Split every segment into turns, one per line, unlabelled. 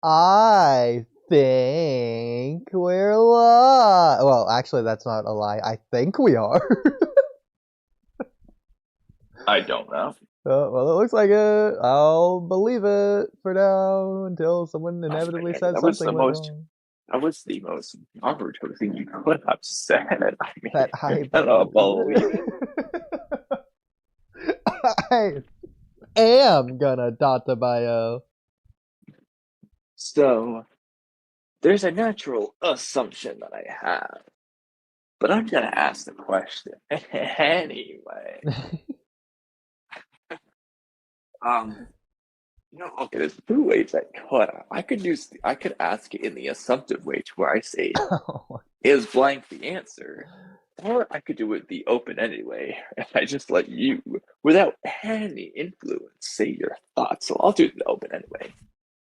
I think we're live. Well, actually, that's not a lie. I think we are.
I don't know.
Well, it looks like it. I'll believe it for now until someone inevitably says
That was the
something went
most.
wrong.
That was the most Naruto thing you could have said. I mean,
That I
hello,
believe it. I am gonna dot the bio.
So there's a natural assumption that I have, but I'm gonna ask the question anyway. Okay, there's two ways I could ask it in the assumptive way to where I say is blank the answer, or I could do it the open-ended way, and I just let you, without any influence, say your thoughts. So I'll do it the open-ended way.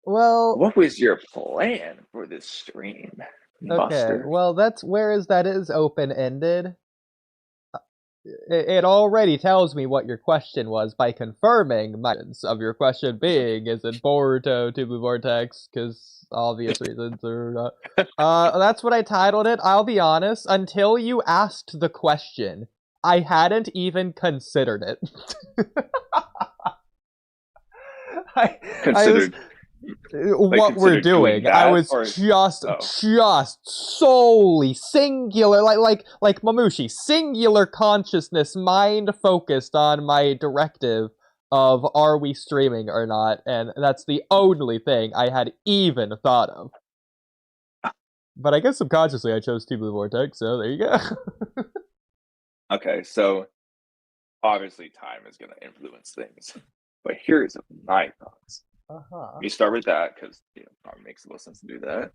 Well,
What was your plan for this stream,
okay.
Buster?
Well, that is open-ended. It already tells me what your question was by confirming my of your question being, is it Boruto TBV Vortex? Because obvious reasons are not. That's what I titled it. I'll be honest, until you asked the question, I hadn't even considered it.
Considered
what we're doing. I was just solely singular, like Mamushi, singular consciousness, mind focused on my directive of are we streaming or not, and that's the only thing I had even thought of. But I guess subconsciously I chose TBV Vortex, so there you go.
Okay, so obviously time is going to influence things, but here's my thoughts. We start with that because probably makes the most sense to do that.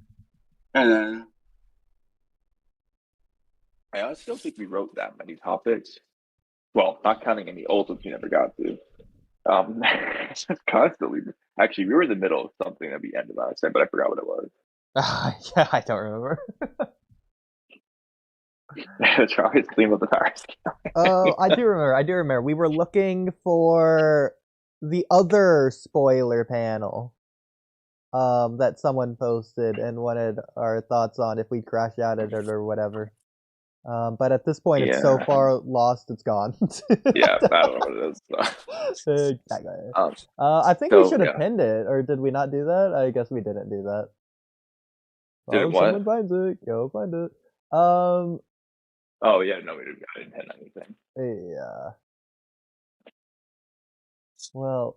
And then I honestly don't think we wrote that many topics. Well, not counting any old ones we never got to. Just constantly. Actually, we were in the middle of something that we ended last time, but I forgot what it was.
Yeah, I don't remember.
Charlie's clean with the tires.
Oh, I do remember. We were looking for the other spoiler panel that someone posted and wanted our thoughts on if we crash out it or whatever. But at this point, it's so far lost, it's gone.
Yeah, I don't know what it
is. Exactly. I think we should have pinned it, or did we not do that? I guess we didn't do that.
Did what?
Someone finds it, go find it.
Oh yeah, no, we didn't pin anything.
Yeah. Well.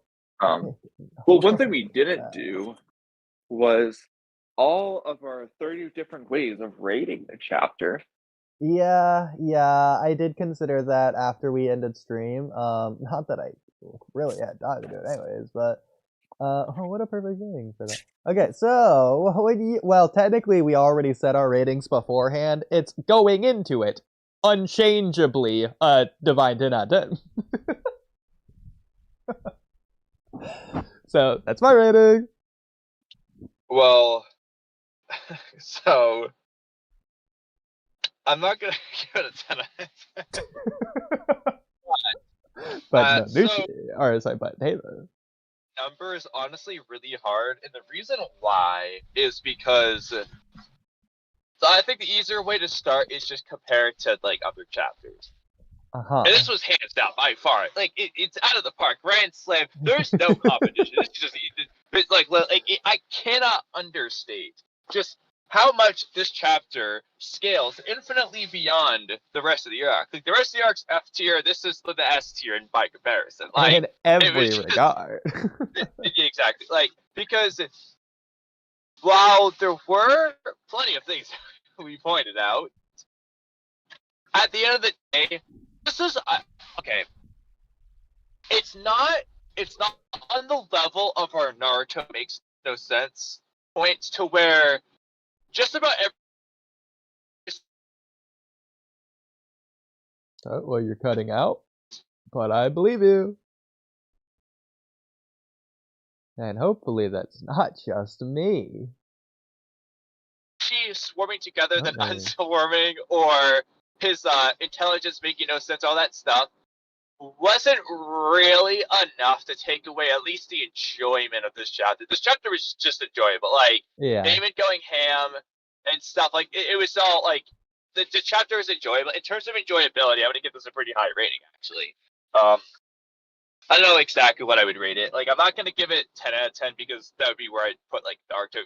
One thing we didn't do was all of our 30 different ways of rating the chapter.
Yeah, I did consider that after we ended stream. Not that I really had time to do it anyways, but what a perfect thing for that. Okay, so well, technically we already set our ratings beforehand. It's going into it unchangeably divine 10 out of 10. So that's my rating.
Well, so I'm not gonna give it a 10 out of 10.
But but hey though.
Number is honestly really hard, and the reason why is because I think the easier way to start is just compare it to like other chapters. And this was hands down by far. Like it's out of the park. Grand Slam. There's no competition. It's just I cannot understate just how much this chapter scales infinitely beyond the rest of the arc. Like the rest of the arc's F tier. This is the S tier by comparison. Like
in every regard.
Exactly. Like because while there were plenty of things we pointed out, at the end of the day, this is okay. It's not on the level of our Naruto makes no sense points to where just about every.
Oh, well, you're cutting out, but I believe you. And hopefully that's not just me.
She's swarming together than unswarming, or his intelligence making no sense, all that stuff. wasn't really enough to take away at least the enjoyment of this chapter. This chapter was just enjoyable. Like,
Yeah.
Damon going ham and stuff. Like, it was all, like, the chapter was enjoyable. In terms of enjoyability, I'm going to give this a pretty high rating, actually. I don't know exactly what I would rate it. Like, I'm not going to give it 10 out of 10 because that would be where I'd put, like, Naruto,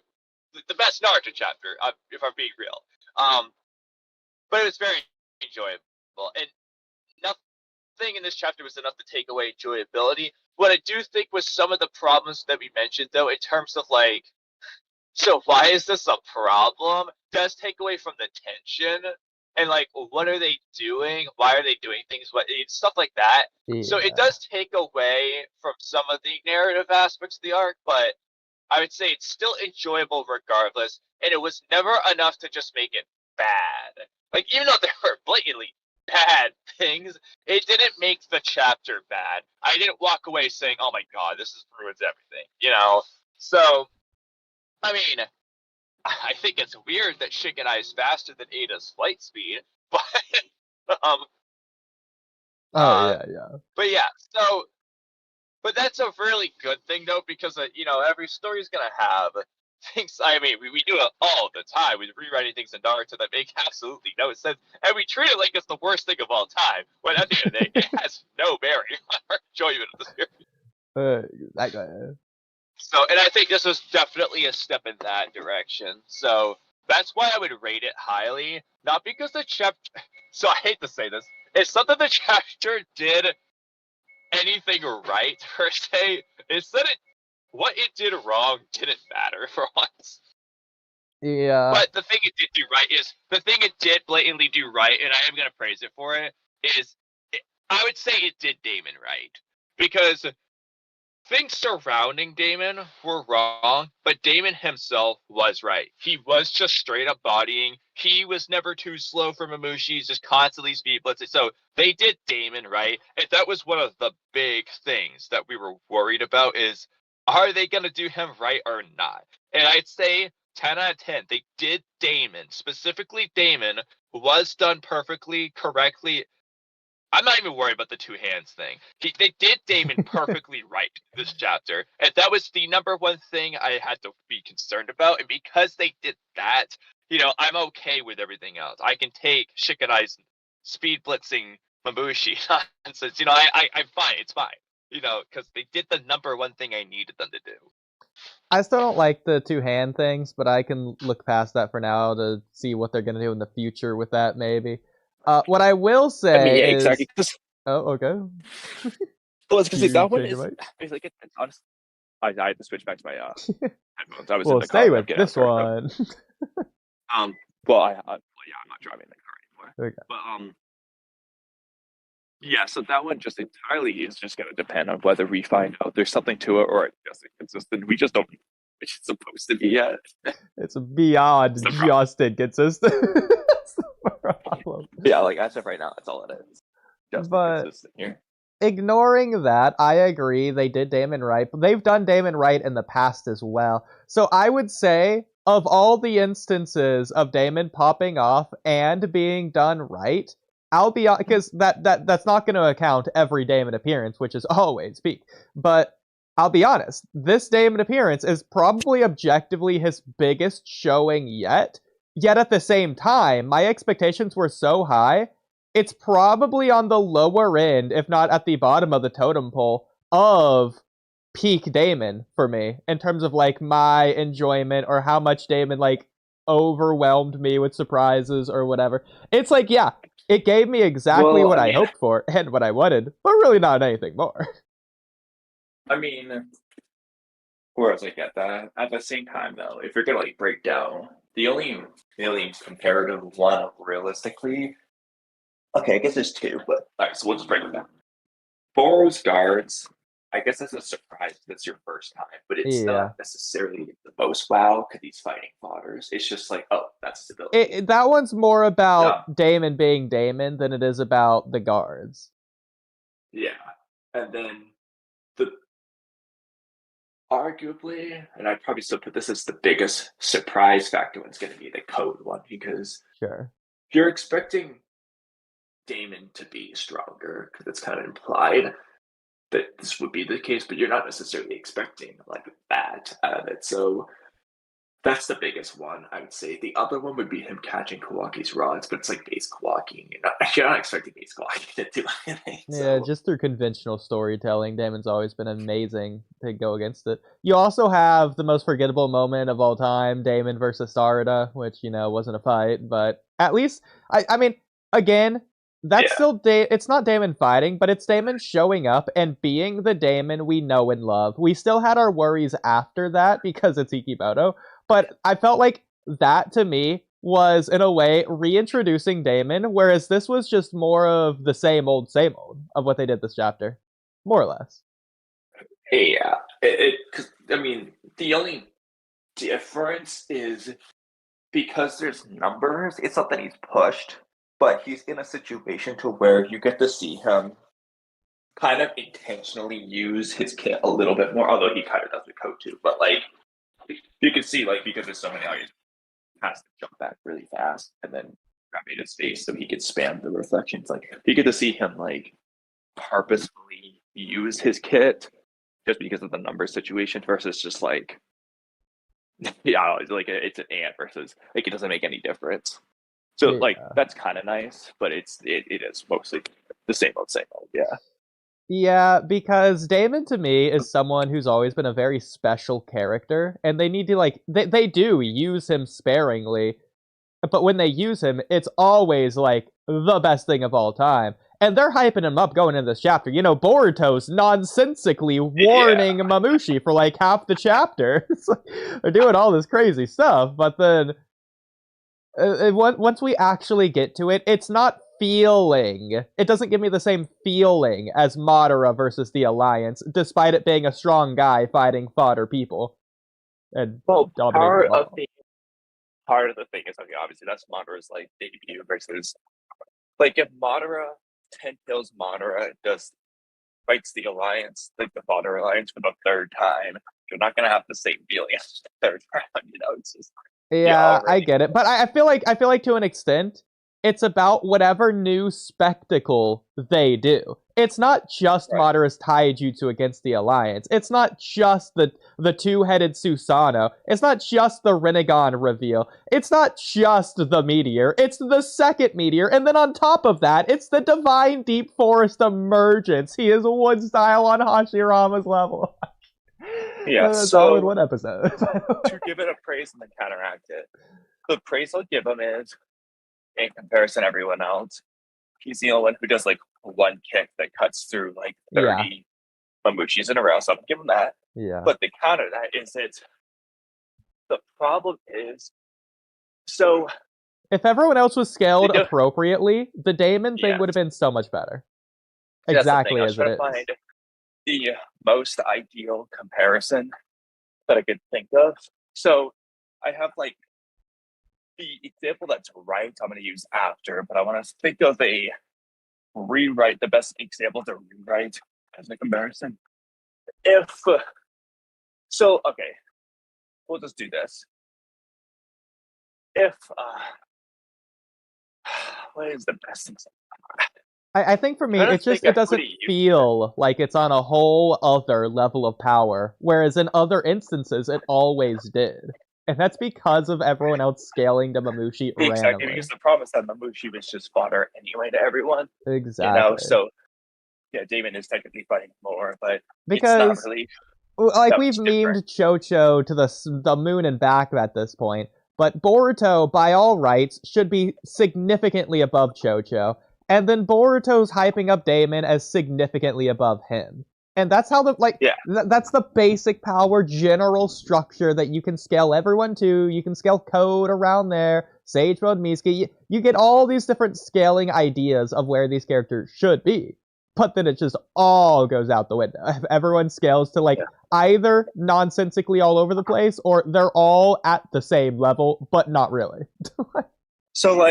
the best Naruto chapter, if I'm being real. But it was very enjoyable. And nothing in this chapter was enough to take away enjoyability. What I do think was some of the problems that we mentioned, though, in terms of, like, so why is this a problem, does take away from the tension. And, like, what are they doing? Why are they doing things? Stuff like that.
Yeah.
So it does take away from some of the narrative aspects of the arc, but I would say it's still enjoyable regardless, and it was never enough to just make it bad. Like, even though there were blatantly bad things, it didn't make the chapter bad. I didn't walk away saying, oh my god, this ruins everything, you know? So, I mean, I think it's weird that Shigenai is faster than Ada's flight speed, but
yeah.
But yeah, so but that's a really good thing though, because every story is gonna have things. I mean, we do it all the time with rewriting things in Naruto that make absolutely no sense, and we treat it like it's the worst thing of all time. When at the end of the day, it has no bearing on our enjoyment of the series.
That guy.
So, and I think this was definitely a step in that direction. So that's why I would rate it highly. Not because the chapter. So I hate to say this. It's not that the chapter did anything right per se. It's that what it did wrong didn't matter for once.
Yeah.
But the thing it did do right is the thing it did blatantly do right, and I am gonna praise it for it. I would say it did Damon right, because things surrounding Damon were wrong, but Damon himself was right. He was just straight up bodying. He was never too slow for Mamushi. He's just constantly speed blitzing. So they did Damon right. And that was one of the big things that we were worried about is, are they going to do him right or not? And I'd say 10 out of 10. They did Damon. Specifically, Damon was done perfectly, correctly. I'm not even worried about the two hands thing. They did Damon perfectly right this chapter, and that was the number one thing I had to be concerned about. And because they did that, I'm okay with everything else. I can take Shikanai's speed blitzing Mamushi nonsense. I'm fine. It's fine. Because they did the number one thing I needed them to do.
I still don't like the two hand things, but I can look past that for now to see what they're gonna do in the future with that, maybe. What I will say is...
exactly.
Oh, okay.
Well, it's because that one
change
is
your mic?
basically, honestly, I had to switch back to my headphones. I was
Well,
in the
stay
car.
with this one.
Well, I'm not driving the car anymore.
Okay.
But yeah. So that one just entirely is just going to depend on whether we find out there's something to it or it's just inconsistent. We just don't know which it's supposed to be yet.
It's beyond just inconsistent. That's the problem.
Yeah, like as of right now, that's all it is. Just inconsistent here.
Ignoring that, I agree, they did Damon right, but they've done Damon right in the past as well. So I would say, of all the instances of Damon popping off and being done right, I'll be honest, because that's not going to account every Damon appearance, which is always peak. But I'll be honest, this Damon appearance is probably objectively his biggest showing yet. Yet at the same time, my expectations were so high, it's probably on the lower end, if not at the bottom of the totem pole, of peak Damon for me, in terms of, like, my enjoyment or how much Damon, like, overwhelmed me with surprises or whatever. It's like, yeah, it gave me exactly what I hoped for and what I wanted, but really not anything more.
I mean, whereas I get that, at the same time, though, if you're gonna like break down the only really comparative one realistically, okay, I guess there's two, but all right, so we'll just break them down. Boru's guards, I guess that's a surprise. That's your first time, but it's not necessarily the most wow because he's fighting fodders. It's just like, oh, that's stability.
That one's more about Damon being Damon than it is about the guards.
Yeah, and then arguably, and I'd probably still put this as the biggest surprise factor, it's going to be the code one, because
sure,
if you're expecting Damon to be stronger because it's kind of implied that this would be the case, but you're not necessarily expecting like that out of it. So that's the biggest one, I would say. The other one would be him catching Kawaki's rods, but it's like base Kawaki. You're not expecting base Kawaki to do anything.
Yeah,
So.
just through conventional storytelling, Damon's always been amazing to go against it. You also have the most forgettable moment of all time, Damon versus Sarada, which, wasn't a fight, but at least, I mean, again, that's still, it's not Damon fighting, but it's Damon showing up and being the Damon we know and love. We still had our worries after that because it's Ikimoto, but I felt like that, to me, was, in a way, reintroducing Damon, whereas this was just more of the same old of what they did this chapter. More or less.
Yeah. I mean, the only difference is because there's numbers, it's not that he's pushed, but he's in a situation to where you get to see him kind of intentionally use his kit a little bit more, although he kind of does with code too. But like, you can see, like, because there's so many audience, has to jump back really fast and then grab his face so he could spam the reflections. Like, you get to see him like purposefully use his kit just because of the number situation versus just like, yeah, it's like it's an ant versus like it doesn't make any difference. So like that's kind of nice, but it is mostly the same old, yeah.
Yeah, because Damon to me is someone who's always been a very special character, and they need to like they do use him sparingly, but when they use him, it's always like the best thing of all time. And they're hyping him up going into this chapter. Boruto's nonsensically warning Mamushi for like half the chapter. They're doing all this crazy stuff, but then once we actually get to it, it's not feeling. It doesn't give me the same feeling as Madara versus the Alliance, despite it being a strong guy fighting fodder people. And
part of the thing is, okay, obviously that's Madara's like debut versus like if Madara 10 kills Madara fights the Alliance, like the fodder Alliance for the third time, you're not gonna have the same feeling as the third round, it's just
I get it. But I feel like to an extent, it's about whatever new spectacle they do. It's not just Madara's taijutsu against the Alliance. It's not just the two-headed Susanoo. It's not just the Rinnegan reveal. It's not just the meteor. It's the second meteor. And then on top of that, it's the Divine Deep Forest emergence. He is one style on Hashirama's level.
Yeah,
that's all in one episode.
To give it a praise and then counteract it, the praise I'll give him is, in comparison to everyone else, he's the only one who does like one kick that cuts through like 30 Mamushis in a row, so I'll give him that.
Yeah.
But the counter to that is the problem is, so
if everyone else was scaled appropriately, the Damon thing would have been so much better. Exactly as it is. Find
the most ideal comparison that I could think of. So I have like the example that's right, I'm going to use after, but I want to think of a rewrite, the best example to rewrite as a comparison. Okay, we'll just do this. What is the best example?
I think for me, it doesn't feel like it's on a whole other level of power, whereas in other instances, it always did. And that's because of everyone else scaling to Mamushi randomly.
Exactly, because the problem is that Mamushi was just fodder anyway to everyone.
Exactly.
So, yeah, Damon is technically fighting more, but
because
it's not really...
Like, we've memed Chocho to the moon and back at this point, but Boruto, by all rights, should be significantly above Chocho. And then Boruto's hyping up Damon as significantly above him. And that's how that's the basic power general structure that you can scale everyone to. You can scale code around there, Sage Mode, Mitsuki. You get all these different scaling ideas of where these characters should be. But then it just all goes out the window. Everyone scales to either nonsensically all over the place, or they're all at the same level, but not really.
So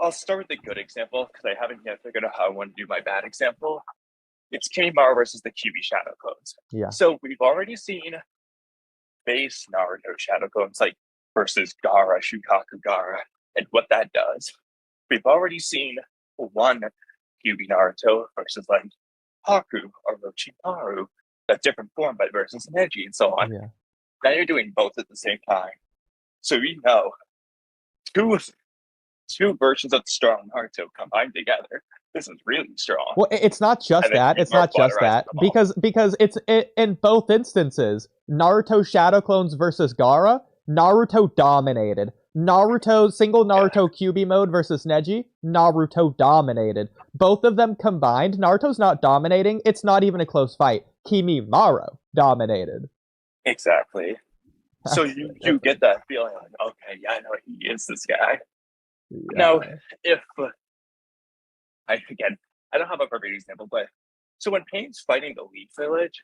I'll start with the good example, because I haven't yet figured out how I want to do my bad example. It's Kimimaro versus the Kyuubi Shadow Clones.
Yeah.
So we've already seen base Naruto Shadow Clones, versus Gaara, Shukaku Gaara, and what that does. We've already seen one Kyuubi Naruto versus like Haku or Orochimaru, a different form, but versus Neji and so on.
Yeah.
Now you're doing both at the same time. So you know, two versions of the strong Naruto combined together. This is really strong.
Well, it's not just that. It's not just that because it's in both instances. Naruto Shadow Clones versus Gaara, Naruto dominated. Single Naruto Kyuubi mode versus Neji, Naruto dominated. Both of them combined, Naruto's not dominating. It's not even a close fight. Kimimaro dominated.
Exactly. So you get that feeling like, okay, yeah, I know he is this guy. Yeah. Now, if I don't have a perfect example, but so when Pain's fighting the Leaf Village,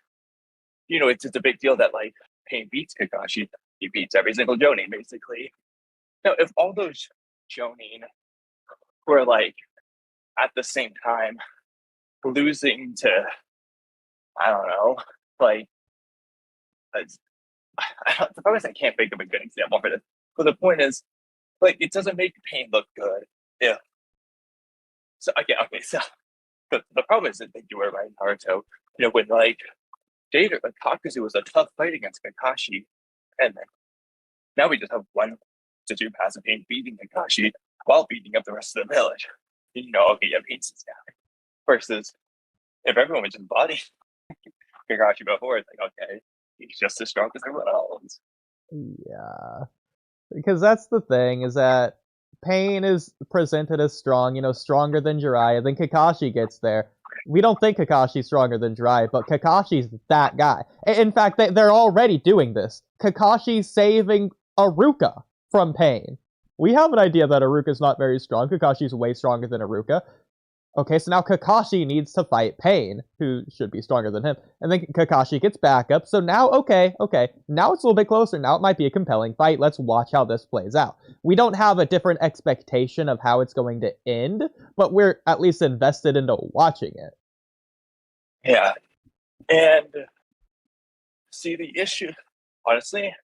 you know, it's a big deal that like Pain beats Kakashi. He beats every single Jonin, basically. Now, if all those Jonin were like at the same time losing to, I don't know, like, the problem is I can't think of a good example for this. But the point is, like, it doesn't make Pain look good if. So okay. So the problem is that they do it right in Naruto. You know, when like David, like Kakuzu was a tough fight against Kakashi, and then now we just have one Jujutsu passive Pain beating Kakashi while beating up the rest of the village. You know, okay, yeah, Pain's this guy. Versus if everyone was just body Kakashi before, it's like, okay, he's just as strong as everyone else.
Yeah. Because that's the thing, is that Pain is presented as strong, you know, stronger than Jiraiya. Then Kakashi gets there. We don't think Kakashi's stronger than Jiraiya, but Kakashi's that guy. In fact, they're already doing this. Kakashi's saving Iruka from Pain. We have an idea that Iruka's not very strong. Kakashi's way stronger than Iruka. Okay, so now Kakashi needs to fight Pain, who should be stronger than him. And then Kakashi gets back up. So now, okay, now it's a little bit closer. Now it might be a compelling fight. Let's watch how this plays out. We don't have a different expectation of how it's going to end, but we're at least invested into watching it.
Yeah. And see, the issue, honestly,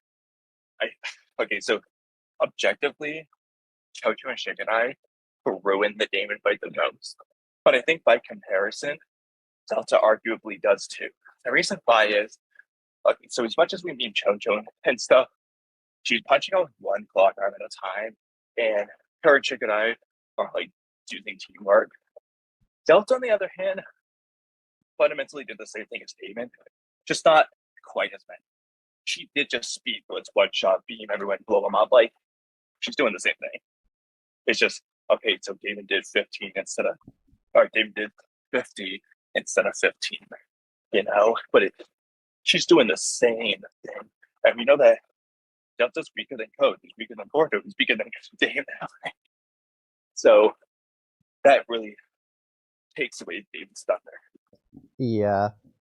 so objectively, Chocho and Shigenai ruin the Damon fight the most. But I think by comparison, Delta arguably does too. The reason why is, okay, so as much as we mean Chocho and stuff, she's punching out one clock arm at a time, and her and Shigenai are like using teamwork. Delta, on the other hand, fundamentally did the same thing as Damon, just not quite as many. She did just speed bullets, one shot, beam everyone, blow them up. Like, she's doing the same thing. It's just, okay, so Damon did 15 instead of, or Damon did 50 instead of 15, you know? But she's doing the same thing. And we know that Delta's weaker than Code, he's weaker than Porto, he's weaker than Damon. So that really takes away Damon's thunder.
Yeah.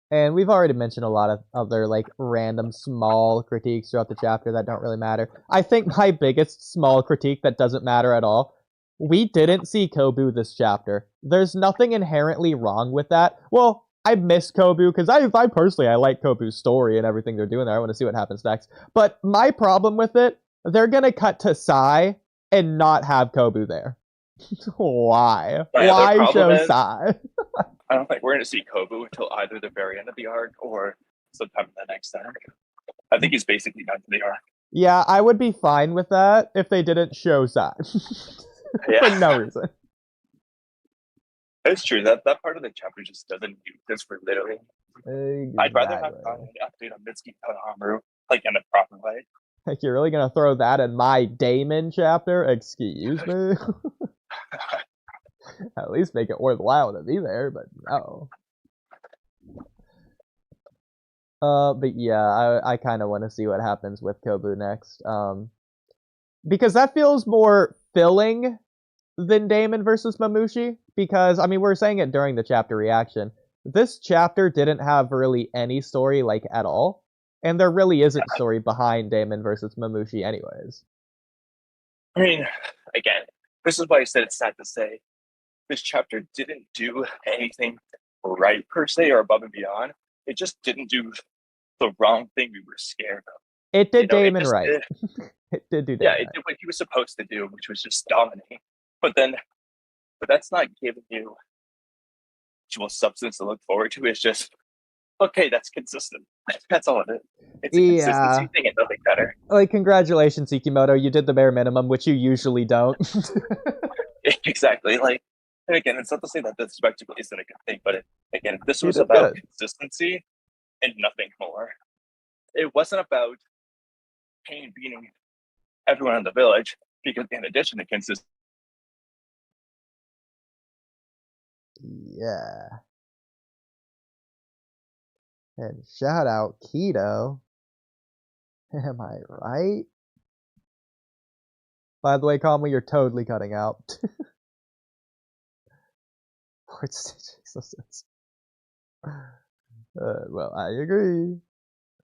And we've already mentioned a lot of other, like, random small critiques throughout the chapter that don't really matter. I think my biggest small critique that doesn't matter at all, we didn't see Kobu this chapter. There's nothing inherently wrong with that. Well, I miss Kobu, because I personally, I like Kobu's story and everything they're doing there. I want to see what happens next. But my problem with it, they're going to cut to Sai and not have Kobu there. Why? Why show Sai?
I don't think we're going to see Kobu until either the very end of the arc or sometime in the next arc. I think he's basically done to the arc.
Yeah, I would be fine with that if they didn't show Sai. For no reason.
It's true. That part of the chapter just doesn't do this for literally. Exactly. I'd rather have an update on Mitsuki Konohamaru, like in a proper way.
Like, you're really going to throw that in my Damon chapter? Excuse me? At least make it worthwhile to be there, but no. But yeah, I kind of want to see what happens with Kobu next. Because that feels more filling than Damon versus Mamushi. Because, I mean, we were saying it during the chapter reaction. This chapter didn't have really any story, like, at all. And there really isn't story behind Damon versus Mamushi anyways.
I mean, again, this is why I said it's sad to say. This chapter didn't do anything right, per se, or above and beyond. It just didn't do the wrong thing we were scared of.
It did Damon right. It did do Damon
right. It did what he was supposed to do, which was just dominate. But then but that's not giving you actual substance to look forward to. It's just okay, that's consistent. That's all it is. It's a consistency thing and nothing better.
Like, congratulations, Ikimoto, you did the bare minimum, which you usually don't.
Exactly. Like, and again, it's not to say that the spectacle isn't a good thing, but again, this
You
was
did
about
good.
consistency and nothing more. It wasn't about Pain beating everyone in the village, because in addition to consistency.
Yeah. And shout out Keto. Am I right? By the way, Kamui, you're totally cutting out. Well, I agree.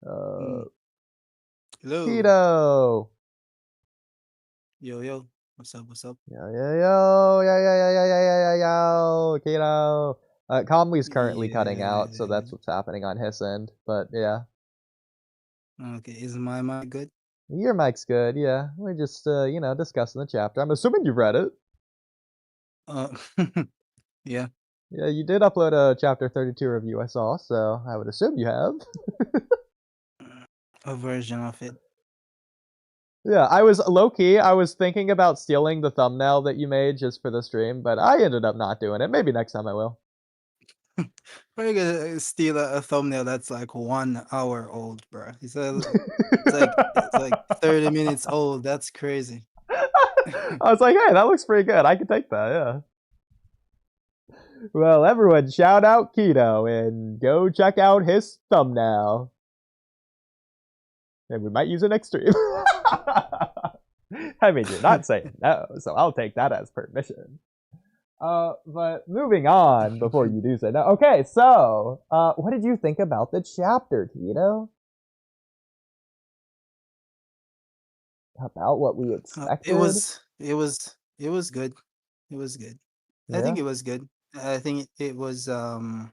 Hello.
Keto.
Yo. What's up?
Yo. Keto. Kamui's currently cutting out, so that's what's happening on his end. But yeah.
Okay, is my mic good?
Your mic's good, yeah. We're just, discussing the chapter. I'm assuming you've read it.
Yeah.
Yeah, you did upload a chapter 32 review, I saw, so I would assume you have.
A version of it.
Yeah, I was low-key, I was thinking about stealing the thumbnail that you made just for the stream, but I ended up not doing it. Maybe next time I will.
We're gonna steal a thumbnail that's like 1 hour old, bro. It's like 30 minutes old. That's crazy.
I was like, hey, that looks pretty good. I can take that, yeah. Well, everyone, shout out Keto and go check out his thumbnail. And we might use it next stream. I mean, you're not saying no, so I'll take that as permission. But moving on before you do say no. Okay, so, what did you think about the chapter, Keto? About what we expected?
It was good. It was good.
Yeah?
I think it was good. I think it was the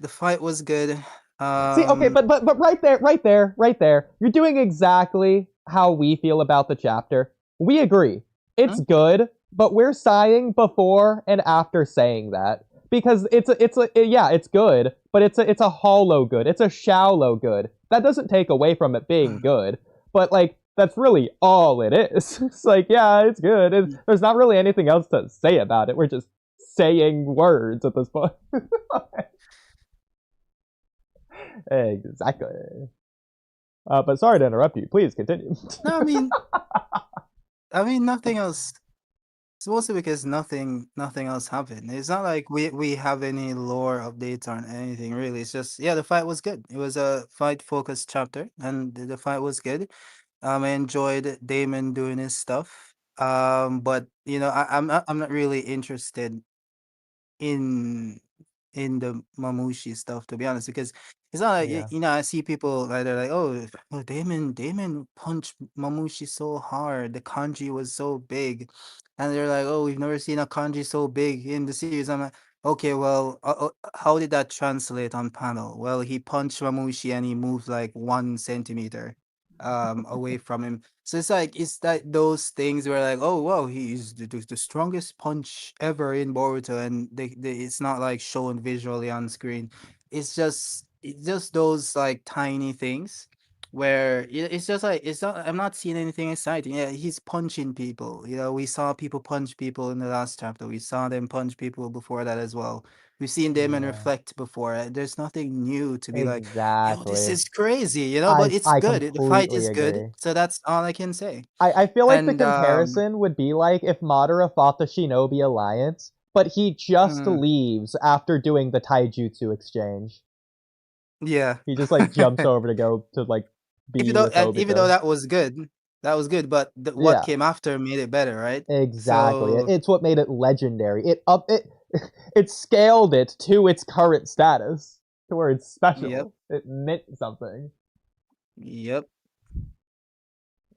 fight was good.
See, okay, but right there, you're doing exactly how we feel about the chapter. We agree. It's good, but we're sighing before and after saying that. Because it's good, but it's a hollow good. It's a shallow good. That doesn't take away from it being good. But like, that's really all it is. It's like, yeah, it's good. There's not really anything else to say about it. We're just saying words at this point. Exactly. But sorry to interrupt you. Please continue.
No, I mean nothing else. It's mostly because nothing else happened. It's not like we have any lore updates on anything really. It's just the fight was good. It was a fight focused chapter, and the fight was good. I enjoyed Damon doing his stuff. But I'm not really interested in the Mamushi stuff, to be honest, because it's not like
Yeah.
I see people like they're like, oh, Damon punched Mamushi so hard, the kanji was so big, and they're like, oh, we've never seen a kanji so big in the series. I'm like, okay, well, how did that translate on panel? Well, he punched Mamushi and he moved like 1 centimeter away from him. So it's like those things where like, oh wow, he's the strongest punch ever in Boruto, and it's not like shown visually on screen. It's just those like tiny things where it's just like it's not. I'm not seeing anything exciting. Yeah, he's punching people. We saw people punch people in the last chapter. We saw them punch people before that as well. We've seen Damon reflect before. There's nothing new to be like, yo, this
Exactly.
is crazy, but it's
I
good. The fight
completely
is good,
agree.
so that's all I can say.
I feel like the
And
comparison would be like if Madara fought the Shinobi Alliance, but he just leaves after doing the taijutsu exchange.
yeah,
He just like jumps over to go to like be with Obito.
even though that was good, but what came after made it better, right?
Exactly.
So
It's what made it legendary. It scaled it to its current status, to where it's special.
Yep.
It meant something.
Yep.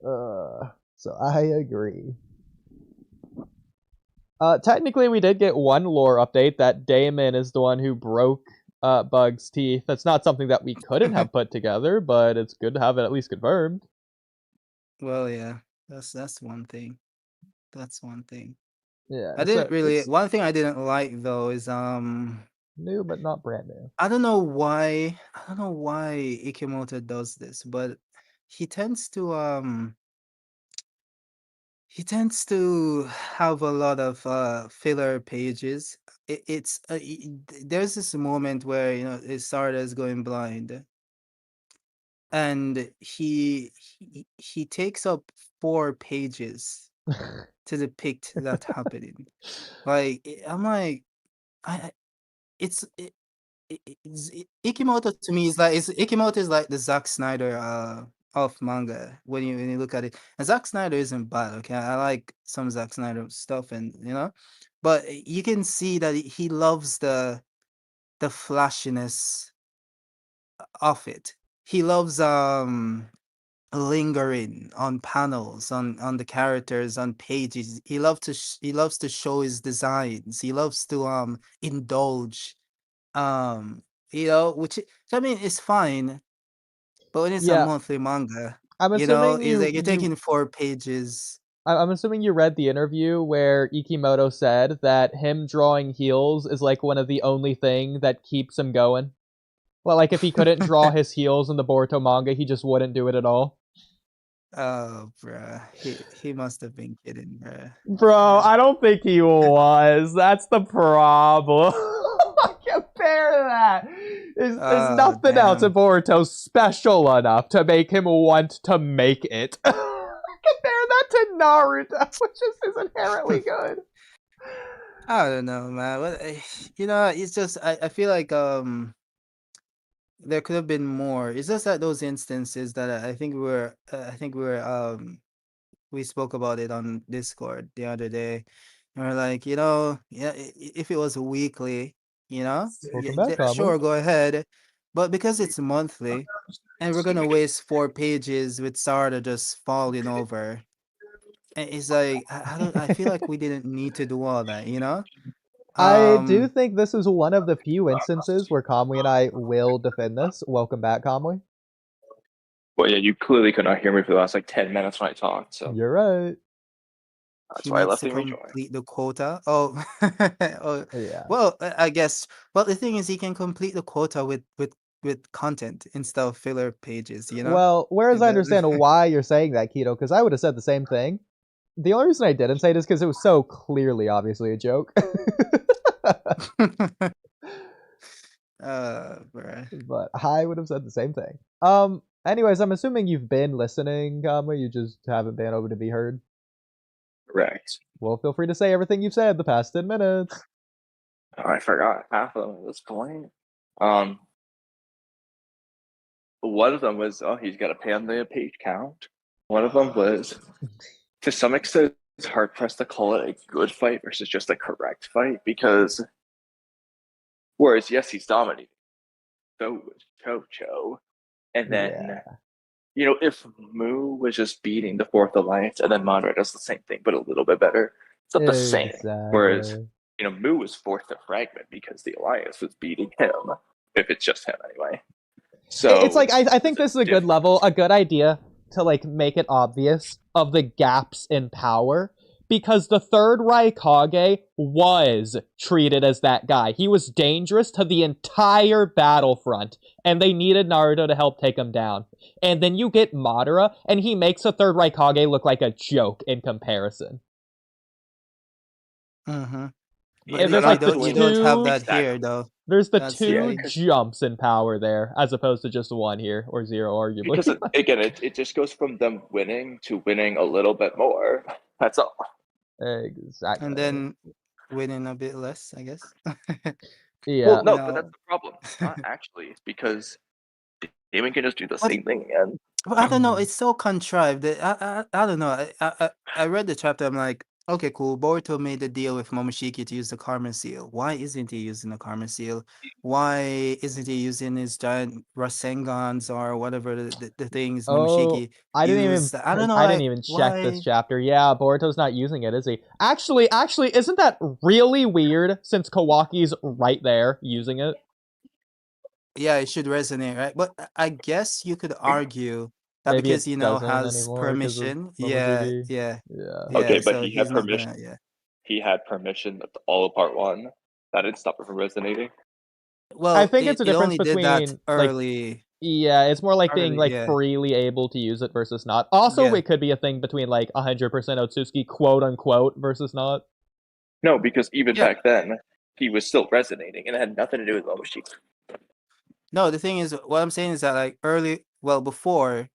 So I agree. Technically, we did get one lore update that Damon is the one who broke Bug's teeth. That's not something that we couldn't have put together, but it's good to have it at least confirmed.
Well, yeah, that's one thing. That's one thing.
Yeah,
I didn't really. One thing I didn't like though is
new but not brand new.
I don't know why. I don't know why Ikimoto does this, but he tends to have a lot of filler pages. There's this moment where Sarada is going blind, and he takes up 4 pages to depict that happening. Like I'm like, I it's it, Ikimoto to me is like Ikimoto is like the Zack Snyder of manga when you look at it. And Zack Snyder isn't bad, okay? I like some Zack Snyder stuff, and but you can see that he loves the flashiness of it. He loves lingering on panels, on the characters, on pages. He loves to show his designs. He loves to indulge, which I mean is fine, but when it's a
Yeah,
monthly manga,
I'm assuming
it's like you're taking 4 pages.
I'm assuming you read the interview where Ikimoto said that him drawing heels is like one of the only thing that keeps him going. Well, like if he couldn't draw his heels in the Boruto manga, he just wouldn't do it at all.
Oh, bruh. He must have been kidding, bruh.
Bro, I don't think he was. That's the problem. Compare that. There's nothing else in Boruto special enough to make him want to make it. Compare that to Naruto, which is inherently good.
I don't know, man. It's just I feel like there could have been more. It's just that those instances that I think we spoke about it on Discord the other day. And we're like, if it was weekly,
Welcome back,
sure,
Kamui.
go ahead. But because it's monthly, and we're gonna waste 4 pages with Sarada just falling over, and it's like I feel like we didn't need to do all that,
I do think this is one of the few instances where Kamui and I will defend this. Welcome back, Kamui.
Well, yeah, you clearly could not hear me for the last 10 minutes when I talked, so
you're right.
That's why I left the enjoy.
Complete the quota. Oh, oh,
yeah.
Well, I guess. Well, the thing is, he can complete the quota with content instead of filler pages.
Well, whereas I understand why you're saying that, Keto, because I would have said the same thing. The only reason I didn't say it is because it was so clearly, obviously, a joke. But I would have said the same thing. Anyways, I'm assuming you've been listening, Kamui. You just haven't been able to be heard.
Correct.
Well, feel free to say everything you've said the past 10 minutes.
Oh, I forgot half of them at this point. One of them was, he's got to pay on the page count. One of them was, to some extent, it's hard pressed to call it a good fight versus just a correct fight, because whereas, yes, he's dominating, so was Chocho. And then, if Mu was just beating the Fourth Alliance, and then Madara does the same thing, but a little bit better, it's not the same. Whereas, Mu was forced to fragment because the Alliance was beating him, if it's just him anyway. So
it's like I think this is a good level, a good idea to like make it obvious of the gaps in power, because the third Raikage was treated as that guy. He was dangerous to the entire battlefront, and they needed Naruto to help take him down. And then you get Madara, and he makes a third Raikage look like a joke in comparison.
Mm-hmm.
And there's like
you don't have that here, though.
There's the two jumps in power there, as opposed to just one here, or zero, arguably.
Because, again, it just goes from them winning to winning a little bit more. That's all.
Exactly.
And then winning a bit less, I guess.
Yeah.
Well, no, but that's the problem. It's not actually. It's because Damon can just do the same thing again.
Well, I don't know. It's so contrived. I don't know. I read the chapter. I'm like, okay, cool. Boruto made a deal with Momoshiki to use the Karma Seal. Why isn't he using the Karma Seal? Why isn't he using his giant Rasengans or whatever the things Momoshiki
I didn't
used?
I don't know. I didn't even check this chapter. Yeah, Boruto's not using it, is he? Actually, isn't that really weird since Kawaki's right there using it?
Yeah, it should resonate, right? But I guess you could argue That
Maybe
because
it
has
doesn't anymore because of
permission. Yeah,
Momoshiki.
yeah,
Yeah.
Okay,
yeah.
but
So
he had
he's not
permission.
gonna. Yeah.
He had permission of all of part 1. That didn't stop it from resonating.
I
Well,
think it's a
it
difference
only did that
between like
early.
yeah, it's more like being like
Yeah.
freely able to use it versus not. Also,
Yeah.
it could be a thing between like 100% Otsutsuki quote unquote versus not.
No, because even
Yeah.
back then, he was still resonating, and it had nothing to do with Momoshiki.
No, the thing is, what I'm saying is that like before,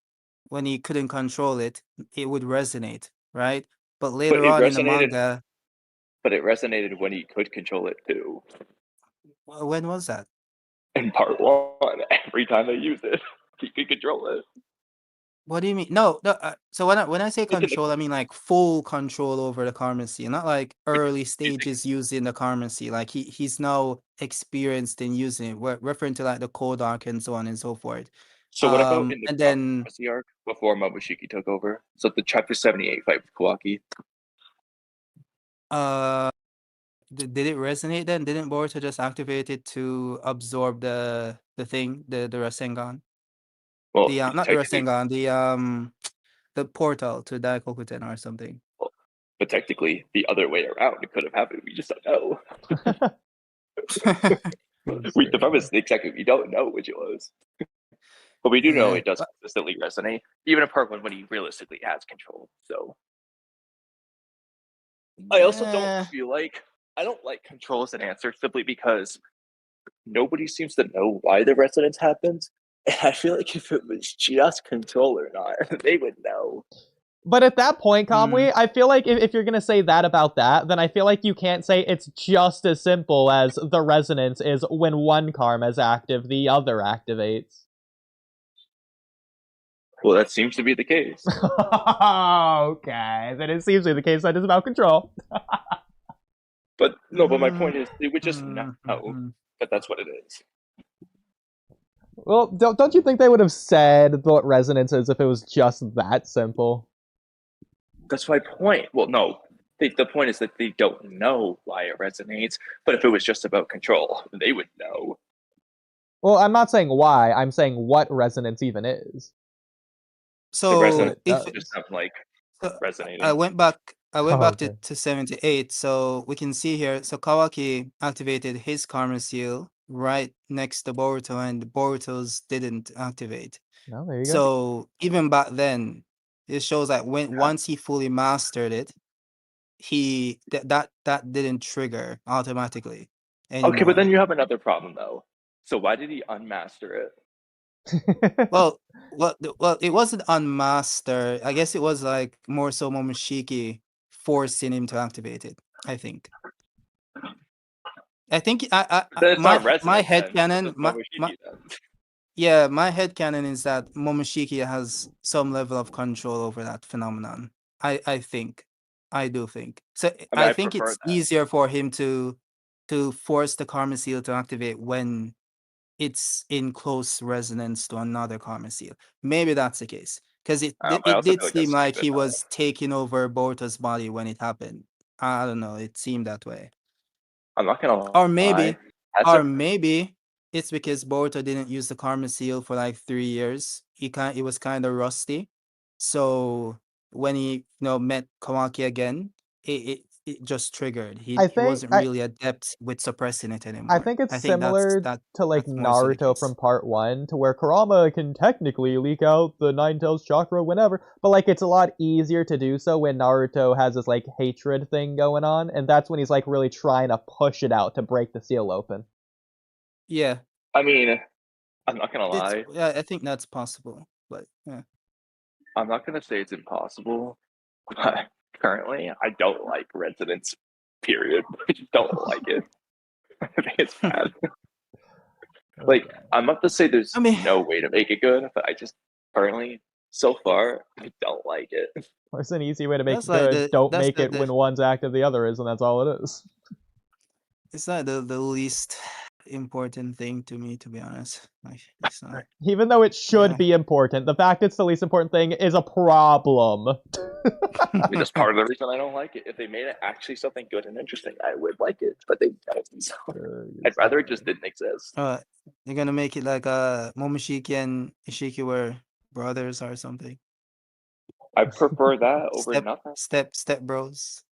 when he couldn't control it, it would resonate, right? But
But
later
it
on in the
resonated.
manga,
But it resonated when he could control it too.
when was that?
In part 1, every time they used it, he could control it.
What do you mean? No. So when I say control, I mean like full control over the Karmancy, not like early stages using the Karmancy. Like he's now experienced in using it. We're referring to like the cold arc and so on and so forth.
So what about in the
And then
prophecy arc before Momoshiki took over? So the chapter 78 fight with Kawaki.
did it resonate then? Didn't Boruto just activate it to absorb the thing, the Rasengan?
Well,
The not the
technically,
Rasengan, the portal to Daikokuten or something.
but technically, the other way around, it could have happened. We just don't know. The premise exactly, we don't know which it was. But we do know it does consistently resonate, even in part 1 when he realistically has control. So I also don't feel like I don't like control as an answer simply because nobody seems to know why the resonance happens. And I feel like if it was just control or not, they would know.
But at that point, Kamui, I feel like if you're gonna say that about that, then I feel like you can't say it's just as simple as the resonance is when one karma is active, the other activates.
Well, that seems to be the case.
Okay, then it seems to be the case that is about control.
But no, but my point is, it would just know that that's what it is.
Well, don't you think they would have said what resonance is if it was just that simple?
That's my point. Well, no. The point is that they don't know why it resonates, but if it was just about control, they would know.
Well, I'm not saying why, I'm saying what resonance even is.
So
if just something like resonating.
I went back to 78, so we can see here. So Kawaki activated his Karma Seal right next to Boruto, and Boruto's didn't activate.
No, there you go.
So even back then, it shows that once he fully mastered it, that didn't trigger automatically anymore.
Okay, but then you have another problem though. So why did he unmaster it?
well, it wasn't unmaster. I guess it was like more so Momoshiki forcing him to activate it. I think my headcanon, my headcanon is that Momoshiki has some level of control over that phenomenon. I think. I do think. So I think it's easier for him to force the Karma Seal to activate when it's in close resonance to another Karma Seal. Maybe that's the case. Because it did seem like he was taking over Boruto's body when it happened. I don't know. It seemed that way.
I'm not gonna
Or maybe it's because Boruto didn't use the Karma Seal for like 3 years. It was kind of rusty. So when he met Kawaki again, it just triggered. He wasn't really adept with suppressing it anymore.
I think it's similar to like Naruto from part 1, to where Kurama can technically leak out the Nine Tails chakra whenever, but like it's a lot easier to do so when Naruto has this like hatred thing going on, and that's when he's like really trying to push it out to break the seal open.
Yeah.
I mean, I'm not gonna lie.
I think that's possible, but yeah.
I'm not gonna say it's impossible, but currently I don't like resonance. Period. I just don't like it. I think it's bad. Like, I'm not to say there's no way to make it good, but I just currently, so far, I don't like it.
There's an easy way to make it good. Don't make it when one's active, the other is, and that's all it is.
It's not the least important thing to me, to be honest. Like, it's not.
Even though it should be important, the fact it's the least important thing is a problem.
I mean, that's part of the reason I don't like it. If they made it actually something good and interesting, I would like it, but they don't. So I'd rather it just didn't exist.
They're gonna make it like Momoshiki and Ishiki were brothers or something.
I prefer that over nothing.
Step bros.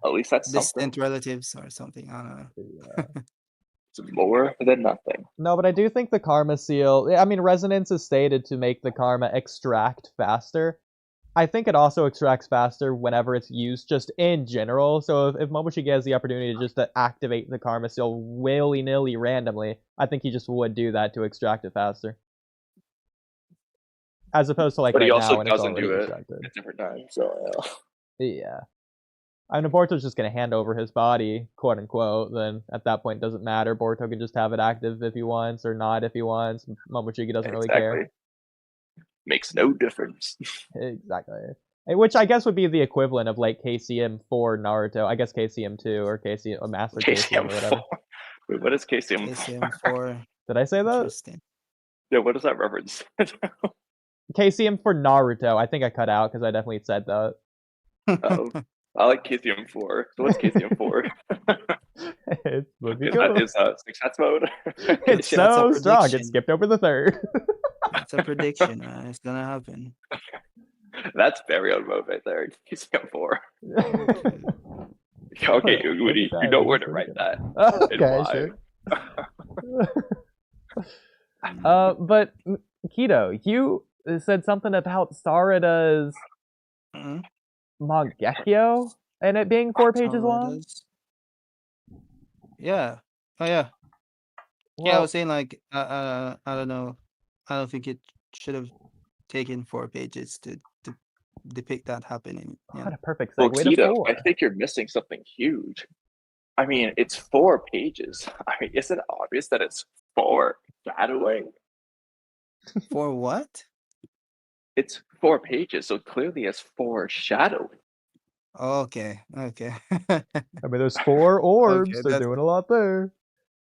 At least that's something.
Distant relatives or something. I don't know.
Yeah.
It's more than nothing.
No, but I do think the karma seal. I mean, resonance is stated to make the karma extract faster. I think it also extracts faster whenever it's used, just in general. So if Momoshige has the opportunity to just to activate the karma seal willy-nilly randomly, I think he just would do that to extract it faster. As opposed to like
But
right
he also
now when it's
doesn't
already
do it
extracted.
at different times. So
Yeah. I mean, if Boruto's just going to hand over his body, quote unquote, then at that point it doesn't matter. Boruto can just have it active if he wants or not if he wants. Momoshige doesn't really care.
Makes no difference.
Exactly. Which I guess would be the equivalent of like KCM for Naruto. I guess KCM 2 or KCM or Master KCM or whatever.
Wait, what is KCM?
KCM 4.
Did I say that?
Interesting.
Yeah, what does that reference?
KCM for Naruto. I think I cut out because I definitely said that.
Oh, I like KCM 4. So what's KCM 4?
It's
Is 6 mode?
It's so strong. It skipped over the third.
It's a prediction. It's gonna happen.
That's burial mode right there. KCM 4. Okay, Oodie, you know where to write that.
Okay, sure. But Kido, you said something about Sarada's Mangekyo and it being 4 pages long.
Yeah. Oh yeah. Well, yeah, I was saying like I don't know. I don't think it should have taken 4 pages to depict that happening. Yeah.
What a perfect
Well,
segue
Kido,
to 4.
I think you're missing something huge. I mean, it's 4 pages. I mean, isn't it obvious that it's foreshadowing?
For what?
It's 4 pages, so clearly it's foreshadowing.
Okay.
I mean, there's 4 orbs. Okay, they're doing a lot there.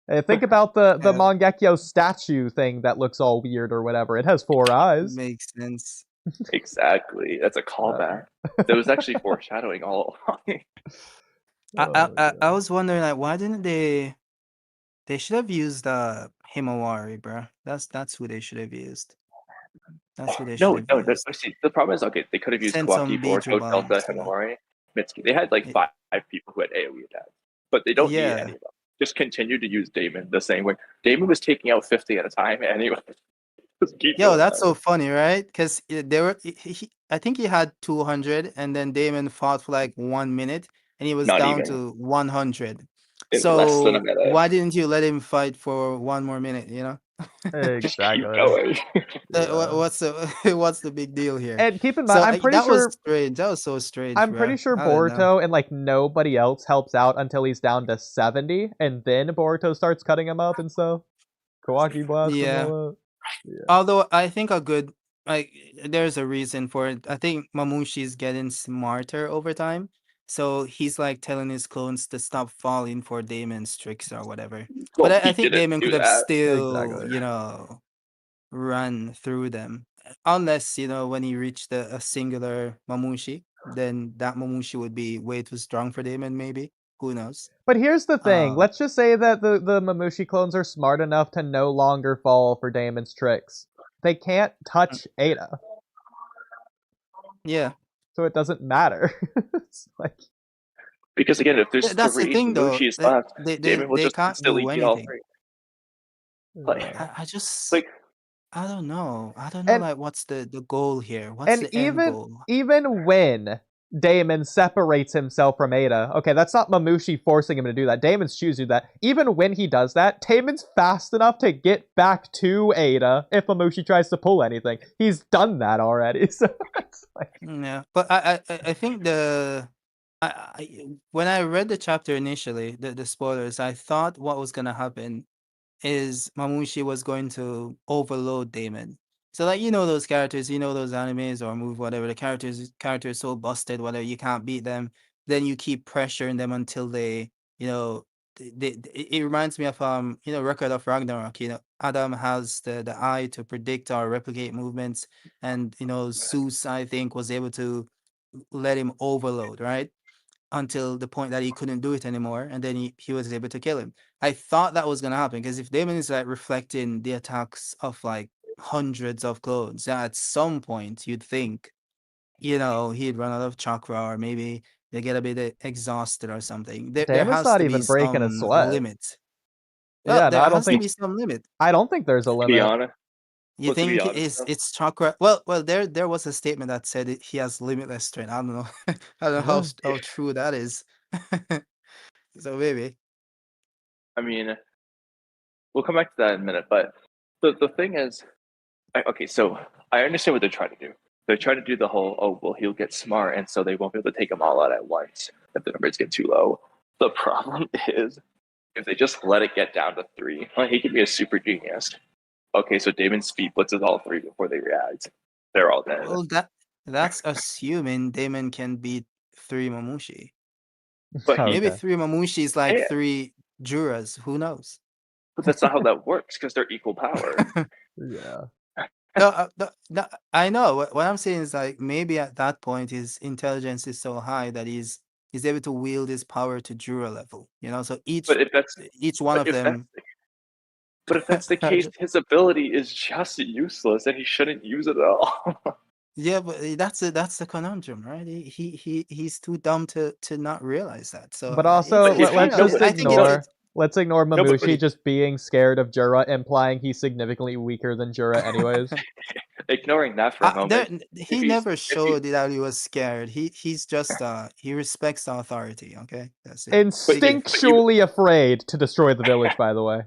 Hey, think about the Mangekyo statue thing that looks all weird or whatever. It has 4 eyes.
Makes sense.
Exactly. That's a callback. There was actually foreshadowing all
along. I was wondering, like, why didn't they should have used Himawari, bro. That's who they should have used. That's who they should have used.
See, the problem is, okay, they could have used Kawaki, Boruto, Delta, Himawari, Mitsuki. They had like 5 people who had AoE attacks, but they don't need any of them. Just continue to use Damon the same way. Damon was taking out 50 at a time anyway.
Yo, that's so funny, right? Because they were, I think he had 200, and then Damon fought for like 1 minute, and he was down to 100. So why didn't you let him fight for 1 more minute? You know?
Exactly.
What's the big deal here?
And keep in mind, I'm pretty sure
was strange. That was so strange.
I'm pretty sure Boruto and like nobody else helps out until he's down to 70, and then Boruto starts cutting him up and stuff. Kawaki blast.
Yeah. Although I think there's a reason for it. I think Mamushi's getting smarter over time. So he's like telling his clones to stop falling for Damon's tricks or whatever. Well, but I think Damon could have still, run through them. Unless, when he reached a singular Mamushi, then that Mamushi would be way too strong for Damon, maybe. Who knows?
But here's the thing. Let's just say that the Mamushi clones are smart enough to no longer fall for Damon's tricks. They can't touch Ada.
Yeah.
So it doesn't matter. It's like...
Because again, if there's
that's
3
the thing, though.
Mamushis left, Damon will just
can't
instantly
do
get all
anything.
3. Like,
I just like... I don't know. Like, what's the goal here? What's the end goal?
Even when Damon separates himself from Ada, okay, that's not Mamushi forcing him to do that. Damon's choosing that. Even when he does that, Damon's fast enough to get back to Ada if Mamushi tries to pull anything. He's done that already. So it's like...
Yeah, but I think when I read the chapter initially, the spoilers, I thought what was gonna happen is Mamushi was going to overload Damon. So like, those characters, those animes or move whatever, the characters is so busted, whatever, you can't beat them. Then you keep pressuring them until they, it reminds me of Record of Ragnarok. Adam has the eye to predict or replicate movements, and Zeus, I think, was able to let him overload, right? Until the point that he couldn't do it anymore, and then he was able to kill him. I thought that was gonna happen, because if Damon is like reflecting the attacks of like hundreds of clones. At some point, you'd think, he'd run out of chakra, or maybe they get a bit exhausted or something. There
Damon's
has
not
to be
even breaking a
some
sweat.
limit. Well,
Yeah, no,
there
I don't
has to
think.
be some limit.
I don't think there's a
To be
limit.
honest,
You
to be
think
honest, though,
it's chakra? Well, there was a statement that said he has limitless strength. I don't know. I don't know how
Yeah.
true that is. So maybe.
I mean, we'll come back to that in a minute. But the thing is, okay, so I understand what they're trying to do. They're trying to do the whole, oh, well, he'll get smart, and so they won't be able to take them all out at once if the numbers get too low. The problem is, if they just let it get down to 3, well, he could be a super genius. Okay, so Damon's speed blitzes all 3 before they react. They're all dead.
Well, that's assuming Damon can beat 3 Mamushi.
But
Maybe
Okay.
3 Mamushi is like
Yeah.
3 Juras. Who knows?
But that's not how that works, because they're equal power.
Yeah.
No, I know. What I'm saying is, like, maybe at that point his intelligence is so high that he's able to wield his power to Jura level. So each
But if that's
one
but
of them.
but if that's the case, his ability is just useless, and he shouldn't use it at all.
Yeah, but that's the conundrum, right? He's too dumb to not realize that. So
But also,
But if he-
let's
no,
just
but-
I think it
ignore.
is.
Let's ignore
No, but
Mamushi just being scared of Jura, implying he's significantly weaker than Jura, anyways.
ignoring that for a moment,
He
he's-
never
if he-
showed that he was scared. He's just he respects authority. Okay, that's it.
Instinctually afraid to destroy the village. By the way.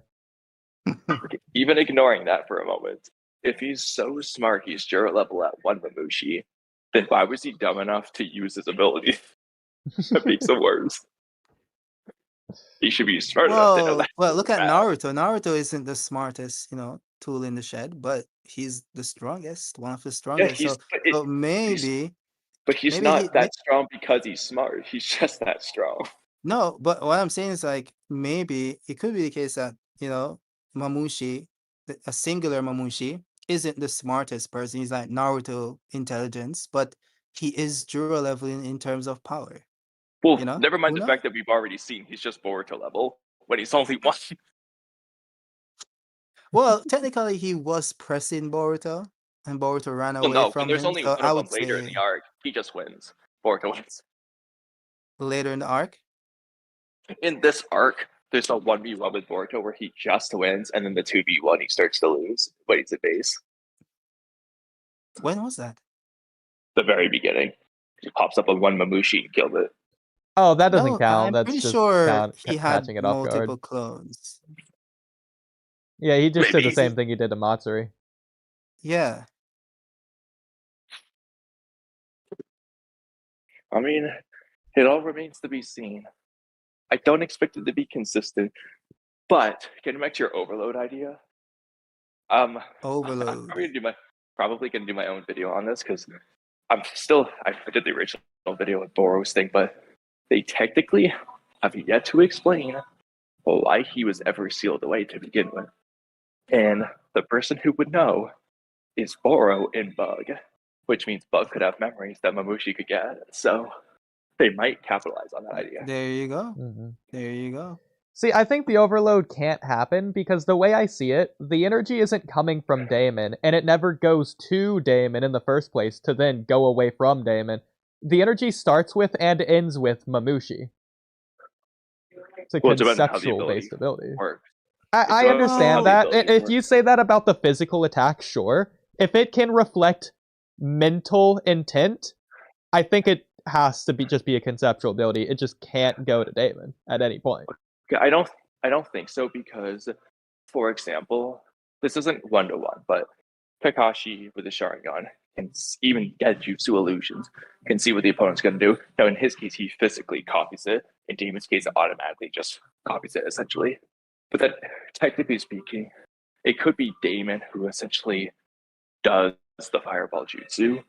even ignoring that for a moment, if he's so smart, he's Jura level at 1 Mamushi, then why was he dumb enough to use his ability? That makes it worse. He should be smart enough to know that.
Well, look at
bad.
Naruto. Naruto isn't the smartest, tool in the shed, but he's the strongest, one of the
Yeah,
strongest.
he's
So maybe maybe
not that strong because he's smart. He's just that strong.
no. But what I'm saying is, like, maybe it could be the case that Mamushi, a singular Mamushi, isn't the smartest person. He's like Naruto intelligence, but he is Juro level in terms of power.
Well, never mind
Who
the
knows?
fact that we've already seen he's just Boruto level when he's only 1.
Well, technically, he was pressing Boruto, and Boruto ran
Well,
away
no, when
from
there's
him.
only
So
one
I
of them
would
later in
say
the arc, he just wins. Boruto wins.
later in the arc.
In this arc, there's a 1v1 with Boruto where he just wins, and then the 2v1 he starts to lose, but he's at base.
When was that?
The very beginning. He pops up on 1 Mamushi and killed it.
Oh, that doesn't
No,
count.
I'm
That's
pretty
just
sure he had
catching it off guard.
multiple clones.
Yeah, he just did
Maybe.
the same thing he did to Matsuri.
Yeah.
I mean, it all remains to be seen. I don't expect it to be consistent, but getting back to your overload idea,
Overload.
I'm probably gonna do my own video on this because I did the original video with Boros thing, but they technically have yet to explain why he was ever sealed away to begin with. And the person who would know is Boro in Bug, which means Bug could have memories that Mamushi could get. So they might capitalize on that idea.
There you go.
Mm-hmm.
There you go.
See, I think the overload can't happen because the way I see it, the energy isn't coming from Damon, and it never goes to Damon in the first place to then go away from Damon. The energy starts with and ends with Mamushi. It's a conceptual-based ability. I understand that. If you say that about the physical attack, sure. If it can reflect mental intent, I think it has to just be a conceptual ability. It just can't go to Damon at any point.
I don't think so because, for example, this isn't 1-1, but Kakashi with the Sharingan can even get Jutsu illusions, can see what the opponent's going to do. Now, in his case, he physically copies it. In Damon's case, it automatically just copies it, essentially. But then, technically speaking, it could be Damon who essentially does the Fireball Jutsu,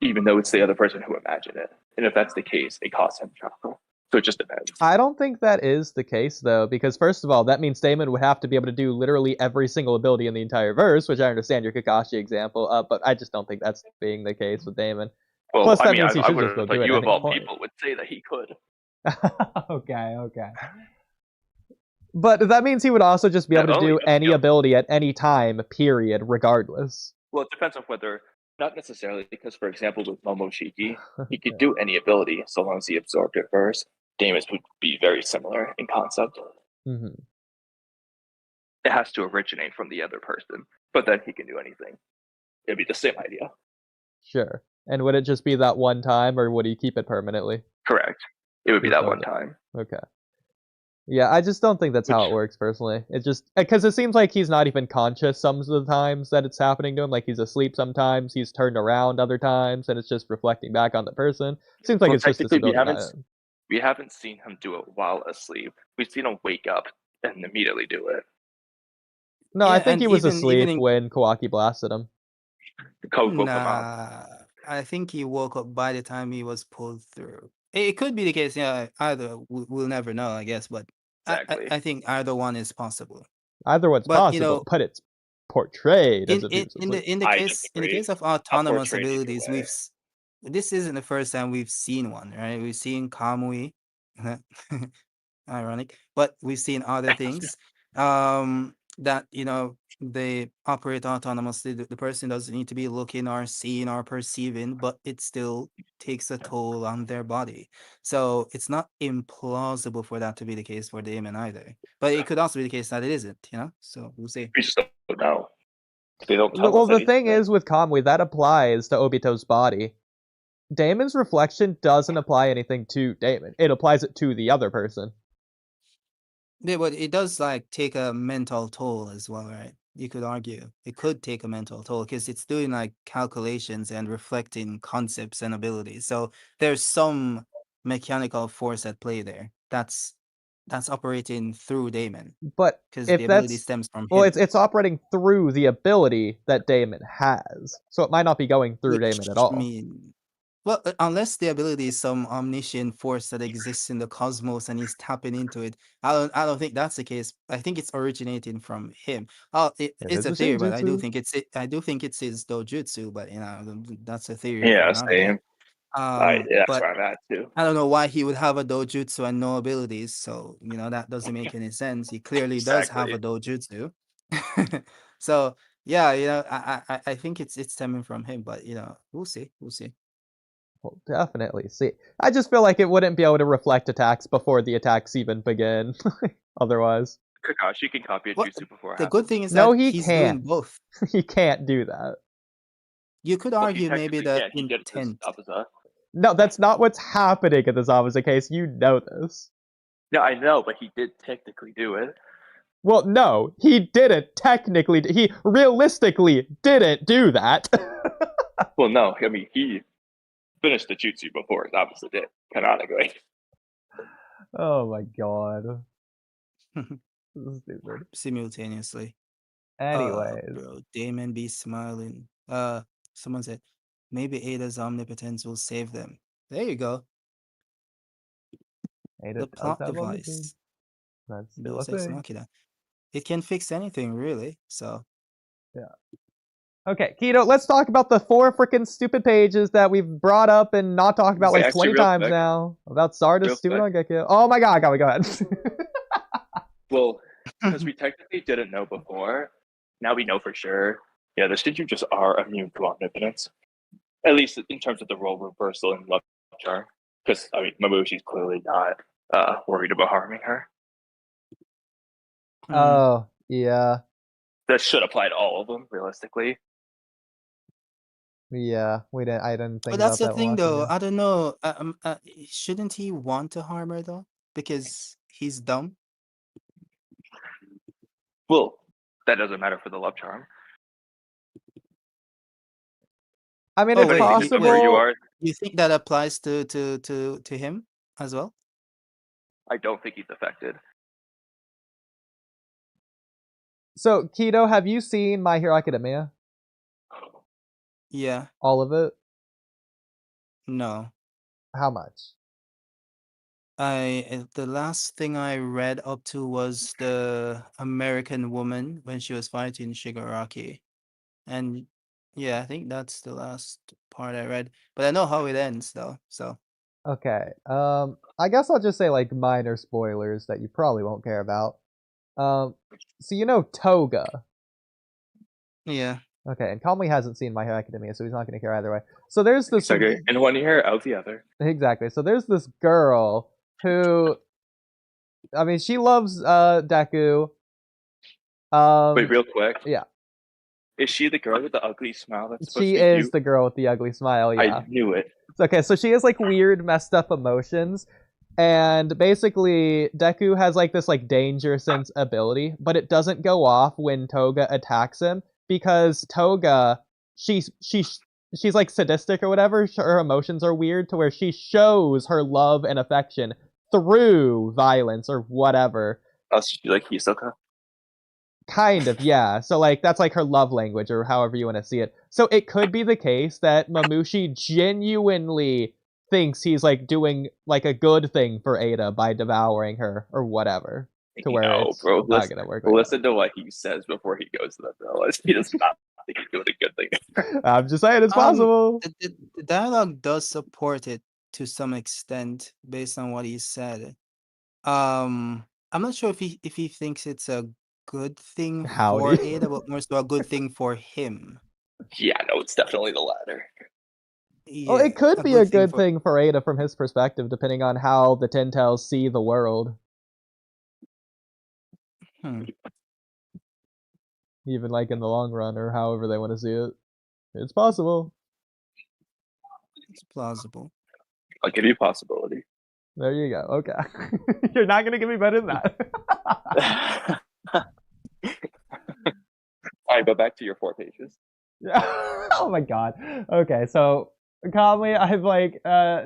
even though it's the other person who imagined it. And if that's the case, it costs him chakra. So it just depends.
I don't think that is the case, though, because first of all, that means Damon would have to be able to do literally every single ability in the entire verse, which I understand your Kakashi example, but I just don't think that's being the case with Damon.
Well,
Plus, that
I mean,
means he
I
should
would
just go
have
do
thought
it
you
at
of
any
all
point.
people would say that he could.
Okay. But that means he would also just be able to
No, he
do
doesn't
any
go-
ability at any time, period, regardless.
Well, it depends on whether, not necessarily, because for example with Momoshiki, he could do any ability so long as he absorbed it first. Damon's would be very similar in concept.
Mm-hmm.
It has to originate from the other person, but then he can do anything. It'd be the same idea.
Sure. And would it just be that one time, or would he keep it permanently?
Correct. It would be
Just
that one
okay.
time.
Okay. Yeah, I just don't think that's how it works personally. It just because it seems like he's not even conscious some of the times that it's happening to him. Like he's asleep sometimes, he's turned around other times, and it's just reflecting back on the person. Seems like
Well,
it's just
technically,
disability.
we haven't seen him do it while asleep. We've seen him wake up and immediately do it.
No,
Yeah,
I think
and
he was
even
asleep
in
when Kawaki blasted him.
The code woke him up.
nah, I think he woke up by the time he was pulled through. It could be the case. Yeah, either we'll never know, I guess. But
Exactly.
I think either one is possible.
Either one's
But,
possible, but it's portrayed as
in
if he was asleep.
the
I
case
disagree.
of autonomous
portrayed either
abilities,
way.
this isn't the first time we've seen one, right? We've seen Kamui, ironic, but we've seen other things that they operate autonomously. The person doesn't need to be looking or seeing or perceiving, but it still takes a toll on their body. So it's not implausible for that to be the case for Damon either. But it could also be the case that it isn't, So we'll see.
We just don't know. They don't tell
Well,
us
the thing
anything.
is with Kamui, that applies to Obito's body. Damon's reflection doesn't apply anything to Damon. It applies it to the other person.
Yeah, but it does take a mental toll as well, right? You could argue it could take a mental toll because it's doing calculations and reflecting concepts and abilities. So there's some mechanical force at play there. That's operating through Damon
But
because the
if
ability
that's
stems from
well,
him.
it's operating through the ability that Damon has, so it might not be going through Damon at all.
Well, unless the ability is some omniscient force that exists in the cosmos and he's tapping into it, I don't think that's the case. I think it's originating from him. It's
It's
a
a
theory, but I do
Shinjutsu.
think it's his dojutsu. But that's a theory for
Yeah,
another day.
same. That's
But
where I'm at too.
I don't know why he would have a dojutsu and no abilities. So that doesn't make any sense. He clearly does have a dojutsu. So yeah, I think it's stemming from him. But we'll see.
We'll definitely see. I just feel like it wouldn't be able to reflect attacks before the attacks even begin. Otherwise,
Kakashi can copy a
Well,
jutsu before it
the
happens.
good thing is
no,
that
he
he's
can't.
doing both.
He can't do that.
You could
Well,
argue maybe the
he did it to
intent.
Zabuza.
No, that's not what's happening in the Zabuza case. You know this.
No, I know, but he did technically do it.
Well, no, he didn't technically. He realistically didn't do that.
Well, no, I mean he finished the jutsu before Zabuza did, canonically.
Oh my god. This is stupid.
Simultaneously.
Anyways.
Bro, Damon be smiling. Someone said maybe Ada's omnipotence will save them. There you go.
Ada
The
does
plot
have
device.
That's still
Deus
a
Ex
thing.
Machina. It can fix anything, really. So.
Yeah. Okay, Keto, let's talk about the 4 freaking stupid pages that we've brought up and not talked about like 20 times now. About Sarada's stupid Ongekyo. Oh my god, go ahead.
Well, because we technically didn't know before, now we know for sure. Yeah, the Shinju just are immune to omnipotence. At least in terms of the role reversal and love charm. Because, I mean, Mamoshi's clearly not worried about harming her.
Oh, yeah.
That should apply to all of them, realistically.
Yeah, I didn't think
But that's
about
the
that
thing, though.
ago.
I don't know. Shouldn't he want to harm her, though? Because he's dumb?
Well, that doesn't matter for the love charm.
I mean, it's possible.
Where you are,
you think that applies to him as well?
I don't think he's affected.
So, Keto, have you seen My Hero Academia?
Yeah.
All of it?
No.
How much?
The last thing I read up to was the American woman when she was fighting Shigaraki. And yeah, I think that's the last part I read. But I know how it ends though, so.
Okay. I guess I'll just say like minor spoilers that you probably won't care about. So you know Toga.
Yeah.
Okay, and Kamui hasn't seen My Hero Academia, so he's not going to care either way. So there's this...
Okay, in one ear, out the other.
Exactly. So there's this girl who... I mean, she loves Deku.
Wait, real quick.
Yeah.
Is she the girl with the ugly smile that's supposed
She
to be
is
cute?
the girl with the ugly smile, yeah.
I knew it.
Okay, so she has like weird, messed up emotions, and basically Deku has like this like danger sense ability, but it doesn't go off when Toga attacks him because Toga, she's like sadistic or whatever. Her emotions are weird to where she shows her love and affection through violence or whatever.
Oh, so she like Hisoka?
Kind of, yeah. So like that's like her love language or however you want to see it. So it could be the case that Mamushi genuinely thinks he's like doing like a good thing for Ada by devouring her or whatever. To where it's
bro,
not gonna work.
Listen to what he says before he goes to the village. He does not think he's doing a good thing.
I'm just saying it's possible.
The dialogue does support it to some extent based on what he said. I'm not sure if he thinks it's a good thing for Ada, but more so a good thing for him.
Yeah, no, it's definitely the latter.
Yeah, well, it could be a good thing for Ada from his perspective, depending on how the Ten Tails see the world. Even like in the long run, or however they want to see it. It's possible.
It's plausible.
I'll give you possibility.
There you go. Okay. You're not going to give me better than that.
Alright, but back to your 4 pages.
Oh my god. Okay, so Kamui, I'm like,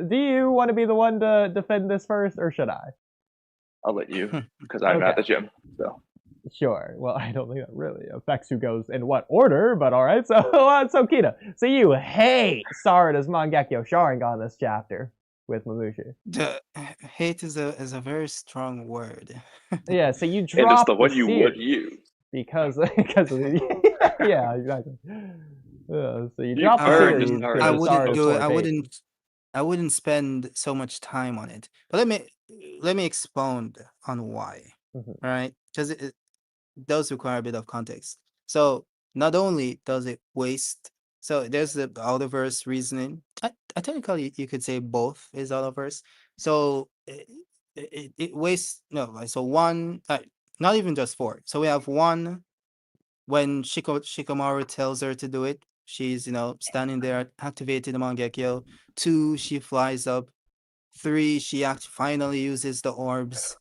do you want to be the one to defend this first, or should I?
I'll let you, because I'm at the gym, so.
Sure. Well, I don't think that really affects who goes in what order, but alright. So, Kita, so you hate Sarada's Mangekyo Sharingan this chapter with Mamushi.
Hate is a very strong word.
Yeah, so you drop
and it's the one you would use.
Because of yeah, exactly. So you drop the series.
I wouldn't do it. I wouldn't spend so much time on it. But let me expound on why. All right, because it does require a bit of context. So not only does it waste, so there's the Outerverse reasoning. I technically you could say both is Outerverse. So it wastes so one. Not even just 4. So we have 1 when Shikamaru tells her to do it. She's, standing there, activated the Mangekyo. 2, she flies up. 3, she finally uses the orbs.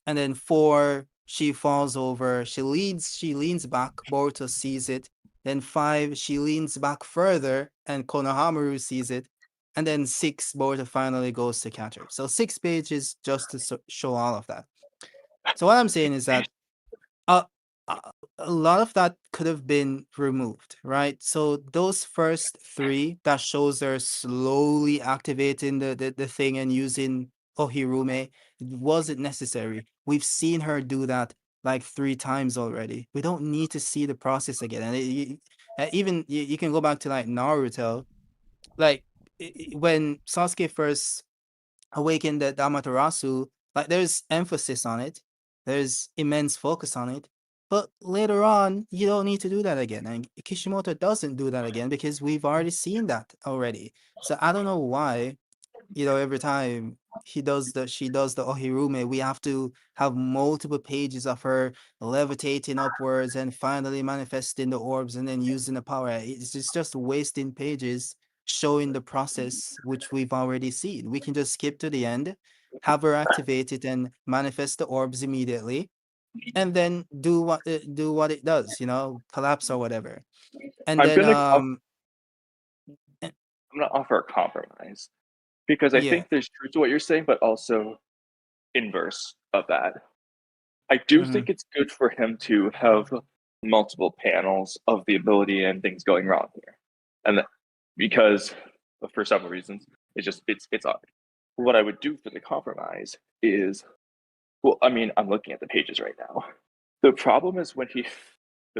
And then 4, she falls over. She leans back. Boruto sees it. Then 5, she leans back further, and Konohamaru sees it. And then 6, Boruto finally goes to catch her. So 6 pages just to show all of that. So what I'm saying is that a lot of that could have been removed, right? So those first 3 that shows her slowly activating the thing and using Ohirume wasn't necessary. We've seen her do that like 3 times already. We don't need to see the process again. And even you can go back to like Naruto, like when Sasuke first awakened the Amaterasu, like there's emphasis on it. There's immense focus on it. But later on, you don't need to do that again. And Kishimoto doesn't do that again because we've already seen that already. So I don't know why, every time she does the Ohirume, we have to have multiple pages of her levitating upwards and finally manifesting the orbs and then using the power. It's just wasting pages showing the process which we've already seen. We can just skip to the end, have her activate it and manifest the orbs immediately, and then do what it does, collapse or whatever. And I'm
gonna offer a compromise because I think there's truth to what you're saying, but also inverse of that. I do think it's good for him to have multiple panels of the ability and things going wrong here, and because for several reasons, it's odd. What I would do for the compromise is, well, I mean, I'm looking at the pages right now. The problem is when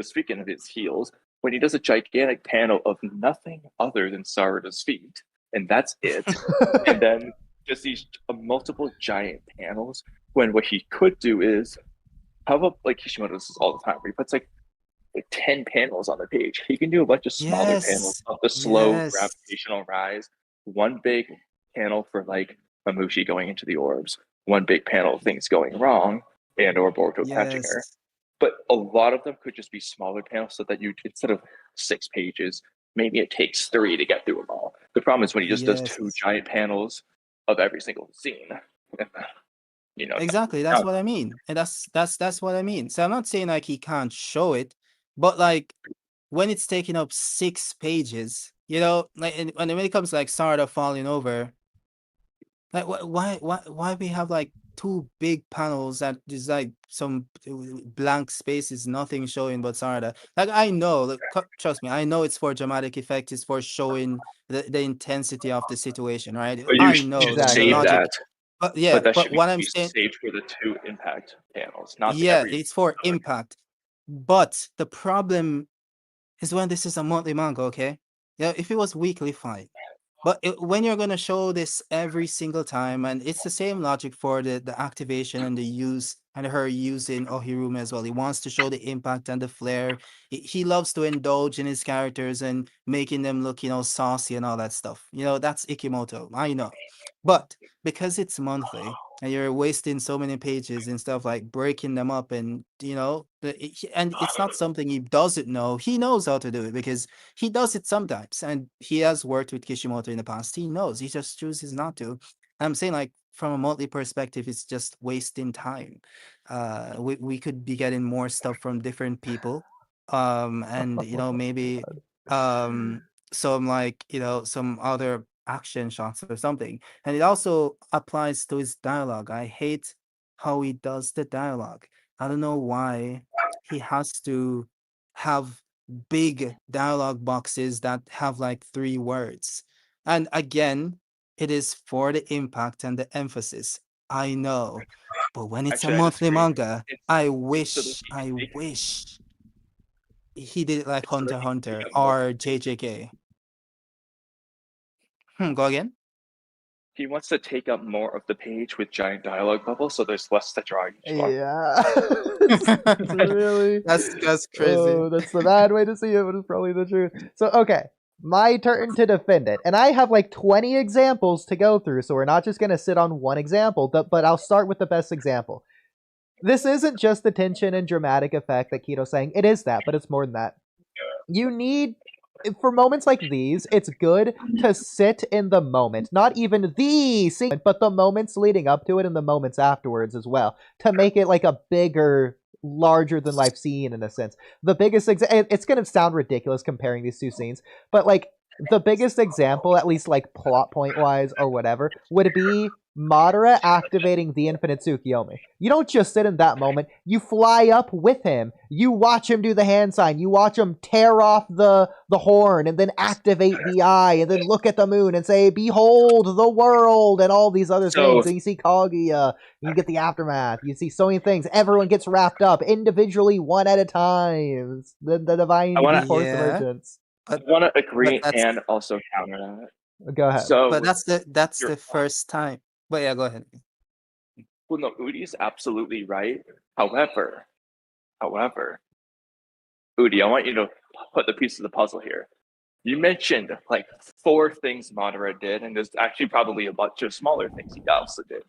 speaking of his heels, when he does a gigantic panel of nothing other than Sarada's feet, and that's it, and then just these multiple giant panels, when what he could do is How about like Kishimoto does this all the time, where he puts like 10 panels on the page. He can do a bunch of smaller panels
Yes.
of the slow
Yes.
gravitational rise. One big panel for like Mamushi going into the orbs. One big panel of things going wrong and or Boruto catching her.
Yes.
But a lot of them could just be smaller panels so that you, instead of 6 pages, maybe it takes 3 to get through them all. The problem is when he just does 2
Yes.
giant panels of every single scene.
Exactly. That's what I mean. And that's what I mean. So I'm not saying like he can't show it, but like when it's taking up 6 pages, like and when it comes to like Sarada falling over, like why we have like 2 big panels that is like some blank spaces, nothing showing but Sarada. Like I know, like, trust me, I know it's for dramatic effect, it's for showing the intensity of the situation, right?
But you
I
should
know the
Exactly.
save
logic.
that.
But yeah,
But that
but
should
what I'm
be
saying,
saved for the 2 impact panels, not
yeah,
every.
it's for impact. But the problem is when this is a monthly manga, okay? Yeah, if it was weekly, fine. But when you're gonna show this every single time, and it's the same logic for the activation and the use and her using Ohirume as well. He wants to show the impact and the flair. He loves to indulge in his characters and making them look, saucy and all that stuff. That's Ikimoto. I know. But because it's monthly and you're wasting so many pages and stuff like breaking them up and and it's not something he doesn't know. He knows how to do it because he does it sometimes, and he has worked with Kishimoto in the past. He knows. He just chooses not to. I'm saying, like, from a monthly perspective, it's just wasting time. We could be getting more stuff from different people, and maybe some like some other action shots or something. And it also applies to his dialogue. I hate how he does the dialogue. I don't know why he has to have big dialogue boxes that have like 3 words. And again, it is for the impact and the emphasis. I know. But when it's a
Actually, I
monthly
disagree.
manga, I
So that
wish,
he
I
can make,
wish he did it like
so that
Hunter x
he can take
Hunter
up more.
or JJK. Go again?
He wants to take up more of the page with giant dialogue bubbles, so there's less to draw each one.
Yeah. It's really.
That's crazy.
Oh, that's the bad way to see it, but it's probably the truth. So, okay. My turn to defend it. And I have like 20 examples to go through, so we're not just going to sit on one example, but I'll start with the best example. This isn't just the tension and dramatic effect that Kito's saying. It is that, but it's more than that. You need, for moments like these, it's good to sit in the moment. Not even the scene, but the moments leading up to it and the moments afterwards as well, to make it like a bigger, larger than life scene in a sense. The biggest it's going to sound ridiculous comparing these 2 scenes, but like the biggest example, at least like plot point wise or whatever, would be Madara activating the infinite Tsukiyomi. You don't just sit in that moment, you fly up with him. You watch him do the hand sign, you watch him tear off the horn and then activate the eye and then look at the moon and say, "Behold the world," and all these other things. And you see Kaguya, you get the aftermath. You see so many things. Everyone gets wrapped up individually, one at a time. The divine force emergence.
I want to agree
that's
and also counter that.
Go ahead.
So,
but that's
you're
the first time. But yeah, go ahead.
well, no, Oodie is absolutely right. However, Oodie, I want you to put the piece of the puzzle here. You mentioned like 4 things Madara did, and there's actually probably a bunch of smaller things he also did.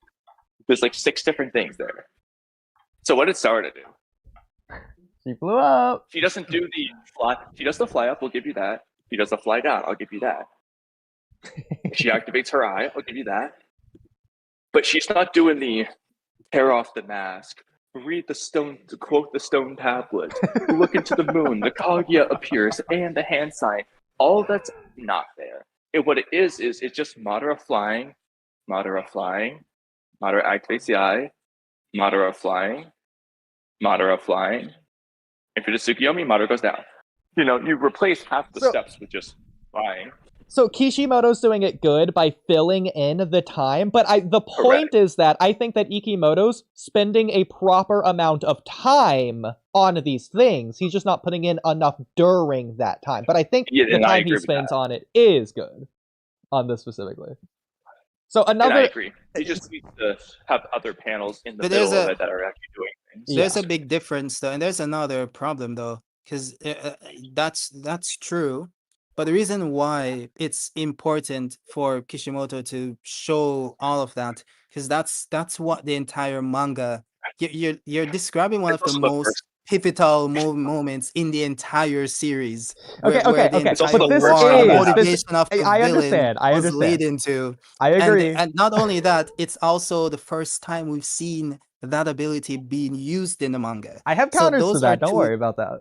There's like 6 different things there. So what did Sarada do?
She flew up.
She doesn't do the fly. She does the fly up. We'll give you that. She does the fly down. I'll give you that. She activates her eye. I'll give you that. But she's not doing the tear off the mask, read the stone, to quote the stone tablet, look into the moon, the Kaguya appears, and the hand sign. All that's not there. And what it is it's just Madara flying, Madara activates the eye, Madara flying. And for the Tsukiyomi, Madara goes down. You replace half the steps with just flying.
So Kishimoto's doing it good by filling in the time, but the point is that I think that Ikimoto's spending a proper amount of time on these things. He's just not putting in enough during that time. But I think the time he spends on it is good on this specifically. So
And I
another.
agree. He just needs to have other panels in the
But there's
middle of
a-
it that are actually doing things.
There's
Yeah.
a big difference though, and there's another problem though, because that's true. But the reason why it's important for Kishimoto to show all of that, because that's what the entire manga. You're describing one
It's
of the
also the
most
first.
pivotal moments in the entire series,
Okay,
where the
okay.
It's also
entire
the
But this
first
war, the
time that
is this.
motivation of the
I
villain
understand. I
was
understand.
leading to.
I agree.
And not only that, it's also the first time we've seen that ability being used in the manga.
I have
So
counters to
those are
that. Don't
two.
worry about that.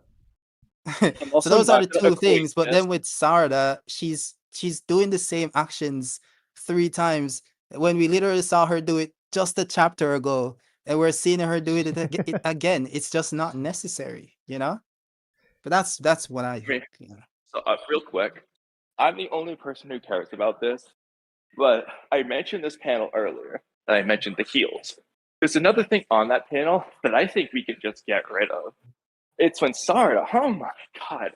I'm
So
also
those are
not
the
gonna
two things.
equate
But
this.
then with Sarada, she's doing the same actions 3 times when we literally saw her do it just a chapter ago, and we're seeing her do it again. It's just not necessary, you know. But that's what I think. You know?
So, real quick, I'm the only person who cares about this, but I mentioned this panel earlier, and I mentioned the heels. There's another thing on that panel that I think we can just get rid of. It's when Sarada, oh my god,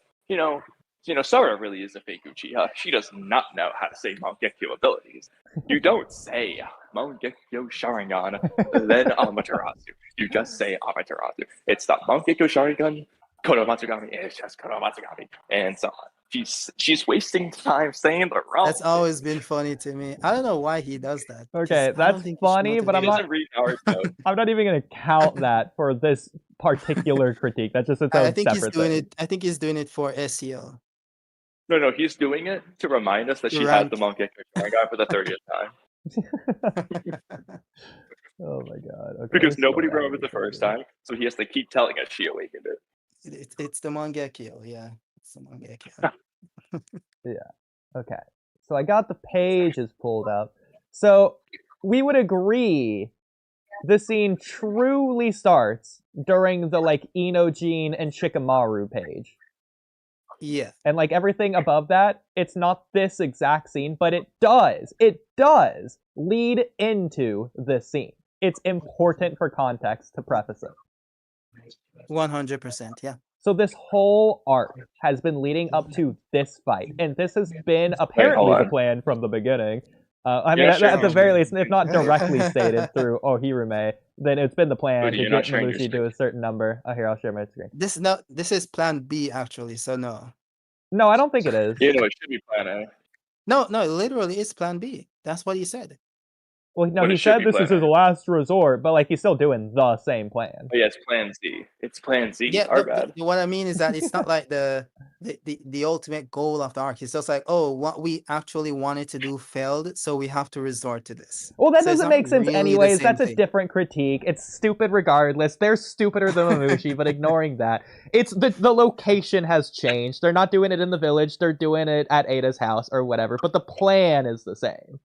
Sarada really is a fake Uchiha. She does not know how to say Mangekyo abilities. You don't say Mangekyo Sharingan, then Amaterasu. You just say Amaterasu. It's not Mangekyo Sharingan, Konomatsugami, it's just Konomatsugami, and so on. She's wasting time saying the wrong
That's always been funny to me. I don't know why he does that. 'cause
Okay,
I don't
that's
think
funny,
Kishimoto
but
He
I'm
did.
not.
doesn't read Naruto.
I'm not even gonna count that for this particular critique. That's just its
I
own
think he's
separate
doing
thing.
it. I think he's doing it for SEO.
No, he's doing it to remind us that she
Rank.
had the Mangekyo Sharingan for the 30th time.
Oh my god. Okay,
Because
let's
nobody
slow down
remembered the
before
first
we-
time, so he has to keep telling us she awakened it.
It's the Mangekyo, yeah. It's the Mangekyo.
Okay. So I got the pages pulled up. So we would agree the scene truly starts during the like Inojin and Shikamaru page.
Yeah.
And like everything above that, it's not this exact scene, but it does lead into this scene. It's important for context to preface it.
100%, yeah.
So this whole arc has been leading up to this fight, and this has been apparently
hold
the
on.
plan from the beginning. I mean,
Yeah,
at,
sure.
at the very least, if not directly stated through Ohirume, then it's been the plan
Oodie,
to
you're
get
not sharing your
Mamushi to a certain number. Oh, here, I'll share my screen.
This is plan B actually, so no.
No, I don't think it is.
You know, it should be plan A.
No, literally it's plan B. That's what he said.
Well, no,
But
he
it should
said
be
this is
plan
his
A.
last resort, but like he's still doing the same plan.
Oh, yeah, it's plan Z. It's plan Z.
Yeah,
Our
but
bad.
what I mean is that it's not like the ultimate goal of the arc. It's just like, oh, what we actually wanted to do failed, so we have to resort to this.
Well, that
So it's
doesn't
not
make sense
really the
anyways.
same
That's a
thing.
different critique. It's stupid regardless. They're stupider than Mamushi, but ignoring that. It's the location has changed. They're not doing it in the village. They're doing it at Ada's house or whatever, but the plan is the same.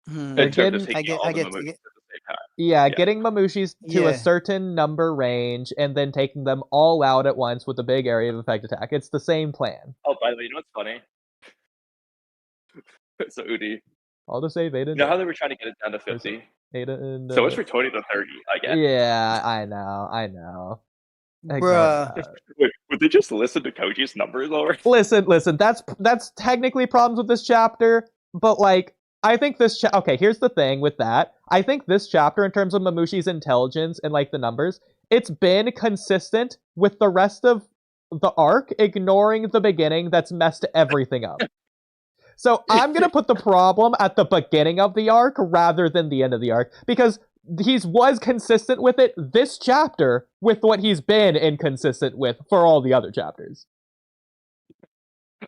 In terms of
getting-
taking all the Mamushis at the same time.
Yeah,
Yeah.
getting Mamushis to a
Yeah.
certain number range and then taking them all out at once with a big area of effect attack. It's the same plan.
Oh, by the way, you know what's funny? So, Oodie,
I'll just say Ada.
you know how they were trying to get it down to 50?
Ada and.
So it's for 20 to 30, I guess.
Yeah, I know. Ignore
Bruh.
that.
Wait, would they just listen to Koji's numbers already?
Listen. That's technically problems with this chapter, but like I think this. Okay, here's the thing with that. I think this chapter, in terms of Mamushi's intelligence and like the numbers, it's been consistent with the rest of the arc, ignoring the beginning that's messed everything up. So I'm gonna put the problem at the beginning of the arc rather than the end of the arc, because he was consistent with it this chapter with what he's been inconsistent with for all the other chapters.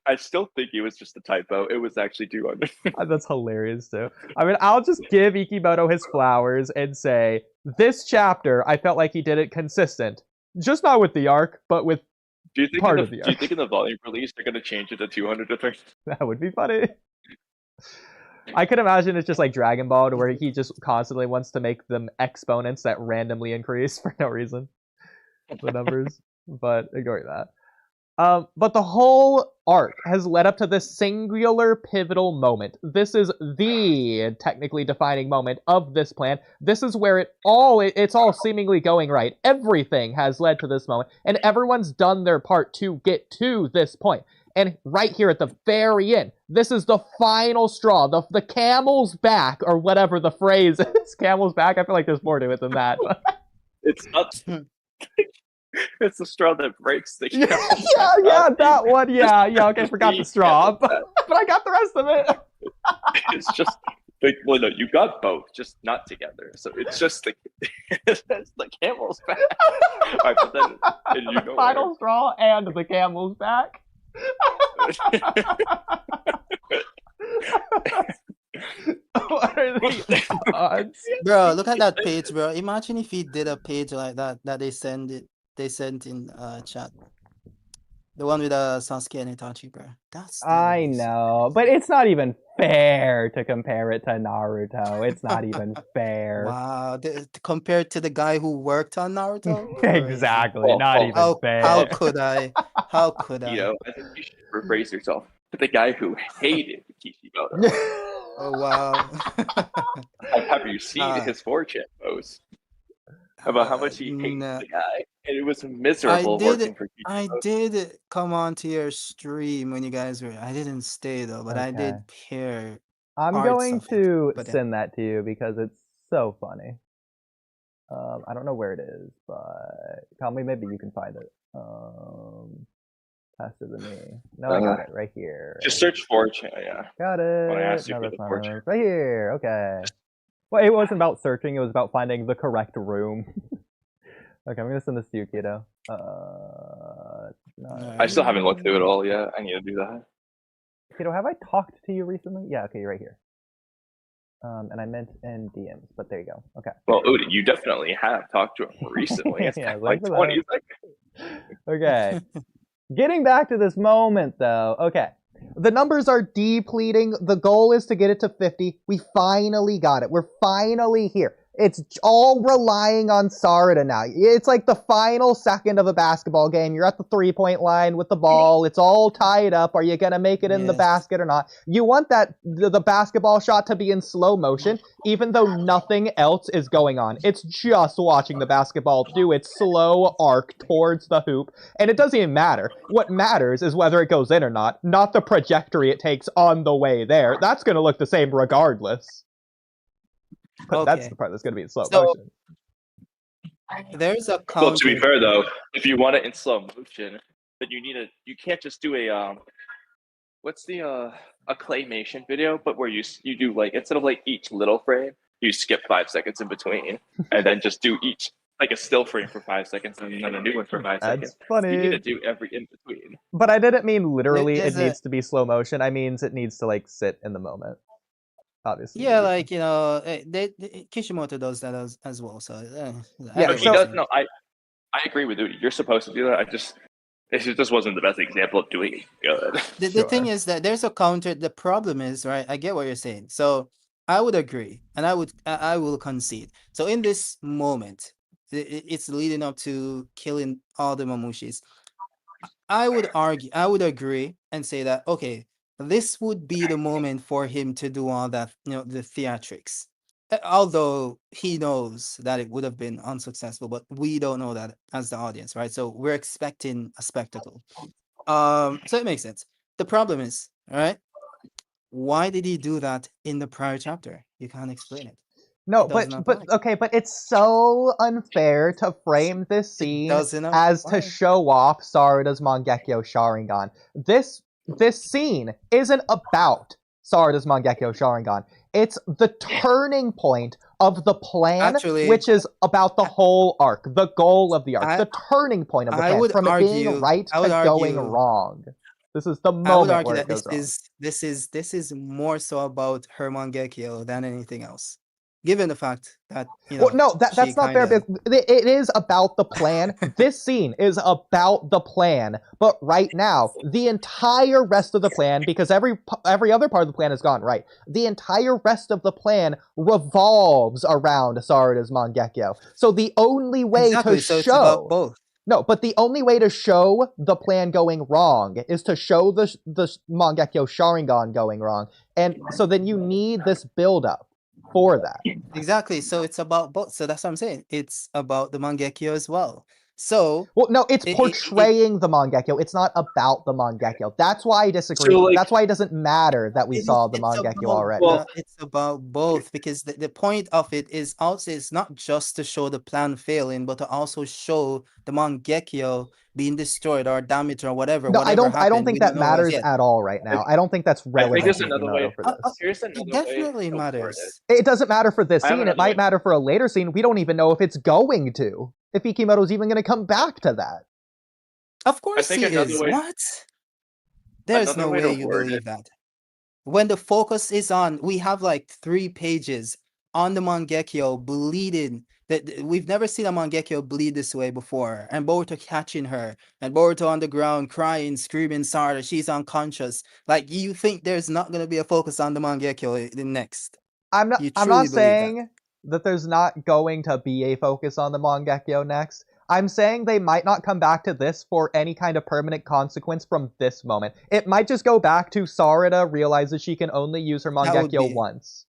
I still think it was just a typo. It was actually 200.
That's hilarious too. I mean, I'll just give Ikimoto his flowers and say this chapter I felt like he did it consistent, just not with the arc, but with
Do you think
part
in
of the
the, do you
arc.
think in the volume release they're gonna change it to 200 to 30?
That would be funny. I could imagine it's just like Dragon Ball, where he just constantly wants to make them exponents that randomly increase for no reason, the numbers. But ignore that. But the whole arc has led up to this singular pivotal moment. This is the technically defining moment of this plan. This is where it's all seemingly going right. Everything has led to this moment, and everyone's done their part to get to this point. And right here at the very end, this is the final straw, the camel's back, or whatever the phrase is. Camel's back? I feel like there's more to it than that. But...
It's not. It's the straw that breaks the
yeah, that one. Yeah, okay, forgot the straw. But I got the rest of it.
It's just... Well, no, you got both, just not together. So it's just it's the camel's back. Right, but then,
the final straw and the camel's back. What are the odds?
Bro, look at that page, bro. Imagine if he did a page like that they sent in chat. The one with Sasuke and Itachi, bro.
I know, but it's not even fair to compare it to Naruto. It's not even fair.
Wow, compared to the guy who worked on Naruto?
Exactly, not even fair.
How could I? How could I?
You know, I think you should rephrase yourself to the guy who hated Kishimoto.
Oh, wow.
Have you seen his 4chan post about how much he hates the guy? And it was miserable working for Kishimoto.
I did come onto your stream when you guys were... I didn't stay, though, but I did hear...
I'm going to send that to you because it's so funny. I don't know where it is, but Kamui, maybe you can find it. Faster than me. No, I got it right here.
Just search 4chan, yeah.
Got it.
When I asked you for the 4chan.
Right here, okay. Well, it wasn't about searching, it was about finding the correct room. Okay, I'm gonna send this to you, Kiddo.
I still haven't looked through it all yet. I need to do that.
Kiddo, have I talked to you recently? Yeah, okay, you're right here. And I meant in DMs, but there you go. Okay.
Well, Oodie, you definitely have talked to him recently. It's like 20 seconds.
Okay. Getting back to this moment, though. Okay. The numbers are depleting. The goal is to get it to 50. We finally got it. We're finally here. It's all relying on Sarada now. It's like the final second of a basketball game. You're at the three-point line with the ball. It's all tied up. Are you going to make it in the basket or not? You want the basketball shot to be in slow motion, even though nothing else is going on. It's just watching the basketball do its slow arc towards the hoop, and it doesn't even matter. What matters is whether it goes in or not the trajectory it takes on the way there. That's going to look the same regardless. But that's the part that's going to be in slow motion.
There's a counter.
Well, to be fair though, if you want it in slow motion, then you can't just do a what's the a claymation video, but where you do like instead of like each little frame, you skip 5 seconds in between, and then just do each like a still frame for 5 seconds and then a new one for 5 seconds.
Funny.
You need to do every in between.
But I didn't mean literally it needs to be slow motion. I mean it needs to like sit in the moment. Obviously.
Yeah, like, you know, Kishimoto does that as well. So
yeah, he does. No, I agree with you. You're supposed to do that. It just wasn't the best example of doing it good.
The thing is that there's a counter. The problem is, right? I get what you're saying. So I would agree, and I will concede. So in this moment, it's leading up to killing all the Mamushis. I would agree and say that, okay, this would be the moment for him to do all that, you know, the theatrics. Although he knows that it would have been unsuccessful, but we don't know that as the audience, right? So we're expecting a spectacle. So it makes sense. The problem is, all right, why did he do that in the prior chapter? You can't explain it.
No, but okay, but it's so unfair to frame this scene as to show off Sarada's Mangekyo Sharingan. This scene isn't about Sarada's Mangekyo Sharingan. It's the turning point of the plan, which is about the whole arc, the goal of the arc, the turning point of the plan, from it being right to going wrong. This is the moment where it goes wrong.
This is more so about her Mangekyo than anything else. Given the fact that, you know,
well, no, that's not fair. It is about the plan. This scene is about the plan, but right now, the entire rest of the plan, because every other part of the plan is gone, right? The entire rest of the plan revolves around Sarada's Mangekyo. So the only way to show...
It's about both.
No, but the only way to show the plan going wrong is to show the Mangekyo Sharingan going wrong. And so then you need this build-up for that.
Exactly. So it's about both. So that's what I'm saying. It's about the Mangekyo as well. So
Well, no, it's
it-
portraying the Mangekyo. It's not about the Mangekyo. That's why I disagree.
So, like-
That's why it doesn't matter that we saw the Mangekyo already.
It's about both, because the point of it is also, it's not just to show the plan failing, but to also show the Mangekyo being destroyed or damaged or whatever.
No,
whatever
I don't
happened,
think
we
that
know as
matters
yet.
at all right now. I don't think that's relevant
there's
to
another
Kimoto
way.
for this.
Here's another
It definitely
way.
matters.
It doesn't matter for this
I have
scene. It
another
might
way.
matter for a later scene. We don't even know if it's going to. If Ikimoto's even going to come back to that.
Of course
think
he
another
is.
way-
What? There's
another
no
way to
way you
word
believe
it-
that. When the focus is on, we have like 3 pages on the Mangekyo bleeding. That we've never seen a Mangekyo bleed this way before. And Boruto catching her, and Boruto on the ground crying, screaming, Sarada, she's unconscious. Like, you think there's not gonna be a focus on the Mangekyo the next?
I'm
You
not
truly believe that?
saying that there's not going to be a focus on the Mangekyo next. I'm saying they might not come back to this for any kind of permanent consequence from this moment. It might just go back to Sarada realizes she can only use her
That would
Mangekyo
be-
once.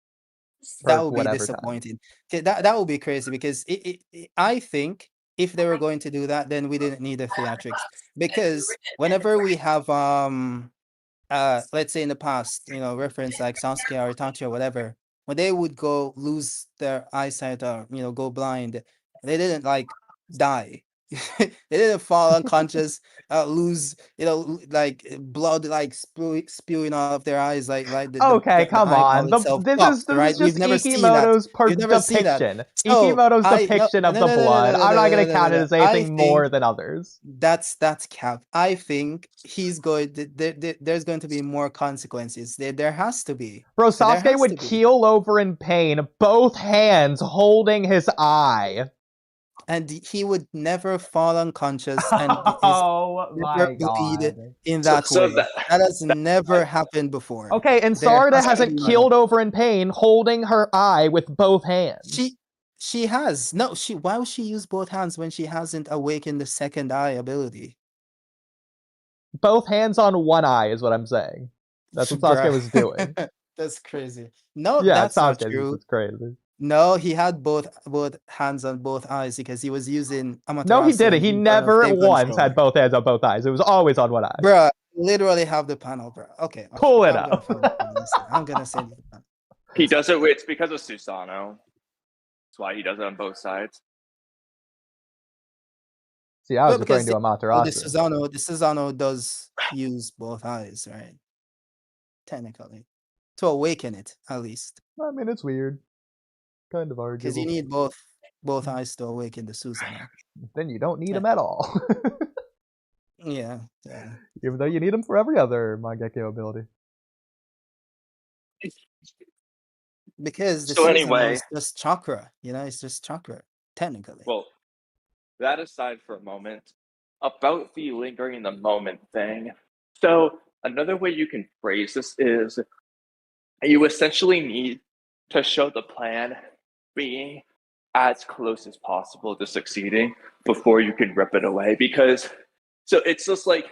That
for
would be
whatever time.
disappointing. Okay, that would be crazy, because I think if they were going to do that, then we didn't need the theatrics. Because whenever we have let's say in the past, reference like Sasuke or Itachi or whatever, when they would go lose their eyesight or go blind, they didn't like die. They didn't fall unconscious, lose like blood like spewing out of their eyes, like
Okay,
the
come
eyeball
on.
itself
This
popped,
is
right?
just
We've never seen that.
Ikimoto's
We've never seen that.
depiction.
So,
Ikimoto's
no,
depiction of
no,
the
no, no,
blood.
no, no,
I'm not
no,
going to
no,
count
no,
it
no.
as
I
anything more
think
than others.
that's cap. I think he's going there's going to be more consequences. There has to be.
Bro,
There
Sasuke
has
would
to be.
keel over in pain, both hands holding his eye.
And he would never fall unconscious and
Oh
never
my
bleed
god.
in that
So
way. That has never happened before.
Okay, and
There
Sarada
has to
hasn't
be more.
keeled over in pain, holding her eye with both hands.
She has. No, why would she use both hands when she hasn't awakened the second eye ability?
Both hands on one eye is what I'm saying. That's what Sasuke
Bruh.
was doing.
That's crazy. No,
Yeah,
that's not
Sasuke,
true.
it's crazy.
No, he had both hands on both eyes because he was using Amaterasu.
No, he didn't.
and
He
the
never
flame
once
controller.
had both hands on both eyes. It was always on one eye.
Bruh, literally have the panel, bro. Okay.
Pull it
I'm
up.
I'm gonna send you the panel.
He does it. It's because of Susanoo. That's why he does it on both sides.
See, I was
Well, because
referring to
the
Amaterasu.
Susanoo does use both eyes, right? Technically. To awaken it, at least.
I mean, it's weird. Kind of
Because you
arguable.
need both eyes to awaken the Susanoo.
Then you don't need
Yeah.
them at all.
Yeah.
Even though you need them for every other Mangekyo ability.
Because the
So
Susanoo
anyway-
is just chakra, it's just chakra, technically.
Well, that aside for a moment, about the lingering in the moment thing. So another way you can phrase this is you essentially need to show the plan being as close as possible to succeeding before you can rip it away. Because so it's just like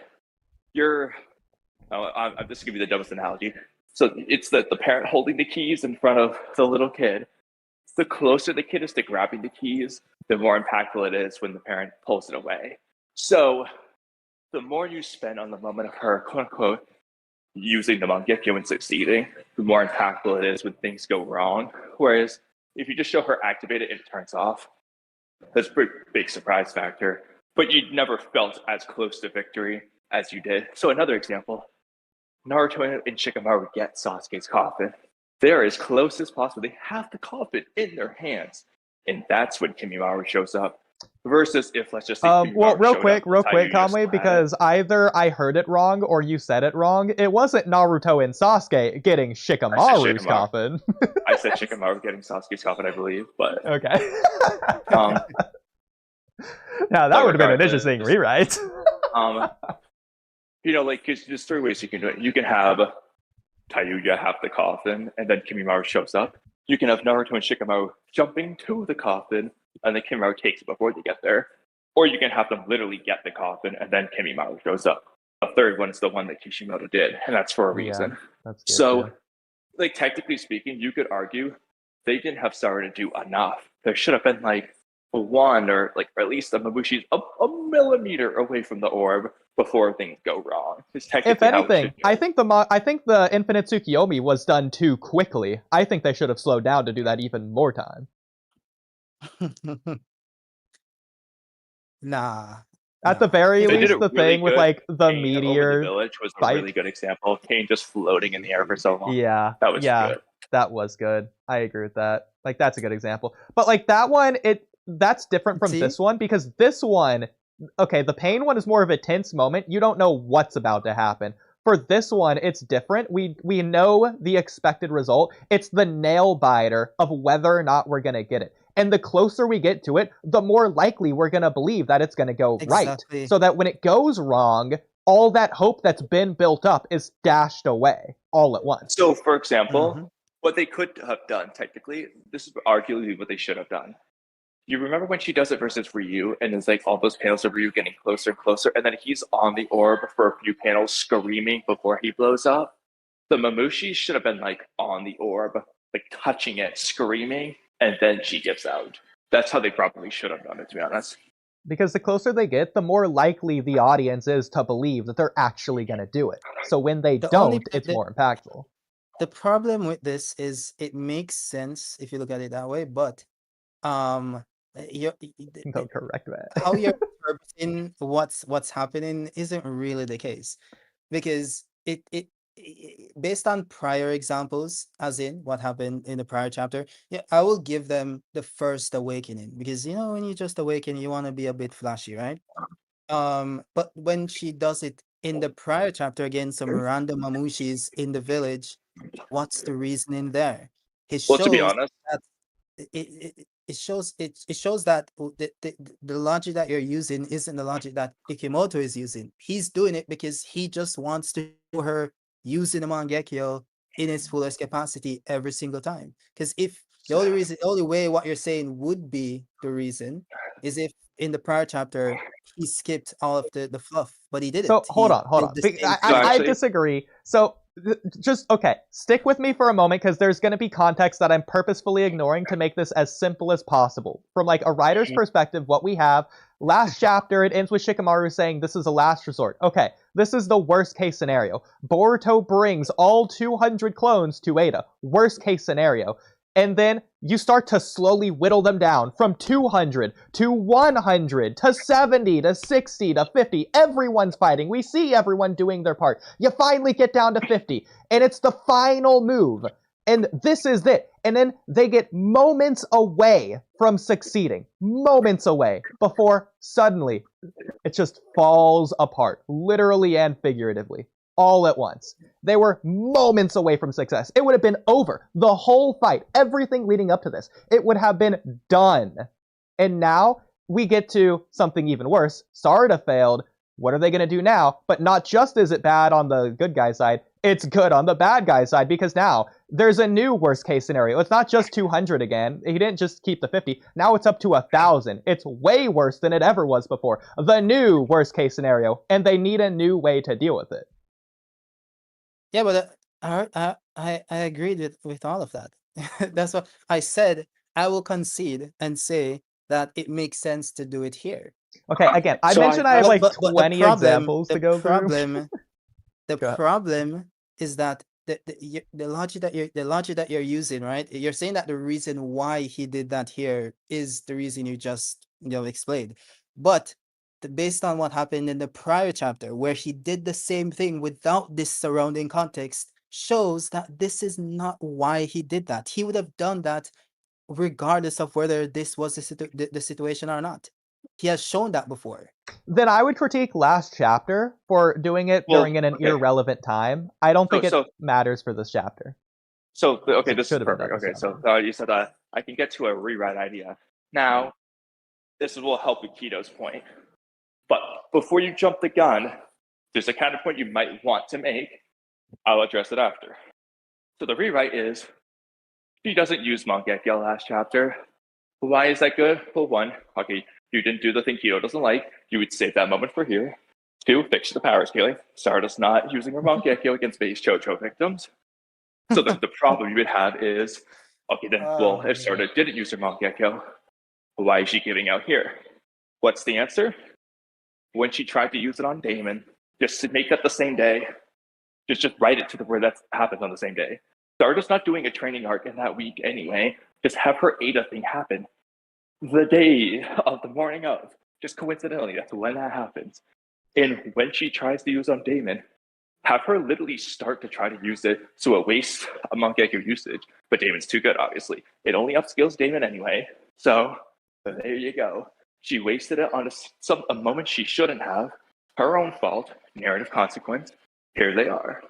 I'm just giving you the dumbest analogy. So it's the parent holding the keys in front of the little kid. The closer the kid is to grabbing the keys, the more impactful it is when the parent pulls it away. So the more you spend on the moment of her, quote unquote, using the Mangekyo and succeeding, the more impactful it is when things go wrong. Whereas if you just show her activate it and it turns off, that's a pretty big surprise factor. But you never felt as close to victory as you did. So another example, Naruto and Shikamaru get Sasuke's coffin. They're as close as possible. They have the coffin in their hands. And that's when Kimimaru shows up. Versus if, let's just say,
Well,
Kimimaru
real
showed
quick,
up, that's how you just
Kamui,
plan it.
because either I heard it wrong or you said it wrong. It wasn't Naruto and Sasuke getting Shikamaru's
Shikamaru.
coffin.
I said Shikamaru getting Sasuke's coffin, I believe, but
Okay. Now that
But
would have been an
regardless,
interesting rewrite.
like, cause there's 3 ways you can do it. You can have Tayuya have the coffin, and then Kimimaru shows up. You can have Naruto and Shikamaru jumping to the coffin, and then Kimimaru takes it before they get there. Or you can have them literally get the coffin, and then Kimimaru shows up. The third one is the one that Kishimoto did, and that's for a reason.
That's good,
So,
yeah.
like, technically speaking, you could argue they didn't have Sarada do enough. There should have been, like, one or at least a Mabushi a millimeter away from the orb before things go wrong. It's technically
If anything, I think the Infinite Tsukiyomi was done too quickly. I think they should have slowed down to do that even more time.
Nah.
At the very least, the
really
thing with
good.
the
Kane
meteor
over the village was a
fight.
really good example. Kane just floating in the air for so long.
Yeah,
that was good.
That was good. I agree with that. Like, that's a good example. But like that one, that's different from this one, because this one, okay, the pain one is more of a tense moment. You don't know what's about to happen. For this one, it's different. We know the expected result. It's the nail biter of whether or not we're gonna get it. And the closer we get to it, the more likely we're gonna believe that it's gonna go right. So that when it goes wrong, all that hope that's been built up is dashed away all at once.
So, for example, what they could have done, technically, this is arguably what they should have done. You remember when she does it versus Ryu, and it's like all those panels of Ryu getting closer and closer, and then he's on the orb for a few panels screaming before he blows up? The Mamushi should have been like on the orb, like touching it, screaming, and then she gets out. That's how they probably should have done it, to be honest.
Because the closer they get, the more likely the audience is to believe that they're actually going to do it. So when they don't, it's more impactful.
The problem with this is it makes sense if you look at it that way, but
no, correct that.
How you're interpreting what's happening isn't really the case, because it based on prior examples, as in what happened in the prior chapter, I will give them the first awakening, because when you just awaken, you want to be a bit flashy, right? But when she does it in the prior chapter against some random Mamushis in the village, what's the reasoning there?
To be honest,
it shows that the logic that you're using isn't the logic that Ikimoto is using. He's doing it because he just wants to show her using the Mangekyo in its fullest capacity every single time. Because if the only way what you're saying would be the reason is if in the prior chapter he skipped all of the fluff, but he didn't.
So hold on. I disagree. So just stick with me for a moment, because there's going to be context that I'm purposefully ignoring to make this as simple as possible. From like a writer's perspective, what we have last chapter, it ends with Shikamaru saying this is a last resort. Okay, this is the worst case scenario. Boruto brings all 200 clones to Ada. Worst case scenario. And then you start to slowly whittle them down from 200 to 100 to 70 to 60 to 50. Everyone's fighting. We see everyone doing their part. You finally get down to 50, and it's the final move. And this is it. And then they get moments away from succeeding. Moments away before suddenly it just falls apart, literally and figuratively. All at once. They were moments away from success. It would have been over. The whole fight, everything leading up to this, it would have been done. And now we get to something even worse. Sarada failed. What are they going to do now? But not just is it bad on the good guy side, it's good on the bad guy side, because now there's a new worst case scenario. It's not just 200 again. He didn't just keep the 50. Now it's up to 1,000. It's way worse than it ever was before. The new worst case scenario, and they need a new way to deal with it.
Yeah, but I agreed with all of that. That's what I said. I will concede and say that it makes sense to do it here.
Okay, again, I mentioned I have like 20 examples to go through.
The problem is that the logic that you're using, right? You're saying that the reason why he did that here is the reason you just explained, but based on what happened in the prior chapter, where he did the same thing without this surrounding context, shows that this is not why he did that. He would have done that regardless of whether this was the situation or not. He has shown that before.
Then I would critique last chapter for doing it during an irrelevant time. I don't think it matters for this chapter.
So, this is perfect. Okay, so you said that I can get to a rewrite idea. Now, this will help with Kito's point. But before you jump the gun, there's a counterpoint you might want to make. I'll address it after. So the rewrite is, he doesn't use Mangekyo last chapter. Why is that good? Well, one, you didn't do the thing Kito doesn't like. You would save that moment for here. Two, fix the power scaling. Sarada's not using her Mangekyo against base Chocho victims. So the problem you would have is, if Sarada didn't use her Mangekyo, Why is she giving out here? What's the answer? When she tried to use it on Damon, just to make that the same day, just write it to where that happens on the same day. Sarada's not doing a training arc in that week anyway. Just have her Ada thing happen the day of the morning of. Just coincidentally, that's when that happens. And when she tries to use on Damon, have her literally start to try to use it so it wastes a Mangekyo usage. But Damon's too good, obviously. It only upskills Damon anyway. So there you go. She wasted it on a moment she shouldn't have. Her own fault. Narrative consequence. Here they are.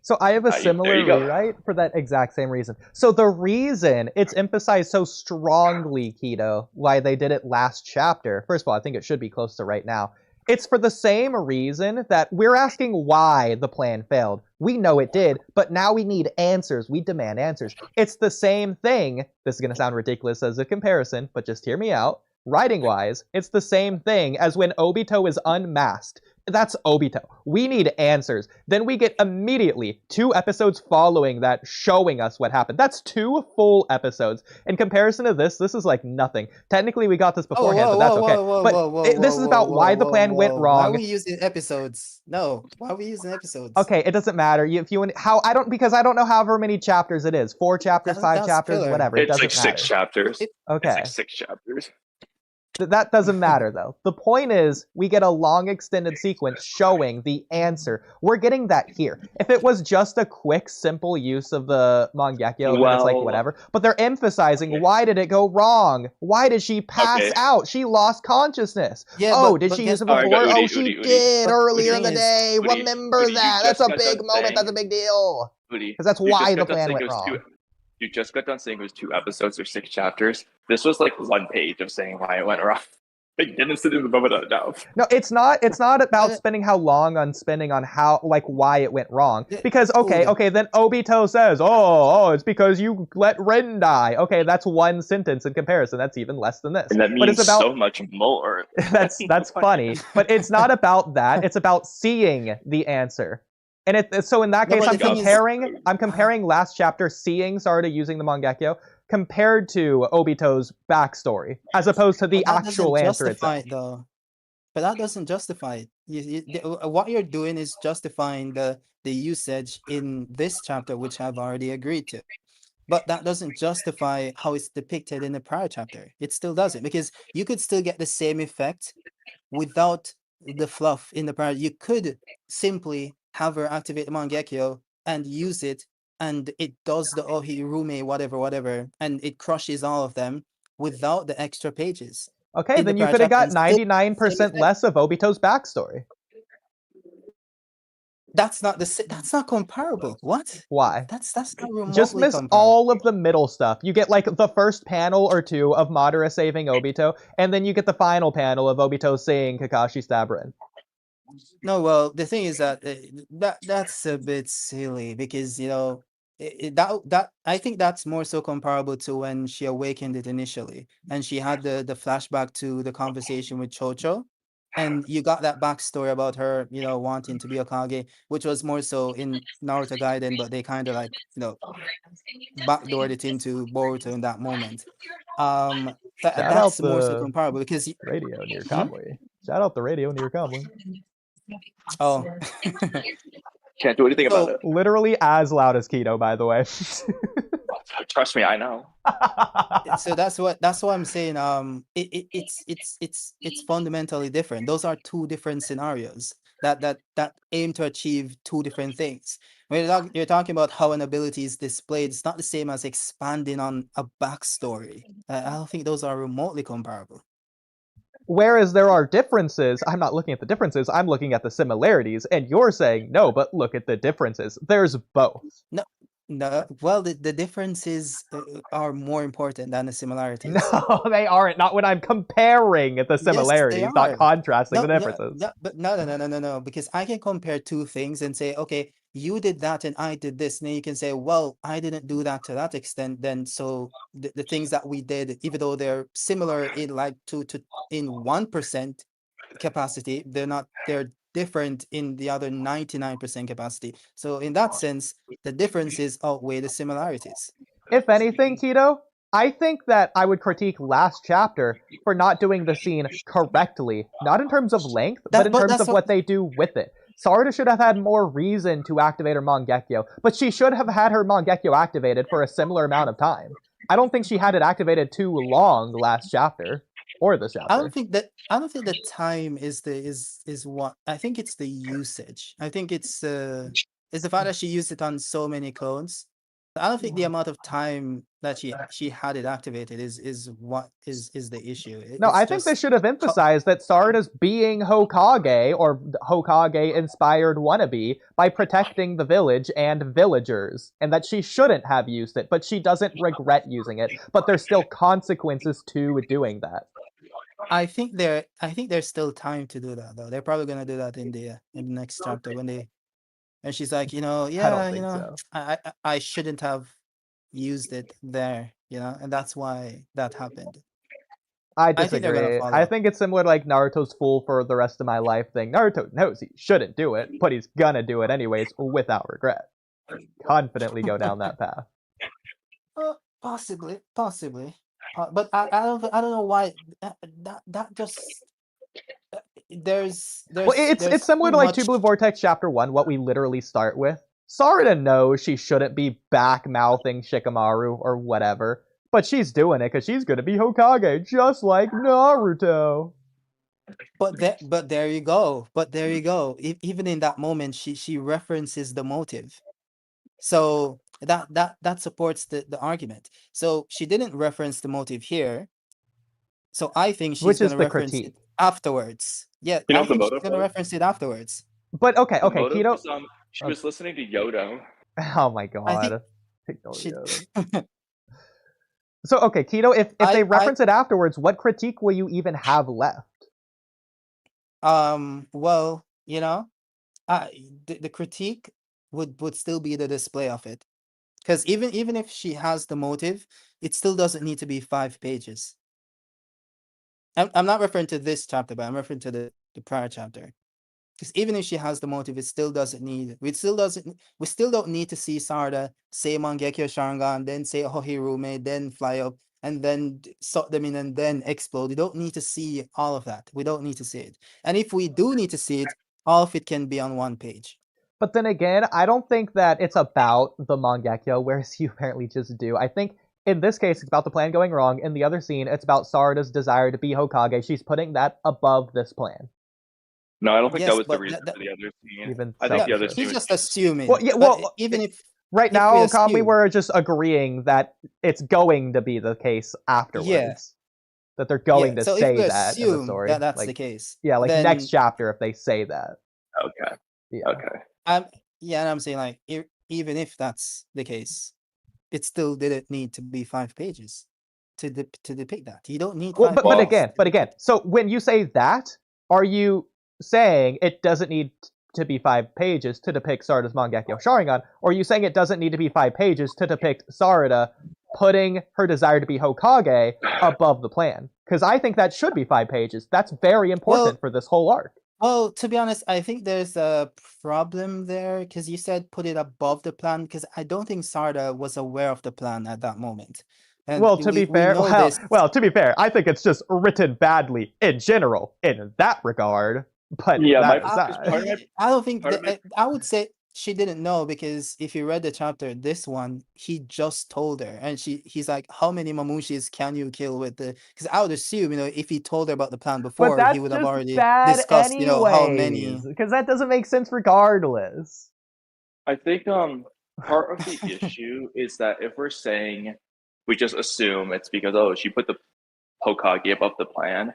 So I have a similar rewrite for that exact same reason. So the reason it's emphasized so strongly, Keto, why they did it last chapter, first of all, I think it should be close to right now. It's for the same reason that we're asking why the plan failed. We know it did, but now we need answers. We demand answers. It's the same thing. This is going to sound ridiculous as a comparison, but just hear me out. Writing-wise, it's the same thing as when Obito is unmasked. That's Obito. We need answers. Then we get immediately 2 episodes following that showing us what happened. That's 2 full episodes. In comparison to this is like nothing. Technically, we got this beforehand, but that's okay. But this is about why the plan went wrong.
Why are we using episodes? No, why are we using episodes?
Okay, it doesn't matter. Because I don't know however many chapters it is. 4 chapters, 5 chapters,
filler.
whatever.
It's
it
like 6 chapters.
Okay.
It's like 6 chapters.
That doesn't matter, though. The point is, we get a long extended sequence showing the answer. We're getting that here. If it was just a quick, simple use of the Mangekyo, then it's like, whatever. But they're emphasizing, why did it go wrong? Why did she pass out? She lost consciousnness.
Yeah,
did she use it before? She did earlier in the day. Remember that. That's a big moment. That's a big deal. Because that's why the plan went wrong.
You just got done saying it was 2 episodes or 6 chapters. This was like 1 page of saying why it went wrong. It didn't sit in the moment of the doubt.
No, it's not about spending how long on spending on how, like, why it went wrong. Because, okay, then Obito says, oh, it's because you let Ren die. Okay, that's 1 sentence in comparison. That's even less than this.
And that means
it's about,
so much more.
That's funny. But it's not about that. It's about seeing the answer. And so in that case, I'm comparing last chapter seeing Sarada using the Mangekyo compared to Obito's backstory, as opposed to the actual answer itself.
Though. But that doesn't justify it. What you're doing is justifying the usage in this chapter, which I've already agreed to. But that doesn't justify how it's depicted in the prior chapter. It still doesn't, because you could still get the same effect without the fluff in the prior. You could simply have her activate the Mangekyo and use it, and it does the Ohirume whatever, and it crushes all of them without the extra pages.
Okay, then you could have got 99% less of Obito's backstory.
That's not comparable. What?
Why?
That's not remotely
just miss
comparable.
all of the middle stuff. You get like the first panel or 2 of Madara saving Obito, and then you get the final panel of Obito seeing Kakashi stab Ren.
No, well, the thing is that that's a bit silly, because that I think that's more so comparable to when she awakened it initially, and she had the flashback to the conversation with Chocho, and you got that backstory about her, wanting to be a Kage, which was more so in Naruto Gaiden, but they kind of like backdoored it into Boruto in that moment. That's more so comparable, because
radio near Kamui. Shout out the radio near Kamui.
Oh.
Can't do anything about it.
Literally as loud as Keto, by the way.
Trust me, I know.
So that's what I'm saying. It's fundamentally different. Those are 2 different scenarios that aim to achieve 2 different things. When you're talking about how an ability is displayed, it's not the same as expanding on a backstory. I don't think those are remotely comparable.
Whereas there are differences, I'm not looking at the differences, I'm looking at the similarities, and you're saying, no, but look at the differences. There's both.
No, well, the differences are more important than the similarities.
No, they aren't. Not when I'm comparing the similarities,
yes,
not contrasting the differences.
But no, because I can compare 2 things and say, okay, you did that and I did this. And then you can say, well, I didn't do that to that extent. Then so the things that we did, even though they're similar in like in 1% capacity, they're different in the other 99% capacity. So in that sense, the differences outweigh the similarities.
If anything, Keto, I think that I would critique last chapter for not doing the scene correctly, not in terms of length, but in terms of what they do with it. Sarada should have had more reason to activate her Mangekyo, but she should have had her Mangekyo activated for a similar amount of time. I don't think she had it activated too long last chapter or this chapter.
I don't think the time is what I think it's the usage. I think it's the fact that she used it on so many clones. I don't think the amount of time that she had it activated is what is the issue.
No, I think they should have emphasized that Sarada's being Hokage, or Hokage-inspired wannabe, by protecting the village and villagers, and that she shouldn't have used it, but she doesn't regret using it, but there's still consequences to doing that.
I think there's still time to do that, though. They're probably gonna do that in the next chapter and she's like, I shouldn't have used it there, and that's why that happened.
I disagree. I think it's similar to like Naruto's fool for the rest of my life thing. Naruto knows he shouldn't do it, but he's gonna do it anyways without regret. Confidently go down that path.
Possibly. But I don't know why that just there's
it's similar to like Two Blue Vortex Chapter 1, what we literally start with. Sarada knows she shouldn't be back-mouthing Shikamaru or whatever, but she's doing it because she's going to be Hokage, just like Naruto.
But there you go. Even in that moment, she references the motive. So that supports the argument. So she didn't reference the motive here. So I think she's going to reference it afterwards. Yeah, I think she's going to reference it afterwards.
But okay, Kido.
She was listening to Yoda.
Oh my god. So okay, Kido, if they reference it afterwards, what critique will you even have left?
Well, the critique would still be the display of it. Because even if she has the motive, it still doesn't need to be 5 pages. I'm not referring to this chapter, but I'm referring to the prior chapter. Because even if she has the motive, it still doesn't need. We still don't need to see Sarada say Mangekyo Sharingan, then say Hohirume, then fly up, and then suck them in, and then explode. We don't need to see all of that. We don't need to see it. And if we do need to see it, all of it can be on 1 page.
But then again, I don't think that it's about the Mangekyo, whereas you apparently just do. I think in this case, it's about the plan going wrong. In the other scene, it's about Sarada's desire to be Hokage. She's putting that above this plan.
No, I don't think that was the reason for the other scene. I think the other scene.
She's just assuming.
Well, even if right now, Kamui, we're just agreeing that it's going to be the case afterwards.
Yeah.
That they're going to say that in the story.
That's the case.
Yeah, like then, next chapter if they say that.
Okay.
Yeah.
Okay.
And I'm saying like even if that's the case, it still didn't need to be 5 pages to depict that. You don't need.
But again. So when you say that, are you saying it doesn't need to be 5 pages to depict Sarada's Mangekyo Sharingan, or are you saying it doesn't need to be 5 pages to depict Sarada putting her desire to be Hokage above the plan? Because I think that should be 5 pages. That's very important for this whole arc.
Well, to be honest, I think there's a problem there, because you said put it above the plan, because I don't think Sarada was aware of the plan at that moment. And
to be fair, I think it's just written badly in general in that regard. But
yeah,
I don't think I would say she didn't know, because if you read the chapter, this one, he just told her, and he's like, how many Mamushis can you kill with the? Because I would assume, if he told her about the plan before, he would have already discussed, how many.
Because that doesn't make sense regardless.
I think part of the issue is that if we're saying we just assume it's because she put the Hokage above the plan,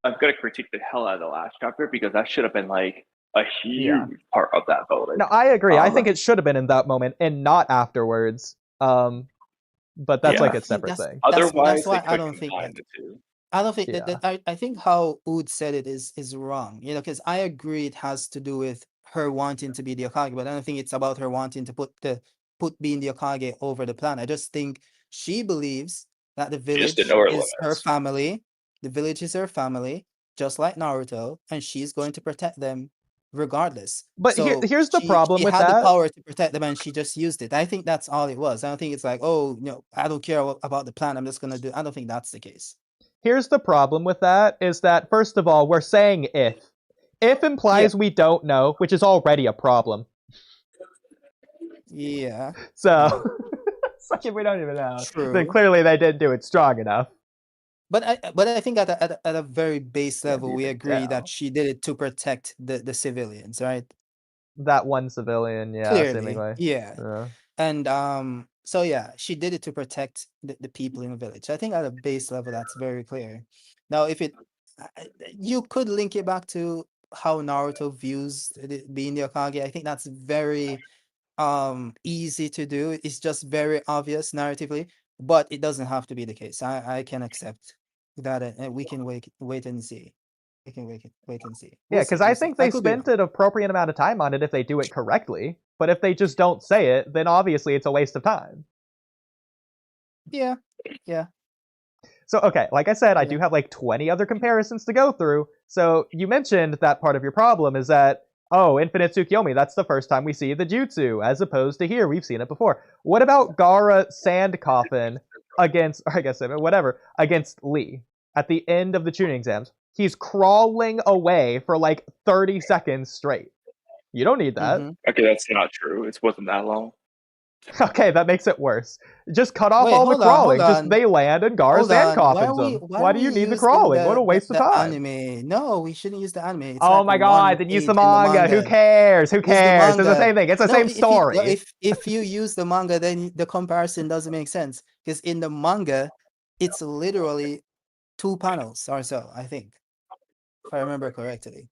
I'm gonna critique the hell out of the last chapter, because that should have been like a huge part of that voting.
No, I agree. I think it should have been in that moment and not afterwards. But that's like a separate thing.
Otherwise,
that's why I don't think that. I don't think that. I think how Ood said it is wrong. Because I agree it has to do with her wanting to be the Hokage, but I don't think it's about her wanting to put being the Hokage over the plan. I just think she believes that the village is her family. The village is her family, just like Naruto, and she's going to protect them regardless.
But
So
here's the problem
she
with
had the
that.
power to protect them, and she just used it. I think that's all it was. I don't think it's like, oh, I don't care about the plan. I'm just gonna do. I don't think that's the case.
Here's the problem with that is that, first of all, we're saying if. If implies we don't know, which is already a problem.
Yeah.
So, it's like if we don't even know,
True.
then clearly they didn't do it strong enough.
But I think at a very base level,
you
we
can
agree
tell.
that she did it to protect the civilians, right?
That one civilian, yeah,
Clearly,
seemingly.
yeah. And so yeah, she did it to protect the people in the village. I think at a base level, that's very clear. Now, if you could link it back to how Naruto views being the Hokage. I think that's very easy to do. It's just very obvious narratively, but it doesn't have to be the case. I can accept that, and we can wait and see. We can wait and see.
Yeah, because I think they spent an appropriate amount of time on it if they do it correctly. But if they just don't say it, then obviously it's a waste of time.
Yeah.
So, okay, like I said, I do have like 20 other comparisons to go through. So you mentioned that part of your problem is that, oh, Infinite Tsukiyomi, that's the first time we see the jutsu, as opposed to here, we've seen it before. What about Gaara Sand Coffin against Lee at the end of the tuning exams? He's crawling away for like 30 seconds straight. You don't need that.
Okay, that's not true. It wasn't that long.
Okay, that makes it worse. Just cut off all the crawling. Just they land and Gaara sand coffins them. Why do you need the crawling? What a waste of time.
Anime. No, we shouldn't use the anime. It's
oh my god, then use the manga. Who cares? Who cares? It's the same thing. It's the same story.
If you use the manga, then the comparison doesn't make sense. Because in the manga, it's literally 2 panels or so, I think. If I remember correctly.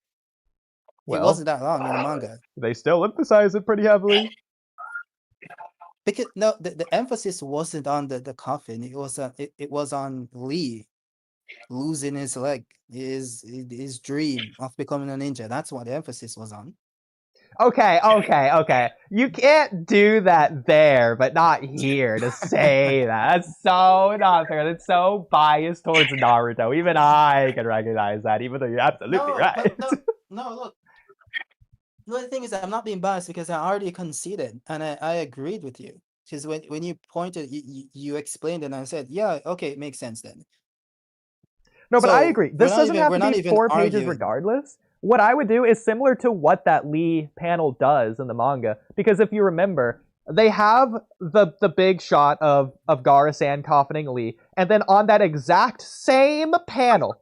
Well, it wasn't that long in the manga.
They still emphasize it pretty heavily.
Because no, the emphasis wasn't on the coffin. It was on Lee losing his leg, his dream of becoming a ninja. That's what the emphasis was on.
Okay. You can't do that there, but not here to say that. That's so not fair. That's so biased towards Naruto. Even I can recognize that, even though you're absolutely right.
No, look. The thing is, I'm not being biased because I already conceded and I agreed with you. Because when you pointed, you explained it and I said, yeah, okay, it makes sense then.
No, but I agree. This doesn't have to be 4 pages regardless. What I would do is similar to what that Lee panel does in the manga. Because if you remember, they have the big shot of Gaara sand coffining Lee, and then on that exact same panel,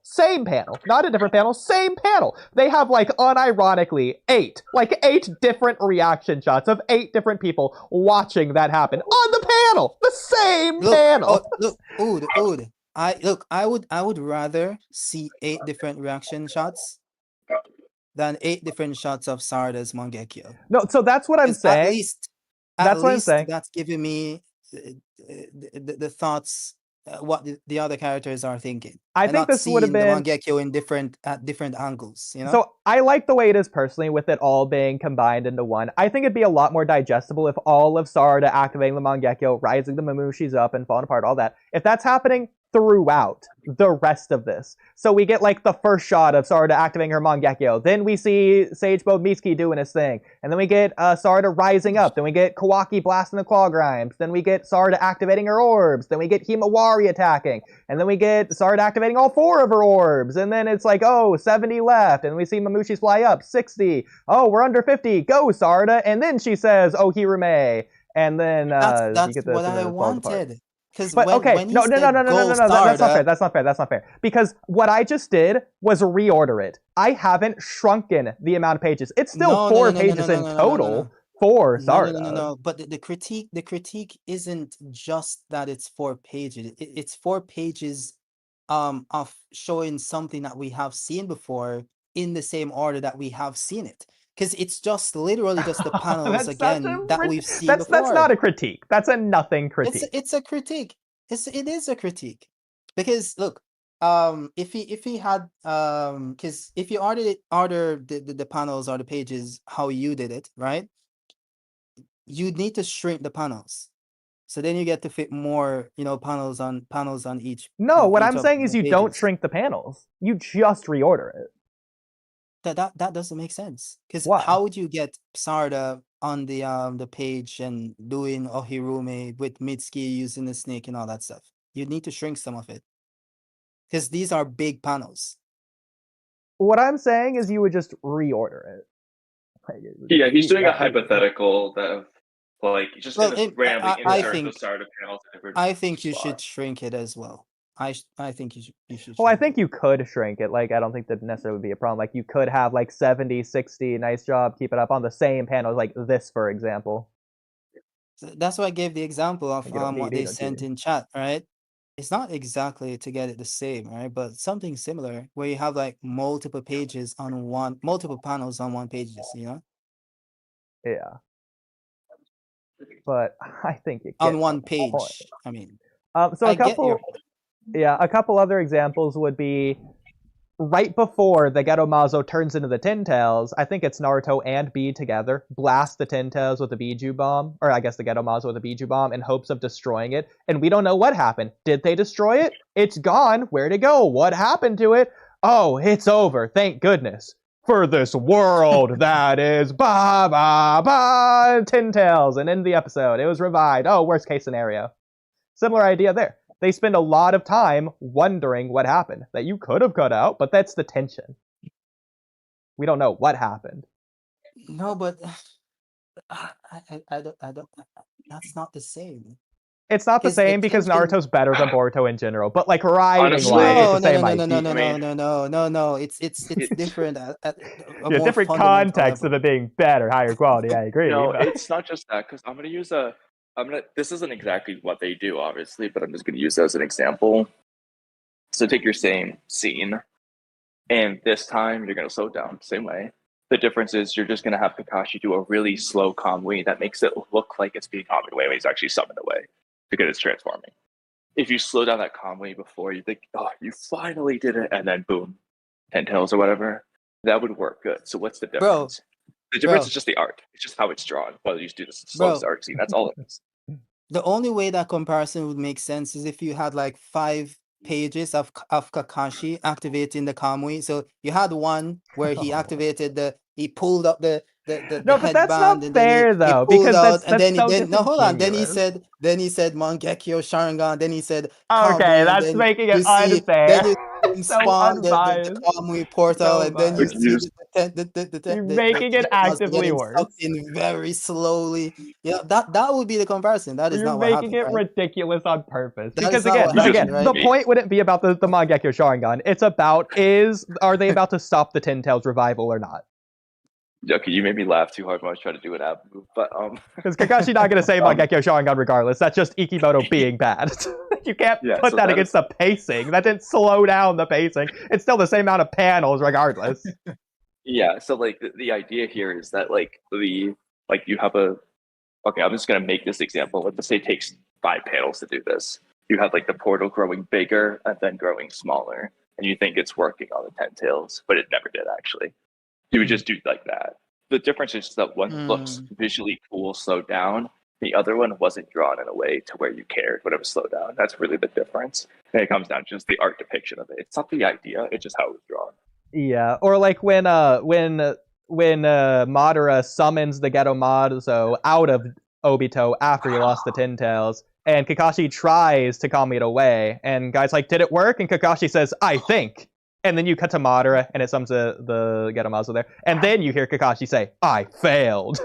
not a different panel, same panel, they have like unironically 8 different reaction shots of 8 different people watching that happen on the panel, the same panel.
Ood. I would rather see 8 different reaction shots than 8 different shots of Sarada's Mangekyo.
No, so that's what I'm saying.
That's what I'm saying. That's giving me the thoughts, what the other characters are thinking.
I think this would have been
the Mangekyo at different angles. You know.
So I like the way it is personally, with it all being combined into one. I think it'd be a lot more digestible if all of Sarada activating the Mangekyo, rising the Mamushi's up, and falling apart, all that. If that's happening throughout the rest of this. So we get like the first shot of Sarada activating her Mangekyo, then we see Sage Mode Mitsuki doing his thing, and then we get Sarada rising up, then we get Kawaki blasting the claw grimes, then we get Sarada activating her orbs, then we get Himawari attacking, and then we get Sarada activating all 4 of her orbs, and then it's like, oh, 70 left, and we see Mamushi's fly up, 60, oh, we're under 50, go Sarada, and then she says, oh, Hirume, and then
that's
you get this,
what I wanted.
But no, that's not fair. Because what I just did was reorder it. I haven't shrunken the amount of pages. It's still 4 pages in total for Sarada.
No. But the critique isn't just that it's 4 pages. It's 4 pages of showing something that we have seen before in the same order that we have seen it. Because it's just literally just the panels again that we've seen before.
That's not a critique. That's a nothing critique.
It's a critique. It is a critique. Because look, if he had because if you order the panels or the pages how you did it, right? You need to shrink the panels. So then you get to fit more, panels on each.
No, what I'm saying is you don't shrink the panels. You just reorder it.
That doesn't make sense. Because
Why?
how would you get Sarada on the page and doing Ohirume with Mitsuki using the snake and all that stuff? You need to shrink some of it. Because these are big panels.
What I'm saying is you would just reorder it.
Yeah, he's doing a hypothetical that, like, just randomly insert the Sarada panels.
I think you should shrink it as well. I think you should.
Well, I think you could shrink it. Like, I don't think that necessarily would be a problem. Like, you could have like 70, 60, nice job, keep it up on the same panels, like this, for example.
So that's why I gave the example of what they sent in chat, right? It's not exactly to get it the same, right? But something similar where you have like multiple pages on multiple panels on one page, you know?
Yeah. But I think you
on one page. I mean,
so a couple other examples would be right before the Geto Mazo turns into the Tin Tails. I think it's Naruto and Bee together blast the Tin Tails with a Biju bomb, or I guess the Geto Mazo with a Biju bomb in hopes of destroying it. And we don't know what happened. Did they destroy it? It's gone. Where'd it go? What happened to it? Oh, it's over. Thank goodness. For this world that is Tin Tails. And in the episode, it was revived. Oh, worst case scenario. Similar idea there. They spend a lot of time wondering what happened that you could have cut out, but that's the tension. We don't know what happened.
No, but I don't. That's not the same.
It's not the same because Naruto's better than Boruto in general, but like writing wise, it's the same idea.
No. It's different.
Different context of it being better, higher quality. I agree.
No, it's not just that, because I'm gonna use this isn't exactly what they do, obviously, but I'm just gonna use it as an example. So take your same scene, and this time you're gonna slow it down the same way. The difference is you're just gonna have Kakashi do a really slow Kamui that makes it look like it's being Kamui away when he's actually summoned away, because it's transforming. If you slow down that Kamui before, you think, oh, you finally did it, and then boom, 10 tails or whatever, that would work good. So what's the difference? The difference is just the art. It's just how it's drawn. Whether you do the slowest art scene, that's all it is.
The only way that comparison would make sense is if you had like 5 pages of Kakashi activating the Kamui. So you had one where he activated he pulled up the
no, but that's not fair though, because
then he said Mangekyo Sharingan, then he said
okay, that's making it unfair.
Then you spawn the Kamui portal, and then you see
you're making it actively worse.
In very slowly. Yeah, that would be the comparison. That is not what happened.
You're making it ridiculous on purpose. Because again, right? The point wouldn't be about the Mangekyo Sharingan. It's about are they about to stop the Tin Tails revival or not?
Okay, you made me laugh too hard when I was trying to do an ab move, but
because Kakashi's not gonna say Mangekyo Sharingan regardless. That's just Ikimoto being bad. You can't put that against the pacing. That didn't slow down the pacing. It's still the same amount of panels regardless.
Yeah, so like the idea here is that you have I'm just gonna make this example. Let's say it takes 5 panels to do this. You have like the portal growing bigger and then growing smaller, and you think it's working on the 10 tails, but it never did actually. You would just do like that. The difference is that one looks visually cool, slowed down. The other one wasn't drawn in a way to where you cared when it was slowed down. That's really the difference. And it comes down to just the art depiction of it. It's not the idea; it's just how it was drawn.
Yeah, or like when Madara summons the Geto Mazo out of Obito after he lost the Tin Tails, and Kakashi tries to calm it away, and guy's like, "Did it work?" And Kakashi says, "I think." And then you cut to Madara, and it summons the Geto Mazo there, and then you hear Kakashi say, "I failed."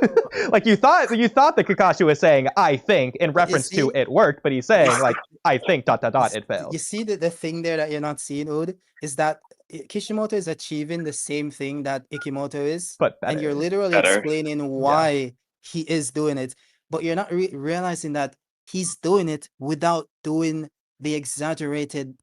Like you thought that Kakashi was saying "I think" in reference to it worked, but he's saying like "I think ... it failed."
You see the thing there that you're not seeing, Ood, is that Kishimoto is achieving the same thing that Ikimoto is,
but better.
And you're literally explaining why he is doing it, but you're not realizing that he's doing it without doing the exaggerated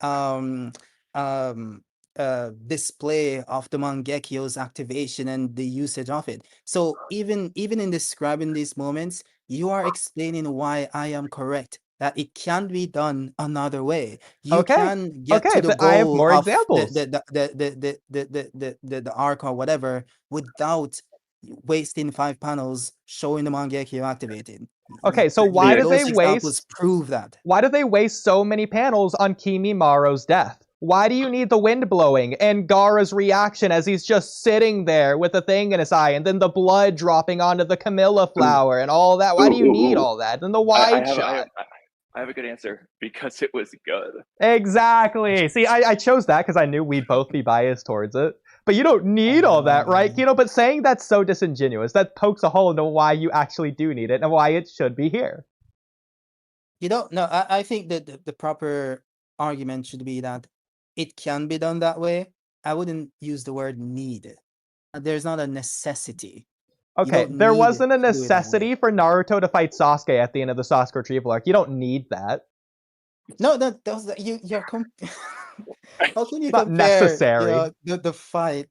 display of the Mangekyo's activation and the usage of it. So even in describing these moments, you are explaining why I am correct, that it can be done another way. You can get to the goal
I have more examples.
The arc or whatever without wasting 5 panels showing the Mangekyo activated.
Okay, so why do they waste
prove that?
Why do they waste so many panels on Kimi Maro's death? why do you need the wind blowing? And Gaara's reaction as he's just sitting there with a thing in his eye, and then the blood dropping onto the Camilla flower and all that. Why do you need all that? And the wide shot.
I have a good answer. Because it was good.
Exactly. See, I chose that because I knew we'd both be biased towards it. But you don't need all that, right? But saying that's so disingenuous, that pokes a hole into why you actually do need it and why it should be here.
No, I think that the proper argument should be that it can be done that way. I wouldn't use the word need. There's not a necessity.
Okay, there wasn't a necessity for Naruto to fight Sasuke at the end of the Sasuke retrieval arc. You don't need that.
No, you're how can you
not
compare
necessary.
The fight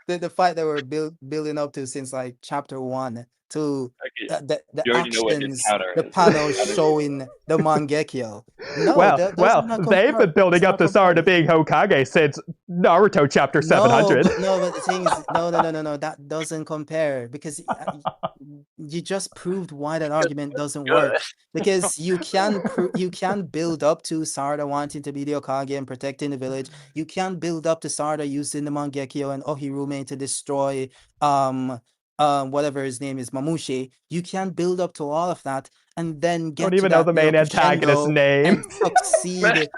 the fight that we're building up to since like chapter 1 to the actions, the panels showing the Mangekyo. No,
they've been building up to Sarada being Hokage since Naruto chapter 700.
But the thing is, no, that doesn't compare because you just proved why that argument doesn't work. Because you can build up to Sarada wanting to be the Hokage and protecting the village. You can build up to Sarada using the Mangekyo and Ohirume to destroy whatever his name is, Mamushi. You can build up to all of that and then get
don't even know the main antagonist's name
and succeed.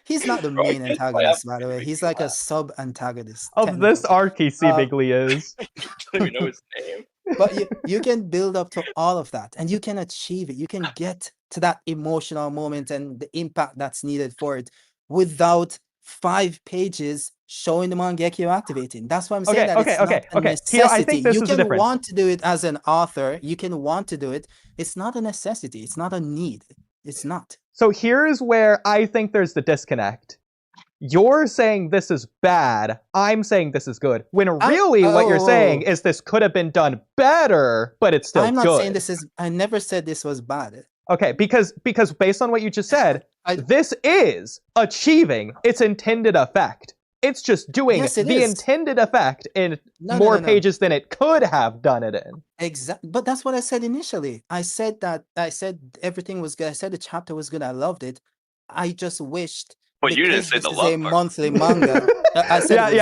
He's not the main antagonist, by the way. He's like a sub antagonist
of this arc. He seemingly is.
I don't even know his name.
But you can build up to all of that and you can achieve it. You can get to that emotional moment and the impact that's needed for it without 5 pages showing the Mangekyo activating. That's why I'm saying it's not a necessity.
Here, I think this
you
is
can want to do it as an author. You can want to do it. It's not a necessity. It's not a need. It's not.
So here's where I think there's the disconnect. You're saying this is bad. I'm saying this is good. When really what you're saying is this could have been done better, but it's still good.
I'm not saying this is... I never said this was bad.
Okay, because based on what you just said, this is achieving its intended effect. It's just doing the intended effect in more pages than it could have done it in.
Exactly, but that's what I said initially. I said everything was good. I said the chapter was good. I loved it. I just wished.
But you didn't say the love part.
Monthly manga. I said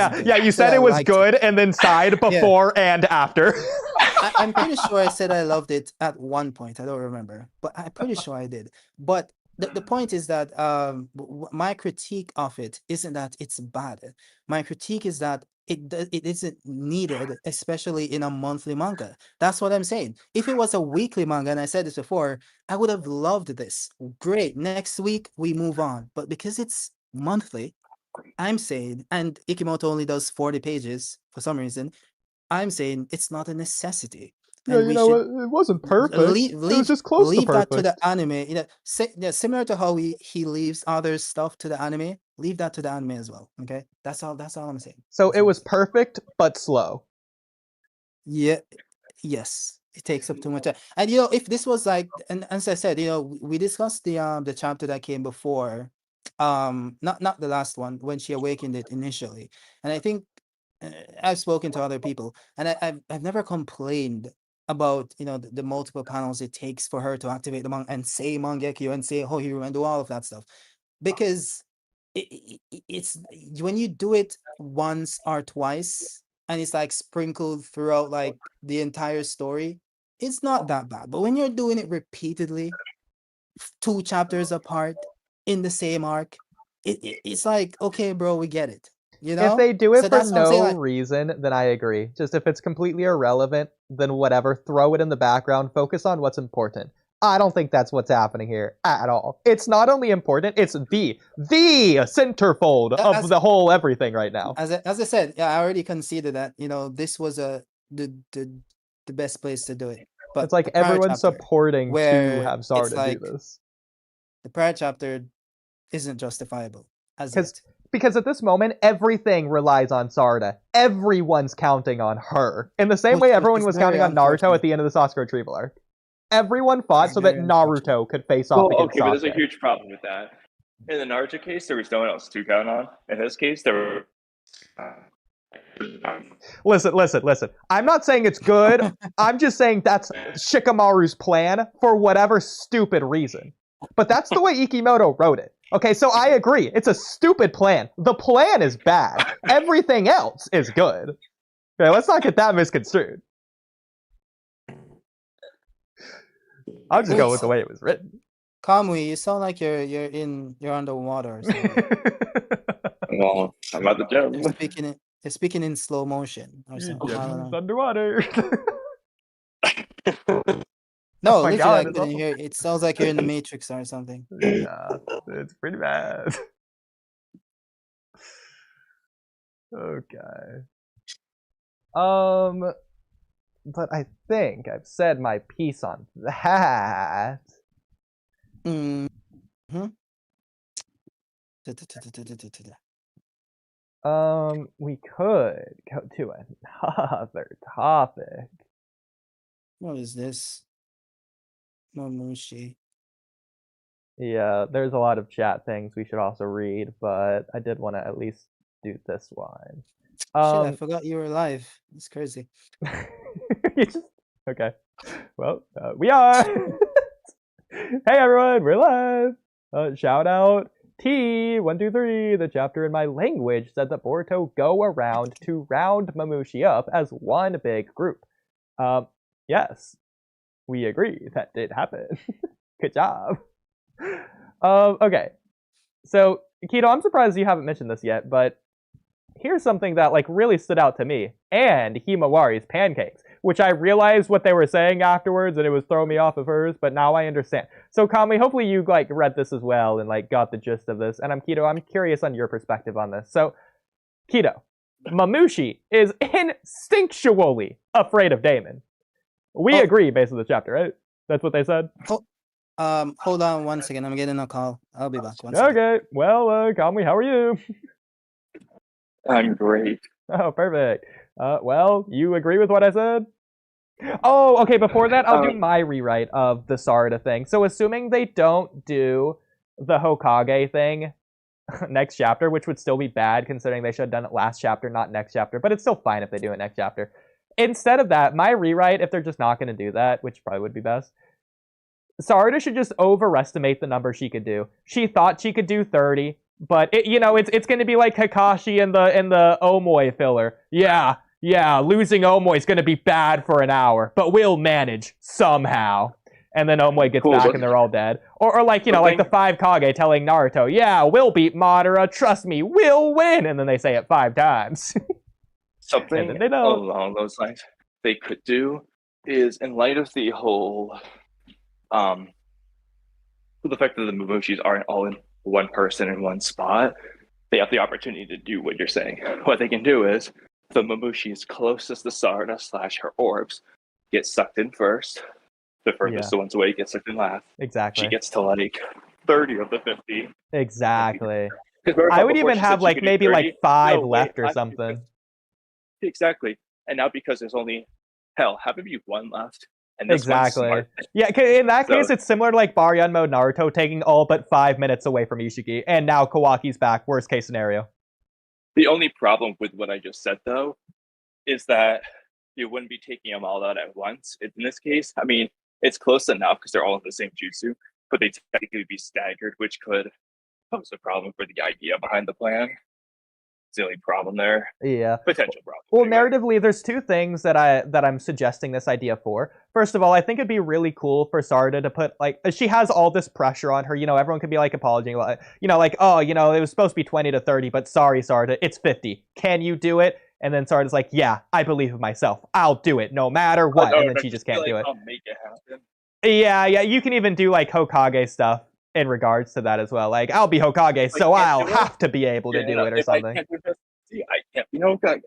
you said it was good and then sighed before and after.
I'm pretty sure I said I loved it at one point. I don't remember, but I'm pretty sure I did. But the point is that my critique of it isn't that it's bad. My critique is that it isn't needed, especially in a monthly manga. That's what I'm saying. If it was a weekly manga, and I said this before, I would have loved this. Great. Next week, we move on. But because it's monthly, I'm saying, and Ikimoto only does 40 pages for some reason, I'm saying it's not a necessity.
Yeah, it wasn't perfect. It was just close to perfect.
That to the anime. Similar to how he leaves other stuff to the anime. Leave that to the anime as well. Okay, that's all I'm saying.
So it was perfect but slow.
Yeah. Yes. It takes up too much time. And if this was like, and as I said, we discussed the chapter that came before, not the last one when she awakened it initially, and I think I've spoken to other people, and I've never complained about the multiple panels it takes for her to activate the and say Mangekyo and say Hohiru and do all of that stuff, because it's when you do it once or twice and it's like sprinkled throughout like the entire story, it's not that bad. But when you're doing it repeatedly, 2 chapters apart in the same arc, it's like, okay, bro, we get it.
If they do it for no reason, then I agree. Just if it's completely irrelevant, then whatever, throw it in the background, focus on what's important. I don't think that's what's happening here at all. It's not only important, it's the centerfold of the whole everything right now.
As I said, I already conceded that, this was the best place to do it. But
it's like everyone's supporting to have Sarada do this.
The prior chapter isn't justifiable
because at this moment, everything relies on Sarada. Everyone's counting on her. In the same way everyone was counting on Naruto at the end of the Sasuke retrieval arc. Everyone fought so that Naruto could face off against Sasuke.
But there's a huge problem with that. In the Naruto case, there was no one else to count on. In this case, there were...
Listen. I'm not saying it's good. I'm just saying that's Shikamaru's plan for whatever stupid reason. But that's the way Ikimoto wrote it. Okay, so I agree. It's a stupid plan. The plan is bad. Everything else is good. Okay, let's not get that misconstrued. I'll just go with the way it was written.
Kamui, you sound like you're underwater or something.
Well, I'm at the gym.
You're speaking in slow motion or something. I don't know.
Underwater.
No,
Oh my
literally,
God,
I
it's
couldn't
awful.
hear. It sounds like you're in the Matrix or something.
Yeah, it's pretty bad. Okay. But I think I've said my piece on that.
Mm-hmm.
We could go to another topic.
What is this? Mamushi.
Yeah, there's a lot of chat things we should also read, but I did want to at least do this one.
Shit, I forgot you were alive. It's crazy.
Okay. Well, we are. Hey everyone, we're live. Shout out T123. The chapter in my language said that Boruto go around to round Mamushi up as one big group. Yes, we agree that did happen. Good job. Okay. So Keto, I'm surprised you haven't mentioned this yet, but here's something that like really stood out to me and Himawari's pancakes, which I realized what they were saying afterwards and it was throwing me off of hers, but now I understand. So Kamui, hopefully you like read this as well and like got the gist of this. And I'm curious on your perspective on this. So Keto, Mamushi is instinctually afraid of Damon. We agree based on the chapter, right? That's what they said?
Hold on 1 second. I'm getting a call. I'll be back. 1 second.
Okay. Well, Kamui, how are you?
I'm great.
Oh, perfect. Well, you agree with what I said? Oh, okay, before that, I'll do my rewrite of the Sarada thing. So assuming they don't do the Hokage thing next chapter, which would still be bad considering they should have done it last chapter, not next chapter, but it's still fine if they do it next chapter. Instead of that, my rewrite, if they're just not going to do that, which probably would be best, Sarada should just overestimate the number she could do. She thought she could do 30, but it's going to be like Kakashi in the Omoi filler. Yeah, losing Omoi is going to be bad for an hour, but we'll manage somehow. And then Omoi gets back and they're all dead. Or like, like the 5 Kage telling Naruto, yeah, we'll beat Madara, trust me, we'll win. And then they say it 5 times.
Something along those lines they could do is, in light of the whole the fact that the Mamushis aren't all in one person in one spot, they have the opportunity to do what you're saying. What they can do is the Mamushis closest to Sarada / her orbs get sucked in first. The furthest the ones away get sucked in last.
Exactly.
She gets to like 30 of the 50.
Exactly. I would even have like maybe 30, like 5 left or something.
Exactly. And now because there's only how many you 1 left? And
exactly. Yeah, in that case, it's similar to like Baryon mode Naruto taking all but 5 minutes away from Ishiki, and now Kawaki's back. Worst case scenario.
The only problem with what I just said, though, is that you wouldn't be taking them all out at once. In this case, I mean, it's close enough because they're all in the same jutsu, but they technically be staggered, which could pose a problem for the idea behind the plan. It's the only problem there.
Yeah.
Potential problem.
Well, narratively, there's 2 things that I'm suggesting this idea for. First of all, I think it'd be really cool for Sarada to put, like, she has all this pressure on her. Everyone could be, like, apologizing. Like, oh, it was supposed to be 20 to 30, but sorry, Sarada, it's 50. Can you do it? And then Sarada's like, yeah, I believe in myself. I'll do it no matter what. And then she just can't do it.
I'll make it happen.
Yeah, you can even do, like, Hokage stuff in regards to that as well. Like, I'll be Hokage, so I'll have to be able to do it or something.
I can't be Hokage.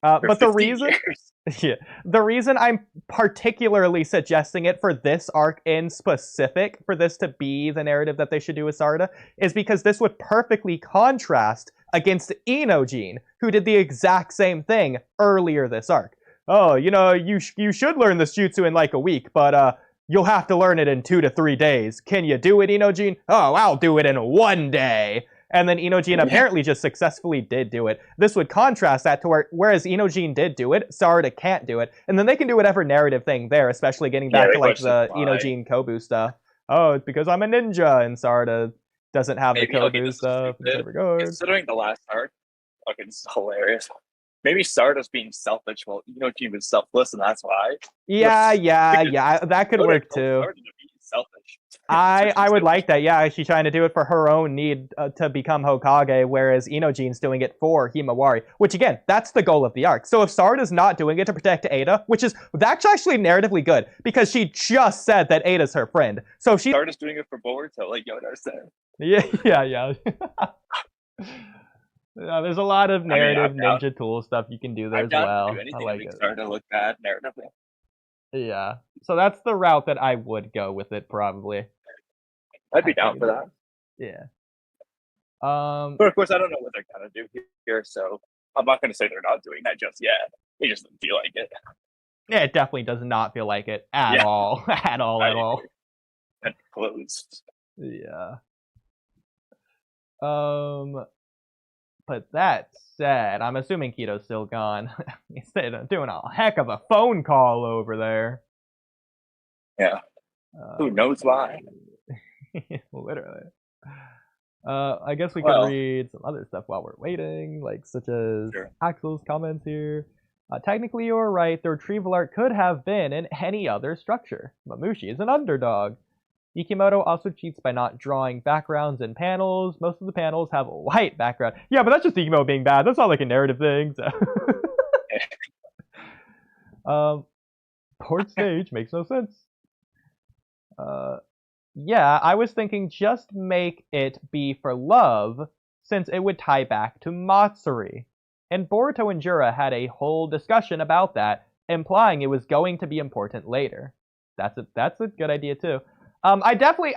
But the reason I'm particularly suggesting it for this arc in specific, for this to be the narrative that they should do with Sarada, is because this would perfectly contrast against Inojin, who did the exact same thing earlier this arc. Oh, you should learn this jutsu in like a week, but you'll have to learn it in 2 to 3 days. Can you do it, Inojin? Oh, I'll do it in 1 day. And then Inojin apparently just successfully did do it. This would contrast that to whereas Inojin did do it, Sarada can't do it. And then they can do whatever narrative thing there, especially getting back to like the Inojin Kobu stuff. oh, it's because I'm a ninja, and Sarada doesn't have
Maybe,
the
okay,
Kobu
this is
stuff in the
stupid.
same regard.
Considering the last arc, okay, this is hilarious. Maybe Sarada's being selfish while Inoki was selfless, and that's why.
Yeah,
Because
that could work too.
Sarada to be selfish.
I would like that. Yeah, she's trying to do it for her own need to become Hokage, whereas Inojine's doing it for Himawari. Which again, that's the goal of the arc. So if Sarada's not doing it to protect Ada, that's actually narratively good because she just said that Ada's her friend. So if
Sarada's doing it for Boruto, like Yoda said.
Yeah. Yeah, there's a lot of narrative ninja tool stuff you can do there as well.
Do anything
I like
to make
it.
Sarada look bad narratively.
Yeah, so that's the route that I would go with it probably.
I'd be down for that.
Yeah.
But of course, I don't know what they're gonna do here, so I'm not gonna say they're not doing that just yet. They just don't feel like it.
Yeah, it definitely does not feel like it at all. At all.
And closed.
Yeah. But that said, I'm assuming Kito's still gone. He's doing a heck of a phone call over there.
Yeah. Who knows why?
Literally. I guess we could read some other stuff while we're waiting, like such as Axel's comments here. Technically, you're right. The retrieval art could have been in any other structure. Mamushi is an underdog. Ikimoto also cheats by not drawing backgrounds in panels. Most of the panels have a white background. Yeah, but that's just Ikimoto being bad. That's not like a narrative thing. So. Port stage makes no sense. Yeah, I was thinking just make it be for love, since it would tie back to Matsuri. And Boruto and Jura had a whole discussion about that, implying it was going to be important later. That's a good idea too. I definitely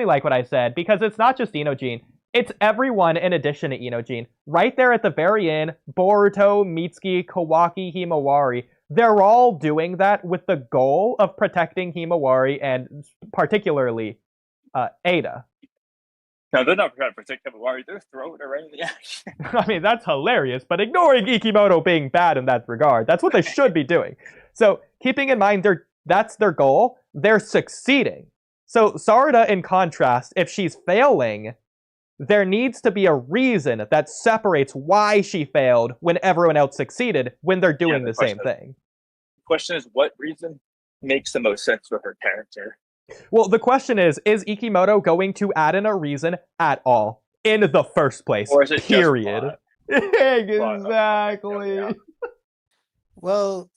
like what I said, because it's not just Inojin. It's everyone in addition to Inojin. Right there at the very end, Boruto, Mitsuki, Kawaki, Himawari, they're all doing that with the goal of protecting Himawari and particularly Ada.
No, they're not trying to protect Himawari. They're throwing her right in the action.
I mean, that's hilarious, but ignoring Ikimoto being bad in that regard, that's what they should be doing. So keeping in mind that's their goal, they're succeeding. So Sarada, in contrast, if she's failing, there needs to be a reason that separates why she failed when everyone else succeeded when they're doing the same thing.
The question is, what reason makes the most sense for her character?
Well, the question is Ikimoto going to add in a reason at all in the first place?
Or is it
period?
Exactly.
Well.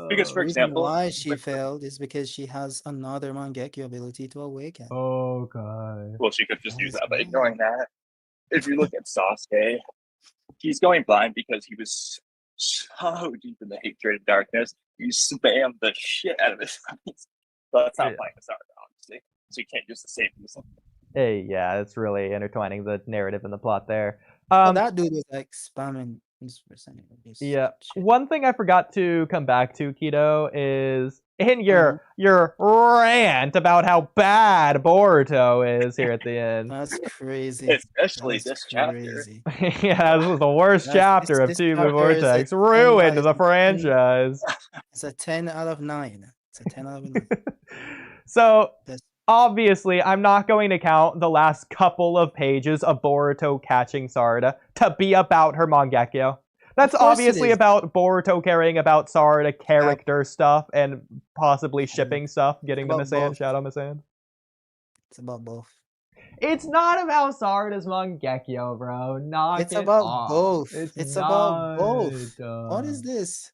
Because, for example,
why she failed is because she has another Mangekyo ability to awaken.
Oh god.
Well, she could just use that, but ignoring that, if you look at Sasuke, he's going blind because he was so deep in the hatred and darkness. You spammed the shit out of his eyes. But that's not playing the Sarada, obviously. So you can't use the same reason.
Hey, yeah, it's really intertwining the narrative and the plot there.
That dude was like spamming.
Yeah. One thing I forgot to come back to, Kido, is in your rant about how bad Boruto is here at the end.
That's crazy.
Especially this chapter.
Yeah, this was the worst chapter of TV Vortex. Ruined the franchise.
It's a 10 out of 9. It's a 10 out of 9.
So, obviously, I'm not going to count the last couple of pages of Boruto catching Sarada to be about her Mangekyo. That's obviously about Boruto caring about Sarada character stuff and possibly shipping stuff, getting the Missand, Shadow Missand.
It's about both.
It's not about Sarada's Mangekyo, bro.
It's about both. It's about both. What is this?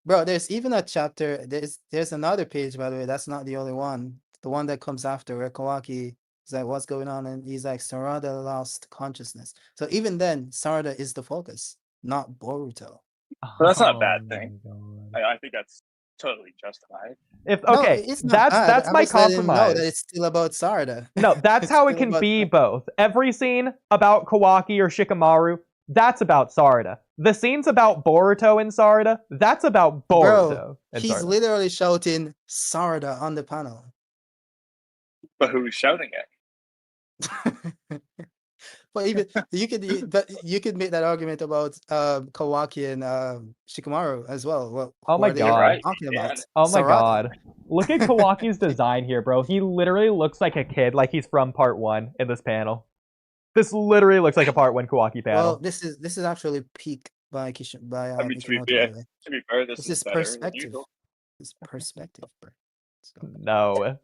Bro, there's even a chapter, there's another page, by the way, that's not the only one. The one that comes after, where Kawaki is like, what's going on? And he's like, Sarada lost consciousness. So even then, Sarada is the focus, not Boruto.
But that's not a bad thing. I think that's totally justified.
That's my compromise.
That it's still about Sarada.
No, that's how it can be both. Every scene about Kawaki or Shikamaru, that's about Sarada. The scenes about Boruto and Sarada, that's about Boruto.
Bro, he's literally shouting Sarada on the panel.
But who's shouting it?
But even you could make that argument about Kawaki and Shikamaru as well. Well,
Oh
who
my
are they
God.
Right,
talking
yeah.
about?
Oh my
Sarada.
God. Look at Kawaki's design here, bro. He literally looks like a kid, like he's from part 1 in this panel. This literally looks like a part 1 Kawaki panel.
Well, this is actually peak by
I mean,
Ikimoto, by the way.
to be fair, this
This
is
is
better than
perspective.
usual.
It's perspective, bro. So,
No.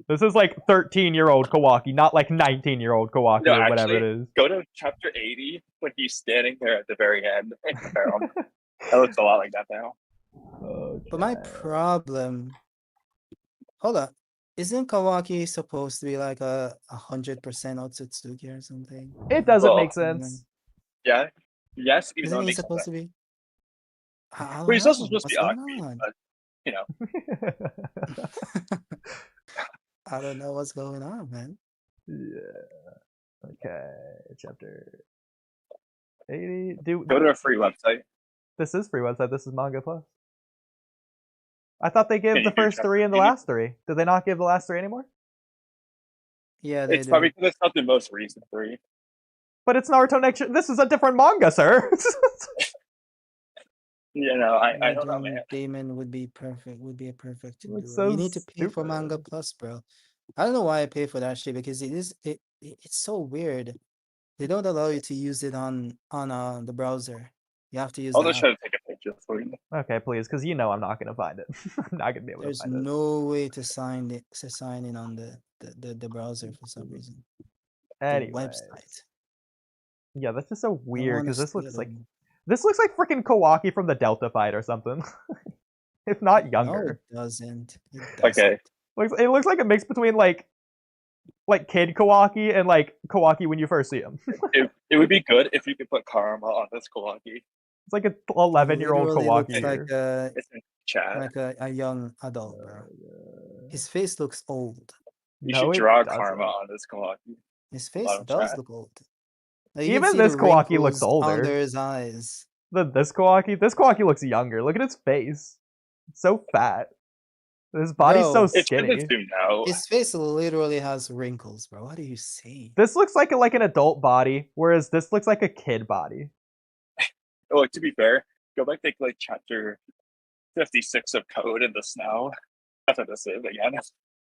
This is like 13-year-old Kawaki, not like 19-year-old Kawaki
No,
or whatever it
actually,
is.
go to chapter 80 when he's standing there at the very end and compare them. That looks a lot like that now.
Okay.
but my problem, hold up, isn't Kawaki supposed to be like a 100% Otsutsuki or something?
It doesn't
Well,
make sense.
Yeah. Yes, even though
Isn't
it
he
makes
supposed
sense.
to be? I
But he's
don't
also
know.
supposed to
What's
be
going
Akbi,
on?
but you know.
I don't know what's going on, man.
Yeah. Okay. Chapter 80.
Go to a free website.
This is free website. This is Manga Plus. I thought they
Can
gave
you
the
do
first
chapter
3 and the
80?
last 3. Did they not give the last 3 anymore?
Yeah, they
It's
do.
probably because it's not the most recent 3.
But it's Naruto next year. This is a different manga, sir.
You know, I don't know, man.
Damon would be perfect. Would be a perfect to do.
It's
it.
so
You need to pay for
stupid.
Manga Plus, bro. I don't know why I pay for that shit because it's so weird. They don't allow you to use it on the browser. You have to use
I'll
the
just
app.
try to take a picture for you.
Okay, please, because you know I'm not gonna find it. I'm not gonna be able
There's
to find it.
no way to sign in on the browser for some reason. The
Anyway,
website.
yeah, that's just so weird because this looks like freaking Kawaki from the Delta fight or something. If not
No,
younger.
it doesn't. It
Okay.
doesn't.
It looks like a mix between like kid Kawaki and like Kawaki when you first see him.
It would be good if you could put Karma on this Kawaki.
It's like a 11-year-old
Literally
Kawaki
looks
here.
It's in chat.
like a young adult, bro. His face looks old.
You
No,
should
it
draw
doesn't.
Karma on this Kawaki.
His face
Bottom
does
chat.
look old. Like, you can
Even
see
this
the
Kawaki looks
wrinkles
older.
under his eyes.
This Kawaki looks younger. Look at his face. It's so fat. His body's
Bro,
so
It's
skinny.
good to zoom out.
His face literally has wrinkles, bro. What are you saying?
This looks like an adult body, whereas this looks like a kid body.
Oh, to be fair, go back to like chapter 56 of Code in the snow. That's what this is again.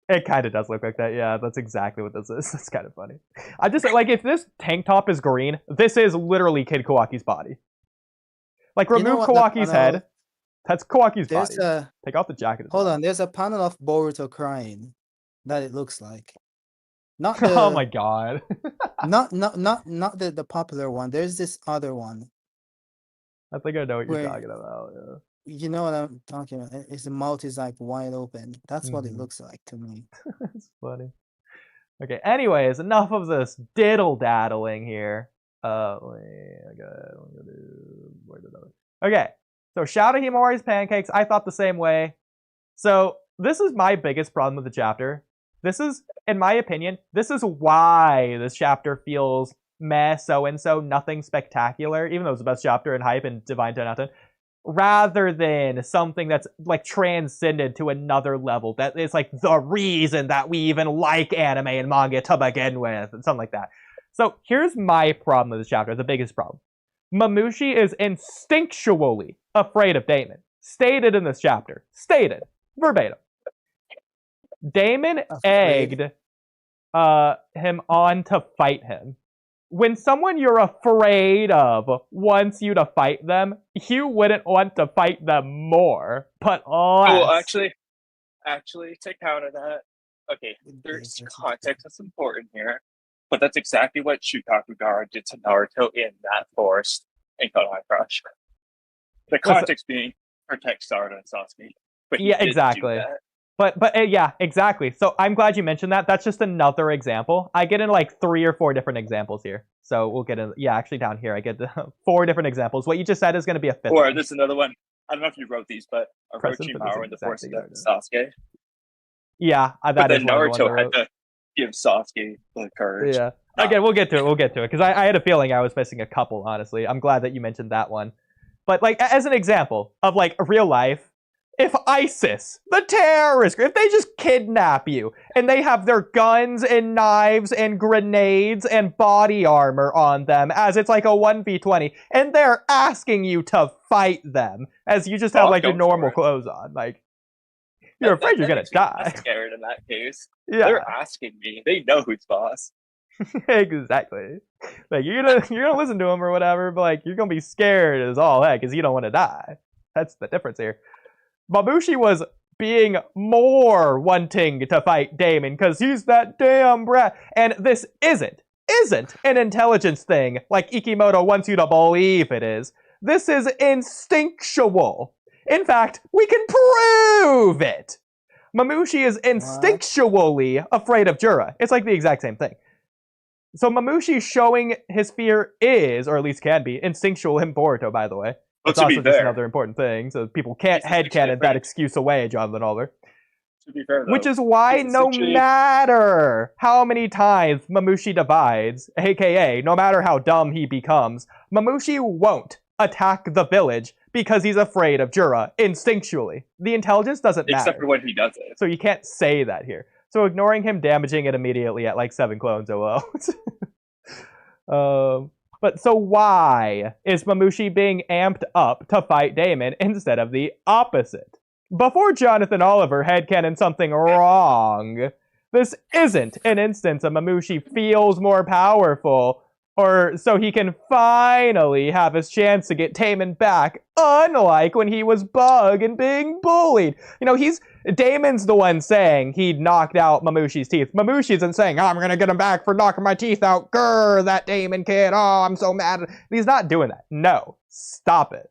It kind of does look like that. Yeah, that's exactly what this is. That's kind of funny. I just like if this tank top is green, this is literally Kid Kawaki's body. Like
You know
remove
what,
Kawaki's head. That's Kawaki's
There's
body. Take off the jacket.
hold on. There's a panel of Boruto crying that it looks like. Not the
Oh my god.
not the popular one. There's this other one.
I think I know what you're
Where-
talking about. Yeah.
You know what I'm talking about? His mouth is like wide open. That's what it
Mhm.
looks like to me.
It's funny. Okay, anyways, enough of this diddle daddling here. Okay, so shout out Himawari's pancakes. I thought the same way. So this is my biggest problem with the chapter. This is, in my opinion, this is why this chapter feels meh, so-and-so, nothing spectacular, even though it's the best chapter in Hype and Divine 10 out of 10. Rather than something that's like transcended to another level that is like the reason that we even like anime and manga to begin with and something like that. So here's my problem with this chapter, the biggest problem. Mamushi is instinctually afraid of Damon. Stated in this chapter. Stated. Verbatim. Damon
Afraid.
egged him on to fight him. When someone you're afraid of wants you to fight them, you wouldn't want to fight them more, but less.
Oh, actually, to counter that, okay, there's
That's
context that's important here, but that's exactly what Shukakugara did to Naruto in that forest in Konoha Crush. The context being protect Sarada and Sasuke. But he
Yeah,
didn't do
exactly.
that.
But yeah, exactly. So I'm glad you mentioned that. That's just another example. I get in like 3 or 4 different examples here. So we'll get in. Yeah, actually down here I get 4 different examples. What you just said is going to be a 5th.
Or
one.
this is another one. I don't know if you wrote these, but
Precedent for this
Orochimaru in the
exact
forest
thing
against
right
Sasuke.
Yeah,
But
that is
then
one of the ones I
Naruto had
wrote.
to give Sasuke the courage.
Yeah. Again, we'll get to it. Because I had a feeling I was missing a couple, honestly. I'm glad that you mentioned that one. But like as an example of like real life, if ISIS, the terrorist group, if they just kidnap you and they have their guns and knives and grenades and body armor on them as it's like a 1v20 and they're asking you to fight them as you just have like your normal clothes on, like you're afraid you're gonna die.
I'm scared in that case.
Yeah.
They're asking me. They know who's boss.
Exactly. Like you're gonna listen to them or whatever, but like you're gonna be scared as all heck because you don't want to die. That's the difference here. Mamushi was being more wanting to fight Damon because he's that damn brat. And this isn't an intelligence thing like Ikimoto wants you to believe it is. This is instinctual. In fact, we can prove it. Mamushi is instinctually afraid of Jura. It's like the exact same thing. So Mamushi showing his fear is, or at least can be, instinctual in Boruto, by the way. It's also just another important thing, so people can't headcanon that excuse away, Jonathan Oliver.
To be fair, though,
which is why no matter how many times Mamushi divides, aka no matter how dumb he becomes, Mamushi won't attack the village because he's afraid of Jura instinctually. The intelligence doesn't matter.
Except for when he does it.
So you can't say that here. So ignoring him damaging it immediately at like 7 clones, But so why is Mamushi being amped up to fight Damon instead of the opposite? Before Jonathan Oliver headcanon something wrong, this isn't an instance of Mamushi feels more powerful, or so he can finally have his chance to get Damon back, unlike when he was Bug and being bullied. You know, Damon's the one saying he'd knocked out Mamushi's teeth. Mamushi isn't saying, oh, I'm gonna get him back for knocking my teeth out. Grr, that Damon kid. Oh, I'm so mad. He's not doing that. No, stop it.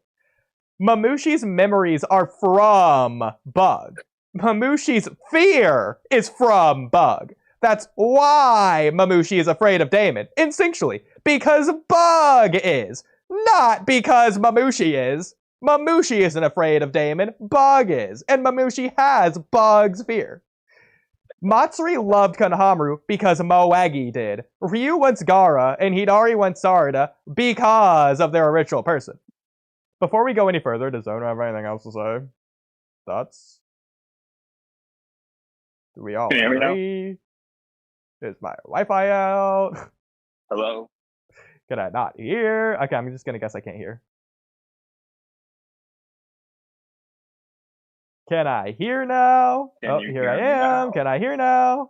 Mamushi's memories are from Bug. Mamushi's fear is from Bug. That's why Mamushi is afraid of Damon, instinctually. Because Bug is. Not because Mamushi is. Mamushi isn't afraid of Damon, Bug is. And Mamushi has Bug's fear. Matsuri loved Konohamaru because Moegi did. Ryu wants Gaara, and Hidari wants Sarada because of their original person. Before we go any further, does Zona have anything else to say? Thoughts? Do we all
Can you hear me now?
agree? Is my Wi-Fi out?
Hello?
Can I not hear? Okay, I'm just gonna guess I can't hear. Can I hear now?
Can you
here
hear
I
me
am.
now?
Can I hear now?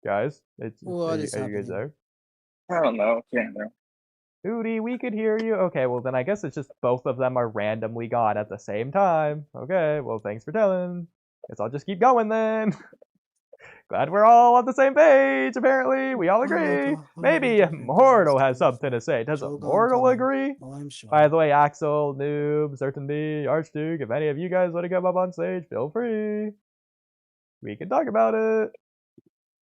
Guys, are
What
you
is
guys
happening?
there?
I don't know. Can't know.
Oodie, we could hear you. Okay, well then I guess it's just both of them are randomly gone at the same time. Okay, well thanks for telling. Guess I'll just keep going then. Glad we're all on the same page, apparently. We all agree. Maybe Immortal has something to say. Does Immortal agree?
Oh, I'm sure.
By the way, Axel, Noob, Certain B, Archduke, if any of you guys want to come up on stage, feel free. We can talk about it.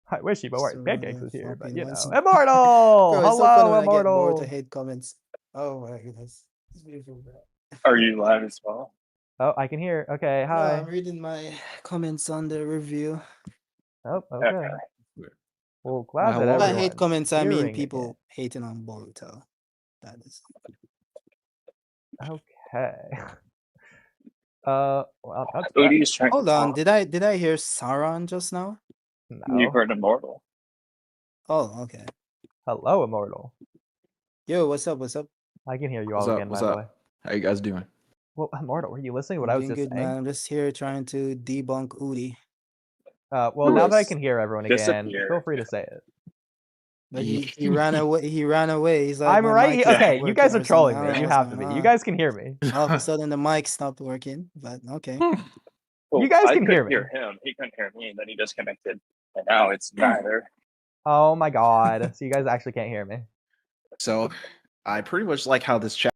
I wish Emo Pancakes was here, but you know. Immortal!
Bro, it's so funny
Hello,
when I get
Immortal!
bored to hate comments. Oh my goodness. It's beautiful, bro.
Are you live as well?
Oh, I can hear. Okay,
No,
hi.
I'm reading my comments on the review.
Oh, okay.
Okay.
Well, glad that
By
everyone.
hate comments, I mean
hearing
people hating on Boruto. That is.
Okay. Well, that's
Oodie's trying
Hold
to
on,
talk.
did I hear Sauron just now?
No.
You heard Immortal.
Oh, okay.
Hello, Immortal.
Yo, what's up? What's up?
I can hear you
What's
all
up?
again,
What's
by the
up?
way.
How you guys doing?
Well, Immortal, were you listening to what
I'm
I was
doing
just
good,
saying?
man. I'm just here trying to debunk Oodie.
Well, now that I can hear everyone again,
Disappeared.
feel free to say it.
But he ran away. He ran away. He's like,
I'm
my
right.
mic isn't
Okay, you
working
guys
or
are trolling
something. I
me.
don't
You
know
have
what's
to be.
going
You
on.
guys can hear me.
All of a sudden, the mic stopped working. But okay.
You guys
I
can hear
couldn't
me.
hear him. He couldn't hear me, and then he disconnected. And now it's neither.
Oh my god. So you guys actually can't hear me.
So, I pretty much like how this chapter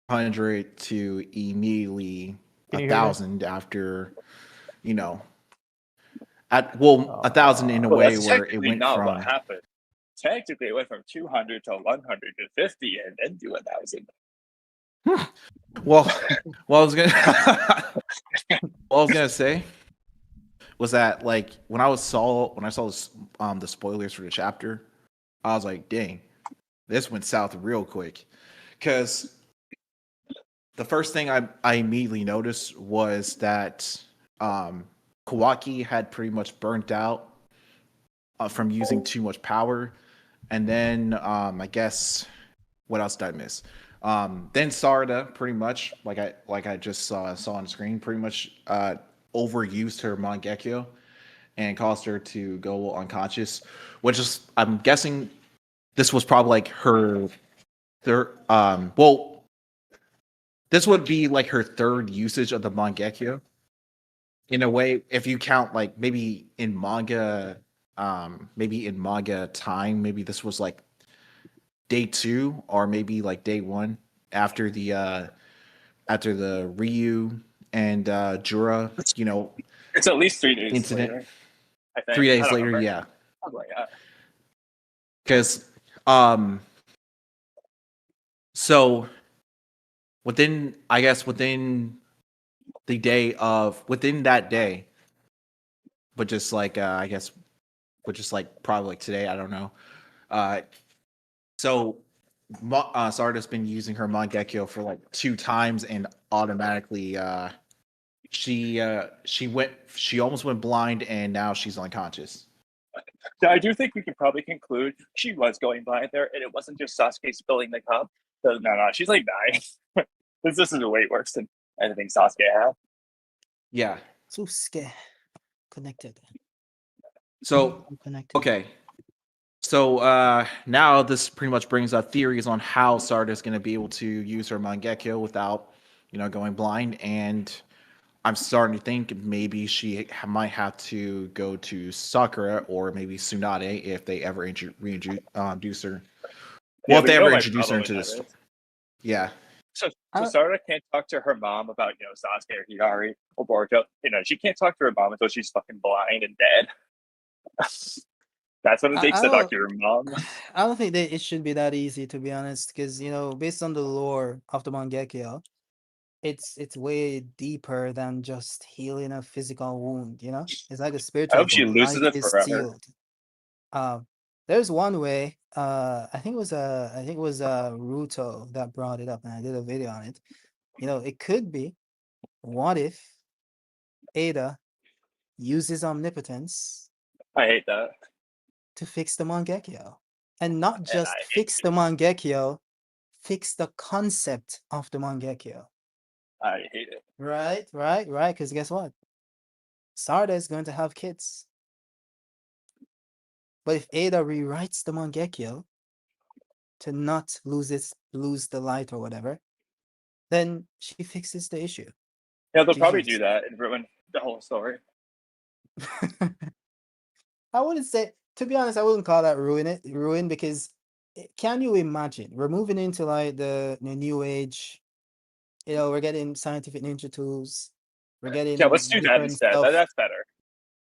100 to immediately
Can you hear me?
1,000 after, you know, 1,000 in a
Well,
way
that's
where it
technically
went
not
from.
what happened. Technically, it went from 200 to 150 and then to 1,000.
Well, what I was gonna say was that like when I saw the spoilers for the chapter, I was like, dang, this went south real quick. Because the first thing I immediately noticed was that Kawaki had pretty much burnt out from using too much power, and then I guess what else did I miss? Then Sarada pretty much like I just saw on the screen pretty much overused her Mangekyo and caused her to go unconscious, which is I'm guessing this was probably like her third this would be like her third usage of the Mangekyo. In a way, if you count like maybe in manga time, maybe this was like day 2 or maybe like day 1 after the Ryu and Jura,
It's at least 3 days
incident.
later, I think.
3
I
days
don't
later,
remember.
yeah.
Something like that.
Because so within that day, but just like I guess but just like probably like today, I don't know. So Sarda's been using her Mangekyo for like 2 times, and automatically she almost went blind, and now she's unconscious.
So I do think we can probably conclude she was going blind there, and it wasn't just Sasuke spilling the cup. So, no, she's like dying. this is way worse than anything Sasuke had.
Yeah.
Sasuke connected.
So
Connected.
okay. So now this pretty much brings up theories on how Sarda is going to be able to use her Mangekyo without, going blind. And I'm starting to think maybe she might have to go to Sakura or maybe Tsunade if they ever reintroduce her. Well, if they ever introduce her into this. Yeah.
So Sarada can't talk to her mom about, Sasuke or Hidari or Boruto. She can't talk to her mom until she's fucking blind and dead. That's what it takes to talk to your mom.
I don't think that it should be that easy, to be honest, because based on the lore of the Mangekyo, it's way deeper than just healing a physical wound. It's like a spiritual.
I hope she loses it forever.
Sealed. There's one way. I think it was Ruto that brought it up, and I did a video on it. It could be. What if Ada uses omnipotence?
I hate that.
To fix the Mangekyo. And not just fix the Mangekyo, fix the concept of the Mangekyo.
I hate it.
Right, because guess what? Sarada is going to have kids. But if Ada rewrites the Mangekyo to not lose the light or whatever, then she fixes the issue.
Yeah, they'll probably do that and ruin the whole story.
I wouldn't say, to be honest, I wouldn't call that ruin, because can you imagine we're moving into like the new age? We're getting scientific ninja tools. We're getting
let's do that instead. That's better.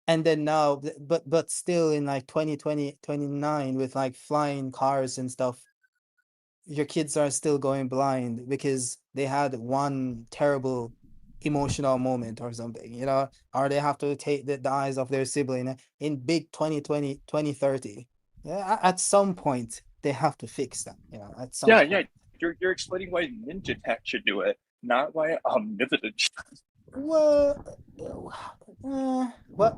And then now, but still in like 2020, 29 with like flying cars and stuff, your kids are still going blind because they had one terrible emotional moment or something, or they have to take the eyes of their sibling in big 2020, 2030. Yeah, at some point they have to fix that, at some point.
Yeah. You're explaining why ninja tech should do it, not why omnipotence.
Well, what?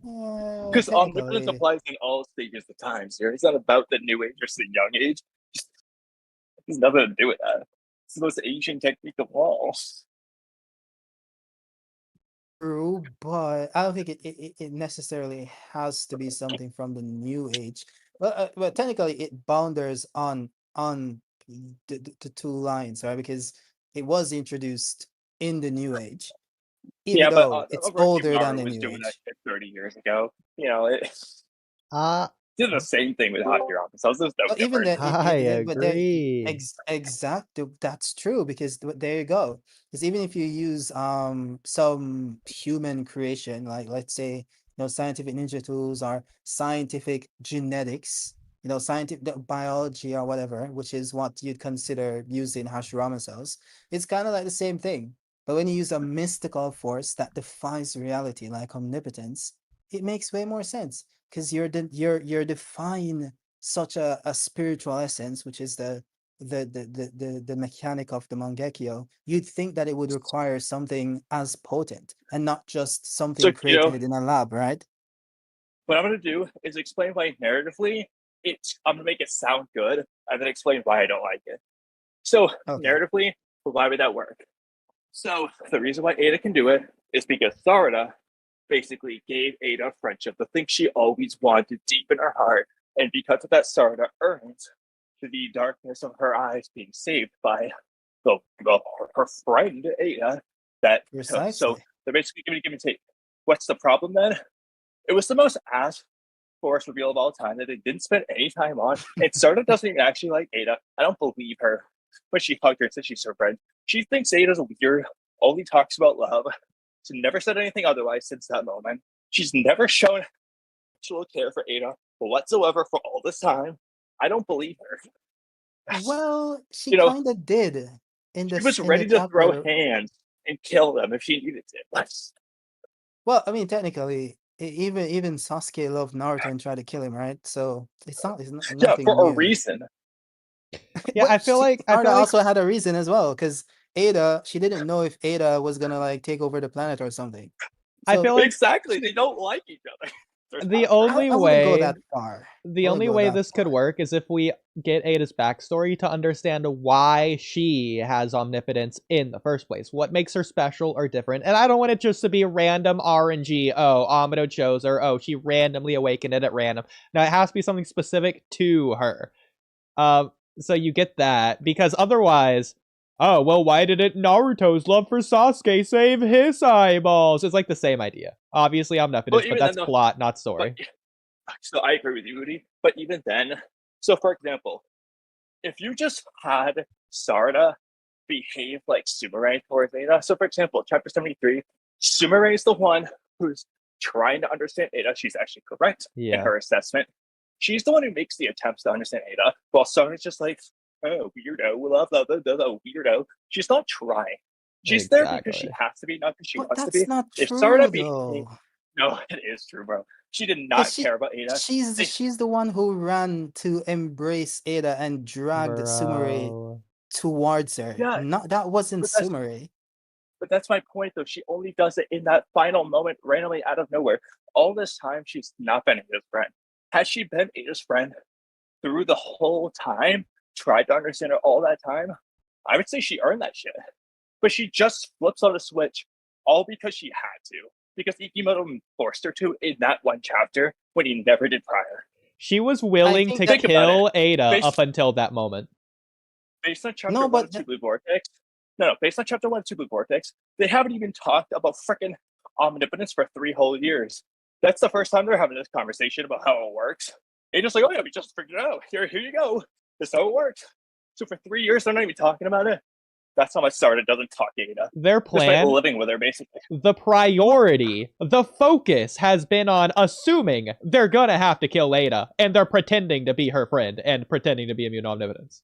Because omnipotence applies in all stages of time. Here, it's not about the new age or the young age. It's nothing to do with that. It's the most ancient technique of all.
True, but I don't think it necessarily has to be something from the new age. But technically, it boundaries on the 2 lines, right? Because it was introduced in the new age, even though it's older than the new
doing
age.
That 30 years ago. Did the same thing with Hachirama. So there's no difference.
Even then,
I agree.
Exactly, that's true, because there you go. Because even if you use some human creation, like let's say scientific ninja tools or scientific genetics, scientific biology or whatever, which is what you'd consider using Hashirama cells, it's kind of like the same thing. But when you use a mystical force that defies reality, like omnipotence, it makes way more sense, because you're defying such a spiritual essence, which is the the mechanic of the Mangekyo, you'd think that it would require something as potent and not just something
So,
created in a lab, right?
what I'm going to do is explain why narratively I'm going to make it sound good and then explain why I don't like it. So,
Okay.
narratively, why would that work? So, the reason why Ada can do it is because Sarada basically gave Ada friendship, the thing she always wanted deep in her heart. And because of that, Sarada earns the darkness of her eyes being saved by her friend Ada.
Precisely.
So they're basically give and take. What's the problem then? It was the most ass force reveal of all time that they didn't spend any time on. And Sarada doesn't even actually like Ada. I don't believe her when she hugged her and said she's her friend. She thinks Ada's weird, only talks about love. She's never said anything otherwise since that moment. She's never shown actual care for Ada whatsoever for all this time. I don't believe her.
Well, she kind of did.
She was ready to throw hands and kill them if she needed to.
Well, I mean, technically, even Sasuke loved Naruto and tried to kill him, right? So it's nothing
for
new.
a reason.
Yeah, I feel like
Sarada also had a reason as well, because Ada, she didn't know if Ada was gonna like take over the planet or something.
I feel like
exactly they don't like each other.
The only
I wouldn't go that far.
The only way this could work is if we get Ada's backstory to understand why she has omnipotence in the first place. What makes her special or different. And I don't want it just to be random RNG. Oh, Amado chose her. Oh, she randomly awakened it at random. Now, it has to be something specific to her. So you get that. Because otherwise, oh, well, why didn't Naruto's love for Sasuke save his eyeballs? It's like the same idea. Obviously, omnipotence, but that's plot, not story.
So I agree with you, Oodie. But even then, so for example, if you just had Sarada behave like Sumire towards Ada, so for example, chapter 73, Sumire is the one who's trying to understand Ada. She's actually correct in her assessment. She's the one who makes the attempts to understand Ada, while Sarada's just like, oh, weirdo, love, weirdo. She's not trying. She's there because she has to be, not because she wants to be.
That's not true,
if Sarada
though.
No, it is true, bro. She did not care about Ada.
She's the one who ran to embrace Ada and dragged Sumire towards her.
Yeah,
that wasn't Sumire.
But that's my point, though. She only does it in that final moment, randomly out of nowhere. All this time, she's not been Ada's friend. Has she been Ada's friend through the whole time? Tried to understand her all that time? I would say she earned that shit. But she just flips on a switch, all because she had to. Because Ikimoto forced her to in that one chapter when he never did prior.
She was willing to kill Ada up until that moment.
Based on chapter 1 of Two Blue Vortex, based on chapter 1 of Two Blue Vortex, they haven't even talked about freaking omnipotence for 3 whole years. That's the first time they're having this conversation about how it works. They're just like, oh yeah, we just figured it out. Here you go. This is how it works. So for 3 years, they're not even talking about it. That's how much Sarada doesn't talk to Ada.
Their plan,
living with her, basically.
The priority, the focus has been on assuming they're gonna have to kill Ada, and they're pretending to be her friend and pretending to be immune omnipotence.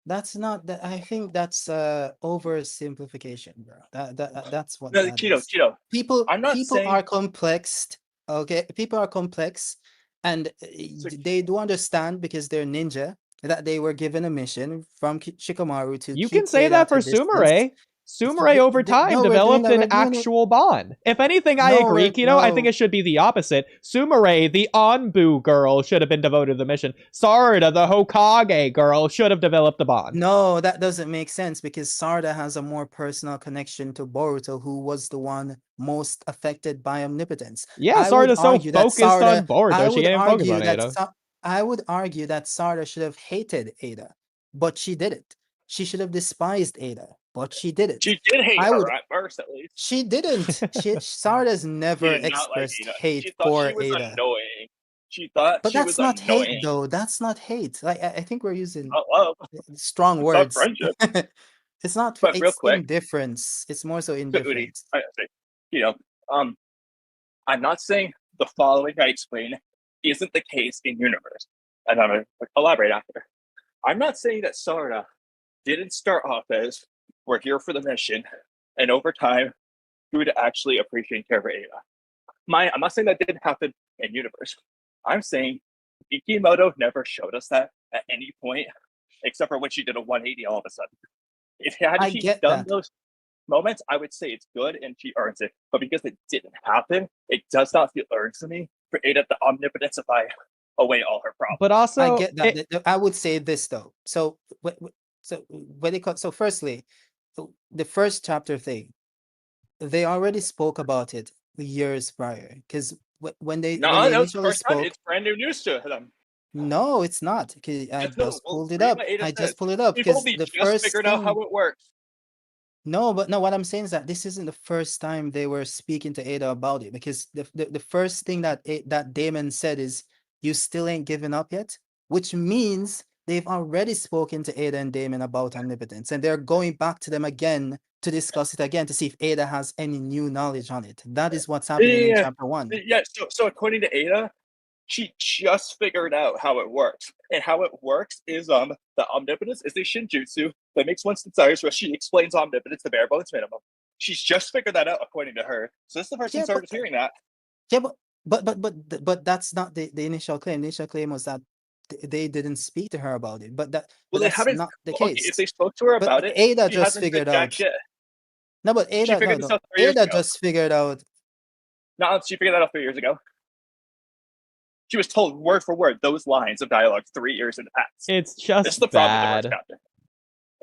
That's not that. I think that's oversimplification, bro. That's what.
Cheeto.
People are complex. Okay, people are complex, and they do understand because they're ninja that they were given a mission from Shikamaru to.
You can say that for Sumire. Sumire over time developed an actual bond. If anything, I agree, Kino. I think it should be the opposite. Sumire, the Anbu girl, should have been devoted to the mission. Sarada, the Hokage girl, should have developed the bond.
No, that doesn't make sense because Sarada has a more personal connection to Boruto, who was the one most affected by omnipotence.
Yeah, Sarada's so focused on Boruto, she didn't focus on Ada.
I would argue that Sarada should have hated Ada, but she didn't. She should have despised Ada, but she didn't.
She did hate her at first, at least.
She didn't. Sarada's never expressed hate for Ada.
Annoying. She thought
but
she
that's
was
not
annoying.
Hate, though. That's not hate. Like I think we're using
it's
strong words.
Not friendship.
It's not.
But
it's
real quick,
indifference. It's more so indifference.
I'm not saying the following I explain isn't the case in universe, and I'm gonna elaborate after. I'm not saying that Sarada didn't start off as we're here for the mission, and over time grew to actually appreciate care for Ada. I'm not saying that didn't happen in universe. I'm saying Ikimoto never showed us that at any point
except for when she did a 180 all of a sudden. If had
I
she
get
done
that.
those moments, I would say it's good and she earns it. But because it didn't happen, it does not feel earned to me for Ada the omnipotence if I away all her problems.
But also,
I get that. I would say this though. So firstly, the first chapter thing, they already spoke about it years prior. Because when they
No, it's the
initially
first time.
spoke,
It's brand new news to them.
no, it's not. 'Cause I
Yes, no,
just
well,
pulled it
read
up.
what Ada
I
says.
just pulled it up
We've
because
only
the
just
first
figured out how
thing.
it works.
No, but no, what I'm saying is that this isn't the first time they were speaking to Ada about it, because the first thing that that Damon said is, "You still ain't given up yet," which means they've already spoken to Ada and Damon about omnipotence, and they're going back to them again to discuss it again to see if Ada has any new knowledge on it. That is what's happening in chapter 1.
Yeah. So according to Ada, she just figured out how it works, and how it works is the omnipotence is a shinjutsu that makes one's desires where she explains omnipotence the bare bones minimum. She's just figured that out according to her. So this is the first time
Yeah,
started hearing that.
Yeah, but that's not the initial claim. The initial claim was that they didn't speak to her about it, but
Well, they
that's
haven't.
not the
Okay,
case.
if they spoke to her
But
about it,
Ada
she
just
hasn't
figured
said jack
out.
shit.
No, but
She
Ada,
figured
no,
this
no.
out 3 years
Ada
ago.
just figured out.
No, she figured that out 3 years ago. She was told word for word those lines of dialogue 3 years in the past.
it's
This is
just
the problem with the
bad.
first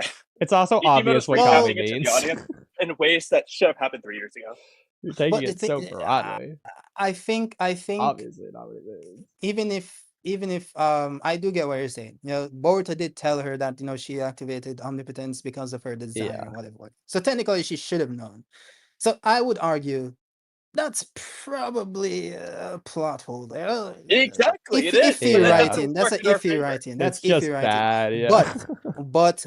chapter.
It's also
Emo
obvious
is
what
recapping
Kamui
it to the
means.
audience in ways that should have happened 3 years ago.
You're taking
But the
it so
thing,
Broadway.
I think
Obviously not what it is.
even if I do get what you're saying. You know, Boruto did tell her that, you know, she activated omnipotence because of her design
Yeah.
or whatever. So technically she should have known. So I would argue that's probably a plot hole there.
Exactly, it is.
Iffy
But that
Yeah.
doesn't
writing. That's
work
an
in our
iffy
favor.
writing. That's
It's just
iffy writing.
bad, yeah.
But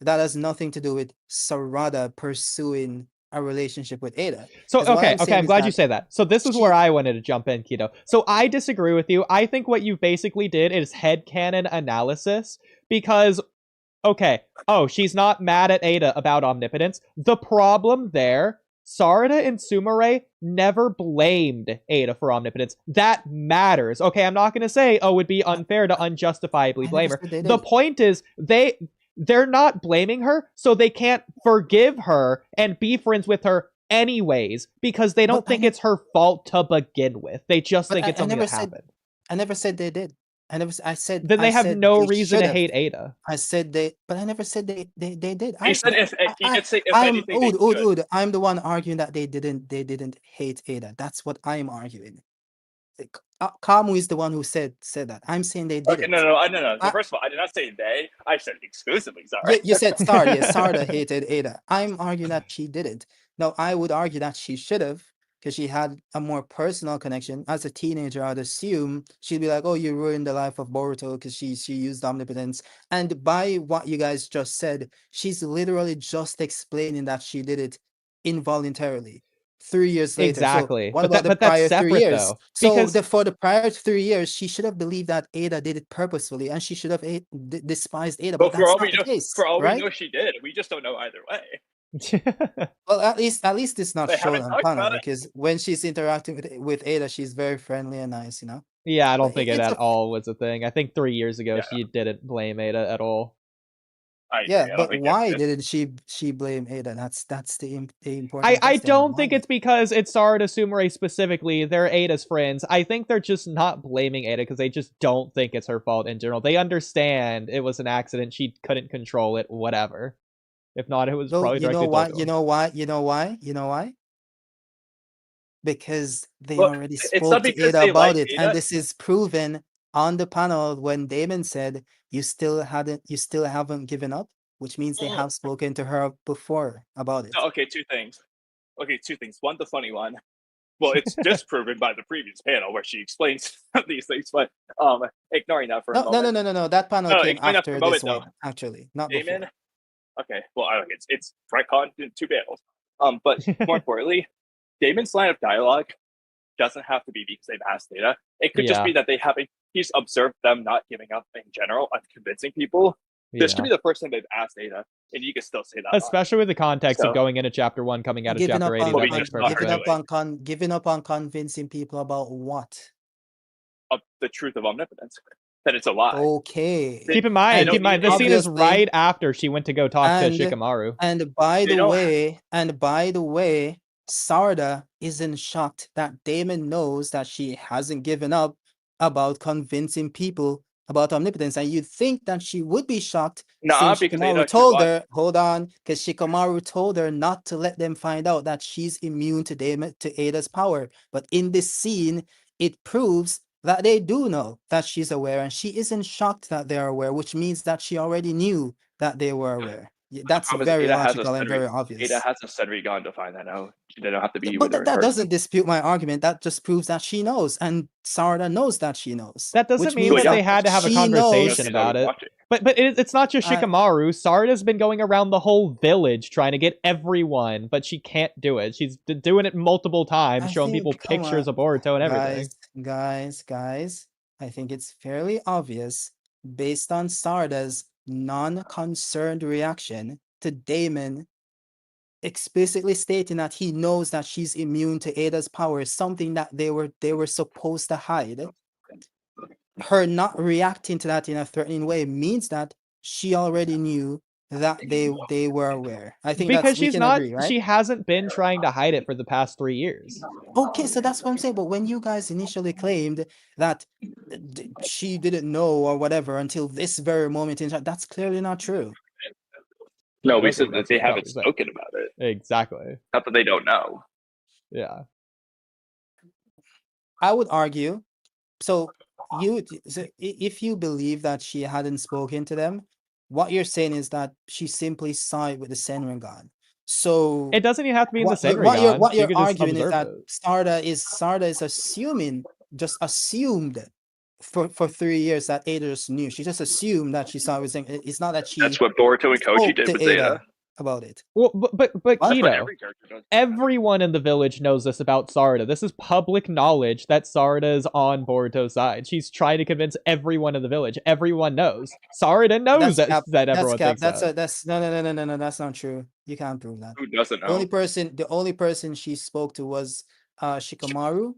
that has nothing to do with Sarada pursuing a relationship with Ada.
So
'Cause what
okay,
I'm
I'm
saying is
glad you
that
say that. So this is where I wanted to jump in, Keto. So I disagree with you. I think what you basically did is headcanon analysis, because okay, oh, she's not mad at Ada about omnipotence. The problem there, Sarada and Sumire never blamed Ada for omnipotence. That matters. Okay, I'm not going to say, oh, it would be unfair to unjustifiably
I
blame
never
her.
said they
The
did.
point is, they're not blaming her, so they can't forgive her and be friends with her anyways, because they don't
But I
think
nev-
it's her fault to begin with. They just
But
think it's
I
something
never
that
said
happened.
I never said they did. I said
Then they have no
they
reason to
should have.
hate Ada.
I said they, but I never said they did.
He said he did say if
I'm
anything they should.
Ood. I'm the one arguing that they didn't hate Ada. That's what I'm arguing. Kamui is the one who said that. I'm saying they did
Okay,
it.
no. First of all, I did not say they. I said exclusively. Sorry.
You said Star. Yes, Sarda hated Ada. I'm arguing that she didn't. No, I would argue that she should have, because she had a more personal connection. As a teenager, I'd assume she'd be like, "Oh, you ruined the life of Boruto," because she used omnipotence. And by what you guys just said, she's literally just explaining that she did it involuntarily. 3 years later.
Exactly.
So what about the
but that's
prior 3
separate
years?
though.
So
Because
for the prior 3 years, she should have believed that Ada did it purposefully, and she should have despised Ada. But
But
that's not the case,
for all we
right?
know, she did. We just don't know either way.
Well, at least it's not
They
shown
haven't
on
talked
panel,
about it.
because when she's interacting with Ada, she's very friendly and nice, you know.
yeah, I don't
But
think it
it's
at all was a thing. I think 3 years ago
Yeah.
she didn't blame Ada at all.
I
yeah,
agree. I don't
but
think
why
that's it.
didn't she blame Ada? That's the important
I
question.
don't think
Why?
it's because it's Sarada Sumire specifically. They're Ada's friends. I think they're just not blaming Ada because they just don't think it's her fault in general. They understand it was an accident. She couldn't control it. Whatever. If not, it was
No,
probably
you know
directed
why?
to
You
him.
know why? You know why? You know why? Because they
Well,
already
it's not
spoke to
because
Ada
they
about
like
it,
Ada.
and this is proven on the panel when Damon said you still haven't given up, which means they have spoken to her before about it.
No, okay, two things. One, the funny one. Well, it's disproven by the previous panel where she explains these things, but ignoring that for a
No,
moment.
no. That panel came
Ignoring that for
after
a
this
moment, though.
one, actually, not
Damon.
before.
Okay, well, I don't know, it's retcon in 2 panels. But more importantly, Damon's line of dialogue doesn't have to be because they've asked Ada. It could just
Yeah.
be that he's observed them not giving up in general on convincing people. This could be the first time they've asked Ada, and you can still say that.
Especially with the context
So-
of going into chapter 1, coming out of
Giving
chapter
up
80.
on,
Well,
That
we
makes
just
perfect
got
sense.
giving up on convincing people about what?
Of the truth of omnipotence. then it's a lie.
Okay.
Keep in mind, this scene is
obviously-
right after she went to go talk to Shikamaru.
And by the way, Sarada isn't shocked that Damon knows that she hasn't given up about convincing people about omnipotence, and you'd think that she would be shocked since Shikamaru told her, because Shikamaru told her not to let them find out that she's immune to Ada's power. But in this scene, it proves that they do know that she's aware, and she isn't shocked that they're aware, which means that she already knew that they were aware. That's very logical and very obvious.
Ada hasn't said we gone to find that out. They don't have to be.
But that doesn't dispute my argument. That just proves that she knows, and Sarada knows that she knows.
That doesn't mean that they had to have a conversation about it. But it's not just Shikamaru. Sarada's been going around the whole village trying to get everyone, but she can't do it. She's doing it multiple times, showing people pictures of Boruto and everything.
Guys, I think it's fairly obvious, based on Sarada's non-concerned reaction to Damon explicitly stating that he knows that she's immune to Ada's power, something that they were supposed to hide. Her not reacting to that in a threatening way means that she already knew that they were aware. I think
because
we can agree, right?
She hasn't been trying to hide it for the past 3 years.
Okay, so that's what I'm saying. But when you guys initially claimed that she didn't know or whatever until this very moment in time, that's clearly not true.
No, we said that they haven't spoken about it.
Exactly.
Not that they don't know.
Yeah.
I would argue. So if you believe that she hadn't spoken to them, what you're saying is that she simply saw it with the Senringan. So
it doesn't even have to be in the Senringan.
What you're arguing is that Sarada is assuming, just assumed for 3 years that Ada just knew. She just assumed that she saw it. It's not that she.
That's what Boruto and Koji did with Ada
about it.
Well, but Keto, everyone in the village knows this about Sarada. This is public knowledge that Sarada is on Boruto's side. She's trying to convince everyone in the village. Everyone knows. Sarada knows that everyone thinks that.
No, that's not true. You can't prove that.
Who doesn't know?
The only person she spoke to was Shikamaru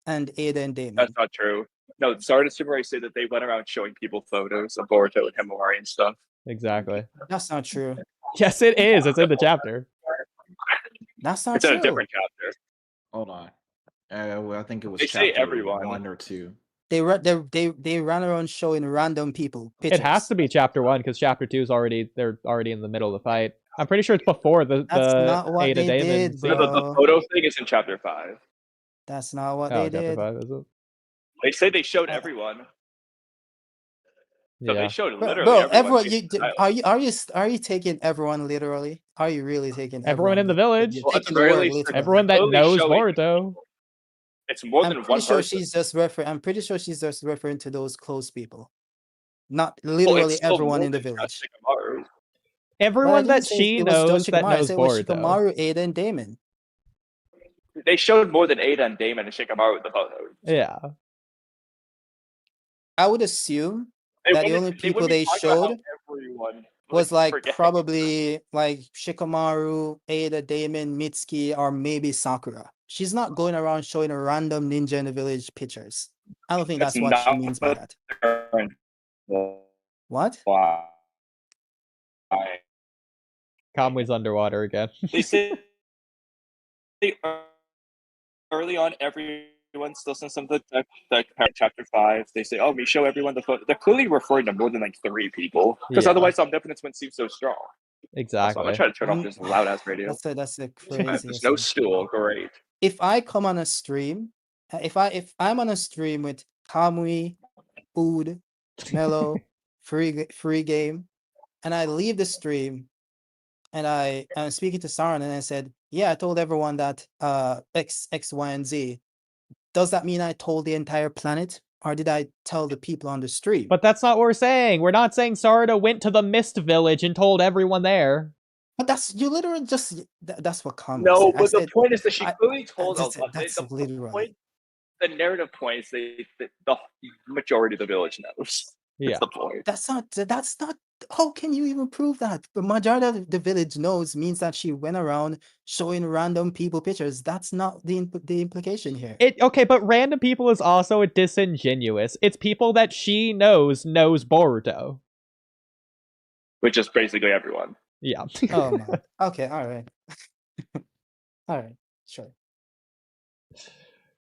and Ada and Damon.
That's not true. No, Sarada Samurai said that they went around showing people photos of Boruto and Himawari and stuff.
Exactly.
That's not true.
Yes, it is. It's in the chapter.
That's not
true. It's in a different chapter.
Hold on. I think it was
they
chapter
say everyone.
1 or 2.
They ran around showing random people pictures.
It has to be chapter 1 because chapter 2 is they're already in the middle of the fight. I'm pretty sure it's before the
not what
Ada
they
Damon.
did,
the photo thing is in chapter 5.
That's not what they did.
5, is it?
They say they showed everyone. So
yeah.
they showed literally everyone.
Are you taking everyone literally? Are you really taking
everyone in the village?
Well,
everyone that knows Boruto.
It's more than one person.
I'm pretty sure she's just referring to those close people, not literally everyone in the village.
Everyone that she knows that knows Boruto.
Shikamaru, Ada, and Damon.
They showed more than Ada and Damon and Shikamaru with the photos.
Yeah.
I would assume that the only people they showed was probably like Shikamaru, Ada, Damon, Mitsuki, or maybe Sakura. She's not going around showing a random ninja in the village pictures. I don't think that's what she means by that. What?
Why?
Kamui's underwater again.
They say early on, everyone still sends something like chapter 5. They say, "Oh, we show everyone the photo." They're clearly referring to more than like 3 people, because otherwise, omnipotence wouldn't seem so strong.
Exactly.
So I'm gonna try to turn off this loud ass radio.
That's a crazy.
There's no stool. Great.
If I come on a stream, if I'm on a stream with Kamui, Oodie, Mello, free game, and I leave the stream, and I'm speaking to Saran, and I said, "Yeah, I told everyone that X, Y, and Z." Does that mean I told the entire planet, or did I tell the people on the stream?
But that's not what we're saying. We're not saying Sarada went to the Mist Village and told everyone there.
But you literally just that's what Kamui
No,
said.
but the point is that she clearly told us. The narrative point is the majority of the village knows.
Yeah.
That's the point.
That's not How can you even prove that? The majority of the village knows means that she went around showing random people pictures. That's not the implication here.
Okay, but random people is also disingenuous. It's people that she knows Boruto.
Which is basically everyone.
Yeah.
Oh man. Okay, all right. All right, sure.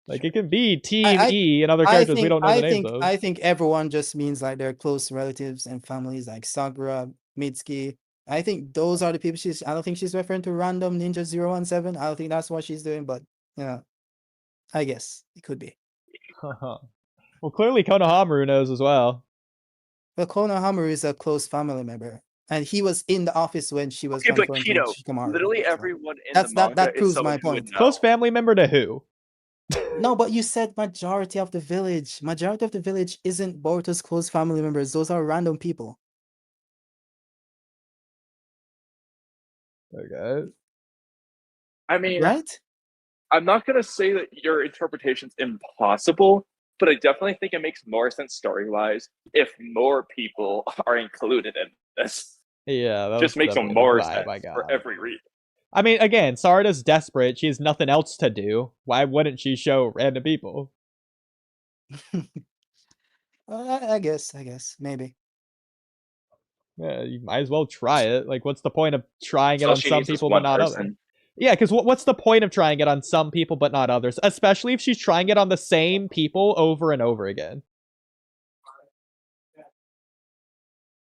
Like, it can be Team E and other characters we don't know the names of.
I think everyone just means like their close relatives and families, like Sakura, Mitsuki. I think those are the people I don't think she's referring to random Ninja 017. I don't think that's what she's doing, but you know, I guess it could be.
Well, clearly Konohamaru knows as well.
Well, Konohamaru is a close family member, and he was in the office when she was
Okay, but
confronting
Kido,
Shikamaru.
literally
So
everyone in the manga
that
is
proves
someone
my
who would
point.
know.
Close family member to who?
No, but you said majority of the village. Majority of the village isn't Boruto's close family members. Those are random people.
Okay.
I mean,
right?
I'm not going to say that your interpretation's impossible, but I definitely think it makes more sense story-wise if more people are included in this.
Yeah, that
just makes more sense for every reason.
I mean, again, Sarada's desperate. She has nothing else to do. Why wouldn't she show random people?
I guess, maybe.
Yeah, you might as well try it. Like, what's the point of trying it
All
on
she
some
needs is
people but
one
not
person.
others? Yeah, because what's the point of trying it on some people but not others? Especially if she's trying it on the same people over and over again.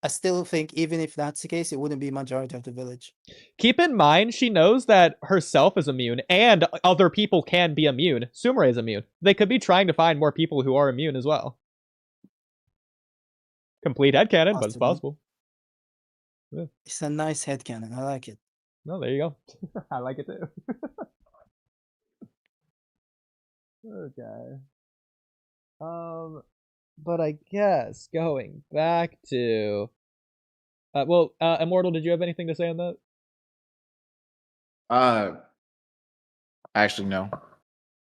I still think even if that's the case, it wouldn't be majority of the village.
Keep in mind, she knows that herself is immune and other people can be immune. Sumire is immune. They could be trying to find more people who are immune as well. Complete headcanon, but it's possible. Yeah.
It's a nice headcanon. I like it.
No, there you go. I like it too. Okay. But I guess going back to Immortal, did you have anything to say on that?
Actually, no.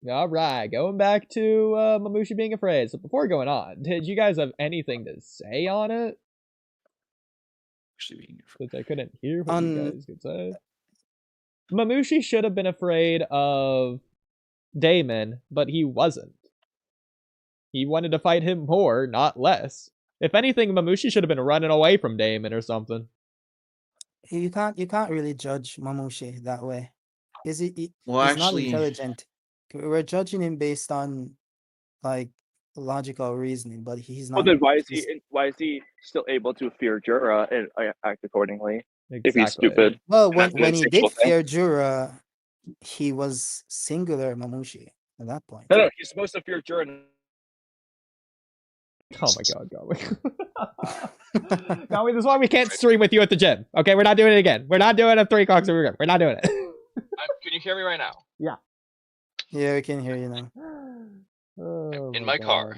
All right, going back to Mamushi being afraid. So before going on, did you guys have anything to say on it?
Actually, being
afraid. Since I couldn't hear what you guys could say. Mamushi should have been afraid of Damon, but he wasn't. He wanted to fight him more, not less. If anything, Mamushi should have been running away from Damon or something.
You can't really judge Mamushi that way. He's
actually,
not intelligent. We're judging him based on like logical reasoning, but he's not.
Well, then why is he still able to fear Jura and act accordingly? Exactly. If he's stupid.
Well, when he did fear Jura, he was singular Mamushi at that point.
No, he's supposed to fear Jura.
Oh my god, Kamui, this is why we can't stream with you at the gym. Okay, we're not doing it again. We're not doing a 3 o'clock stream. We're not doing it.
Can you hear me right now?
Yeah.
Yeah, we can hear you now.
Oh,
in my car.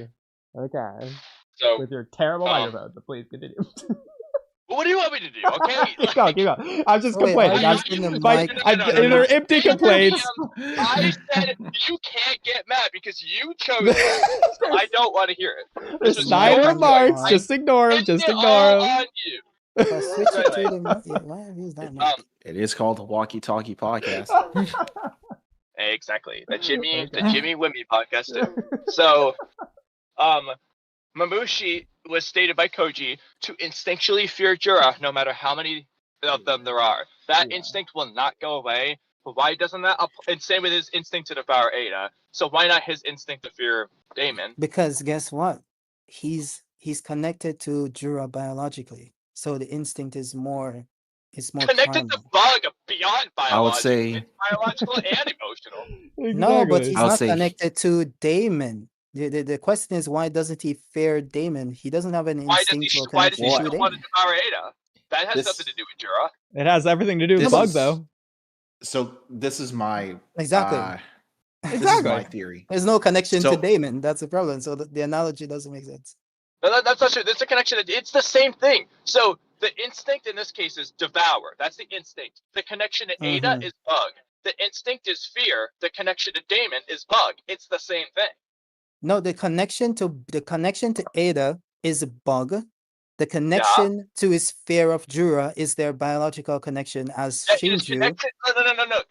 Okay.
So
with your terrible microphone, but please continue.
What do you want me to do? Okay,
keep going. I'm just complaining. They're empty complaints.
I said you can't get mad because you chose it. So I don't want to hear it.
There's 9 remarks. Just ignore them. Just ignore them.
On you.
It is called the Walky Talky podcast.
Exactly. The Jimmy Wimmy podcast too. So, Mamushi was stated by Koji to instinctually fear Jura, no matter how many of them there are. That instinct will not go away. But why doesn't that? And same with his instinct to devour Ada. So why not his instinct to fear Damon?
Because guess what? He's connected to Jura biologically, so the instinct is more. It's more
connected to bug beyond biological.
I would say
it's biological and emotional.
Exactly.
No, but he's not connected to Damon. The question is, why doesn't he fear Damon? He doesn't have an instinctual connection to Damon. Why does he
want to devour Ada? That has nothing to do with Jura.
It has everything to do with Bug, though.
So this is my
exactly.
This is my theory.
There's no connection to Damon. That's the problem. So the analogy doesn't make sense.
No, that's not true. There's a connection. It's the same thing. So the instinct in this case is devour. That's the instinct. The connection to Ada is bug. The instinct is fear. The connection to Damon is bug. It's the same thing.
No, the connection to Ada is bug. The connection to his fear of Jura is their biological connection as Shinju.
No.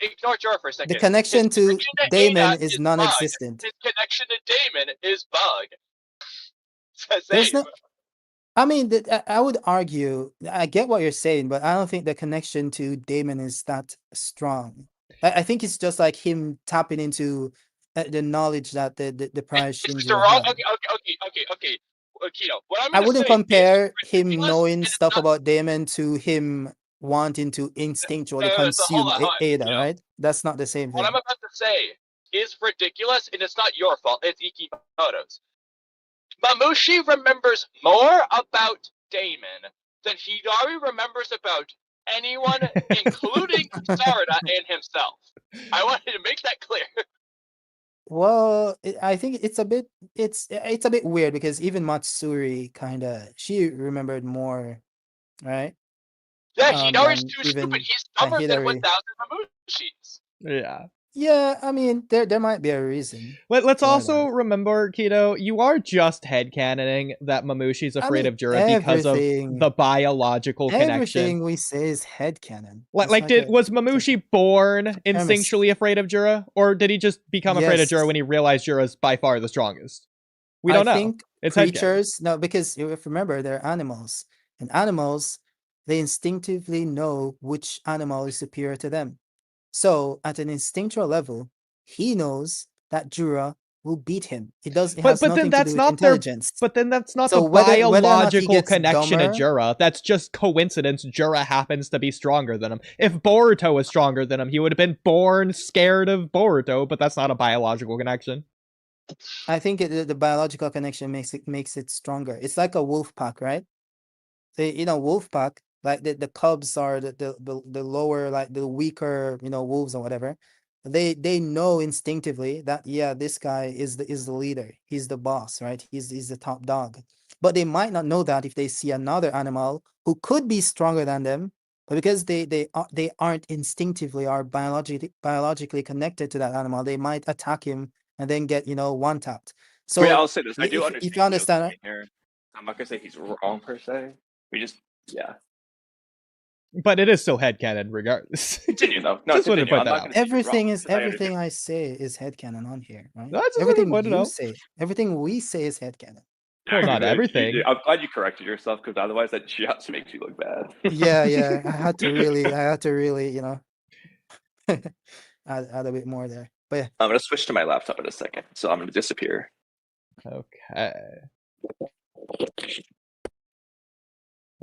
Ignore Jura for a second.
The connection to Damon is non-existent.
His connection to Damon is Bug.
There's no. I mean, I would argue. I get what you're saying, but I don't think the connection to Damon is that strong. I think it's just like him tapping into the knowledge that the prior Shinju had.
Okay. Keto, what I'm
I wouldn't compare him
ridiculous,
knowing stuff about Damon to him wanting to instinctually consume Ada, right? That's not the same thing.
What I'm about to say is ridiculous, and it's not your fault. It's Ikimoto's. Mamushi remembers more about Damon than Hidari remembers about anyone, including Sarada and himself. I wanted to make that clear.
Well, I think it's a bit weird because even Matsuri she remembered more, right?
Yeah, Hidari's too stupid. He's dumber than 1,000 Mamushis.
Yeah.
Yeah, I mean, there might be a reason.
Let's also remember, Keto, you are just headcanoning that Mamushi's afraid of Jura because of the biological connection.
Everything we say is headcanon.
Was Mamushi born instinctually afraid of Jura? Or did he just become afraid of Jura when he realized Jura's by far the strongest? We don't know. I think it's
creatures, no, because if remember, they're animals. And animals, they instinctively know which animal is superior to them. So, at an instinctual level, he knows that Jura will beat him. It has nothing to do with intelligence.
But then that's not the biological connection to Jura. That's just coincidence. Jura happens to be stronger than him. If Boruto was stronger than him, he would have been born scared of Boruto, but that's not a biological connection.
I think the biological connection makes it stronger. It's like a wolf pack, right? So, wolf pack, like the cubs are the lower, like the weaker, wolves or whatever. They know instinctively that this guy is the leader. He's the boss, right? He's the top dog. But they might not know that if they see another animal who could be stronger than them, but because they aren't instinctively or biologically connected to that animal, they might attack him and then get one tapped. So
I'll say this. I do understand.
If you understand,
here, I'm not gonna say he's wrong per se.
But it is still headcanon regardless.
Continue though.
No, just want to point that out.
Everything I say is headcanon on here, right?
That's
everything we say is headcanon.
Well, not everything.
I'm glad you corrected yourself because otherwise that just makes you look bad.
Yeah. I had to really, add a bit more there. But yeah.
I'm gonna switch to my laptop in a second, so I'm gonna disappear.
Okay.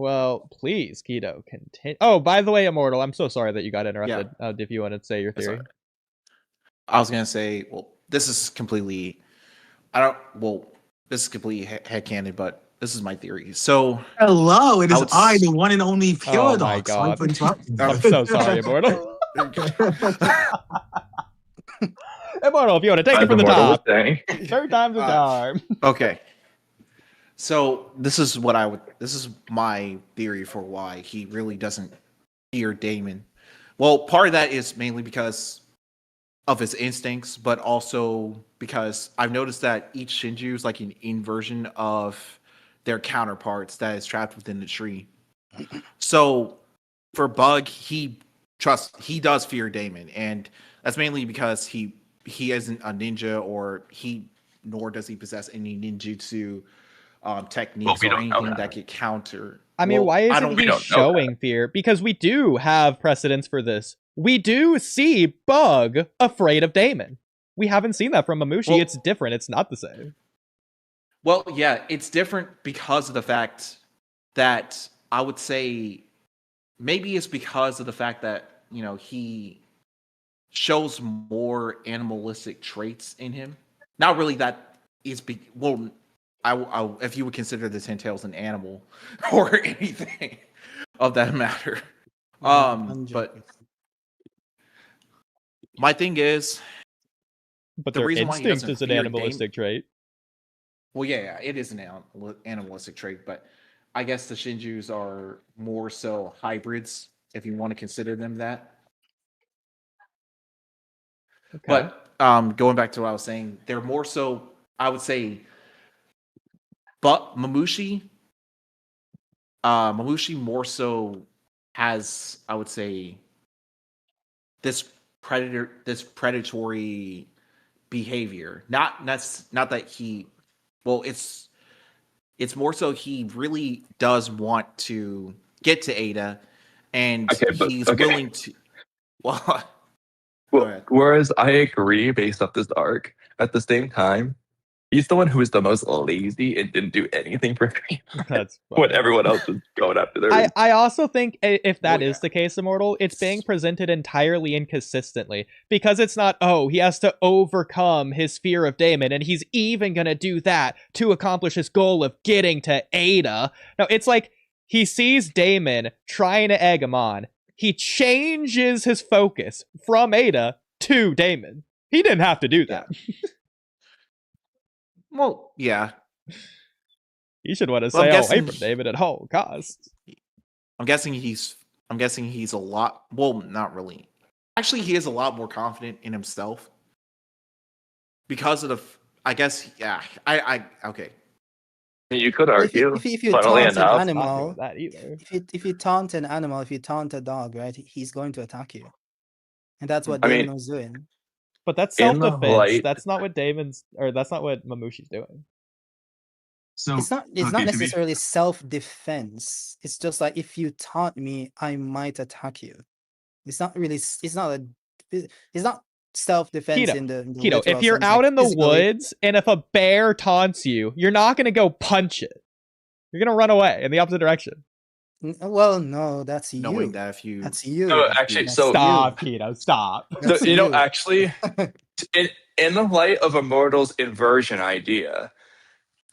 Well, please, Keto, continue. Oh, by the way, Immortal, I'm so sorry that you got interrupted. Yeah. If you want to say your theory.
I was going to say, this is completely headcanon, but this is my theory. So,
hello, it is I, the one and only Pure Dog.
Oh my God. I'm so sorry, Immortal. Immortal, if you want to take it from the top. Third time's a charm.
Okay. So this is my theory for why he really doesn't fear Damon. Well, part of that is mainly because of his instincts, but also because I've noticed that each Shinju is like an inversion of their counterparts that is trapped within the tree. So for Bug, he does fear Damon, and that's mainly because he isn't a ninja, nor does he possess any ninjutsu techniques or anything that could counter.
I mean, why isn't he showing fear? Because we do have precedents for this. We do see Bug afraid of Damon. We haven't seen that from Mamushi. Well, it's different. It's not the same.
Well, yeah, it's different because of the fact that I would say maybe it's because of the fact that, he shows more animalistic traits in him. Not really that is I if you would consider the 10 tails an animal or anything of that matter. But my thing is,
but the reason instinct why is an animalistic trait.
Well, yeah, it is an animalistic trait, but I guess the Shinjus are more so hybrids, if you want to consider them that. Okay. But going back to what I was saying, they're more so, I would say, but Mamushi Mamushi more so has, I would say, this predatory behavior. Not that he, well, it's more so he really does want to get to Ada, and he's willing to. Well,
whereas I agree based off this arc, at the same time, he's the one who was the most lazy and didn't do anything for me.
That's
when everyone else was going after their.
I also think if that is the case, Immortal, it's being presented entirely inconsistently, because it's not, oh, he has to overcome his fear of Damon, and he's even gonna do that to accomplish his goal of getting to Ada. No, it's like he sees Damon trying to egg him on. He changes his focus from Ada to Damon. He didn't have to do that.
Well, yeah.
He should want to stay away from Damon at all costs.
I'm guessing he's a lot. Well, not really. Actually, he is a lot more confident in himself because of the. I guess, yeah. Okay.
You could argue.
If you taunt an animal, if you taunt an animal, if you taunt a dog, right, he's going to attack you, and that's what Damon was doing.
But that's self-defense. That's not what that's not what Mamushi's doing.
So it's not necessarily self-defense. It's just like, if you taunt me, I might attack you. It's not self-defense in the
Keto, if you're out in the woods and if a bear taunts you, you're not going to go punch it. You're going to run away in the opposite direction.
Well, no, that's you.
Knowing that if you...
That's you.
No, actually,
stop, Keto, stop.
So, actually, in the light of Immortal's inversion idea,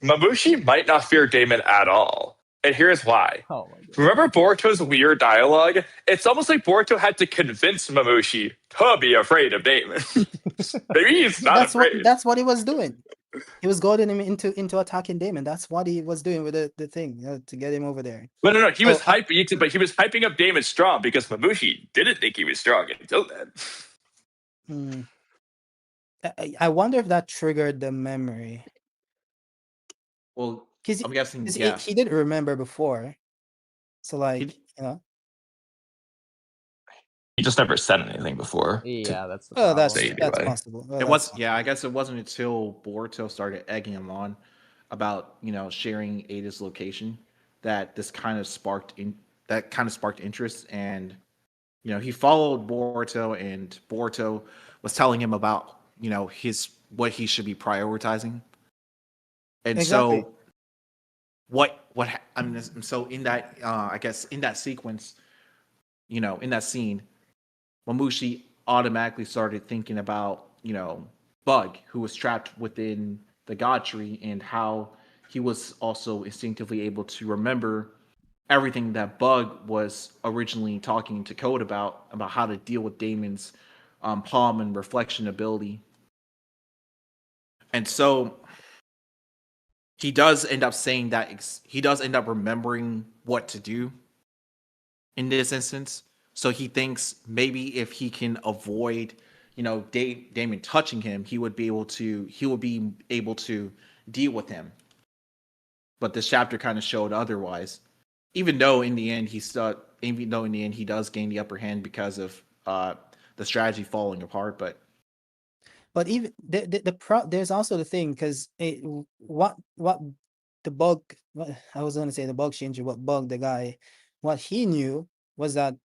Mamushi might not fear Damon at all. And here's why.
Oh my God.
Remember Boruto's weird dialogue? It's almost like Boruto had to convince Mamushi to be afraid of Damon. Maybe he's not afraid.
That's what he was doing. He was goading him into attacking Damon. That's what he was doing with the thing, to get him over there.
But no, he was hyping, but he was hyping up Damon strong because Mamushi didn't think he was strong until then.
I wonder if that triggered the memory.
Well, I'm guessing, yeah.
He didn't remember before. So, like,
He just never said anything before.
Yeah, that's the problem.
That's possible.
I guess it wasn't until Boruto started egging him on about, sharing Ada's location that this kind of sparked interest, and he followed Boruto, and Boruto was telling him about, what he should be prioritizing. And
exactly.
so in that I guess in that sequence, in that scene, Mamushi automatically started thinking about, Bug, who was trapped within the God Tree, and how he was also instinctively able to remember everything that Bug was originally talking to Code about how to deal with Damon's palm and reflection ability. And so he does end up saying that he does end up remembering what to do in this instance. So he thinks maybe if he can avoid, Damon touching him, he would be able to deal with him. But this chapter kind of showed otherwise. Even though in the end he does gain the upper hand because of the strategy falling apart,
But even there's also the thing, because what the Bug, I was going to say the Bug Shinju, what Bug the guy, what he knew was that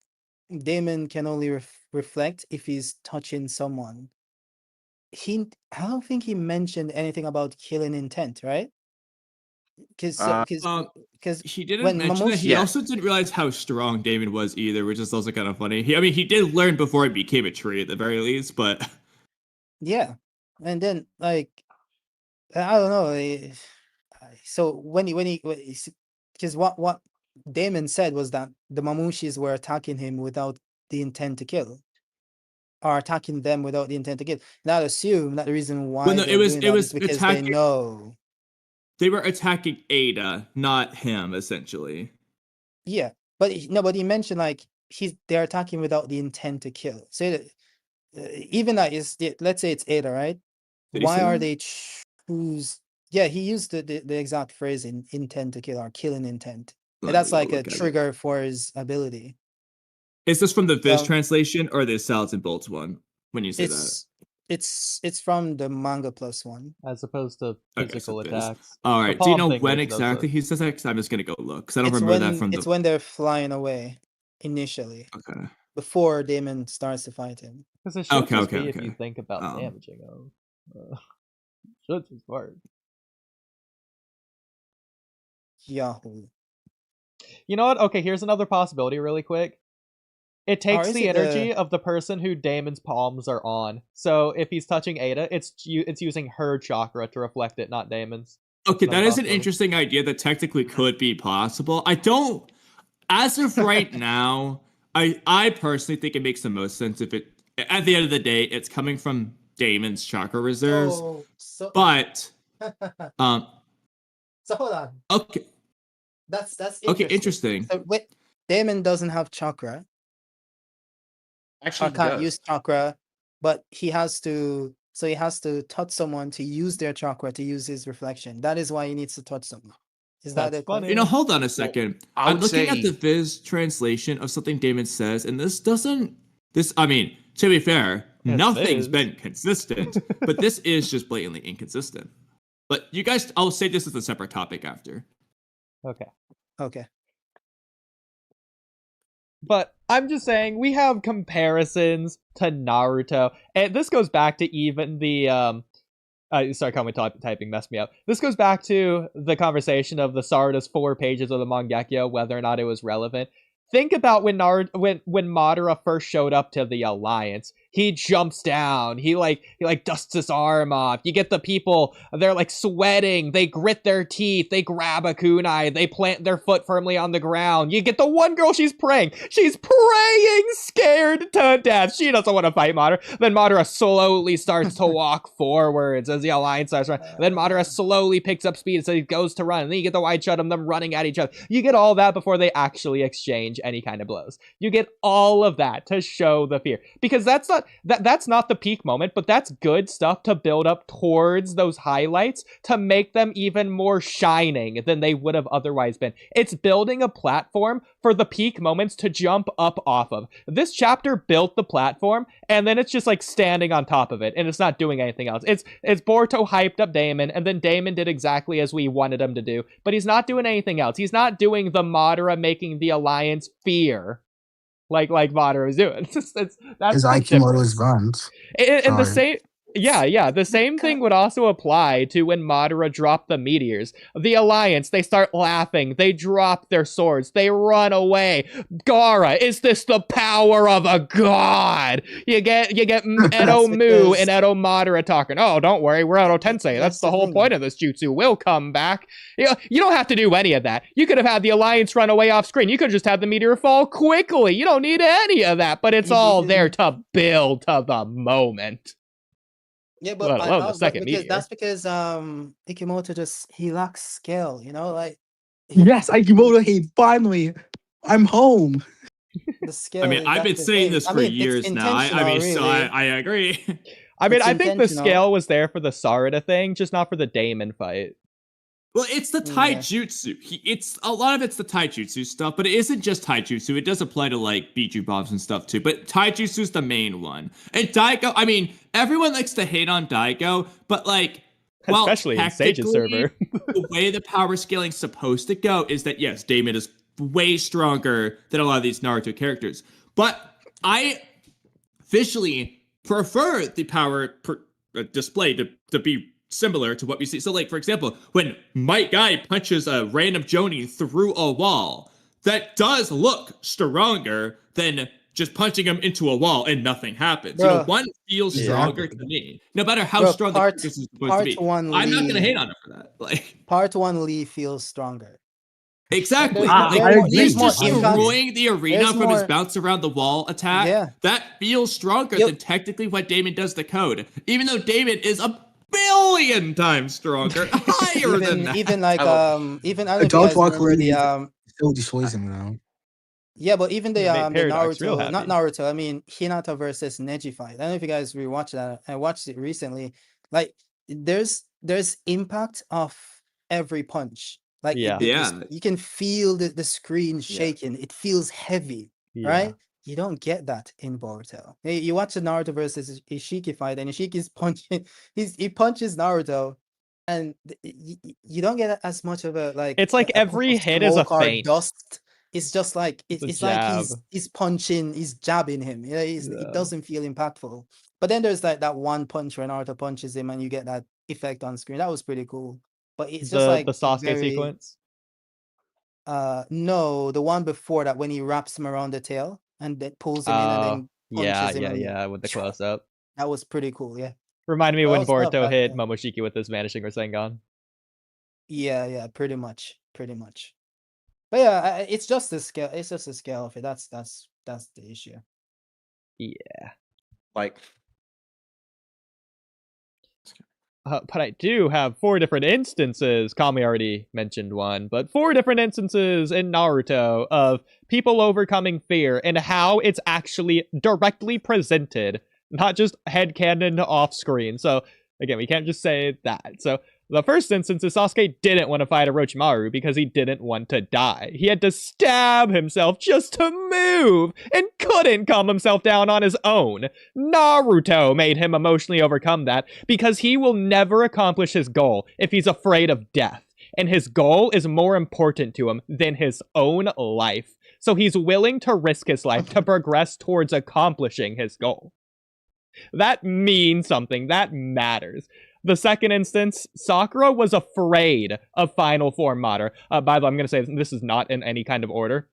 Damon can only reflect if he's touching someone. I don't think he mentioned anything about killing intent, right? Because
he didn't mention it. He also didn't realize how strong Damon was either, which is also kind of funny. He did learn before he became a tree at the very least, but
yeah, and then I don't know. So when he because what Damon said was that the Mamushis were attacking him without the intent to kill, or attacking them without the intent to kill. And I'd assume that the reason why
it was
because
attacking,
they know
they were attacking Ada, not him, essentially.
Yeah, but he mentioned like they're attacking without the intent to kill. So even that is, let's say it's Ada, right? Why are they choose? Yeah, he used the exact phrase in intent to kill, or killing intent. And that's like a trigger for his ability.
Is this from the Viz translation or the Salads and Bolts one? When you say that,
it's from the Manga Plus one,
as opposed to physical attacks.
All right. Do you know when exactly he says that? Because I'm just gonna go look because I don't remember that from.
It's when they're flying away, initially.
Okay.
Before Damon starts to fight him.
Because it should just be if you think about damaging him. Should just work.
Yahoo.
You know what? Okay, here's another possibility really quick. It takes the energy of the person who Damon's palms are on. So if he's touching Ada, it's using her chakra to reflect it, not Damon's.
Okay, that is an interesting idea that technically could be possible. I don't, as of right now, I personally think it makes the most sense if it, at the end of the day, it's coming from Damon's chakra reserves. But,
so hold on.
Okay.
That's interesting.
Okay, interesting.
So wait, Damon doesn't have chakra.
Actually,
can't use chakra, but he has to touch someone to use their chakra to use his reflection. That is why he needs to touch someone. Is that
funny?
You know, hold on a second. I'm looking at the Viz translation of something Damon says, and I mean, to be fair, nothing's been consistent, but this is just blatantly inconsistent. But you guys, I'll say this is a separate topic after.
Okay.
But I'm just saying, we have comparisons to Naruto, and this goes back to even the sorry, Kamui typing messed me up. This goes back to the conversation of the Sarada's 4 pages of the Mangekyo, whether or not it was relevant. Think about when Madara first showed up to the Alliance. He jumps down. He dusts his arm off. You get the people, they're like sweating. They grit their teeth. They grab a kunai. They plant their foot firmly on the ground. You get the one girl, she's praying. She's praying, scared to death. She doesn't want to fight Madara. Then Madara slowly starts to walk forwards as the Alliance starts running. Then Madara slowly picks up speed, so he goes to run. And then you get the wide shot of them running at each other. You get all that before they actually exchange any kind of blows. You get all of that to show the fear. Because that's not the peak moment, but that's good stuff to build up towards those highlights to make them even more shining than they would have otherwise been. It's building a platform for the peak moments to jump up off of. This chapter built the platform, and then it's just like standing on top of it, and it's not doing anything else. It's Boruto hyped up Damon, and then Damon did exactly as we wanted him to do, but he's not doing anything else. He's not doing the Madara making the Alliance fear like Madara was doing. That's
his IQ model is banned.
And the same, the same thing would also apply to when Madara dropped the meteors. The Alliance, they start laughing. They drop their swords. They run away. Gaara, is this the power of a god? You get Edo Mu and Edo Madara talking. Oh, don't worry, we're Edo Tensei. That's the whole point of this jutsu. We'll come back. You don't have to do any of that. You could have had the Alliance run away off screen. You could just have the meteor fall quickly. You don't need any of that, but it's all there to build to the moment.
Yeah, but that's because Ikimoto he lacks skill, like.
Yes, Ikimoto, finally, I'm home.
The skill.
I mean, I've been saying this for years now. I agree.
I mean, I think the scale was there for the Sarada thing, just not for the Damon fight.
Well, it's the taijutsu. It's a lot of it's the taijutsu stuff, but it isn't just taijutsu. It does apply to like Biju bombs and stuff too. But taijutsu is the main one. And Daigo, I mean, everyone likes to hate on Daigo, but like, well,
especially in Sage's server,
the way the power scaling's supposed to go is that yes, Damon is way stronger than a lot of these Naruto characters. But I visually prefer the power display to be similar to what we see. So like, for example, when Might Guy punches a random Jonin through a wall, that does look stronger than just punching him into a wall and nothing happens.
Bro,
one feels stronger to me, no matter how strong the this is supposed to be. I'm not going to hate on him for that. Like,
part 1 Lee feels stronger.
Exactly. He's just destroying the arena from his bounce around the wall attack.
Yeah.
That feels stronger than technically what Damon does to Code. Even though Damon is a billion times stronger, higher than that.
Even like even I don't know
still destroys him now.
Yeah, but even the Naruto, not Naruto, I mean Hinata versus Neji fight. I don't know if you guys rewatched that. I watched it recently. Like there's impact of every punch. Like
Yeah.
you can feel the screen shaking. It feels heavy, right? You don't get that in Boruto. You watch the Naruto versus Ishiki fight, and Ishiki's punching. He punches Naruto, and you don't get as much of a like.
It's like
a
every
puff of
hit is a
smoke or
feint.
dust. It's just like
It's a
it's like
jab.
he's punching, he's jabbing him. It doesn't feel impactful. But then there's like that one punch where Naruto punches him, and you get that effect on screen. That was pretty cool. But it's just like
the Sasuke sequence.
No, the one before that when he wraps him around the tail and then pulls him in and then punches him.
Yeah, with the close up.
That was pretty cool. Yeah.
Reminded me when Boruto hit
yeah.
Momoshiki with his vanishing Rasengan.
Yeah, pretty much. But yeah, it's just the scale. It's just the scale of it. That's the issue.
Yeah.
Like,
but I do have 4 different instances. Kamui already mentioned one, but 4 different instances in Naruto of people overcoming fear and how it's actually directly presented, not just headcanon off screen. So again, we can't just say that. So the first instance is Sasuke didn't want to fight Orochimaru because he didn't want to die. He had to stab himself just to move and couldn't calm himself down on his own. Naruto made him emotionally overcome that because he will never accomplish his goal if he's afraid of death. And his goal is more important to him than his own life. So he's willing to risk his life to progress towards accomplishing his goal. That means something. That matters. The second instance, Sakura was afraid of Final Form Madara. By the way, I'm going to say this is not in any kind of order.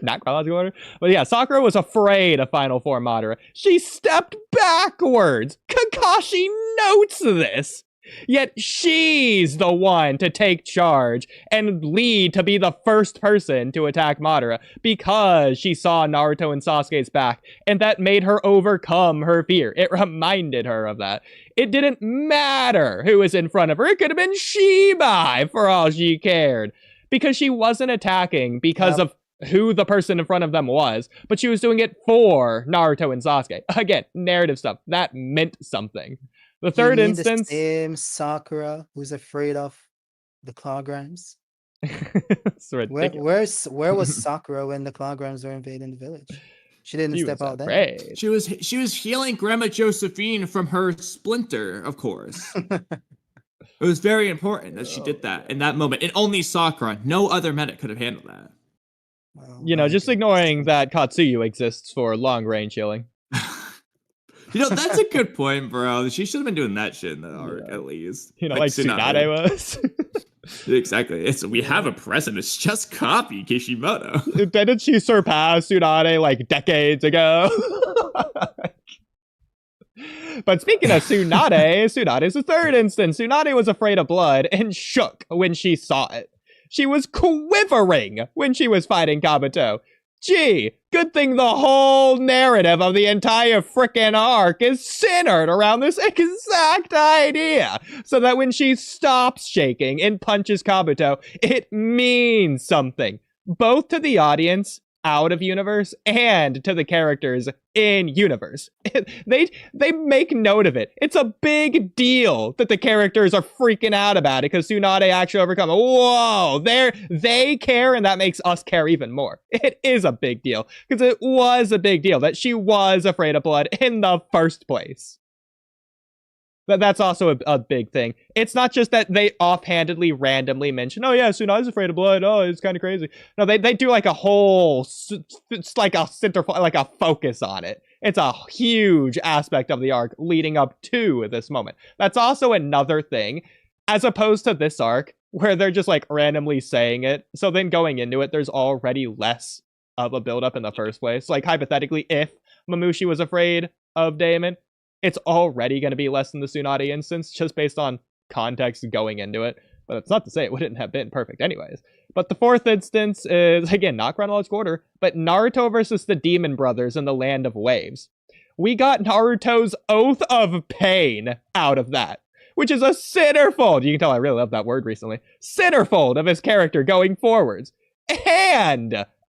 Not chronological order. But yeah, Sakura was afraid of Final Form Madara. She stepped backwards. Kakashi notes this. Yet she's the one to take charge and lead to be the first person to attack Madara because she saw Naruto and Sasuke's back, and that made her overcome her fear. It reminded her of that. It didn't matter who was in front of her. It could have been Shibai for all she cared because she wasn't attacking because of who the person in front of them was, but she was doing it for Naruto and Sasuke. Again, narrative stuff. That meant something. The third instance,
the same Sakura who's afraid of the clawgrams. Where was Sakura when the clawgrams were invading the village? She didn't step out there.
She was healing Grandma Josephine from her splinter, of course. It was very important that she did that in that moment. And only Sakura, no other medic could have handled that.
Well, just ignoring that Katsuyu exists for long range healing.
That's a good point, bro. She should have been doing that shit in that arc, at least.
Like Tsunade was.
Exactly. We have a precedent. It's just copy Kishimoto.
Didn't she surpass Tsunade like decades ago? But speaking of Tsunade is the third instance. Tsunade was afraid of blood and shook when she saw it. She was quivering when she was fighting Kabuto. Gee, good thing the whole narrative of the entire frickin' arc is centered around this exact idea. So that when she stops shaking and punches Kabuto, it means something. Both to the audience out of universe and to the characters in universe. They make note of it. It's a big deal that the characters are freaking out about it because Tsunade actually overcome it. Whoa, they care, and that makes us care even more. It is a big deal because it was a big deal that she was afraid of blood in the first place. That's also a big thing. It's not just that they offhandedly, randomly mention, oh yeah, Tsunade's afraid of blood. Oh, it's kind of crazy. No, they do like a whole, it's like a center, like a focus on it. It's a huge aspect of the arc leading up to this moment. That's also another thing, as opposed to this arc, where they're just like randomly saying it. So then going into it, there's already less of a buildup in the first place. Like hypothetically, if Mamushi was afraid of Damon, it's already going to be less than the Tsunade instance, just based on context going into it. But it's not to say it wouldn't have been perfect anyways. But the fourth instance is, again, not chronological order, but Naruto versus the Demon Brothers in the Land of Waves. We got Naruto's Oath of Pain out of that, which is a centerfold. You can tell I really love that word recently. Centerfold of his character going forwards.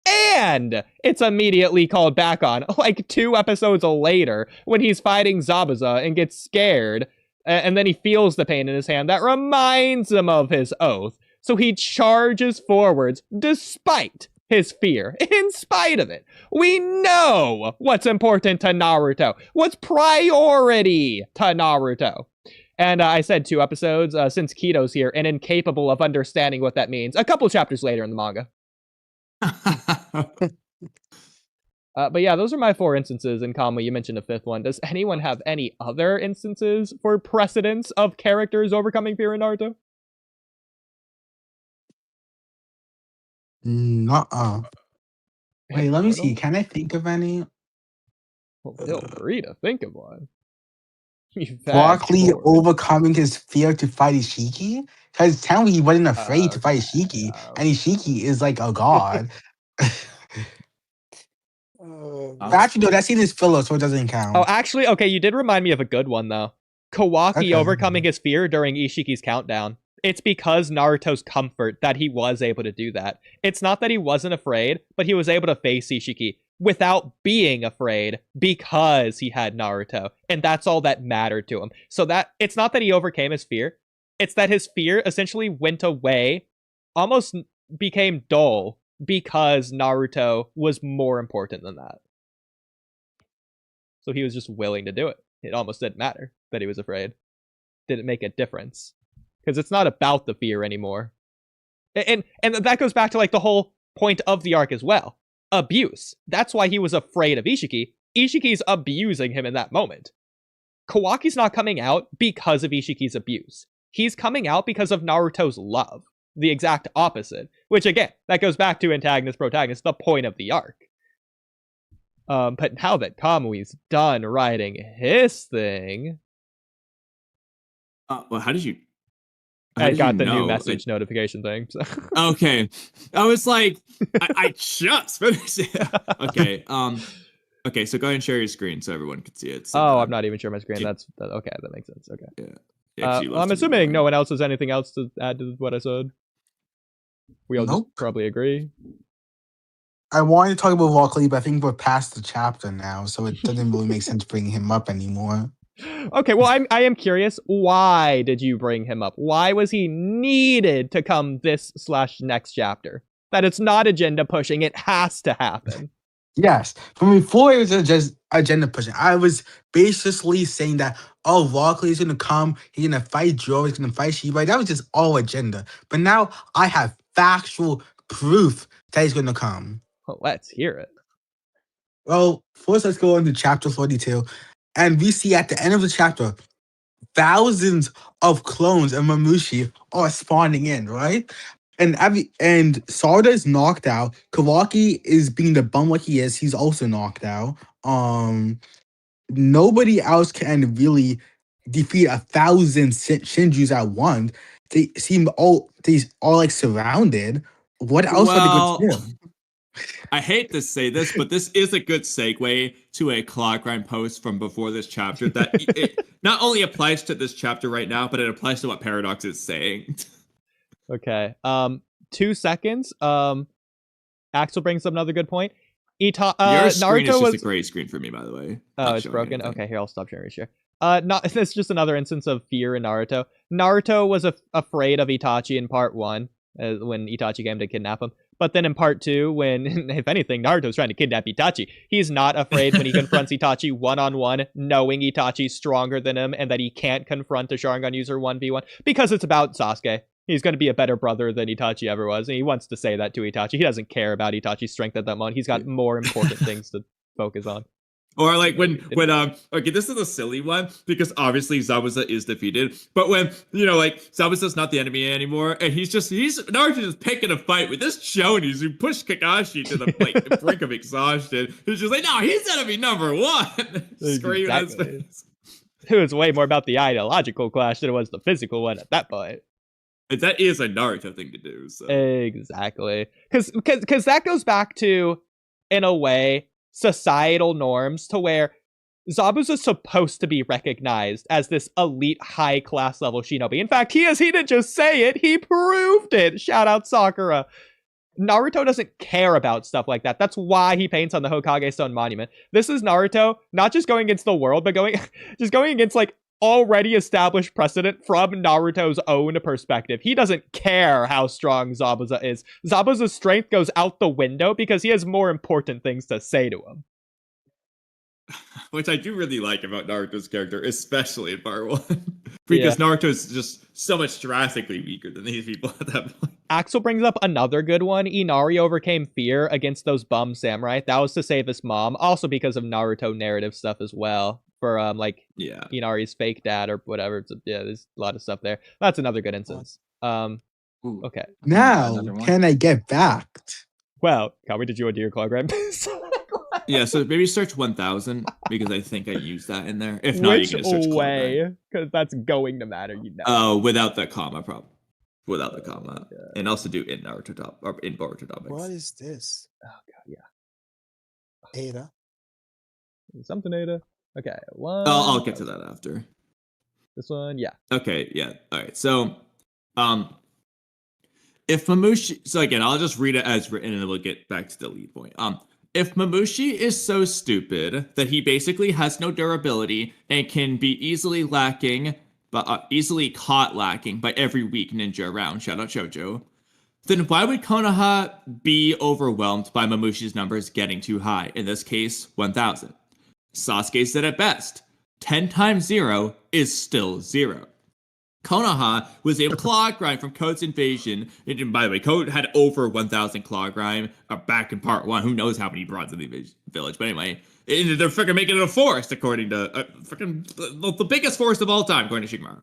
And it's immediately called back on, like 2 episodes later, when he's fighting Zabuza and gets scared And then he feels the pain in his hand that reminds him of his oath. So he charges forwards despite his fear, in spite of it. We know what's important to Naruto, what's priority to Naruto. And I said 2 episodes since Kito's here and incapable of understanding what that means. A couple chapters later in the manga. But yeah, those are my 4 instances. And Kamui, you mentioned a 5th one. Does anyone have any other instances for precedents of characters overcoming fear in Naruto?
Nuh-uh. Wait, let me see. Can I think of any?
Well, feel free to think of one.
Walky overcoming his fear to fight Ishiki? Because tell me he wasn't afraid to fight Ishiki, and Ishiki is like a god. Actually, no, that scene is filler, so it doesn't count.
Oh, actually, okay, you did remind me of a good one, though. Kawaki overcoming his fear during Ishiki's countdown. It's because Naruto's comfort that he was able to do that. It's not that he wasn't afraid, but he was able to face Ishiki without being afraid because he had Naruto. And that's all that mattered to him. So that it's not that he overcame his fear. It's that his fear essentially went away, almost became dull, because Naruto was more important than that. So he was just willing to do it. It almost didn't matter that he was afraid. Didn't make a difference. Because it's not about the fear anymore. And that goes back to like the whole point of the arc as well. Abuse. That's why he was afraid of Ishiki. Ishiki's abusing him in that moment. Kawaki's not coming out because of Ishiki's abuse. He's coming out because of Naruto's love. The exact opposite. Which again, that goes back to antagonist, protagonist, the point of the arc. But now that Kamui's done writing his thing...
well, how did you...
I got the new message notification thing. So.
Okay. I was like, I just finished it. Okay. Okay, so go ahead and share your screen so everyone can see it. So
I'm not even sharing my screen. Okay, that makes sense. Okay.
Yeah.
I'm assuming no one else has anything else to add to what I said. We all just probably agree.
I wanted to talk about Walky, but I think we're past the chapter now, so it doesn't really make sense bringing him up anymore.
Okay, well, I am curious. Why did you bring him up? Why was he needed to come this/next chapter? That it's not agenda pushing. It has to happen.
Yes. From before it was just agenda pushing. I was basically saying that, Walky is going to come. He's going to fight Joe. He's going to fight Shiba. That was just all agenda. But now I have factual proof that he's going to come.
Well, let's hear it.
Well, first let's go on to chapter 42. And we see at the end of the chapter, thousands of clones of Mamushi are spawning in, right? And Sarada is knocked out. Kawaki is being the bum like he is. He's also knocked out. Nobody else can really defeat 1,000 Shinjus at once. They seem all like surrounded. What else are they going to do?
I hate to say this, but this is a good segue to a clock grind post from before this chapter that it not only applies to this chapter right now, but it applies to what Paradox is saying.
Okay. 2 seconds. Axel brings up another good point.
Your screen
Naruto
is just a gray screen for me, by the way.
Oh, it's broken? Anything. Okay, here, I'll stop sharing share. It's just another instance of fear in Naruto. Naruto was afraid of Itachi in part 1, when Itachi came to kidnap him. But then in part 2, when, if anything, Naruto's trying to kidnap Itachi, he's not afraid when he confronts Itachi one-on-one, knowing Itachi's stronger than him and that he can't confront a Sharingan user 1v1, because it's about Sasuke. He's going to be a better brother than Itachi ever was, and he wants to say that to Itachi. He doesn't care about Itachi's strength at that moment. He's got more important things to focus on.
Or like when okay, this is a silly one because obviously Zabuza is defeated, but when like Zabuza's not the enemy anymore, and Naruto's just picking a fight with this Shoney's who pushed Kakashi to the brink of exhaustion. He's just like, no, he's enemy number 1. Screaming at his face.
It was way more about the ideological clash than it was the physical one at that point.
And that is a Naruto thing to do. So.
Exactly, because that goes back to, in a way, societal norms to where Zabuza's supposed to be recognized as this elite high-class level shinobi. In fact, he didn't just say it, he proved it! Shout out Sakura. Naruto doesn't care about stuff like that. That's why he paints on the Hokage Stone Monument. This is Naruto, not just going against the world, but going against, like, already established precedent from Naruto's own perspective. He doesn't care how strong Zabuza is. Zabuza's strength goes out the window because he has more important things to say to him.
Which I do really like about Naruto's character, especially in part 1. Because Naruto's just so much drastically weaker than these people at that point.
Axel brings up another good one. Inari overcame fear against those bum samurai. That was to save his mom, also because of Naruto narrative stuff as well. For Inari's fake dad or whatever. There's a lot of stuff there. That's another good instance. Okay.
Now, can I get backed?
Well, Kamui, did you want to do your Clawgram?
Yeah, so maybe search 1000 because I think I used that in there. If not, you can search
way? Because that's going to matter, you know.
Oh, without the comma, probably. Without the comma, and also do in Naruto top or in Boruto topics.
What is this?
Oh god, yeah.
Ada.
Something Ada. Okay, one.
I'll get to that after.
This one, yeah.
Okay, yeah. All right. So, if Mamushi, so again, I'll just read it as written, and then we'll get back to the lead point. If Mamushi is so stupid that he basically has no durability and can be easily caught lacking by every weak ninja around, shout out Shoujo, then why would Konoha be overwhelmed by Mamushi's numbers getting too high? In this case, 1000. Sasuke said it best, 10 times 0 is still 0. Konoha was able to claw grind from Code's invasion. And by the way, Code had over 1,000 claw grind back in part 1. Who knows how many bronze in the village? But anyway, they're freaking making it a forest, according to the biggest forest of all time, according to Shikamaru.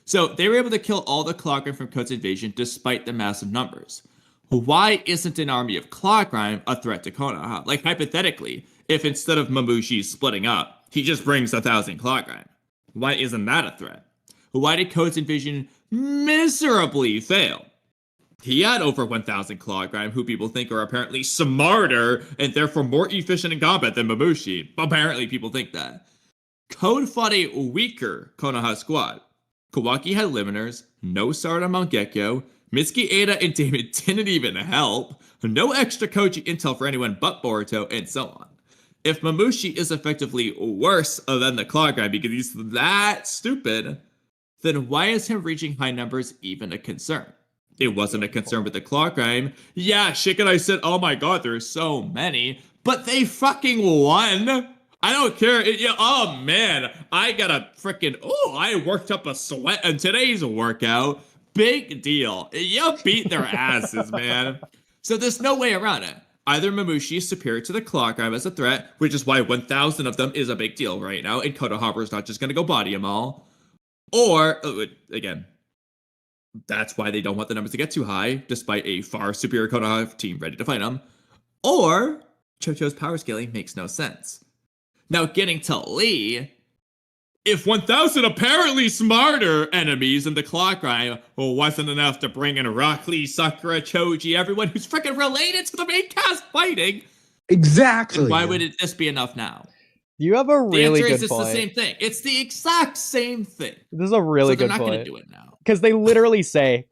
So they were able to kill all the claw grind from Code's invasion despite the massive numbers. Why isn't an army of claw grind a threat to Konoha? Like, hypothetically, if instead of Mamushi splitting up, he just brings 1,000 claw grind, why isn't that a threat? Why did Code's invasion miserably fail? He had over 1,000 claw grind, who people think are apparently smarter and therefore more efficient in combat than Mamushi. Apparently, people think that. Code fought a weaker Konoha squad. Kawaki had limiters, no Sarada Mangekyo, Mitsuki, Ada, and Damon didn't even help, no extra Koji intel for anyone but Boruto, and so on. If Mamushi is effectively worse than the claw grind because he's that stupid, then why is him reaching high numbers even a concern? It wasn't a concern with the claw grind. Yeah, Shik and I said, oh my god, there's so many, but they fucking won. I don't care. Oh man, I got a freaking, I worked up a sweat in today's workout. Big deal. You beat their asses, man. So there's no way around it. Either Mamushi is superior to the claw grind as a threat, which is why 1,000 of them is a big deal right now, and Konoha is not just going to go body them all. Or, again, that's why they don't want the numbers to get too high, despite a far superior Konoha team ready to fight them. Or, Chocho's power scaling makes no sense. Now, getting to Lee, if 1,000 apparently smarter enemies in the claw grind wasn't enough to bring in Rock Lee, Sakura, Choji, everyone who's freaking related to the main cast fighting,
exactly,
why would this be enough now?
You have a really good point.
It's the same thing. It's the exact same thing.
This is a really good point.
They're not going to do it now.
Because they literally say,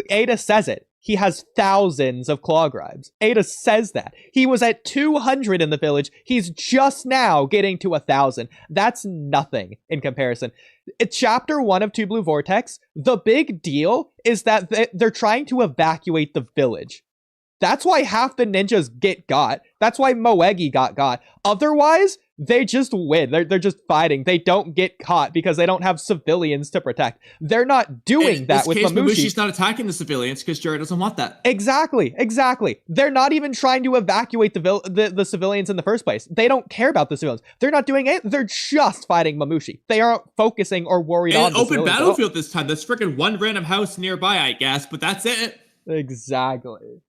Ada says it. He has thousands of claw gribes. Ada says that. He was at 200 in the village. He's just now getting to 1,000. That's nothing in comparison. Chapter 1 of Two Blue Vortex, the big deal is that they're trying to evacuate the village. That's why half the ninjas get got. That's why Moegi got. Otherwise, they just win. They're just fighting. They don't get caught because they don't have civilians to protect. They're not doing that with Mamushi.
Mamushi's not attacking the civilians because Jiraiya doesn't want that.
Exactly. They're not even trying to evacuate the civilians in the first place. They don't care about the civilians. They're not doing it. They're just fighting Mamushi. They aren't focusing or worried on the
open battlefield this time. There's freaking one random house nearby, I guess, but that's it.
Exactly.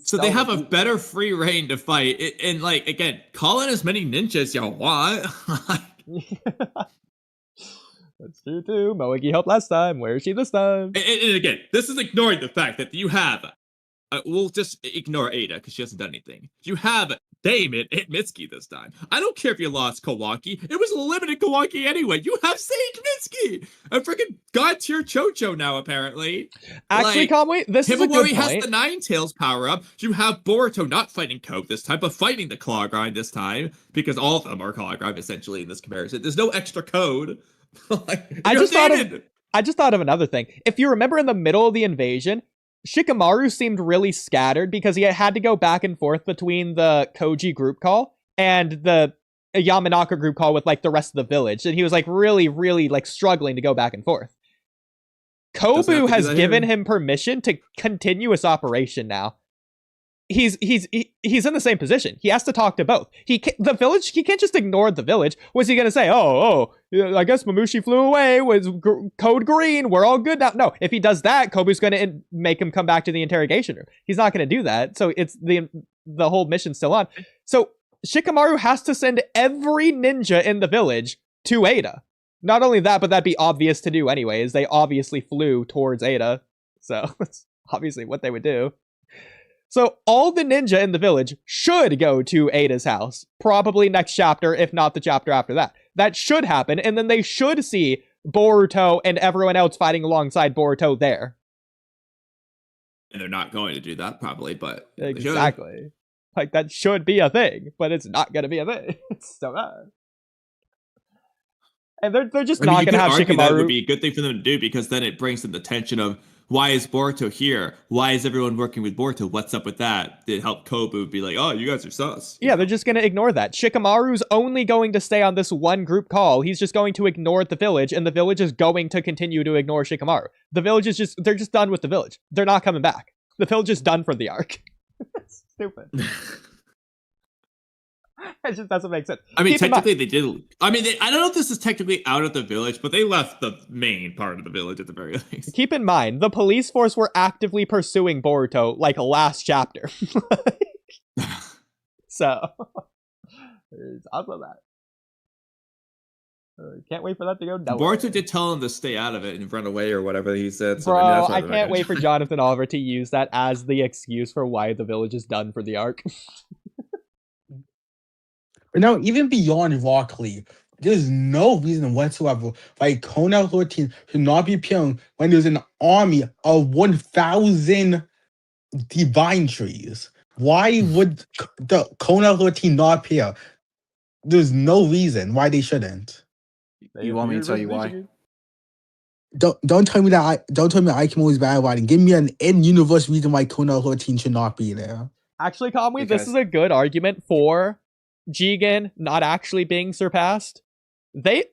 So they have a better free reign to fight. And like, again, call in as many ninjas as y'all want.
That's true too. Moegi helped last time. Where is she this time?
And again, this is ignoring the fact that you have, we'll just ignore Ada because she hasn't done anything. You have Damon and Mitsuki this time. I don't care if you lost Kawaki. It was a limited Kawaki anyway. You have Sage Mitsuki. A freaking god tier Chocho now, apparently.
Actually, Kamui, this is a good point.
Has the Nine Tails power up. You have Boruto not fighting Coke this time, but fighting the Claw Grind this time, because all of them are Claw Grind essentially in this comparison. There's no extra code.
I just thought of another thing. If you remember in the middle of the invasion, Shikamaru seemed really scattered because he had to go back and forth between the Koji group call and the Yamanaka group call with like the rest of the village, and he was like really, really like struggling to go back and forth. Kobu has given him permission to continuous operation now. He's in the same position. He has to talk to both. He can't just ignore the village. What's he gonna say? Oh, I guess Mamushi flew away with code green. We're all good now. No, if he does that, Kobu's gonna make him come back to the interrogation room. He's not gonna do that. So it's the whole mission's still on. So Shikamaru has to send every ninja in the village to Ada. Not only that, but that'd be obvious to do anyways. They obviously flew towards Ada. So that's obviously what they would do. So all the ninja in the village should go to Ada's house. Probably next chapter, if not the chapter after that. That should happen, and then they should see Boruto and everyone else fighting alongside Boruto there.
And they're not going to do that, probably, but...
Exactly. Like, that should be a thing, but it's not going to be a thing. It's so bad. And they're just not going to have Shikamaru...
That would be a good thing for them to do, because then it brings in the tension of, why is Boruto here? Why is everyone working with Boruto? What's up with that? It helped Kobu be like, oh, you guys are sus.
Yeah, they're just going to ignore that. Shikamaru's only going to stay on this one group call. He's just going to ignore the village, and the village is going to continue to ignore Shikamaru. The village is they're just done with the village. They're not coming back. The village is done for the arc. Stupid. It just doesn't make sense.
I mean, technically they did. I mean, I don't know if this is technically out of the village, but they left the main part of the village at the very least.
Keep in mind, the police force were actively pursuing Boruto like last chapter. So, there's also that. Can't wait for that to go down.
Boruto did tell him to stay out of it and run away or whatever he said. So
bro, I can't wait for Jonathan Oliver to use that as the excuse for why the village is done for the arc.
Now, even beyond Rock Lee, there's no reason whatsoever why Kona 13 should not be appearing when there's an army of 1,000 divine trees. Why would the Kona 13 not appear? There's no reason why they shouldn't.
You want me to tell you why?
Don't tell me that Aikimo is bad writing. Give me an in-universe reason why Kona 13 should not be there.
Actually, Kamui, this is a good argument for Jigen not actually being surpassed. They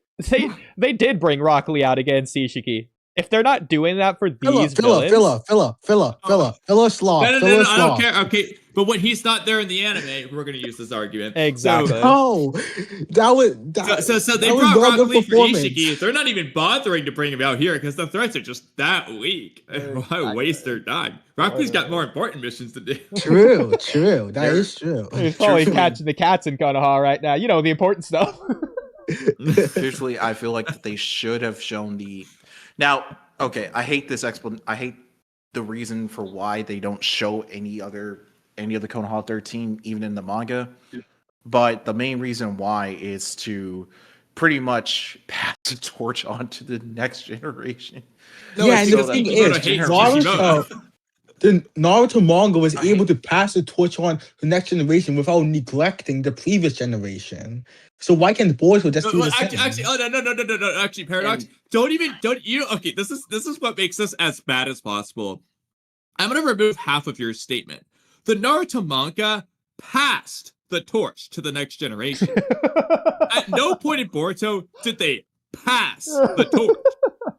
did bring Rock Lee out against Ishiki. If they're not doing that for these villains...
Filler sloth.
No, I don't care. Okay, but when he's not there in the anime, we're going to use this argument.
Exactly.
So
they brought Rock Lee for Ishiki. They're not even bothering to bring him out here because the threats are just that weak. Why waste their time? Rock Lee's got more important missions to do.
True. That is true.
He's probably catching the cats in Konoha right now. You know, the important stuff.
Usually, I feel like they should have shown the... Now, okay, I hate this I hate the reason for why they don't show any of the Konoha 13 even in the manga. But the main reason why is to pretty much pass the torch on to the next generation.
No, yeah, and the thing is, the Naruto manga was able to pass the torch on to the next generation without neglecting the previous generation. So why can't Boruto just do the same?
Actually, Paradox, okay, this is what makes this as bad as possible. I'm gonna remove half of your statement. The Naruto manga passed the torch to the next generation. At no point in Boruto did they pass the torch.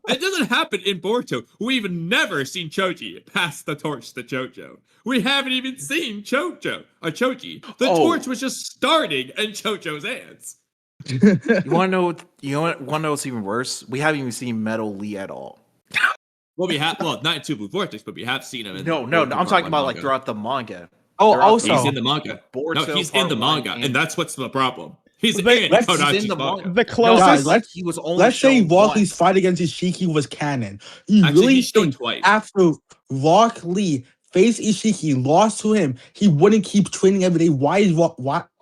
It doesn't happen in Boruto. We've never seen Choji pass the torch to Chojo. We haven't even seen Choji. The torch was just starting in Chojo's hands.
You want to know what's even worse? We haven't even seen Metal Lee at all.
Well, not in Two Blue Vortex, but we have seen him.
No, I'm talking about like throughout the manga.
Oh, also
he's in the manga. He's in the manga, and that's what's the problem. He's in
the manga.
The closest.
Let's say Rock Lee's fight against Ishiki was canon. You really think after Rock Lee faced Ishiki, lost to him, he wouldn't keep training every day? Why is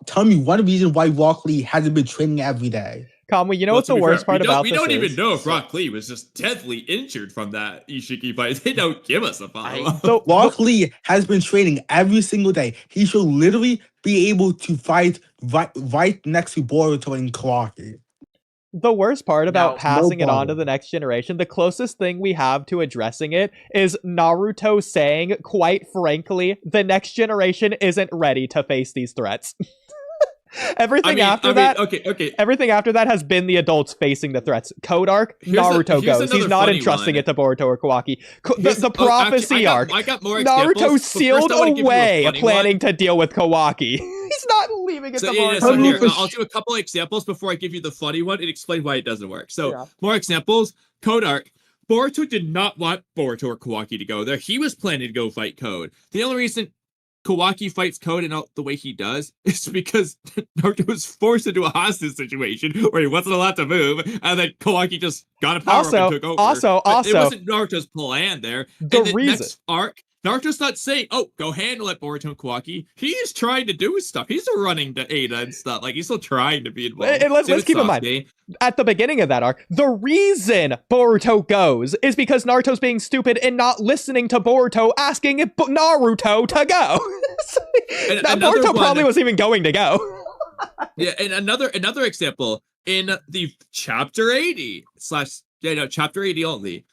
tell me one reason why Rock Lee hasn't been training every day.
Kamui, you know what's the worst part about this?
We don't even know if Rock Lee was just deadly injured from that Ishiki fight. They don't give us a follow-up.
So Rock Lee has been training every single day. He should literally be able to fight right next to Boruto and Kawaki.
The worst part about
Now,
passing it on to
problem.
the next generation, the closest thing we have to addressing it is Naruto saying, quite frankly, the next generation isn't ready to face these threats. Everything after that has been the adults facing the threats. Code arc, Naruto goes. He's not entrusting it to Boruto or Kawaki. The prophecy arc,
I got more
Naruto
examples,
sealed away planning to deal with Kawaki. He's not leaving it to Boruto.
So here, I'll do a couple examples before I give you the funny one and explain why it doesn't work. So, more examples. Code arc. Boruto did not want Boruto or Kawaki to go there. He was planning to go fight Code. The only reason Kawaki fights Code and the way he does is because Naruto was forced into a hostage situation where he wasn't allowed to move, and then Kawaki just got a power up and took over.
Also,
it wasn't Naruto's plan there.
The reason
next arc, Naruto's not saying, "Oh, go handle it, Boruto and Kawaki." He's trying to do stuff. He's running to Ada and stuff. Like, he's still trying to be involved.
And let's keep in mind, at the beginning of that arc, the reason Boruto goes is because Naruto's being stupid and not listening to Boruto asking if Naruto to go. That Boruto probably wasn't even going to go.
Yeah, and another example in the chapter 80 chapter 80 only.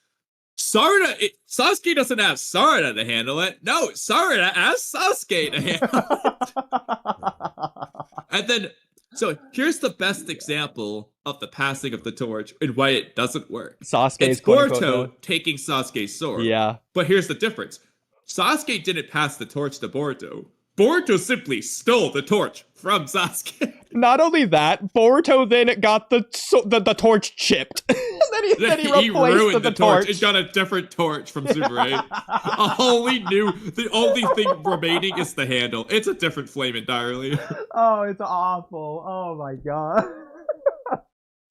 Sasuke doesn't ask Sarada to handle it. No, Sarada asks Sasuke to handle it. And then, so here's the best example of the passing of the torch and why it doesn't work.
Sasuke's
Boruto taking Sasuke's sword.
Yeah.
But here's the difference. Sasuke didn't pass the torch to Boruto. Boruto simply stole the torch from Sasuke.
Not only that, Boruto then got the torch chipped. then he
ruined
the
torch.
torch.
It got a different torch from Super 8. The only thing remaining is the handle. It's a different flame entirely.
Oh, it's awful. Oh my god.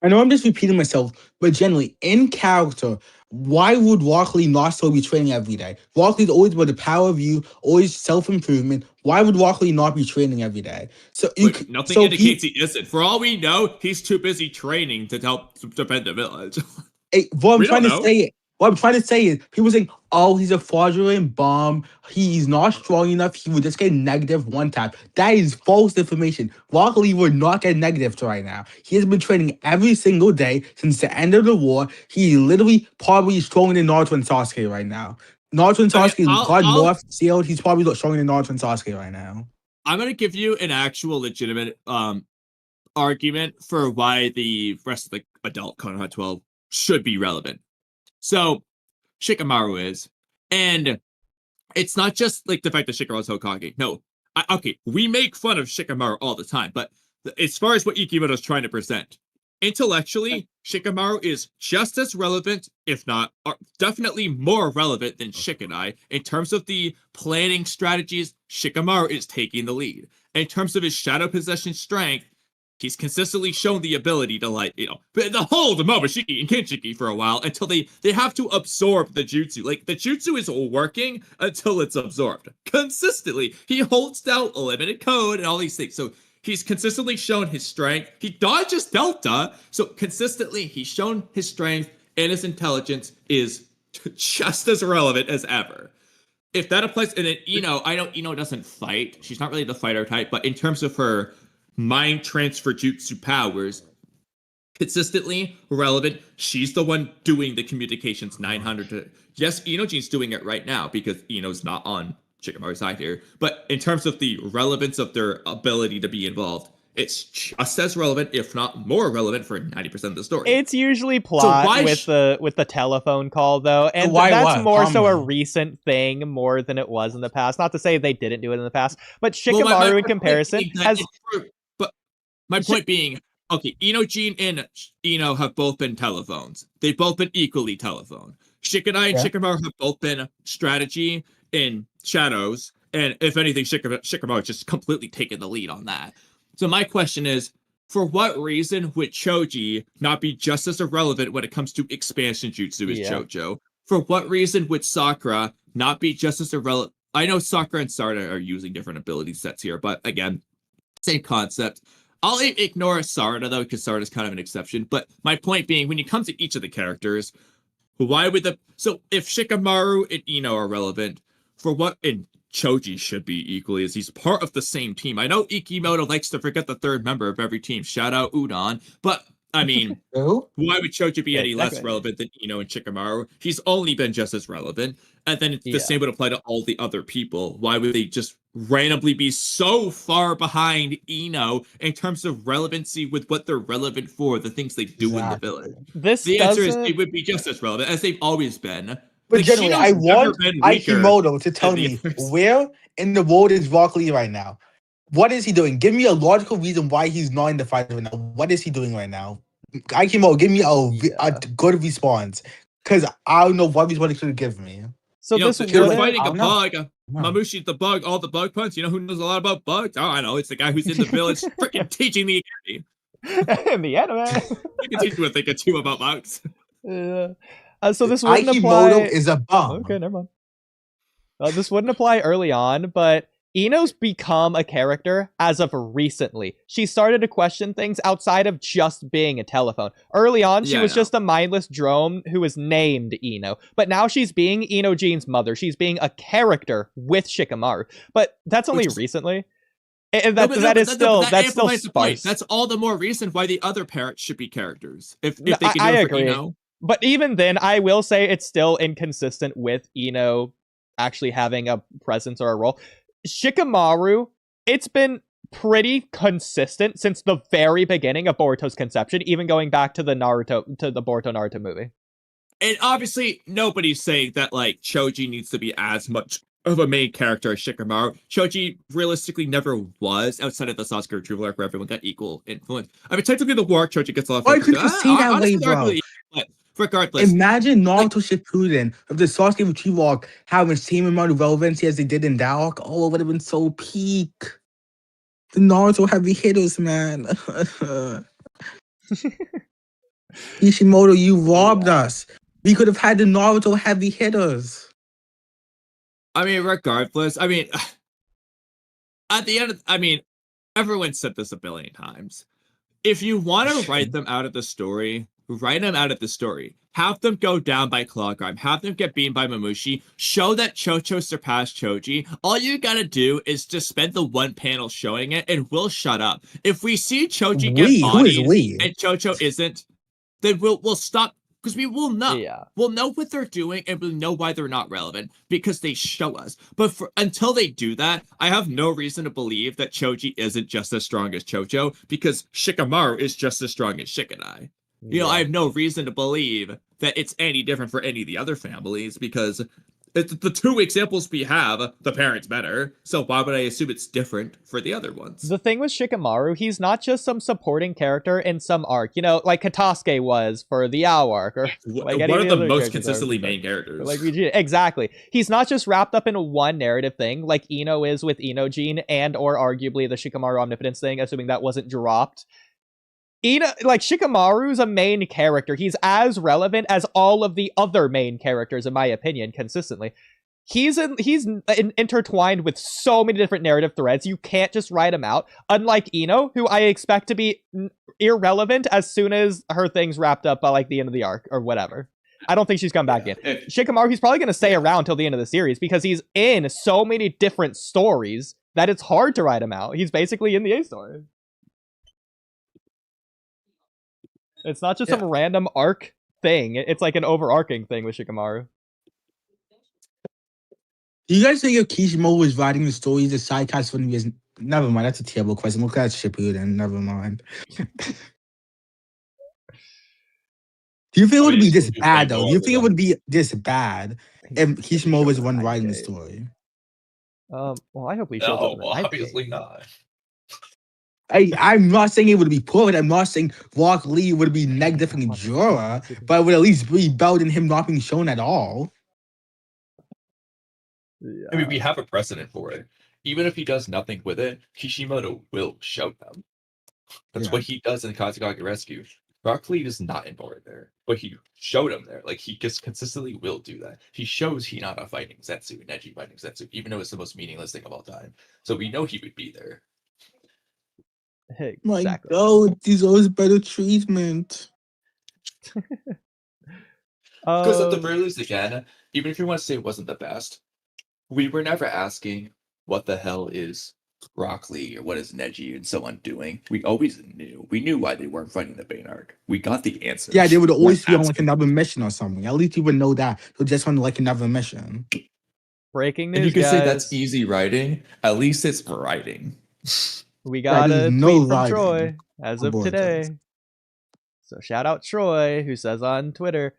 I know I'm just repeating myself, but generally, in character, why would Walky not still be training every day? Walky's always about the power of you, always self-improvement. Why would Walky not be training every day? So
nothing indicates he isn't. For all we know, he's too busy training to help defend the village.
What I'm trying to say is, people saying, "Oh, he's a fraudulent bomb. He's not strong enough. He would just get negative one tap." That is false information. Walky would not get negative right now. He has been training every single day since the end of the war. He literally probably stronger than Naruto and Sasuke right now. Naruto and Sasuke got more sealed. He's probably stronger than Naruto and Sasuke right now.
I'm gonna give you an actual legitimate argument for why the rest of the adult Konoha 12 should be relevant. So, Shikamaru is, and it's not just like the fact that Shikamaru's Hokage. No, okay, we make fun of Shikamaru all the time, but as far as what Ikimoto's trying to present, intellectually, Shikamaru is just as relevant, if not definitely more relevant than Shikanai. In terms of the planning strategies, Shikamaru is taking the lead. In terms of his shadow possession strength, he's consistently shown the ability to, like, the hold Momoshiki and Kinshiki for a while until they have to absorb the jutsu. Like, the jutsu is working until it's absorbed. Consistently. He holds down a limited code and all these things. So he's consistently shown his strength. He dodges Delta. So consistently, he's shown his strength, and his intelligence is just as relevant as ever. If that applies, and then I know Ino doesn't fight. She's not really the fighter type, but in terms of her mind transfer jutsu powers, consistently relevant. She's the one doing the communications 900 yes, Inoji's doing it right now because Ino's not on Shikamaru's side here, but in terms of the relevance of their ability to be involved, it's just as relevant, if not more relevant, for 90% of the story.
It's usually plot with the telephone call, though, and that's more so a recent thing more than it was in the past. Not to say they didn't do it in the past, but Shikamaru in comparison has.
My point being, okay, Inojin and Ino have both been telephones. They've both been equally telephone. Shikanai and Shikamaru have both been strategy in shadows, and if anything, Shikamaru just completely taken the lead on that. So my question is, for what reason would Choji not be just as irrelevant when it comes to expansion jutsu as Chojo? For what reason would Sakura not be just as irrelevant? I know Sakura and Sarada are using different ability sets here, but again, same concept. I'll ignore Sarada, though, because Sarada's kind of an exception. But my point being, when you come to each of the characters, why would so if Shikamaru and Ino are relevant, for what, and Choji should be equally, as he's part of the same team. I know Ikimoto likes to forget the third member of every team. Shout out Udon. But I mean,
Who?
why would Choji be
Yeah,
any less
exactly.
relevant than Ino and Shikamaru? He's only been just as relevant. And then the
Yeah.
same would apply to all the other people. Why would they just randomly be so far behind Ino in terms of relevancy with what they're relevant for, the things they do in the
Exactly.
village?
This
The answer is
doesn't.
they would be just as relevant as they've always been.
But
Like,
generally,
Shino's
I
never
want
been weaker
Aikimoto to tell
than the
me
others.
where in the world is Walky right now. What is he doing? Give me a logical reason why he's not in the fight right now. What is he doing right now? Aikimoto, give me a good response. Because I don't know what response he should give me.
So
You know,
this
if you're
wouldn't.
fighting
I
a
don't know.
bug, Mamushi's the bug, all the bug punts. You know who knows a lot about bugs? Oh, I know. It's the guy who's in the village freaking teaching the academy.
In the anime.
You can teach you a thing or two about bugs.
Yeah. So this wouldn't
Aikimoto
apply.
is a bum.
Okay, never mind. This wouldn't apply early on, but Ino's become a character as of recently. She started to question things outside of just being a telephone. Early on, she
Yeah, I
was
know.
just a mindless drone who was named Ino. But now she's being Inojean's mother. She's being a character with Shikamaru. But that's only
Which is-
recently. And that's still
amplifies the point.
sparse.
That's all the more reason why the other parents should be characters. If
No,
they can do
I
it for
agree.
Ino.
But even then, I will say it's still inconsistent with Ino actually having a presence or a role. Shikamaru, it's been pretty consistent since the very beginning of Boruto's conception, even going back to the Boruto Naruto movie.
And obviously, nobody's saying that like Choji needs to be as much of a main character as Shikamaru. Choji realistically never was outside of the Sasuke retrieval arc where everyone got equal influence. I mean, technically the war Choji gets a lot of
Why
focus.
could you say that
Honestly,
way, bro?
arguably, but regardless,
Imagine Naruto Shippuden of the Sasuke retrieval arc having the same amount of relevancy as they did in that arc. Oh, it would have been so peak. The Naruto heavy hitters, man. Kishimoto, you robbed us. We could have had the Naruto heavy hitters.
I mean, regardless, I mean, at the end of, I mean, everyone said this a billion times. If you want to write them out of the story, write them out of the story. Have them go down by Clawgrime. Have them get beaten by Mamushi. Show that Chocho surpassed Choji. All you gotta do is just spend the one panel showing it, and we'll shut up. If we see Choji get
Who is
bodied
we?
and Chocho isn't, then we'll stop. Because we will know.
Yeah.
We'll know what they're doing and we'll know why they're not relevant because they show us. But until they do that, I have no reason to believe that Choji isn't just as strong as Chocho because Shikamaru is just as strong as Shikanai. You know, I have no reason to believe that it's any different for any of the other families because the two examples we have, the parents better. So why would I assume it's different for the other ones?
The thing with Shikamaru, he's not just some supporting character in some arc, you know, like Katasuke was for the Ao arc, or like
one of the most consistently main characters.
Like exactly. He's not just wrapped up in one narrative thing, like Ino is with Inojin, and or arguably the Shikamaru omnipotence thing, assuming that wasn't dropped. Shikamaru's a main character. He's as relevant as all of the other main characters, in my opinion, consistently. He's intertwined with so many different narrative threads. You can't just write him out. Unlike Ino, who I expect to be irrelevant as soon as her thing's wrapped up by like the end of the arc or whatever. I don't think she's come back in. Shikamaru, he's probably going to stay around till the end of the series because he's in so many different stories that it's hard to write him out. He's basically in the A story. It's not just some random arc thing. It's like an overarching thing with Shikamaru.
Do you guys think if Kishimoto was writing the stories, the side cast wouldn't be as... Never mind, that's a terrible question. Look at Shippuden, never mind. Do you think it would be this bad, though? Do you think it would be this bad if Kishimoto was the one writing the story?
Well, I hope we show
No, obviously not.
I'm not saying it would be poor, I'm not saying Rock Lee would be negative in Jura, but it would at least be better than him not being shown at all.
I mean, we have a precedent for it. Even if he does nothing with it, Kishimoto will show them. That's what he does in Kazugaki Rescue. Rock Lee is not important there, but he showed him there. Like, he just consistently will do that. He shows Hinata fighting Zetsu, Neji fighting Zetsu, even though it's the most meaningless thing of all time. So we know he would be there.
Exactly.
My God, deserves better treatment.
Because at the very least, again, even if you want to say it wasn't the best, we were never asking what the hell is
Rock Lee or what is Neji and so on doing? We always knew. We knew why they weren't fighting the Bane arc. We got the answer.
Yeah, they would always be on like
asking.
another mission or something. At least you would know that. They're just on like another mission.
Breaking news,
And you can
guys.
say that's easy writing. At least it's writing.
We got
there's
a
no
tweet from
writing
Troy as
on
of
Boruto.
today. So shout out Troy, who says on Twitter,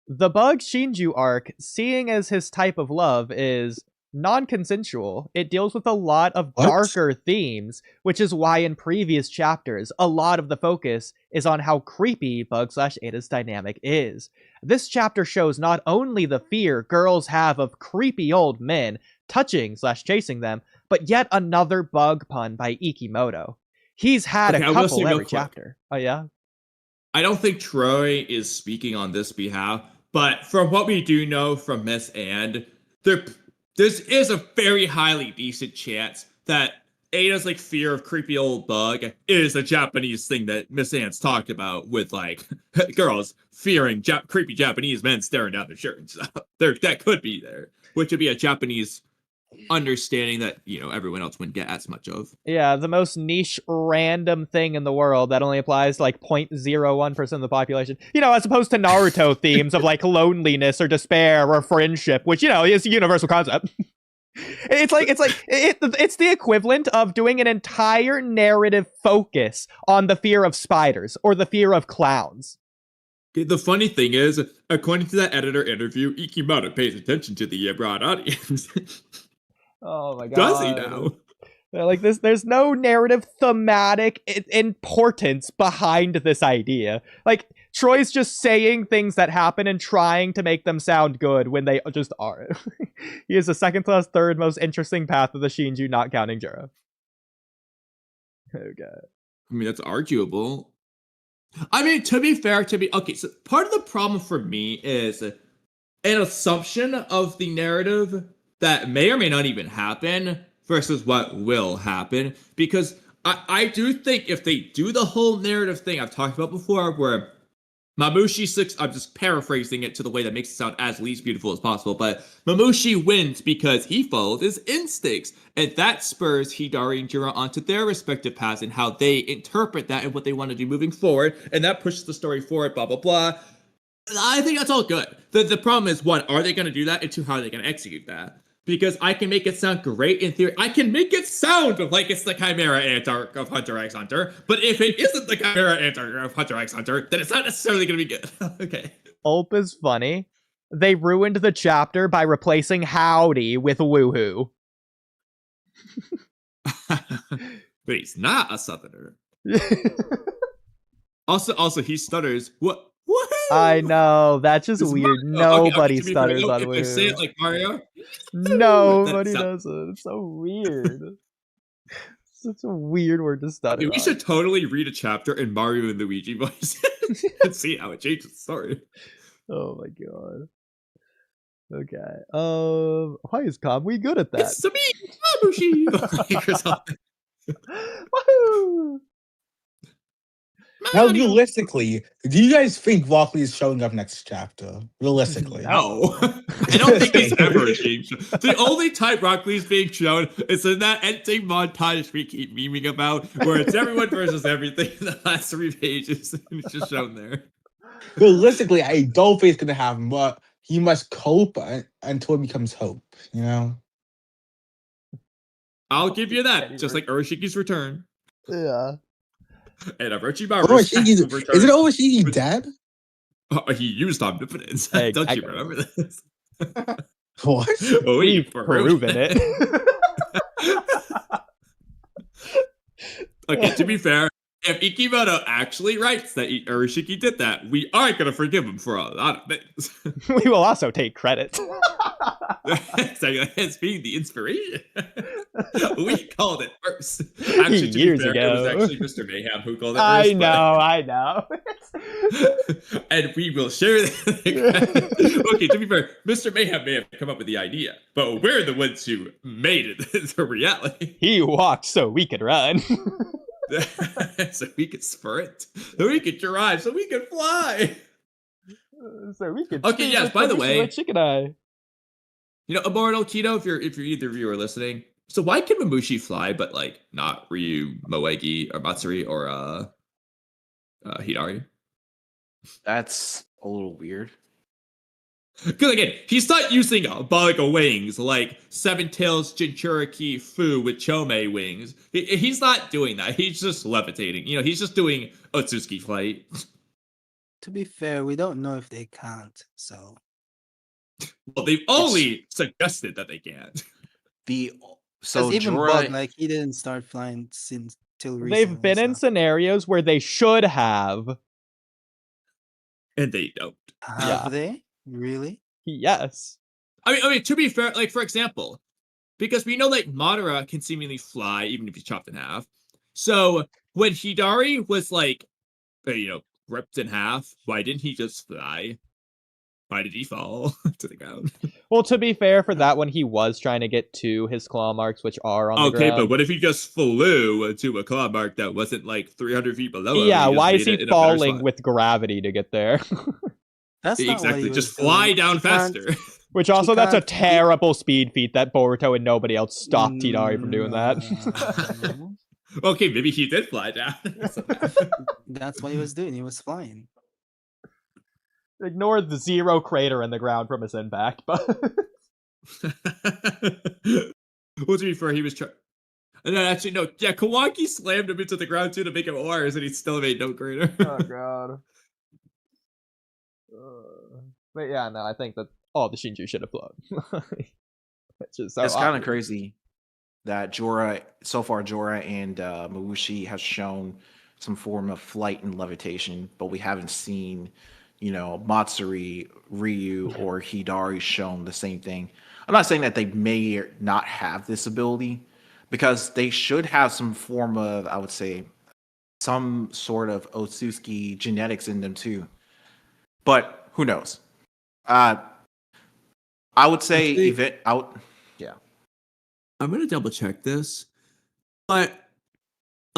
the Bug Shinju arc, seeing as his type of love, is non-consensual. It deals with a lot of
What?
darker themes, which is why in previous chapters, a lot of the focus is on how creepy Bug/Ada's dynamic is. This chapter shows not only the fear girls have of creepy old men touching/chasing them, but yet another bug pun by Ikimoto. He's had
Okay,
a
I will say
couple
real
every
quick.
chapter. Oh yeah?
I don't think Troy is speaking on this behalf, but from what we do know from Miss And, this is a very highly decent chance that Ada's like fear of creepy old bug is a Japanese thing that Miss Ant's talked about with like girls fearing creepy Japanese men staring down their shirts. That could be there, which would be a Japanese understanding that, you know, everyone else wouldn't get as much of.
Yeah, the most niche random thing in the world that only applies to like 0.01% of the population. You know, as opposed to Naruto themes of like loneliness or despair or friendship, which, you know, is a universal concept. It's the equivalent of doing an entire narrative focus on the fear of spiders or the fear of clowns.
The funny thing is, according to that editor interview, Ikimoto pays attention to the broad audience.
Oh my god.
Does he now?
Like this, there's no narrative thematic importance behind this idea. Like, Troy's just saying things that happen and trying to make them sound good when they just aren't. He is the second plus third most interesting path of the Shinju, not counting Juro. Okay.
I mean, that's arguable. I mean, to be fair, okay, so part of the problem for me is an assumption of the narrative that may or may not even happen versus what will happen. Because I do think if they do the whole narrative thing I've talked about before, where Mamushi 6, I'm just paraphrasing it to the way that makes it sound as least beautiful as possible, but Mamushi wins because he followed his instincts, and that spurs Hidari and Juro onto their respective paths and how they interpret that and what they want to do moving forward, and that pushes the story forward, blah, blah, blah. I think that's all good. The problem is, one, are they going to do that? And two, how are they going to execute that? Because I can make it sound great in theory. I can make it sound like it's the Chimera Ant arc of Hunter x Hunter. But if it isn't the Chimera Ant arc of Hunter x Hunter, then it's not necessarily going to be good. Okay.
Ulp is funny. They ruined the chapter by replacing howdy with woohoo.
But he's not a southerner. Also, he stutters. What?
I know, that's just
It's
weird.
Mario.
Nobody
To be
stutters
fair,
on
if they say it
woohoo.
like Mario.
Nobody
That's
does it. It's so weird. Such a weird word to stutter
Okay, we
on.
should totally read a chapter in Mario and Luigi voice and see how it changes the story.
Oh my god. Okay. Why is Kamui good at that?
It's to me, Mamushi. Or something.
Woohoo!
Now,
Mario.
realistically, do you guys think Walky is showing up next chapter? Realistically.
No. I don't think he's ever being shown. The only time Rock Lee's being shown is in that ending montage we keep memeing about, where it's everyone versus everything in the last 3 pages, and it's just shown there.
Realistically, I don't think it's going to happen, but he must cope until it becomes hope, you know?
I'll give you that, just like Uroshiki's return.
Yeah.
And Orochimaru's
Is it Orochiki dead?
He used omnipotence.
Hey,
Don't you remember this?
What?
We've
Proven it.
Okay, to be fair, if Ikimoto actually writes that Urashiki did that, we aren't going to forgive him for a lot of things.
We will also take credit.
So it's being the inspiration. We called it first. Actually, to
Years
be fair,
ago.
it was actually Mr. Mayhem who called it first.
I know.
And we will share that. Okay, to be fair, Mr. Mayhem may have come up with the idea, but we're the ones who made it into reality.
He walked so we could run.
So we could sprint, so we could drive, so we could fly.
So we could.
Okay, yes, by the way,
Chicken Eye.
you know, Immortal Keto, if you're either of you are listening, So why can Mamushi fly, but like not Ryu, Moegi, or Matsuri, or Hidari?
That's a little weird.
Because again, he's not using Baliga wings like Seven Tails Jinchuriki Fu with Chome wings. He's not doing that. He's just levitating. You know, he's just doing Otsutsuki flight.
To be fair, we don't know if they can't. So,
well, they've only suggested that they can't.
So
even
Jorah,
Bug, like he didn't start flying since till recently.
They've been in scenarios where they should have.
And they don't.
Have they? Really?
Yes.
I mean, to be fair, like for example, because we know like Madara can seemingly fly even if he's chopped in half. So when Hidari was like, ripped in half, why didn't he just fly? Why did he fall to the ground?
Well, to be fair, for that one, he was trying to get to his claw marks, which are on the ground.
Okay, but what if he just flew to a claw mark that wasn't like 300 feet below him?
Yeah, why is he falling with gravity to get there?
That's not
exactly. Just fly down faster.
Which also, that's a terrible speed feat that Boruto and nobody else stopped Hidari from doing that.
Okay, maybe he did fly down.
That's what he was doing. He was flying.
Ignore the 0 crater in the ground from his impact, but...
Well, to be fair, he was trying... And then actually, no, yeah, Kawaki slammed him into the ground too to make him worse, and he still made no crater.
Oh, God. But yeah, no, I think that all the Shinju should have flown. It's
kind of crazy that Jorah and Mamushi has shown some form of flight and levitation, but we haven't seen, Matsuri, Ryu, or Hidari shown the same thing. I'm not saying that they may not have this ability, because they should have some form of, I would say, some sort of Otsutsuki genetics in them too. But who knows? I would say yeah.
I'm gonna double check this, but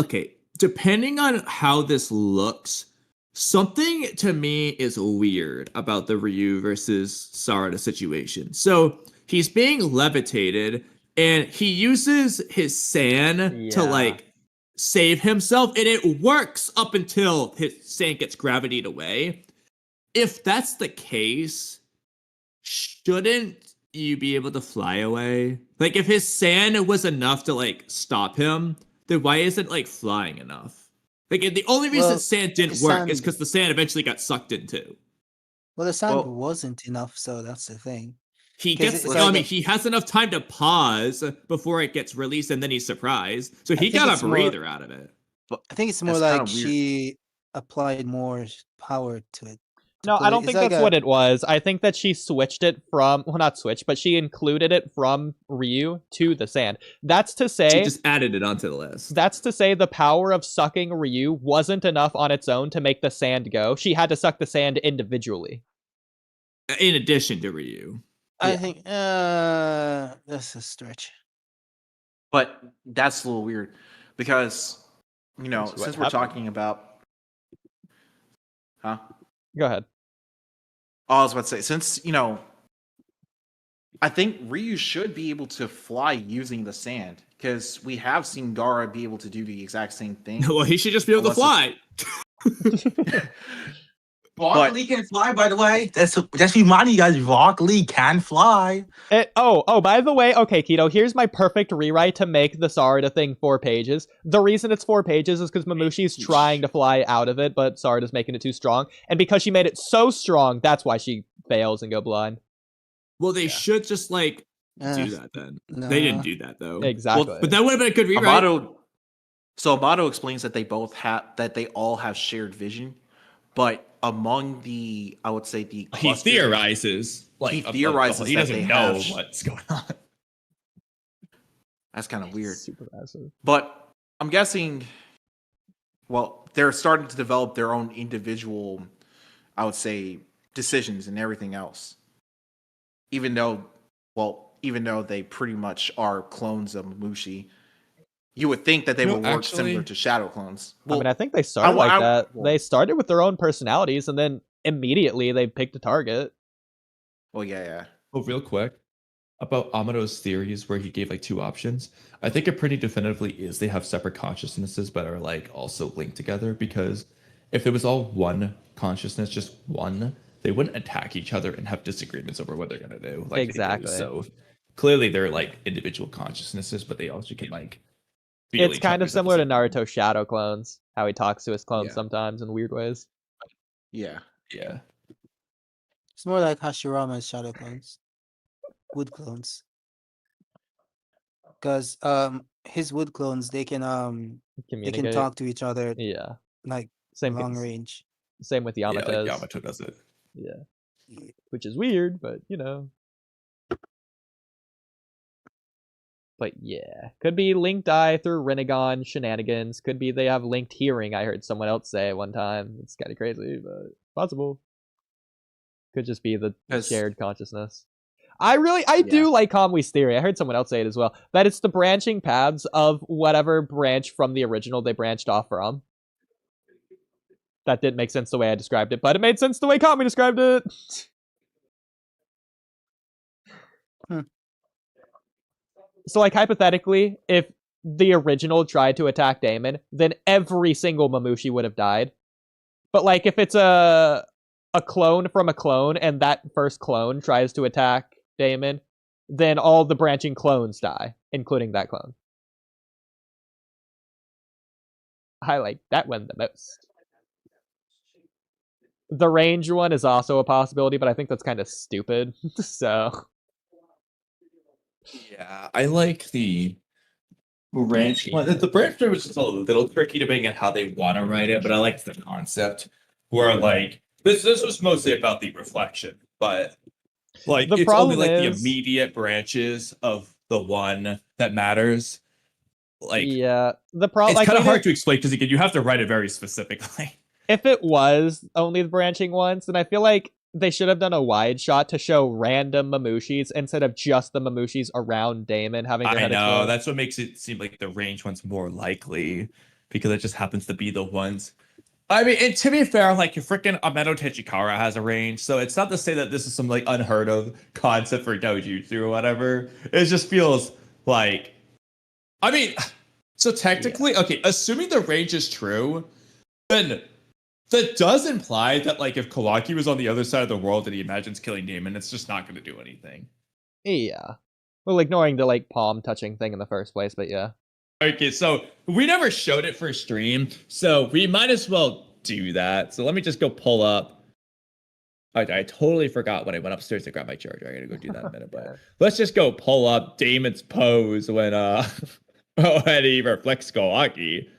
okay, depending on how this looks, something to me is weird about the Ryu versus Sarada situation. So he's being levitated, and he uses his sand to like save himself, and it works up until his sand gets gravitated away. If that's the case, shouldn't you be able to fly away? Like, if his sand was enough to like stop him, then why isn't like flying enough? Like, the only reason sand didn't work is because the sand eventually got sucked in too.
Well, the sand wasn't enough, so that's the thing.
He has enough time to pause before it gets released, and then he's surprised. So he got a breather out of it.
But I think it's more like she applied more power to it.
No, I don't think that's what it was. I think that she switched it from, well, not switched, but she included it from Ryu to the sand. That's to say...
She just added it onto the list.
That's to say the power of sucking Ryu wasn't enough on its own to make the sand go. She had to suck the sand individually.
In addition to Ryu.
I think that's a stretch.
But that's a little weird because, since we're talking about... Huh?
Go ahead.
I was about to say, since, I think Ryu should be able to fly using the sand, because we have seen Gaara be able to do the exact same thing.
Well, he should just be able to fly.
Rock Lee can fly, by the way. Just reminding you guys, Rock Lee can fly.
By the way, okay, Keto, here's my perfect rewrite to make the Sarada thing 4 pages. The reason it's 4 pages is because Mamushi's trying to fly out of it, but Sarada's making it too strong. And because she made it so strong, that's why she fails and go blind.
Well, they should just, do that then. No. They didn't do that, though.
Exactly.
Well, but that would have been a good rewrite.
Amato explains that they all have shared vision, but among the, I would say the cluster,
he theorizes.
He theorizes
he
that
doesn't
they
know what's going on.
That's kind of weird.
Super massive.
But I'm guessing, they're starting to develop their own individual, I would say, decisions and everything else. Even though they pretty much are clones of Mamushi, you would think that they would work similar to shadow clones.
I think they started that. They started with their own personalities, and then immediately they picked a target.
Well, yeah.
Oh, real quick. about Amado's theories where he gave like 2 options. I think it pretty definitively is they have separate consciousnesses but are like also linked together, because if it was all one consciousness, just one, they wouldn't attack each other and have disagreements over what they're gonna do. Like
Exactly.
So clearly they're like individual consciousnesses, but they also can like feel
It's
each
kind of
other's at the
similar to
same time.
Naruto shadow clones, how he talks to his clones
Yeah.
sometimes in weird ways.
Yeah.
Yeah.
It's more like Hashirama's shadow clones, wood clones. Because his wood clones they can
Communicate.
talk to each other
Yeah.
like
Same
long range.
Same with
Yeah,
Yamato's.
like Yamato does it.
Yeah. Which is weird, but you know. But yeah. Could be linked eye through Rinnegan shenanigans. Could be they have linked hearing, I heard someone else say one time. It's kind of crazy, but possible. Could just be the shared consciousness. I do like Kamui's theory. I heard someone else say it as well. That it's the branching paths of whatever branch from the original they branched off from. That didn't make sense the way I described it, but it made sense the way Kamui described it. So, like, hypothetically, if the original tried to attack Damon, then every single Mamushi would have died. But, like, if it's a clone from a clone, and that first clone tries to attack Damon, then all the branching clones die, including that clone. I like that one the most. The range one is also a possibility, but I think that's kind of stupid. So...
Yeah, I like the branch one. The branch one was just a little tricky depending on how they want to write it, but I liked the concept where like this was mostly about the reflection, but like
The
it's
problem
only like the
is-
immediate branches of the one that matters. Like
yeah, the problem
it's kind of hard to explain because again you have to write it very specifically.
If it was only the branching ones, then I feel like they should have done a wide shot to show random Mamushis instead of just the Mamushis around Damon having their
I
head
know
explode.
that's what makes it seem like the range one's more likely because it just happens to be the ones. I mean, and to be fair, like your freaking Ameto Techikara has a range, so it's not to say that this is some like unheard of concept for dojutsu or whatever. It just feels like, I mean, so technically, okay, assuming the range is true, then that does imply that like if Kawaki was on the other side of the world and he imagines killing Damon, it's just not going to do anything.
Yeah. Well, ignoring the like palm touching thing in the first place, but yeah.
Okay, so we never showed it for stream, so we might as well do that. So let me just go pull up. I totally forgot when I went upstairs to grab my charger. I gotta go do that in a minute, but let's just go pull up Damon's pose when when he reflects Kawaki.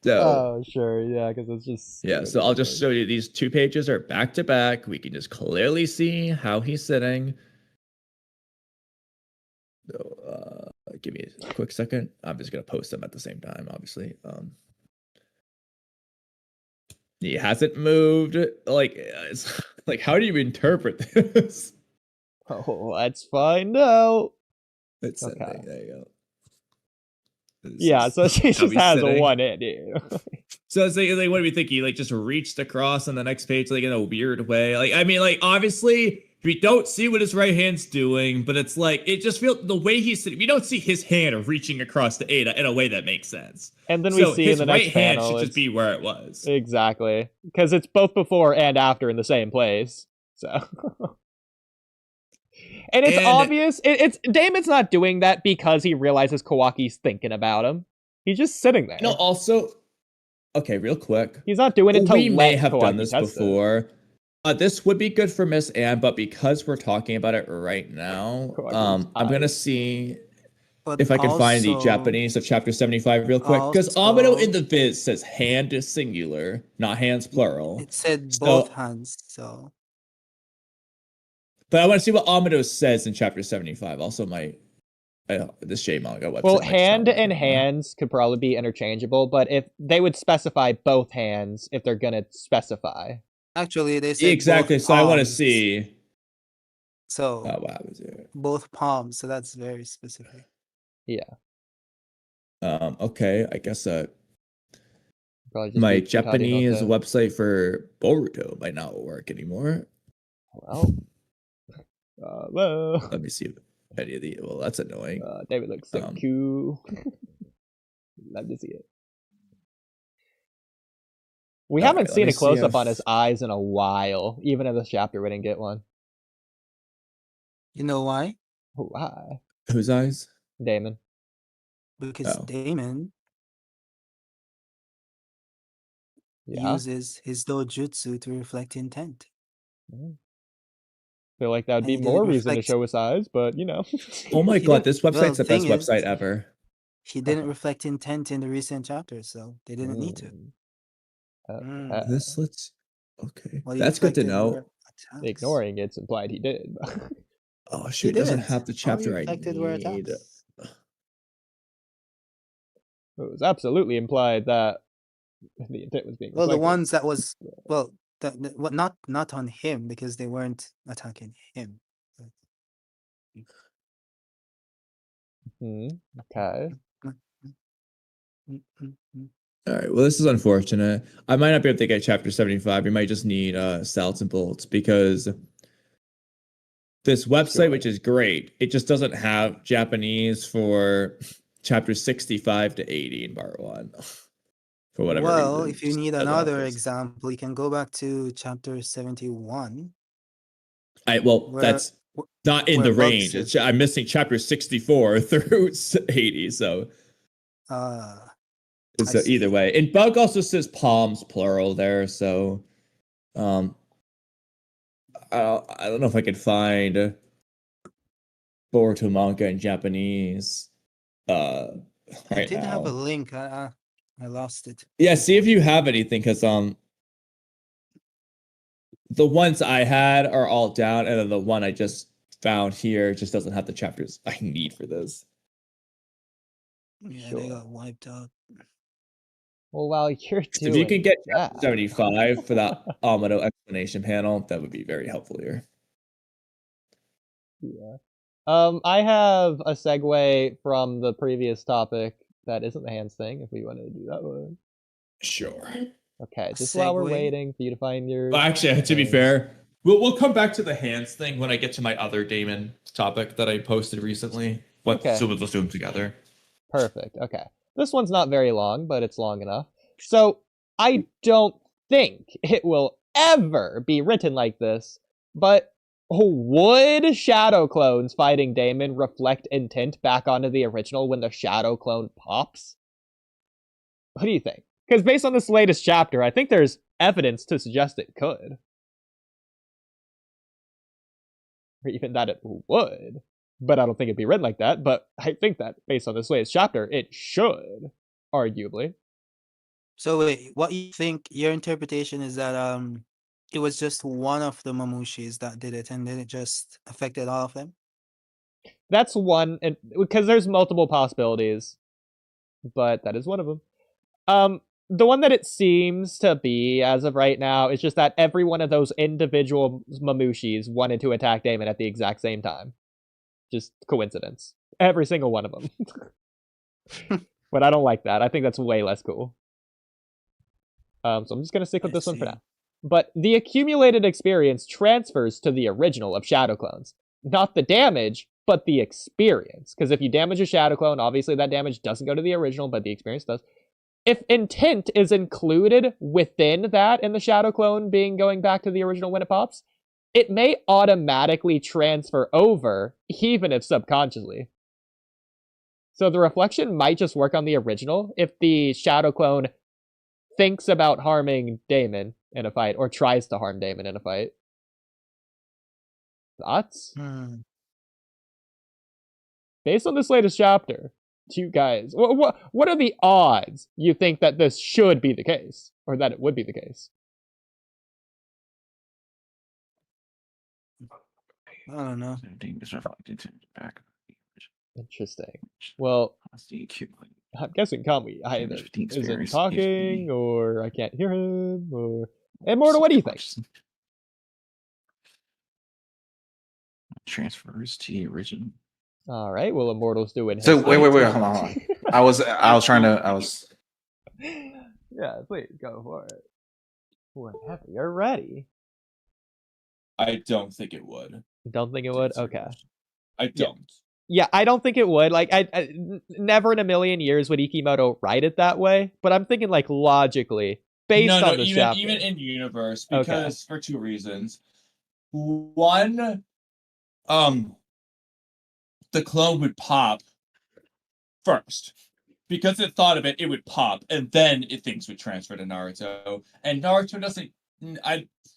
So,
oh, sure, yeah, because it's just...
Yeah, so I'll just show you these 2 pages are back to back. We can just clearly see how he's sitting. So, give me a quick second. I'm just gonna post them at the same time, obviously. He hasn't moved. Like, it's like, how do you interpret this?
Oh, let's find out.
It's
Okay.
there you go.
Yeah, so she
how
just
he's
has
sitting.
a one in, dude.
So it's like, what do we think? He like just reached across on the next page, like in a weird way. Like, I mean, like obviously we don't see what his right hand's doing, but it's like it just feels the way he's sitting. We don't see his hand reaching across to Ada in a way that makes sense.
And then we see
his
in the
right
next
hand
panel,
should just be where it was.
Exactly, because it's both before and after in the same place. So. And it's obvious. It's Damon's not doing that because he realizes Kawaki's thinking about him. He's just sitting there.
No, also, okay, real quick.
He's not doing it to
we may
let
have
Kawaki
done this
test
before. This would be good for Miss Anne, but because we're talking about it right now, I'm gonna see if I can find the Japanese of chapter 75 real quick. Because Amado in the viz says hand is singular, not hands plural.
It said both hands, so.
But I want to see what Amado says in chapter 75. Also, this J manga website.
Well, hand and hands could probably be interchangeable, but if they would specify both hands if they're gonna specify.
Actually, they said
exactly.
Both
so
palms.
I want to see.
So
what happens here?
Both palms. So that's very specific.
Yeah.
Okay. I guess
my
Japanese website for Boruto might not work anymore.
Well. Hello.
Let me see if any of the. Well, that's annoying.
David looks so cool. Love to see it. We haven't seen a close-up on his eyes in a while. Even in this chapter, we didn't get one.
You know why?
Why?
Whose eyes?
Damon.
Because Damon uses his dojutsu to reflect intent.
Feel like that would be more reason to show his eyes, but you know.
Oh my god, this website's the best website ever.
He didn't reflect intent in the recent chapters, so they didn't need to.
This let's okay.
Well,
that's good to know.
Ignoring it's implied he did.
Oh shoot, it doesn't have the chapter I need.
It was absolutely implied that the intent was being reflected.
Well, the ones that was not on him because they weren't attacking him.
Okay.
All right. Well, this is unfortunate. I might not be able to get chapter 75. You might just need salts and bolts because this website, which is great, it just doesn't have Japanese for chapters 65 to 80 in part 1. For whatever
well,
reason.
If you need another example, you can go back to chapter 71.
That's not in the range. I'm missing chapter 64 through 80, so either way. And Bug also says palms plural there, so I don't know if I could find Boruto manga in Japanese.
I did have a link. I lost it.
Yeah, see if you have anything, because the ones I had are all down, and then the one I just found here just doesn't have the chapters I need for this.
Yeah, they got wiped out.
Well, while you're doing
if you can get 75 for that Amado explanation panel, that would be very helpful here.
Yeah. I have a segue from the previous topic that isn't the hands thing, if we want to do that one.
Sure.
Okay, just while we're waiting for you to find your...
Well, actually, to be fair, we'll come back to the hands thing when I get to my other Damon topic that I posted recently. So let's do them together.
Perfect, okay. This one's not very long, but it's long enough. So, I don't think it will ever be written like this, but would Shadow Clones fighting Damon reflect intent back onto the original when the Shadow Clone pops? What do you think? Because based on this latest chapter, I think there's evidence to suggest it could. Or even that it would. But I don't think it'd be written like that. But I think that based on this latest chapter, it should, arguably.
So wait, what you think, your interpretation is that it was just one of the Mamushis that did it, and then it just affected all of them?
That's one, and because there's multiple possibilities. But that is one of them. The one that it seems to be, as of right now, is just that every one of those individual Mamushis wanted to attack Damon at the exact same time. Just coincidence. Every single one of them. But I don't like that. I think that's way less cool. So I'm just going to stick with this one for now. But the accumulated experience transfers to the original of Shadow Clones. Not the damage, but the experience. Because if you damage a Shadow Clone, obviously that damage doesn't go to the original, but the experience does. If intent is included within that in the Shadow Clone being going back to the original when it pops, it may automatically transfer over, even if subconsciously. So the reflection might just work on the original if the Shadow Clone thinks about harming Damon in a fight, or tries to harm Damon in a fight. Thoughts? Based on this latest chapter, you guys, what are the odds you think that this should be the case, or that it would be the case?
I don't know.
Interesting. Well, I'm guessing Kamui either isn't talking, or I can't hear him, or... Immortal, what do you think?
Transfers to the original.
All right, well, Immortal's doing his
So wait, hold
thing.
on. I was trying to.
Yeah, please go for it. Whenever you're ready.
I don't think it would.
Don't think it would? Okay.
I don't.
Yeah, I don't think it would. Like, never in a million years would Ikimoto write it that way. But I'm thinking, like, logically, based on the chapter.
Even in universe, because for two reasons. One, the clone would pop first. Because it thought of it, it would pop, and then things would transfer to Naruto. And Naruto doesn't,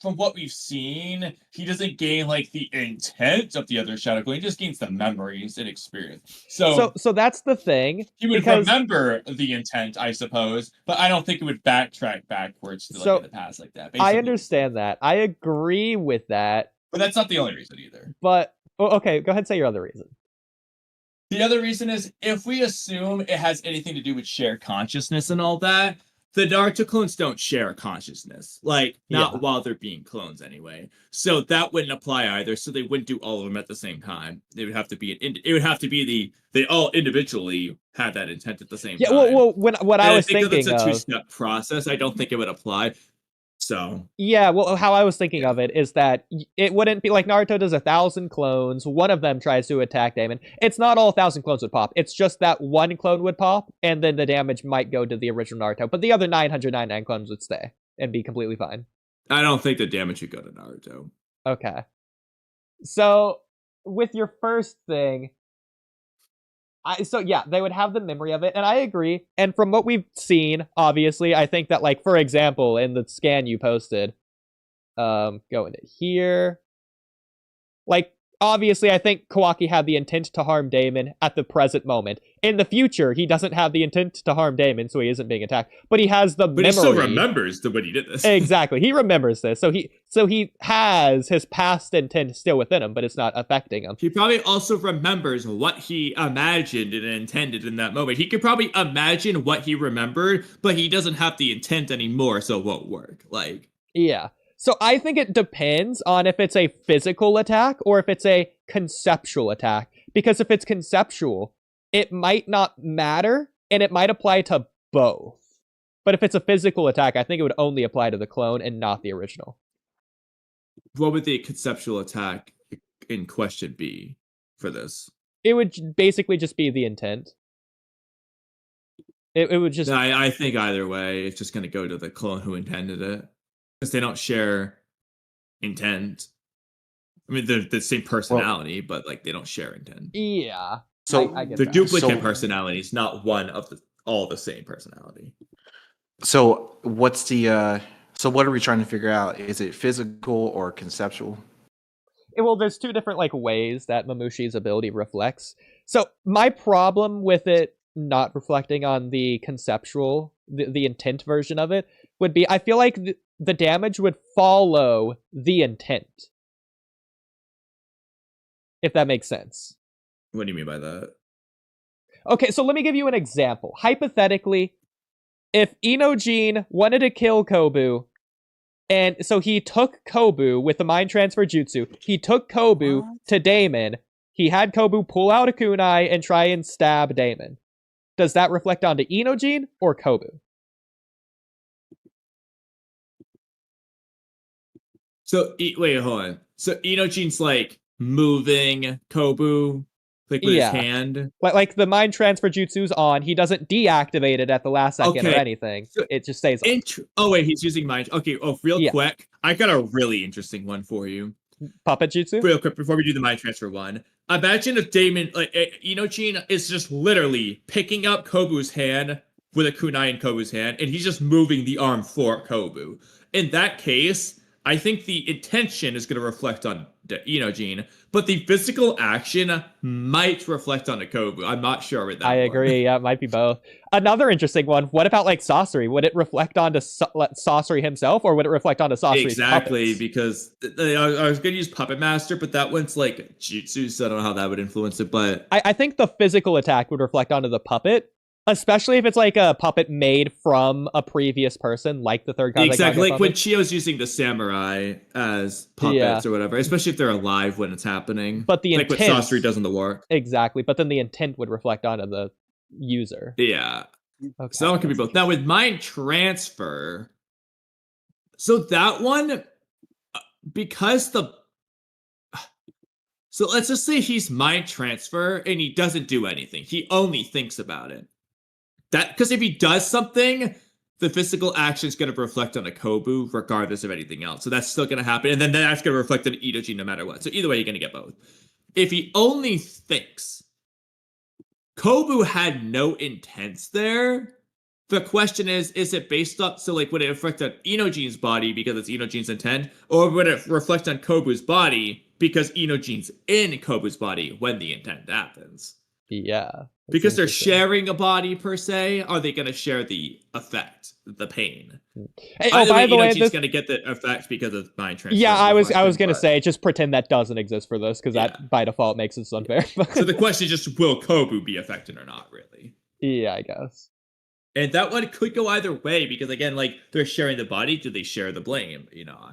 from what we've seen, he doesn't gain like the intent of the other Shadow Clone. He just gains the memories and experience. So
that's the thing.
He would remember the intent, I suppose, but I don't think it would backtrack backwards to in the past like that.
I understand that. I agree with that.
But that's not the only reason either.
But okay, go ahead and say your other reason.
The other reason is, if we assume it has anything to do with shared consciousness and all that, the Naruto clones don't share consciousness. Like, not while they're being clones anyway. So that wouldn't apply either. So they wouldn't do all of them at the same time. It would have to be they all individually had that intent at the same time.
Yeah, well, what I was thinking
it's a two-step process. I don't think it would apply. So
yeah, well, how I was thinking of it is that it wouldn't be like Naruto does 1,000 clones. One of them tries to attack Damon. It's not all 1,000 clones would pop. It's just that one clone would pop, and then the damage might go to the original Naruto. But the other 999 clones would stay and be completely fine.
I don't think the damage would go to Naruto.
Okay. So with your first thing, they would have the memory of it, and I agree. And from what we've seen, obviously, I think that, like, for example, in the scan you posted, go into here, like, obviously, I think Kawaki had the intent to harm Damon at the present moment. In the future, he doesn't have the intent to harm Damon, so he isn't being attacked. But he has the memory.
But he still remembers when he did this.
Exactly. He remembers this. So he has his past intent still within him, but it's not affecting him.
He probably also remembers what he imagined and intended in that moment. He could probably imagine what he remembered, but he doesn't have the intent anymore, so it won't work. Like,
yeah. So I think it depends on if it's a physical attack or if it's a conceptual attack. Because if it's conceptual, it might not matter, and it might apply to both. But if it's a physical attack, I think it would only apply to the clone and not the original.
What would the conceptual attack in question be for this?
It would basically just be the intent. It would just...
No, I think either way, it's just going to go to the clone who intended it. Because they don't share intent. I mean, they're the same personality, but like they don't share intent.
Yeah.
So
I get
they're
that.
duplicate personalities, not one of all the same personality.
So what's the so what are we trying to figure out? Is it physical or conceptual?
Well, there's two different like ways that Mamushi's ability reflects. So my problem with it not reflecting on the conceptual, the intent version of it, would be I feel like the damage would follow the intent. If that makes sense.
What do you mean by that?
Okay, so let me give you an example. Hypothetically, if Inojin wanted to kill Kobu, and so he took Kobu with the mind transfer jutsu, he took Kobu to Damon, he had Kobu pull out a kunai and try and stab Damon. Does that reflect onto Inojin or Kobu?
So, wait, hold on. So Inojin's like moving Kobu, like with his hand?
Like the mind transfer jutsu's on, he doesn't deactivate it at the last second or anything. So it just stays on.
Oh wait, he's using mind. Okay, real quick, I got a really interesting one for you.
Puppet jutsu?
Real quick, before we do the mind transfer one. Imagine if Damon, like Inojin is just literally picking up Kobu's hand with a kunai in Kobu's hand, and he's just moving the arm for Kobu. In that case, I think the intention is going to reflect on Inojin, but the physical action might reflect on Kobu. I'm not sure with that.
I agree. Yeah, it might be both. Another interesting one. What about like Sasori? Would it reflect onto Sasori himself, or would it reflect onto Sasori's
Exactly,
puppets?
because I was going to use Puppet Master, but that one's like jutsu, so I don't know how that would influence it. But
I think the physical attack would reflect onto the puppet. Especially if it's like a puppet made from a previous person, like the third Kazekage
exactly, like
puppet.
when Chio's using the samurai as puppets or whatever, especially if they're alive when it's happening.
But the
like
intent,
what Sasori does in the war.
Exactly, but then the intent would reflect onto the user.
Yeah.
Okay.
So that one could be both. Now with mind transfer, so that one, because the So let's just say he's mind transfer and he doesn't do anything. He only thinks about it. That because if he does something, the physical action is going to reflect on a Kobu regardless of anything else. So that's still going to happen. And then that's going to reflect on Itoji no matter what. So either way, you're going to get both. If he only thinks, Kobu had no intents there. The question is it based on, so like would it reflect on Inojine's body because it's Inojine's intent? Or would it reflect on Kobu's body because Inojine's in Kobu's body when the intent happens?
Yeah.
Because they're sharing a body per se, are they going to share the effect, the pain?
Hey,
Either
by
way,
the way,
Inojine's going to get the effect because of mind transfer.
Yeah, I was going to say, just pretend that doesn't exist for this, because that by default makes it unfair.
So the question is just, will Kobu be affected or not, really?
Yeah, I guess.
And that one could go either way, because again, like, they're sharing the body, do they share the blame? You know?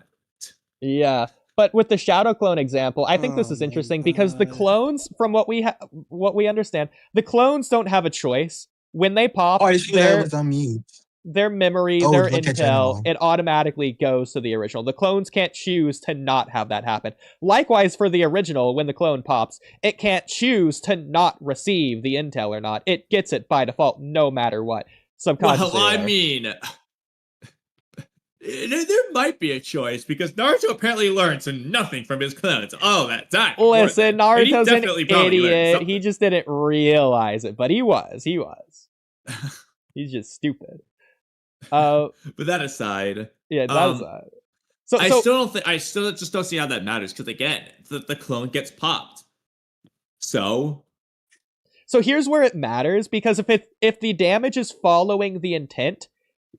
Yeah. But with the Shadow Clone example, I think this is interesting because the clones, from what we understand, the clones don't have a choice. When they pop, their memory, their intel, it automatically goes to the original. The clones can't choose to not have that happen. Likewise, for the original, when the clone pops, it can't choose to not receive the intel or not. It gets it by default, no matter what. Subconsciously.
Well, I mean, there might be a choice because Naruto apparently learns nothing from his clones. Oh, that time.
Listen, Naruto's an idiot. He just didn't realize it, but he was. He's just stupid.
But that aside,
yeah, that aside.
I still just don't see how that matters because again, the clone gets popped. So
here's where it matters, because if the damage is following the intent,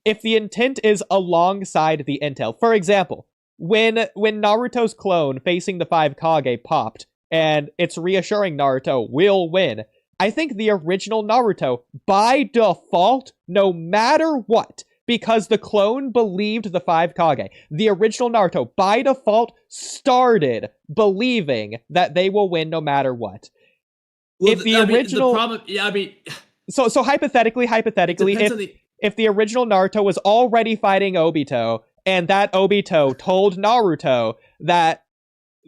if the intent is alongside the intel, for example, when Naruto's clone facing the 5 Kage popped, and it's reassuring Naruto will win, I think the original Naruto, by default, no matter what, because the clone believed the 5 Kage, the original Naruto, by default, started believing that they will win no matter what.
Well,
if the original... So hypothetically, if the original Naruto was already fighting Obito, and that Obito told Naruto that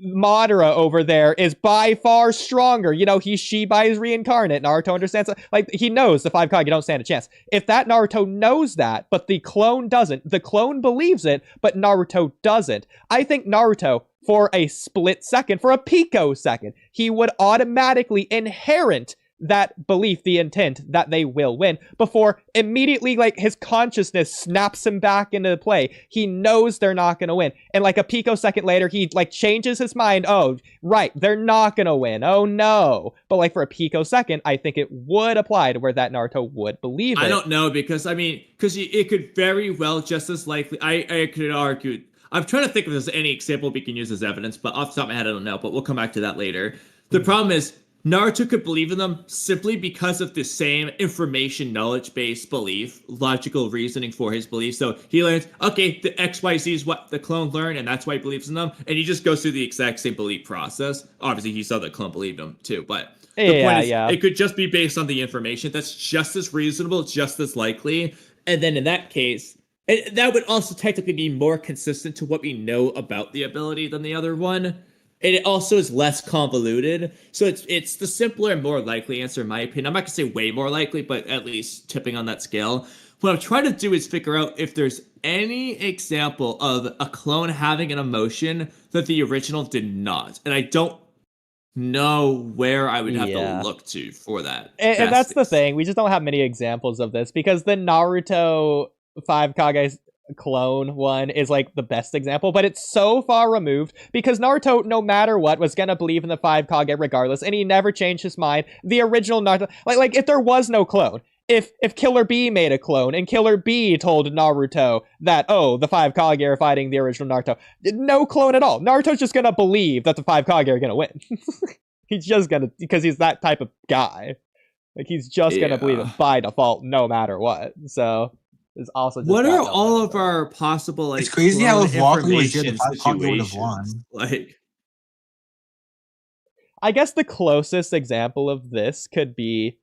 Madara over there is by far stronger, he's Shibai's reincarnate, Naruto understands that, like, he knows the 5 Kage don't stand a chance. If that Naruto knows that, but the clone doesn't, the clone believes it, but Naruto doesn't, I think Naruto, for a split second, for a picosecond, he would automatically inherit that belief, the intent that they will win, before immediately, like, his consciousness snaps him back into play. He knows they're not gonna win, and like a picosecond later, he like changes his mind. Oh, right, they're not gonna win. Oh no! But like for a picosecond, I think it would apply to where that Naruto would believe it.
I don't know, because it could very well just as likely. I could argue. I'm trying to think if there's any example we can use as evidence, but off the top of my head, I don't know. But we'll come back to that later. The problem is, Naruto could believe in them simply because of the same information knowledge-based belief, logical reasoning for his belief. So he learns, okay, the XYZ is what the clone learned, and that's why he believes in them. And he just goes through the exact same belief process. Obviously, he saw the clone believed him too, but the point is, it could just be based on the information. That's just as reasonable, just as likely. And then in that case, that would also technically be more consistent to what we know about the ability than the other one. And it also is less convoluted. So it's the simpler and more likely answer, in my opinion. I'm not going to say way more likely, but at least tipping on that scale. What I'm trying to do is figure out if there's any example of a clone having an emotion that the original did not. And I don't know where I would have to look to for that.
And that's the thing. We just don't have many examples of this, because the Naruto 5 Kage clone one is like the best example, but it's so far removed because Naruto, no matter what, was gonna believe in the 5 Kage regardless, and he never changed his mind. The original Naruto, like if there was no clone, if Killer Bee made a clone and Killer Bee told Naruto that, oh, the 5 Kage are fighting the original Naruto, no clone at all. Naruto's just gonna believe that the 5 Kage are gonna win. He's just gonna, because he's that type of guy. Like, he's just gonna believe it by default, no matter what. So is also just
what are all of our possible, like,
it's crazy how if Walky was here, the 5 Kage would have won.
Like,
I guess the closest example of this could be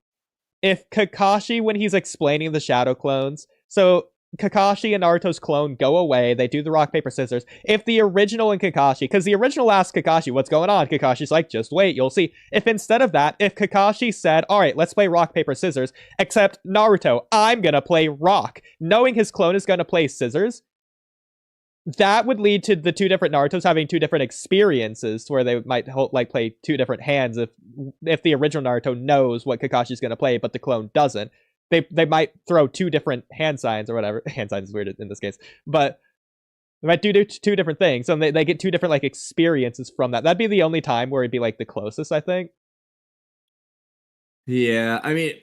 if Kakashi, when he's explaining the shadow clones, so Kakashi and Naruto's clone go away. They do the rock, paper, scissors. If the original and Kakashi, because the original asks Kakashi, what's going on? Kakashi's like, just wait, you'll see. If instead of that, if Kakashi said, all right, let's play rock, paper, scissors, except Naruto, I'm going to play rock, knowing his clone is going to play scissors, that would lead to the two different Narutos having two different experiences where they might like play two different hands if the original Naruto knows what Kakashi's going to play, but the clone doesn't. They might throw two different hand signs or whatever. Hand signs is weird in this case, but they might do two different things. So they get two different like experiences from that. That'd be the only time where it'd be like the closest, I think.
Yeah, I mean,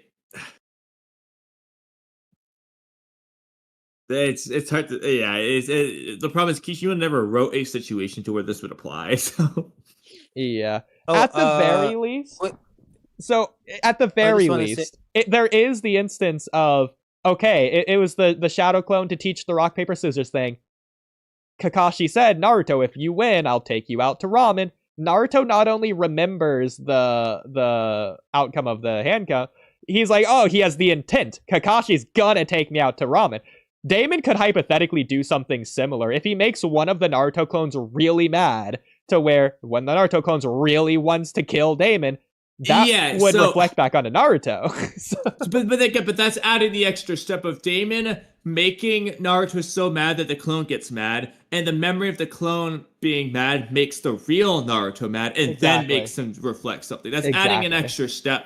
it's hard to the problem is Kishimoto never wrote a situation to where this would apply. So
yeah, at the very least. Wait. So at the very least, there is the instance of, okay, it was the shadow clone to teach the rock, paper, scissors thing. Kakashi said, Naruto, if you win, I'll take you out to ramen. Naruto not only remembers the outcome of the handcuff, he's like, oh, he has the intent. Kakashi's gonna take me out to ramen. Damon could hypothetically do something similar if he makes one of the Naruto clones really mad to where when the Naruto clones really wants to kill Damon, that would reflect back onto Naruto.
but that's adding the extra step of Damon making Naruto so mad that the clone gets mad, and the memory of the clone being mad makes the real Naruto mad, and then makes him reflect something. That's adding an extra step.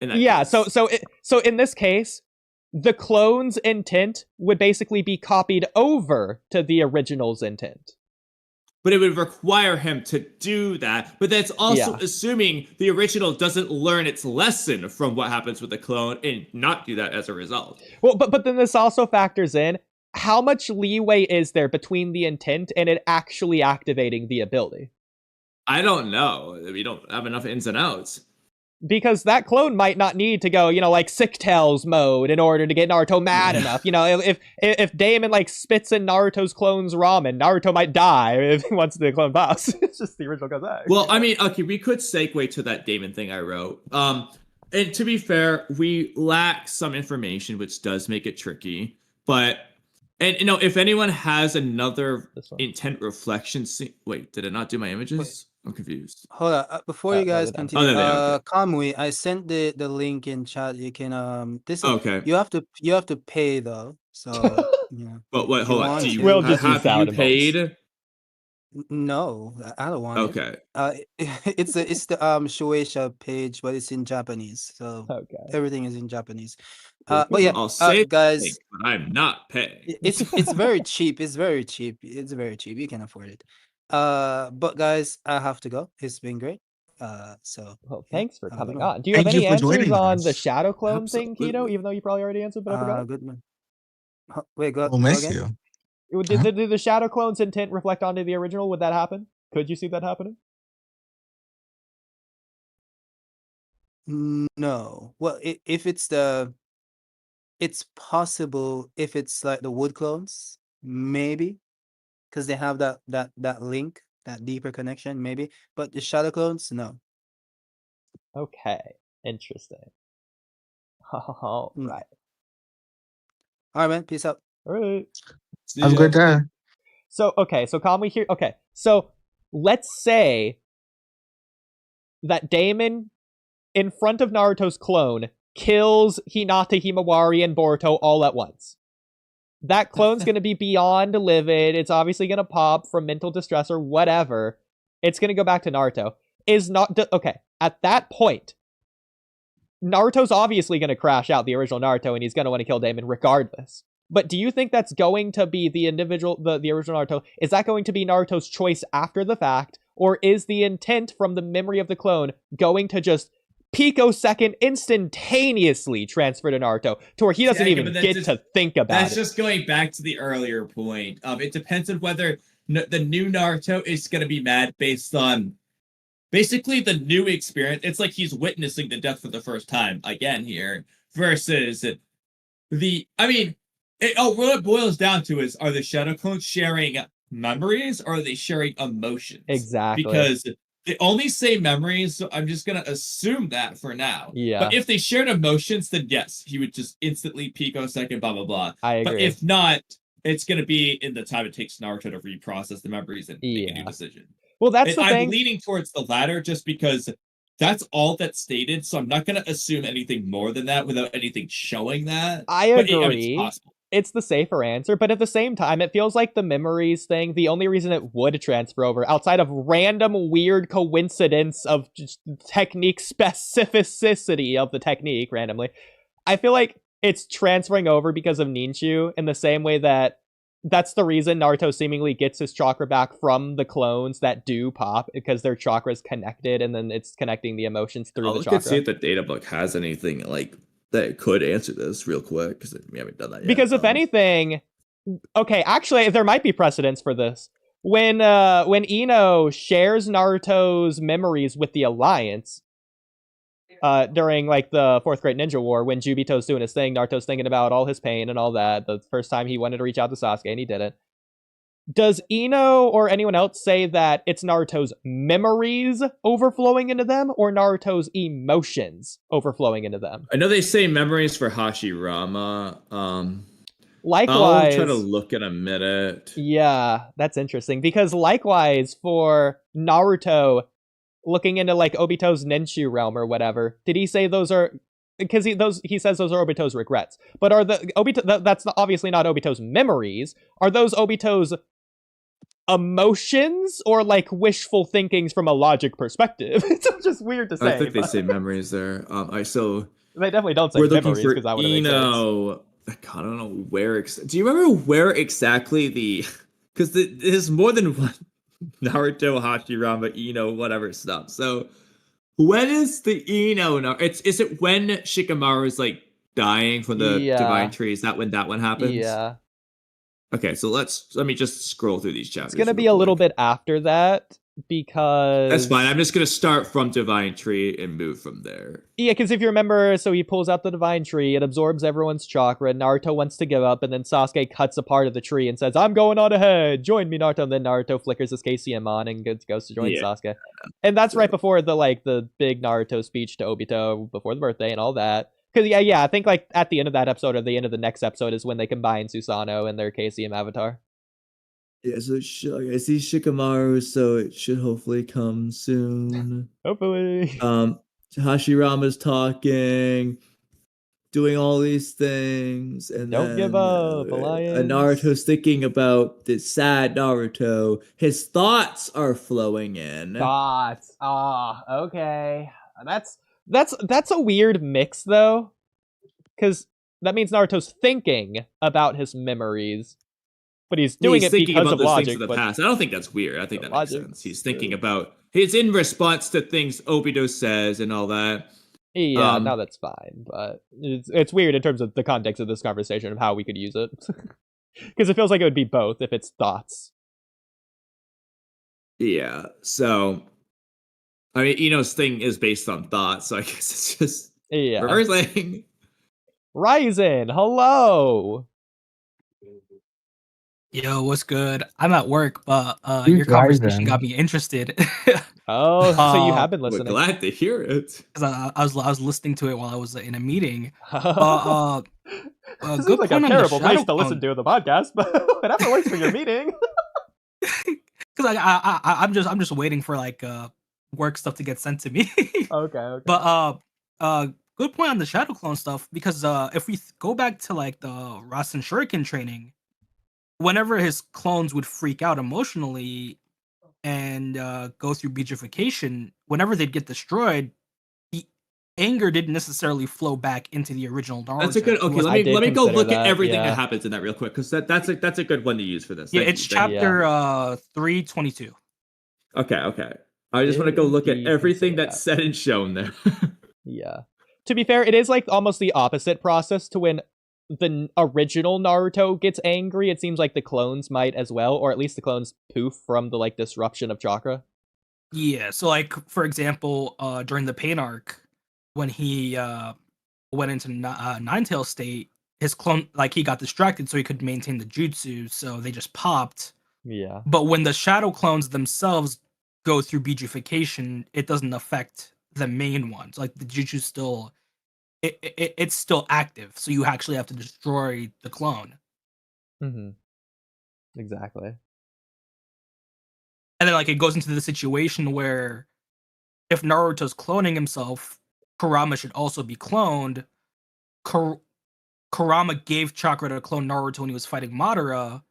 In that case.
So in this case, the clone's intent would basically be copied over to the original's intent.
But it would require him to do that. But that's also assuming the original doesn't learn its lesson from what happens with the clone and not do that as a result.
Well, but then this also factors in how much leeway is there between the intent and it actually activating the ability?
I don't know. We don't have enough ins and outs.
Because that clone might not need to go, like Sick Tails mode in order to get Naruto mad enough. If Damon like spits in Naruto's clone's ramen, Naruto might die if he wants the clone pass. It's just the original Kazakh.
Well, I mean, okay, we could segue to that Damon thing I wrote. And to be fair, we lack some information, which does make it tricky. But, and if anyone has another intent reflection scene, wait, did it not do my images? I'm confused.
Hold on, before you guys continue, Kamui, I sent the link in chat. You can
okay.
You have to pay though. So
But wait, hold on.
Have
you paid?
No, I don't want
it.
It's the Shueisha page, but it's in Japanese. So everything is in Japanese. But yeah,
I'll say
guys,
link, but I'm not paying.
It's very cheap. It's very cheap. It's very cheap. You can afford it. But guys, I have to go. It's been great.
Thanks for coming on. Do you have any answers on the shadow clone thing, Keto? Even though you probably already answered, but I forgot.
Good man. Wait, go
again.
Did the shadow clone's intent reflect onto the original? Would that happen? Could you see that happening?
No. Well, if it's possible if it's like the wood clones, maybe. Because they have that link, that deeper connection, maybe. But the shadow clones, no.
Okay, interesting. All right.
All right, man. Peace out.
All right.
Have a good day.
So Kamui here. Okay, so let's say that Damon, in front of Naruto's clone, kills Hinata, Himawari, and Boruto all at once. That clone's going to be beyond livid. It's obviously going to pop from mental distress or whatever. It's going to go back to Naruto. Okay, at that point, Naruto's obviously going to crash out the original Naruto and he's going to want to kill Damon regardless. But do you think that's going to be the original Naruto? Is that going to be Naruto's choice after the fact? Or is the intent from the memory of the clone going to just picosecond instantaneously transfer to Naruto to where he doesn't even get to think about it?
That's just going back to the earlier point. It depends on whether the new Naruto is going to be mad based on basically the new experience. It's like he's witnessing the death for the first time again here versus what it boils down to is, are the shadow clones sharing memories or are they sharing emotions?
Exactly.
Because they only say memories, so I'm just gonna assume that for now.
Yeah.
But if they shared emotions, then yes, he would just instantly picosecond, blah blah blah.
I agree.
But if not, it's gonna be in the time it takes Naruto to reprocess the memories and make a new decision.
Well, that's the thing.
I'm leaning towards the latter just because that's all that's stated, so I'm not gonna assume anything more than that without anything showing that.
I agree.
But it's possible.
It's the safer answer, but at the same time, it feels like the memories thing, the only reason it would transfer over, outside of random weird coincidence of just technique specificity of the technique randomly, I feel like it's transferring over because of Ninshu in the same way that's the reason Naruto seemingly gets his chakra back from the clones that do pop, because their chakra is connected, and then it's connecting the emotions through the chakra.
Let's see if the data book has anything like that could answer this real quick, because we haven't done that yet.
Because if anything, okay, actually, there might be precedence for this. When Ino shares Naruto's memories with the Alliance, during like the 4th Great Ninja War, when Jubito's doing his thing, Naruto's thinking about all his pain and all that, the first time he wanted to reach out to Sasuke and he didn't. Does Ino or anyone else say that it's Naruto's memories overflowing into them or Naruto's emotions overflowing into them?
I know they say memories for Hashirama.
Likewise,
I'll try to look in a minute.
Yeah, that's interesting, because likewise for Naruto, looking into like Obito's Nenshu realm or whatever, did he say those are, because he says those are Obito's regrets, but are the Obito, that's obviously not Obito's memories, are those Obito's emotions or like wishful thinkings from a logic perspective? It's just weird to say.
I think they say memories there.
They definitely don't say memories, because that would make sense.
I don't know where. Do you remember where exactly because there's more than one Naruto, Hashirama, Ino, whatever stuff. So when is the Ino? Is it when Shikamaru is like dying from the divine tree? Is that when that one happens?
Yeah.
Okay, so let me just scroll through these chapters.
It's gonna be a little bit after that, because
that's fine. I'm just gonna start from divine tree and move from there.
Yeah, because if you remember, so he pulls out the divine tree, it absorbs everyone's chakra, Naruto wants to give up, and then Sasuke cuts a part of the tree and says, "I'm going on ahead, join me, Naruto." And then Naruto flickers his KCM on and goes to join Sasuke. And that's right before the big Naruto speech to Obito before the birthday and all that. Because I think like at the end of that episode or the end of the next episode is when they combine Susanoo and their KCM avatar.
Yeah, so I see Shikamaru, so it should hopefully come soon.
Hopefully.
Hashirama's talking, doing all these things, and
don't give up, Alliance.
And Naruto's thinking about this sad Naruto. His thoughts are flowing in.
Thoughts. Okay. That's a weird mix though, because that means Naruto's thinking about his memories. But he's doing it because of logic.
Things of the past. I don't think that's weird. I think that makes sense. He's thinking about. He's in response to things Obito says and all that.
Yeah, no, that's fine. But it's weird in terms of the context of this conversation of how we could use it, because it feels like it would be both if it's thoughts.
Yeah. So, I mean, Ino's thing is based on thoughts, so I guess it's just reversing.
Ryzen, hello.
Yo, what's good? I'm at work, but your conversation got me interested.
So you have been listening.
We're glad to hear it.
I was listening to it while I was in a meeting.
This is like a terrible place to listen to the podcast, but whatever works for your meeting.
Because I'm just waiting for like work stuff to get sent to me.
Okay.
But good point on the Shadow Clone stuff, because if we go back to like the Rasen Shuriken training, whenever his clones would freak out emotionally and go through beatification, whenever they'd get destroyed, the anger didn't necessarily flow back into the original Naruto.
That's a good. Okay, let me go look at everything that happens in that real quick, because that's a good one to use for this.
Yeah, it's chapter 322.
Okay. I just want to go look at everything that's said and shown there.
Yeah. To be fair, it is like almost the opposite process to when the original Naruto gets angry. It seems like the clones might as well, or at least the clones poof from the like disruption of chakra.
Yeah, so like for example, during the pain arc, when he went into Ninetale state, his clone, like, he got distracted so he could maintain the jutsu, so they just popped.
Yeah.
But when the shadow clones themselves go through bijification, it doesn't affect the main ones. Like the jutsu still, it's still active, so you actually have to destroy the clone.
Mm-hmm. Exactly.
And then like it goes into the situation where if Naruto's cloning himself, Kurama should also be cloned. Kurama gave chakra to clone Naruto when he was fighting Madara.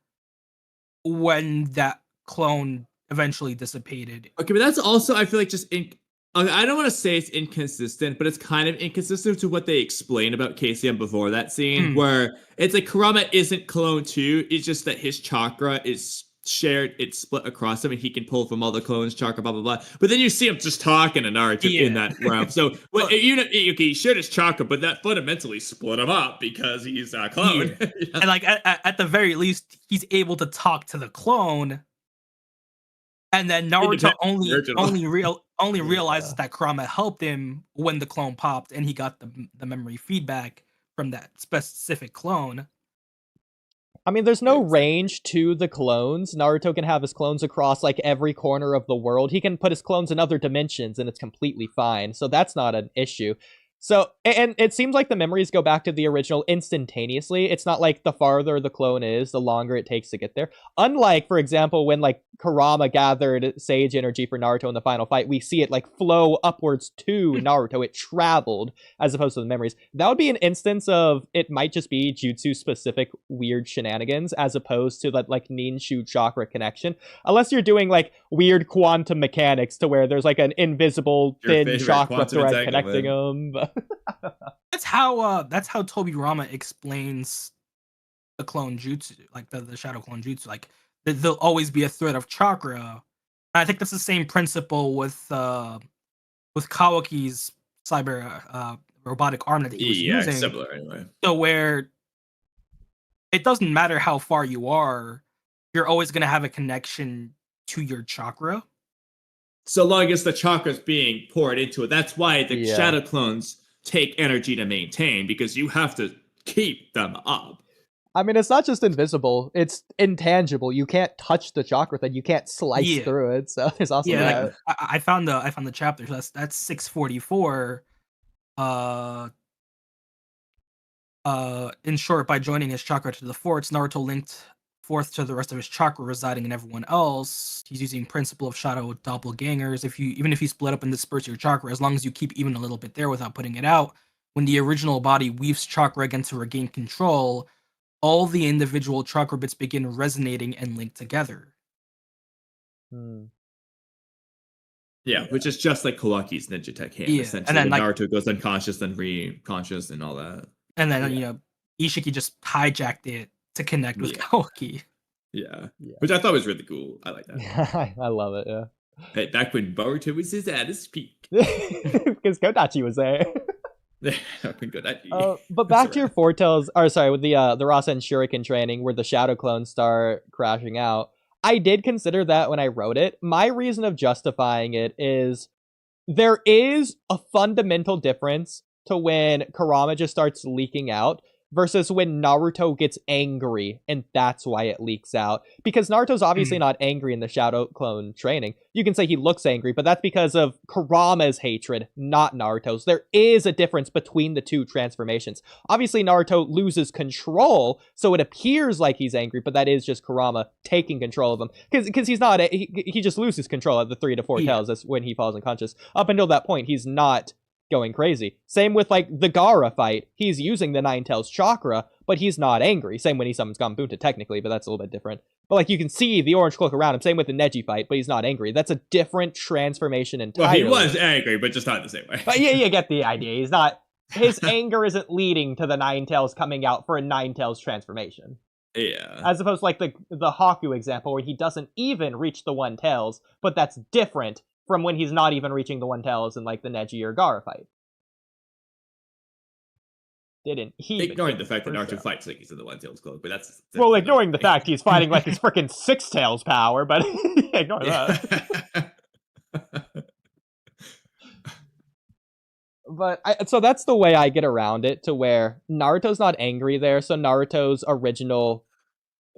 When that clone eventually dissipated.
Okay, but that's also, I feel like, just I don't want to say it's inconsistent, but it's kind of inconsistent to what they explained about KCM before that scene, where it's like Kurama isn't clone too. It's just that his chakra is shared, it's split across him, and he can pull from all the clones' chakra, blah blah blah. But then you see him just talking to Naruto in that realm. So, he shared his chakra, but that fundamentally split him up because he's a clone.
Yeah. And like at the very least, he's able to talk to the clone. And then Naruto only realizes that Kurama helped him when the clone popped, and he got the memory feedback from that specific clone.
I mean, there's no range to the clones. Naruto can have his clones across like every corner of the world. He can put his clones in other dimensions, and it's completely fine. So that's not an issue. So, and it seems like the memories go back to the original instantaneously. It's not like the farther the clone is, the longer it takes to get there. Unlike, for example, when like Kurama gathered Sage energy for Naruto in the final fight, we see it like flow upwards to Naruto. It traveled as opposed to the memories. That would be an instance of it might just be jutsu specific weird shenanigans as opposed to that like Ninshu chakra connection. Unless you're doing like weird quantum mechanics to where there's like an invisible thin chakra thread connecting them.
That's how Tobirama explains the clone jutsu, like the shadow clone jutsu. Like there'll always be a thread of chakra. And I think that's the same principle with Kawaki's cyber robotic arm that he was using.
Similar anyway.
So where it doesn't matter how far you are, you're always gonna have a connection to your chakra.
So long as the chakra's being poured into it. That's why the shadow clones take energy to maintain, because you have to keep them up.
I mean, it's not just invisible, it's intangible. You can't touch the chakra thing, you can't slice through it. So there's also that.
Like, I found the chapter. So that's 644. In short, by joining his chakra to the forts, Naruto linked forth to the rest of his chakra residing in everyone else. He's using principle of shadow doppelgangers. Even if you split up and disperse your chakra, as long as you keep even a little bit there without putting it out, when the original body weaves chakra again to regain control, all the individual chakra bits begin resonating and linked together.
Yeah, which is just like Kawaki's ninja tech hand, essentially. And then Naruto goes unconscious, then re-conscious, and all that.
And then Ishiki just hijacked it to connect with Kawaki.
Yeah, which I thought was really cool. I like that.
I love it. Yeah.
Hey, back when Boruto was at his peak,
because Kodachi was there.
Kodachi.
But back to your foretells, with the Rasen Shuriken training where the shadow clones start crashing out. I did consider that when I wrote it. My reason of justifying it is there is a fundamental difference to when Kurama just starts leaking out versus when Naruto gets angry, and that's why it leaks out. Because Naruto's obviously not angry in the Shadow Clone training. You can say he looks angry, but that's because of Kurama's hatred, not Naruto's. There is a difference between the two transformations. Obviously, Naruto loses control, so it appears like he's angry, but that is just Kurama taking control of him. Because he's not, he just loses control at the 3 to 4 tails. That's when he falls unconscious. Up until that point, he's not going crazy. Same with like the Gaara fight. He's using the Nine Tails chakra, but he's not angry. Same when he summons Gambuta technically, but that's a little bit different. But like you can see the orange cloak around him. Same with the Neji fight, but he's not angry. That's a different transformation entirely.
Well, he was angry, but just not the same way.
But yeah, you get the idea. He's not. His anger isn't leading to the Nine Tails coming out for a Nine Tails transformation.
Yeah.
As opposed to like the Haku example where he doesn't even reach the One Tails, but that's different from when he's not even reaching the One Tails in like the Neji or Gaara fight. Didn't he?
Ignoring the fact that Naruto fights like he's in the One Tails cloak, but that's
well, ignoring the fact he's fighting like his freaking Six Tails power, but ignore that. But so that's the way I get around it, to where Naruto's not angry there, so Naruto's original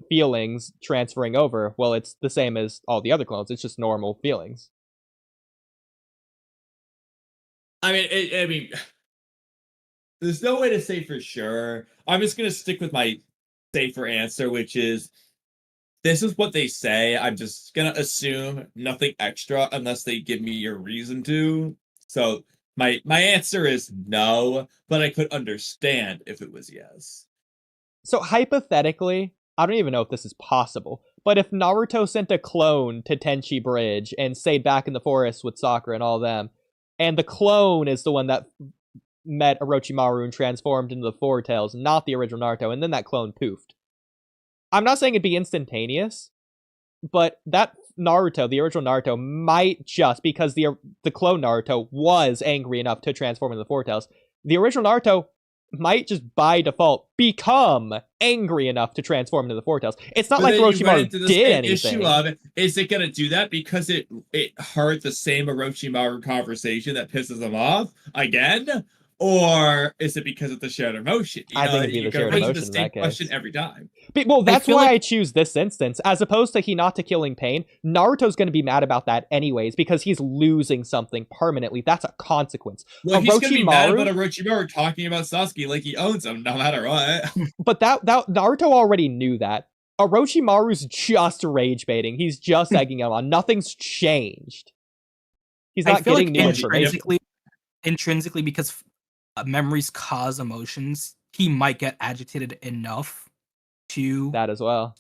feelings transferring over, well, it's the same as all the other clones. It's just normal feelings.
I mean, there's no way to say for sure. I'm just gonna stick with my safer answer, which is this is what they say. I'm just gonna assume nothing extra unless they give me a reason to. So my answer is no, but I could understand if it was yes.
So hypothetically, I don't even know if this is possible, but if Naruto sent a clone to Tenchi Bridge and stayed back in the forest with Sakura and all them, and the clone is the one that met Orochimaru and transformed into the Four Tails, not the original Naruto, and then that clone poofed. I'm not saying it'd be instantaneous, but that Naruto, the original Naruto, might just, because the clone Naruto was angry enough to transform into the Four Tails, the original Naruto might just by default become angry enough to transform into the Four Tails. It's not like Orochimaru did anything.
Issue of it, is it going to do that because it heard the same Orochimaru conversation that pisses him off again? Or is it because of the shared emotion?
I think it'd be the shared emotion
the same question every time.
Well, that's why I choose this instance. As opposed to Hinata killing Pain, Naruto's going to be mad about that anyways because he's losing something permanently. That's a consequence.
Well, he's going to be mad about Orochimaru talking about Sasuke like he owns him no matter what.
But that Naruto already knew that. Orochimaru's just rage baiting. He's just egging him on. Nothing's changed. He's not getting new information.
Intrinsically, because memories cause emotions, he might get agitated enough to
that as well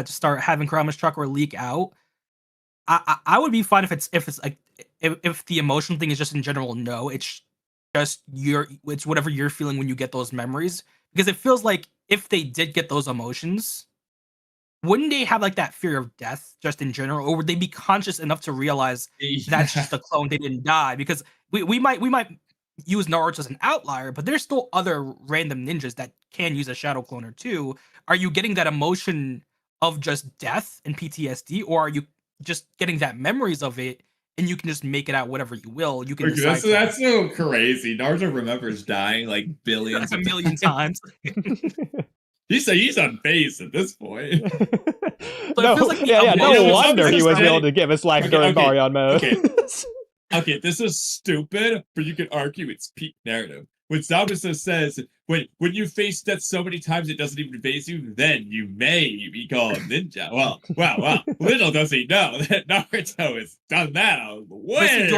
start having Kurama's chakra leak out. I would be fine if it's like if the emotion thing is just in general no, it's just it's whatever you're feeling when you get those memories, because it feels like if they did get those emotions, wouldn't they have like that fear of death just in general, or would they be conscious enough to realize that's just a clone, they didn't die? Because we might use Naruto as an outlier, but there's still other random ninjas that can use a shadow clone or two. Are you getting that emotion of just death and PTSD, or are you just getting that memories of it and you can just make it out whatever you will? You can decide.
That's so crazy. Naruto remembers dying like billions
a million times.
He's unfazed at this point.
No wonder he was able to give his life during Baryon mode.
Okay, this is stupid, but you can argue it's peak narrative. When Zabuza says, when you face death so many times it doesn't even phase you, then you may be called ninja. Well. Little does he know that Naruto has done that way.
Do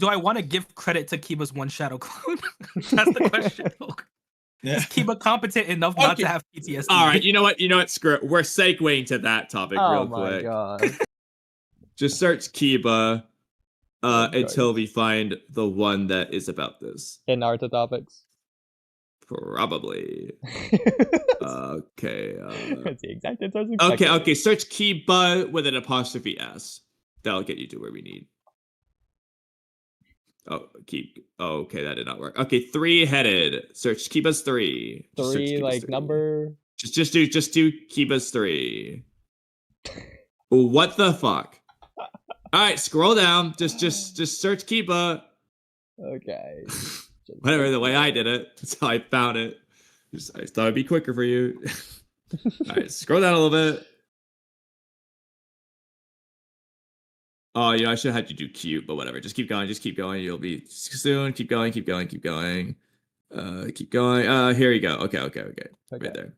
I wanna give credit to Kiba's one shadow clone? That's the question. Yeah. Is Kiba competent enough not to have PTSD?
All right, you know what? Screw it. We're segueing to that topic real quick.
Oh my god.
Just search Kiba. Until we find the one that is about this.
In Naruto topics?
Probably. Okay.
That's the exact answer.
Okay, search Kiba with an apostrophe S. That'll get you to where we need. Okay, that did not work. Okay, 3-headed. Search Kiba's 3.
Three, like 3. Number?
Just do Kiba's 3. What the fuck? All right, scroll down. Just search Kiba.
Okay.
Whatever, the way I did it. That's how I found it. I thought it'd be quicker for you. All right, scroll down a little bit. Oh, I should have had you do cute, but whatever. Just keep going. You'll be soon. Keep going. Keep going. Keep going. Here you go. Okay. Right there.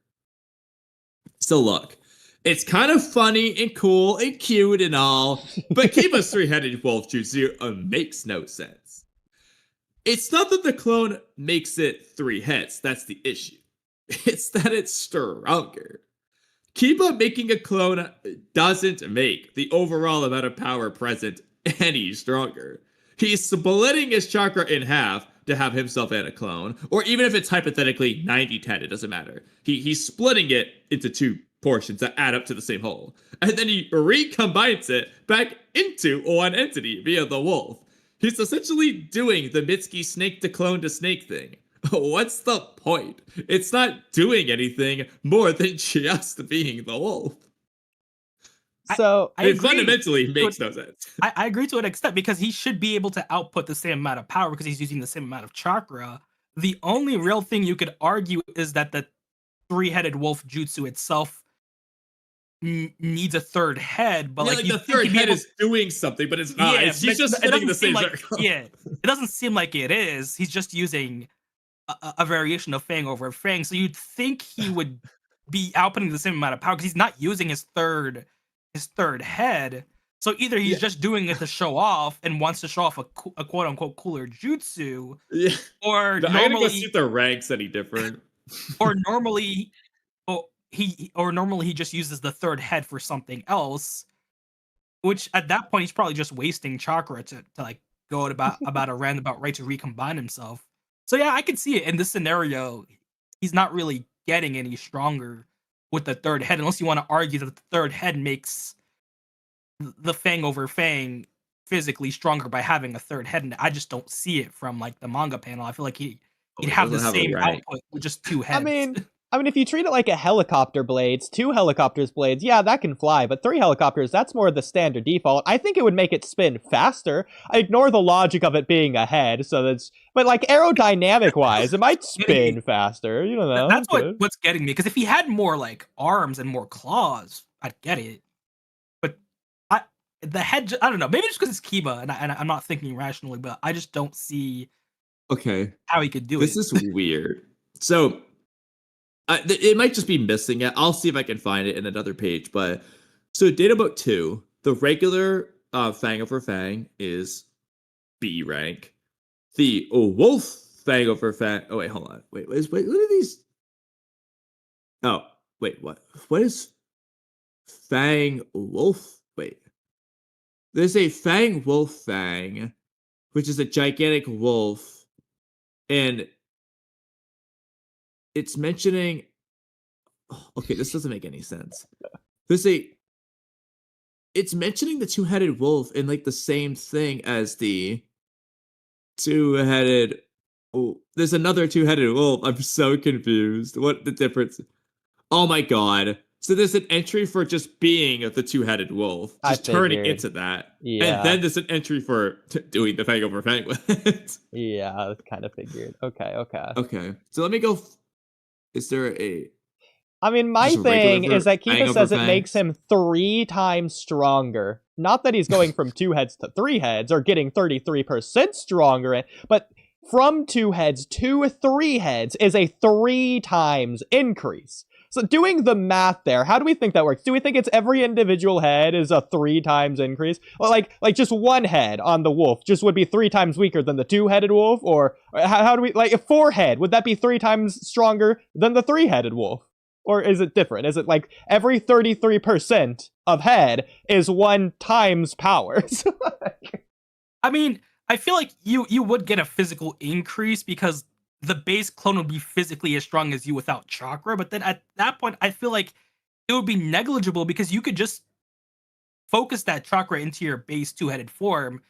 So look. It's kind of funny and cool and cute and all, but Kiba's 3-headed wolf jutsu makes no sense. It's not that the clone makes it 3 heads, that's the issue. It's that it's stronger. Kiba making a clone doesn't make the overall amount of power present any stronger. He's splitting his chakra in half to have himself and a clone, or even if it's hypothetically 90-10, it doesn't matter. He's splitting it into 2 portions that add up to the same whole. And then he recombines it back into one entity via the wolf. He's essentially doing the Mitsuki snake to clone to snake thing. What's the point? It's not doing anything more than just being the wolf.
So
it fundamentally makes no sense.
I agree to an extent, because he should be able to output the same amount of power because he's using the same amount of chakra. The only real thing you could argue is that the 3-headed wolf jutsu itself needs a third head, but
Yeah,
like
the third head is doing something, but it's not. He's just spinning the same circle.
Yeah, it doesn't seem like it is. He's just using a variation of Fang over Fang. So you'd think he would be outputting the same amount of power because he's not using his third head. So either he's just doing it to show off and wants to show off a quote unquote cooler jutsu, or
I gotta go see if the ranks any different.
or normally he just uses the third head for something else, which at that point he's probably just wasting chakra to like go about a roundabout right to recombine himself. So yeah, I can see it in this scenario. He's not really getting any stronger with the third head, unless you want to argue that the third head makes the Fang over Fang physically stronger by having a third head. And I just don't see it from like the manga panel. I feel like he'd have the same output with just two heads.
I mean, if you treat it like a helicopter blades, 2 helicopters blades, yeah, that can fly, but 3 helicopters, that's more the standard default. I think it would make it spin faster. I ignore the logic of it being a head, but like aerodynamic-wise, it might spin faster, you don't know.
That's what's getting me, because if he had more like arms and more claws, I'd get it. But the head, I don't know, maybe just because it's Kiba, and I'm not thinking rationally, but I just don't see how he could do it.
This is weird. So... it might just be missing it. I'll see if I can find it in another page. But so Data Book 2, the regular Fang over Fang is B rank. The Wolf Fang over Fang. Oh wait, hold on. Wait, what are these? Oh wait, what? What is Fang Wolf? Wait, there's a Fang Wolf Fang, which is a gigantic wolf, and it's mentioning. Okay, this doesn't make any sense. It's mentioning the 2-headed wolf in like the same thing as the 2-headed. Oh, there's another 2-headed wolf. I'm so confused. What the difference? Oh my god! So there's an entry for just being the 2-headed wolf, just turning into that, and then there's an entry for doing the Fang over Fang with it.
Yeah, I kind of figured. Okay.
So let me go. Is there a...
I mean, my thing is that Kiba says it makes him 3 times stronger. Not that he's going from 2 heads to 3 heads or getting 33% stronger, but from 2 heads to 3 heads is a 3 times increase. So doing the math there, how do we think that works? Do we think it's every individual head is a 3 times increase? Or like just one head on the wolf just would be 3 times weaker than the 2-headed wolf? Or how do we, like a 4-head, would that be 3 times stronger than the 3-headed wolf? Or is it different? Is it like every 33% of head is 1 times power?
I mean, I feel like you would get a physical increase because the base clone would be physically as strong as you without chakra, but then at that point, I feel like it would be negligible because you could just focus that chakra into your base 2-headed form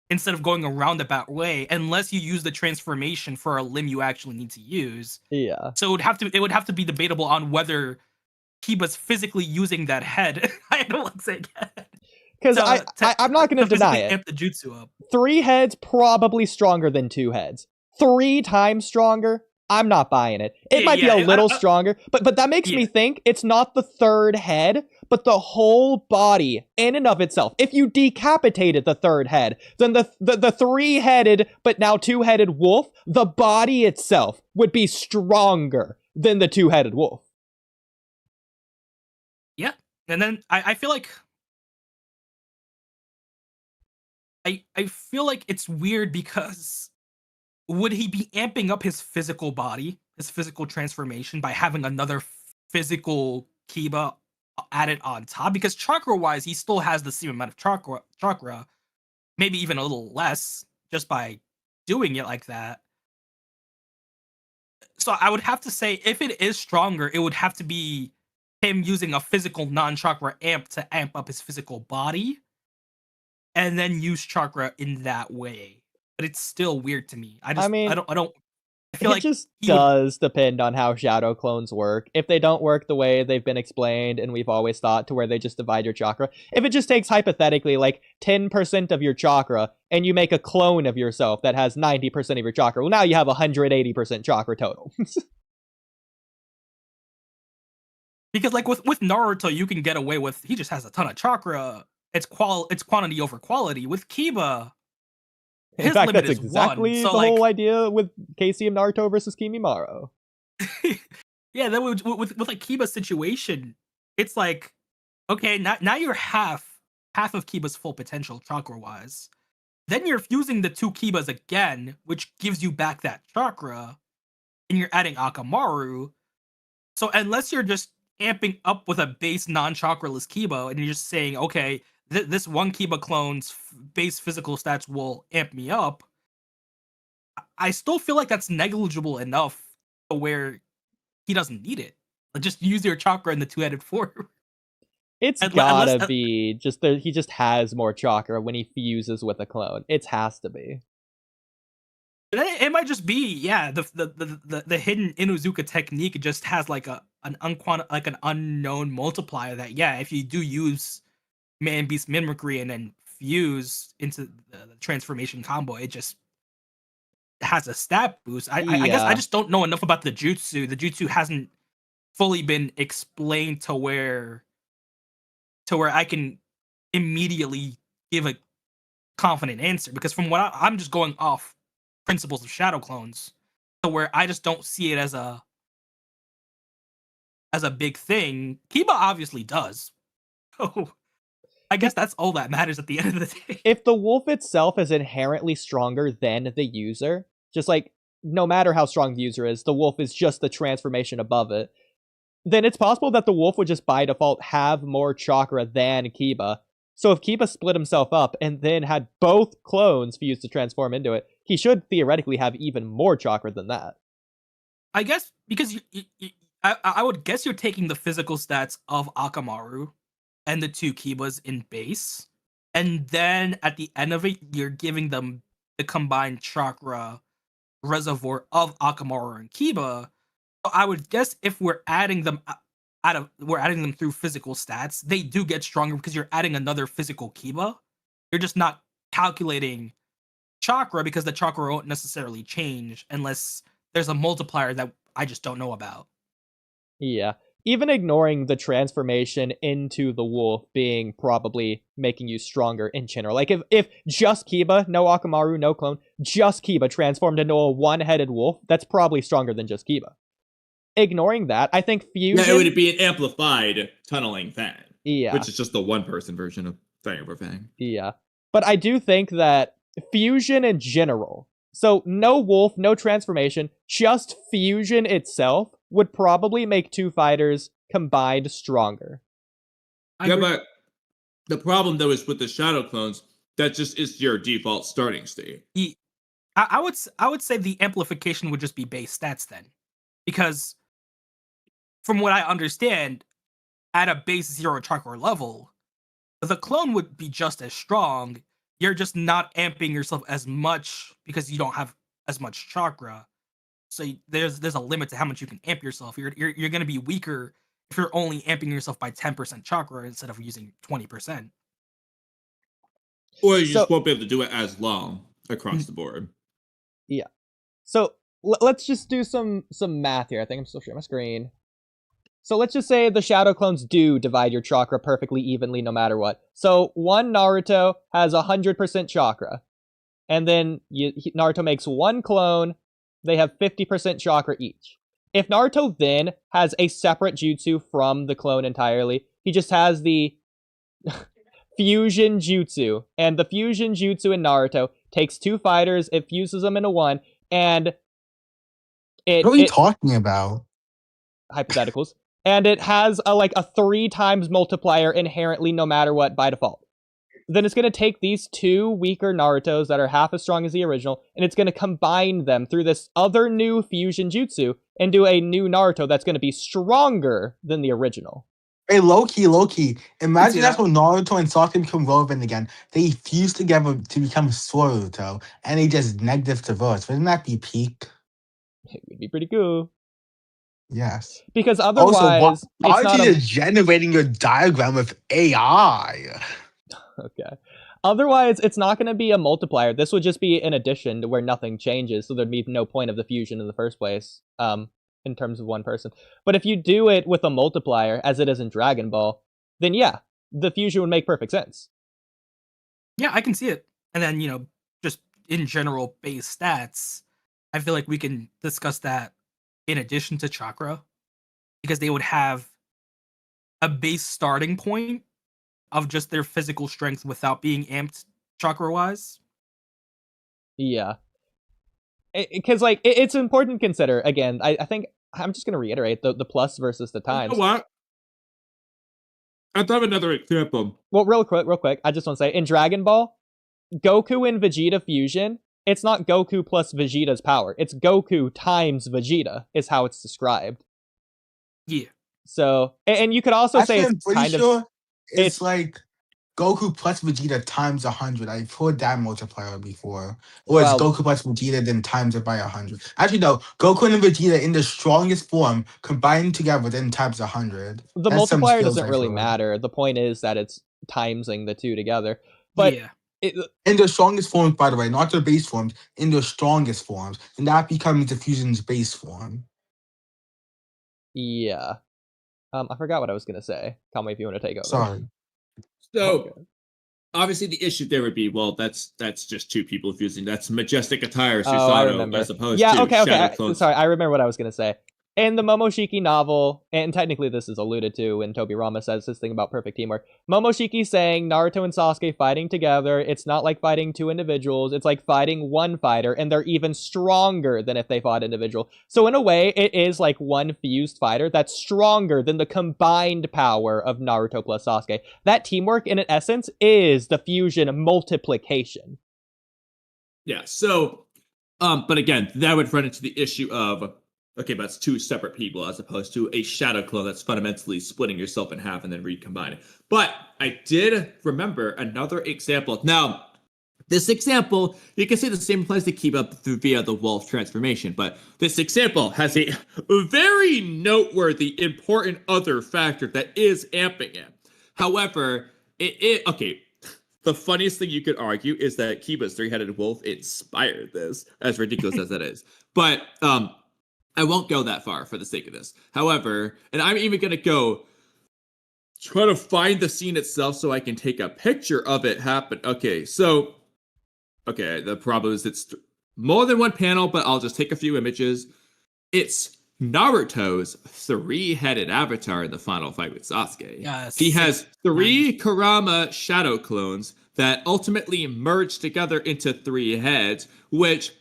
instead of going a roundabout way, unless you use the transformation for a limb you actually need to use.
Yeah.
So it would have to be debatable on whether Kiba's physically using that head. I don't like saying head.
Because I'm not going to deny it.
Amp the jutsu up.
3 heads probably stronger than 2 heads. 3 times stronger, I'm not buying it. It might be a little stronger, but that makes me think it's not the 3rd head, but the whole body in and of itself. If you decapitated the 3rd head, then the 3-headed but now 2-headed wolf, the body itself would be stronger than the 2-headed wolf.
Yeah, and then I feel like I feel like it's weird because would he be amping up his physical body, his physical transformation by having another physical Kiba added on top? Because chakra-wise, he still has the same amount of chakra, maybe even a little less, just by doing it like that. So I would have to say, if it is stronger, it would have to be him using a physical non-chakra amp to amp up his physical body, and then use chakra in that way. But it's still weird to me. I feel like
it just does depend on how shadow clones work. If they don't work the way they've been explained and we've always thought, to where they just divide your chakra, if it just takes hypothetically like 10% of your chakra and you make a clone of yourself that has 90% of your chakra, well, now you have 180% chakra total.
Because like with Naruto, you can get away with he just has a ton of chakra. It's quantity over quality. With Kiba,
In fact, that's exactly the whole idea with KCM Naruto versus Kimimaro.
Yeah, then with like Kiba's situation, it's like, okay, now you're half of Kiba's full potential chakra wise. Then you're fusing the two Kibas again, which gives you back that chakra, and you're adding Akamaru. So unless you're just amping up with a base non-chakraless Kiba, and you're just saying, okay, this one Kiba clone's base physical stats will amp me up, I still feel like that's negligible enough to where he doesn't need it. Like, just use your chakra in the two-headed form.
It's gotta be just he just has more chakra when he fuses with a clone. It has to be.
It might just be, yeah, the hidden Inuzuka technique just has like an unknown multiplier that, yeah, if you do use Man Beast Mimicry and then fuse into the transformation combo, it just has a stat boost. I guess I just don't know enough about the jutsu. The jutsu hasn't fully been explained to where I can immediately give a confident answer, because from what I'm just going off principles of shadow clones, to where I just don't see it as a big thing. Kiba obviously does. So I guess that's all that matters at the end of the day.
If the wolf itself is inherently stronger than the user, just like no matter how strong the user is, the wolf is just the transformation above it, then it's possible that the wolf would just by default have more chakra than Kiba. So if Kiba split himself up and then had both clones fused to transform into it, he should theoretically have even more chakra than that.
I guess because I would guess you're taking the physical stats of Akamaru and the two Kibas in base, and then at the end of it, you're giving them the combined chakra reservoir of Akamaru and Kiba. So I would guess if we're adding them through physical stats, they do get stronger because you're adding another physical Kiba. You're just not calculating chakra, because the chakra won't necessarily change unless there's a multiplier that I just don't know about.
Yeah. Even ignoring the transformation into the wolf being probably making you stronger in general. Like if just Kiba, no Akamaru, no clone, just Kiba transformed into a one-headed wolf, that's probably stronger than just Kiba. Ignoring that, I think fusion...
Yeah, it would be an amplified tunneling Fang.
Yeah.
Which is just the one-person version of Fang over Fang.
Yeah. But I do think that fusion in general, so no wolf, no transformation, just fusion itself would probably make two fighters combined stronger.
Yeah, but the problem, though, is with the shadow clones, that just is your default starting state.
I would say the amplification would just be base stats then. Because from what I understand, at a base 0 chakra level, the clone would be just as strong. You're just not amping yourself as much because you don't have as much chakra. So there's a limit to how much you can amp yourself. You're going to be weaker if you're only amping yourself by 10% chakra instead of using 20%.
Or you just won't be able to do it as long across the board.
Yeah. So let's just do some math here. I think I'm still sharing my screen. So let's just say the shadow clones do divide your chakra perfectly evenly no matter what. So one Naruto has 100% chakra. And then Naruto makes one clone. They have 50% chakra each. If Naruto then has a separate jutsu from the clone entirely, he just has the fusion jutsu. And the fusion jutsu in Naruto takes two fighters, it fuses them into one, and
what are you talking about?
Hypotheticals. And it has a 3 times multiplier inherently no matter what by default. Then it's going to take these two weaker Narutos that are half as strong as the original, and it's going to combine them through this other new fusion jutsu into a new Naruto that's going to be stronger than the original.
Hey, low-key. Imagine that's when Naruto and Sasuke become relevant again. They fuse together to become Boruto, and they just negative diverse. Wouldn't that be peak?
It would be pretty cool.
Yes.
Because otherwise...
Also, why are you generating your diagram with AI?
Okay. Otherwise, it's not going to be a multiplier. This would just be an addition to where nothing changes, so there'd be no point of the fusion in the first place. And in terms of one person. But if you do it with a multiplier, as it is in Dragon Ball, then yeah, the fusion would make perfect sense.
Yeah, I can see it. And then, just in general base stats, I feel like we can discuss that in addition to chakra, because they would have a base starting point of just their physical strength without being amped chakra-wise.
Yeah. Because, like, it's important to consider, again, I think, I'm just going to reiterate, the plus versus the times.
You know what? I thought of another example.
Well, real quick, I just want to say, in Dragon Ball, Goku and Vegeta fusion, it's not Goku plus Vegeta's power. It's Goku times Vegeta, is how it's described.
Yeah.
So, and you could also say
I'm
it's
pretty
kind
sure
of...
it's like Goku plus Vegeta times 100. I've heard that multiplier before. Or it's Goku plus Vegeta then times it by 100. Actually, no. Goku and Vegeta in the strongest form combined together then times 100.
The multiplier doesn't really matter. The point is that it's timesing the two together. But
yeah.
In the strongest forms, by the way, not their base forms, in their strongest forms. And that becomes the fusion's base form.
Yeah. I forgot what I was going to say. Kamui, if you want to take over.
Sorry.
So, obviously the issue there would be, well, that's just two people fusing. That's Majestic Attire Susanoo as opposed to Shadow Clones.
Sorry, I remember what I was going to say. In the Momoshiki novel, and technically this is alluded to when Tobirama says this thing about perfect teamwork, Momoshiki saying Naruto and Sasuke fighting together, it's not like fighting two individuals, it's like fighting one fighter, and they're even stronger than if they fought individual. So in a way, it is like one fused fighter that's stronger than the combined power of Naruto plus Sasuke. That teamwork, in essence, is the fusion multiplication.
Yeah, so, but again, that would run into the issue of, okay, but it's two separate people as opposed to a shadow clone that's fundamentally splitting yourself in half and then recombining. But I did remember another example. Now, this example, you can say the same applies to keep up via the Wolf transformation, but this example has a very noteworthy, important other factor that is amping it. However, okay, the funniest thing you could argue is that Kiba's three-headed wolf inspired this, as ridiculous as that is. But, I won't go that far for the sake of this. However, and I'm even going to try to find the scene itself so I can take a picture of it happen. Okay, the problem is it's more than one panel, but I'll just take a few images. It's Naruto's three-headed avatar in the final fight with Sasuke.
Yes.
He has three Kurama shadow clones that ultimately merge together into three heads, which,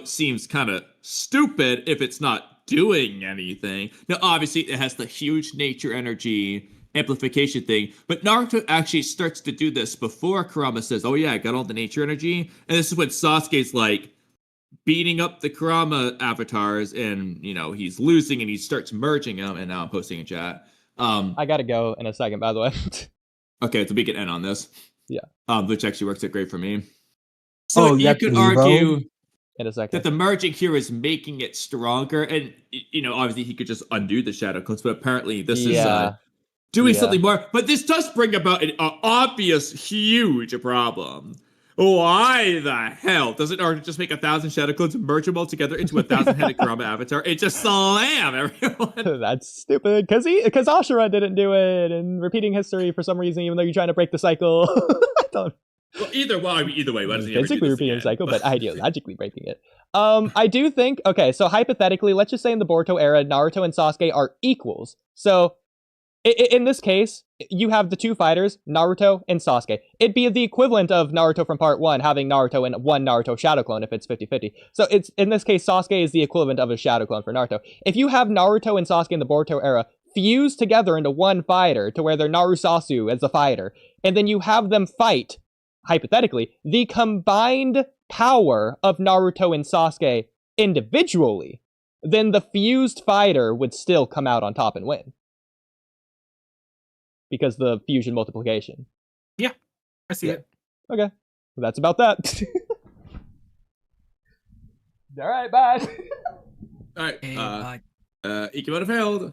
seems kind of stupid if it's not doing anything. Now, obviously, it has the huge nature energy amplification thing, but Naruto actually starts to do this before Kurama says, oh yeah, I got all the nature energy. And this is when Sasuke's like beating up the Kurama avatars and, he's losing and he starts merging them. And now I'm posting in chat.
I gotta go in a second, by the way.
Okay, so we can end on this.
Yeah.
Which actually works out great for me. So you could
Levo.
argue
in a second
that the merging here is making it stronger, and obviously he could just undo the shadow clones, but apparently this is doing something more. But this does bring about an obvious, huge problem. Why the hell doesn't Naruto just make 1,000 shadow clones and merge them all together into 1,000-headed Kurama avatar and just slam everyone?
That's stupid, because Ashura didn't do it, and repeating history for some reason, even though you're trying to break the cycle. I don't.
Well, either way, why doesn't he
physically repeating the cycle, but ideologically breaking it. I do think, okay, so hypothetically, let's just say in the Boruto era, Naruto and Sasuke are equals. So, in this case, you have the two fighters, Naruto and Sasuke. It'd be the equivalent of Naruto from part 1 having Naruto and one Naruto shadow clone if it's 50-50. So it's, in this case, Sasuke is the equivalent of a shadow clone for Naruto. If you have Naruto and Sasuke in the Boruto era fused together into one fighter to where they're Narusasu as the fighter, and then you have them fight, hypothetically, the combined power of Naruto and Sasuke individually, then the fused fighter would still come out on top and win. Because the fusion multiplication.
Yeah, I see it.
Okay, well, that's about that. Alright, bye!
Alright, Ikimoto failed.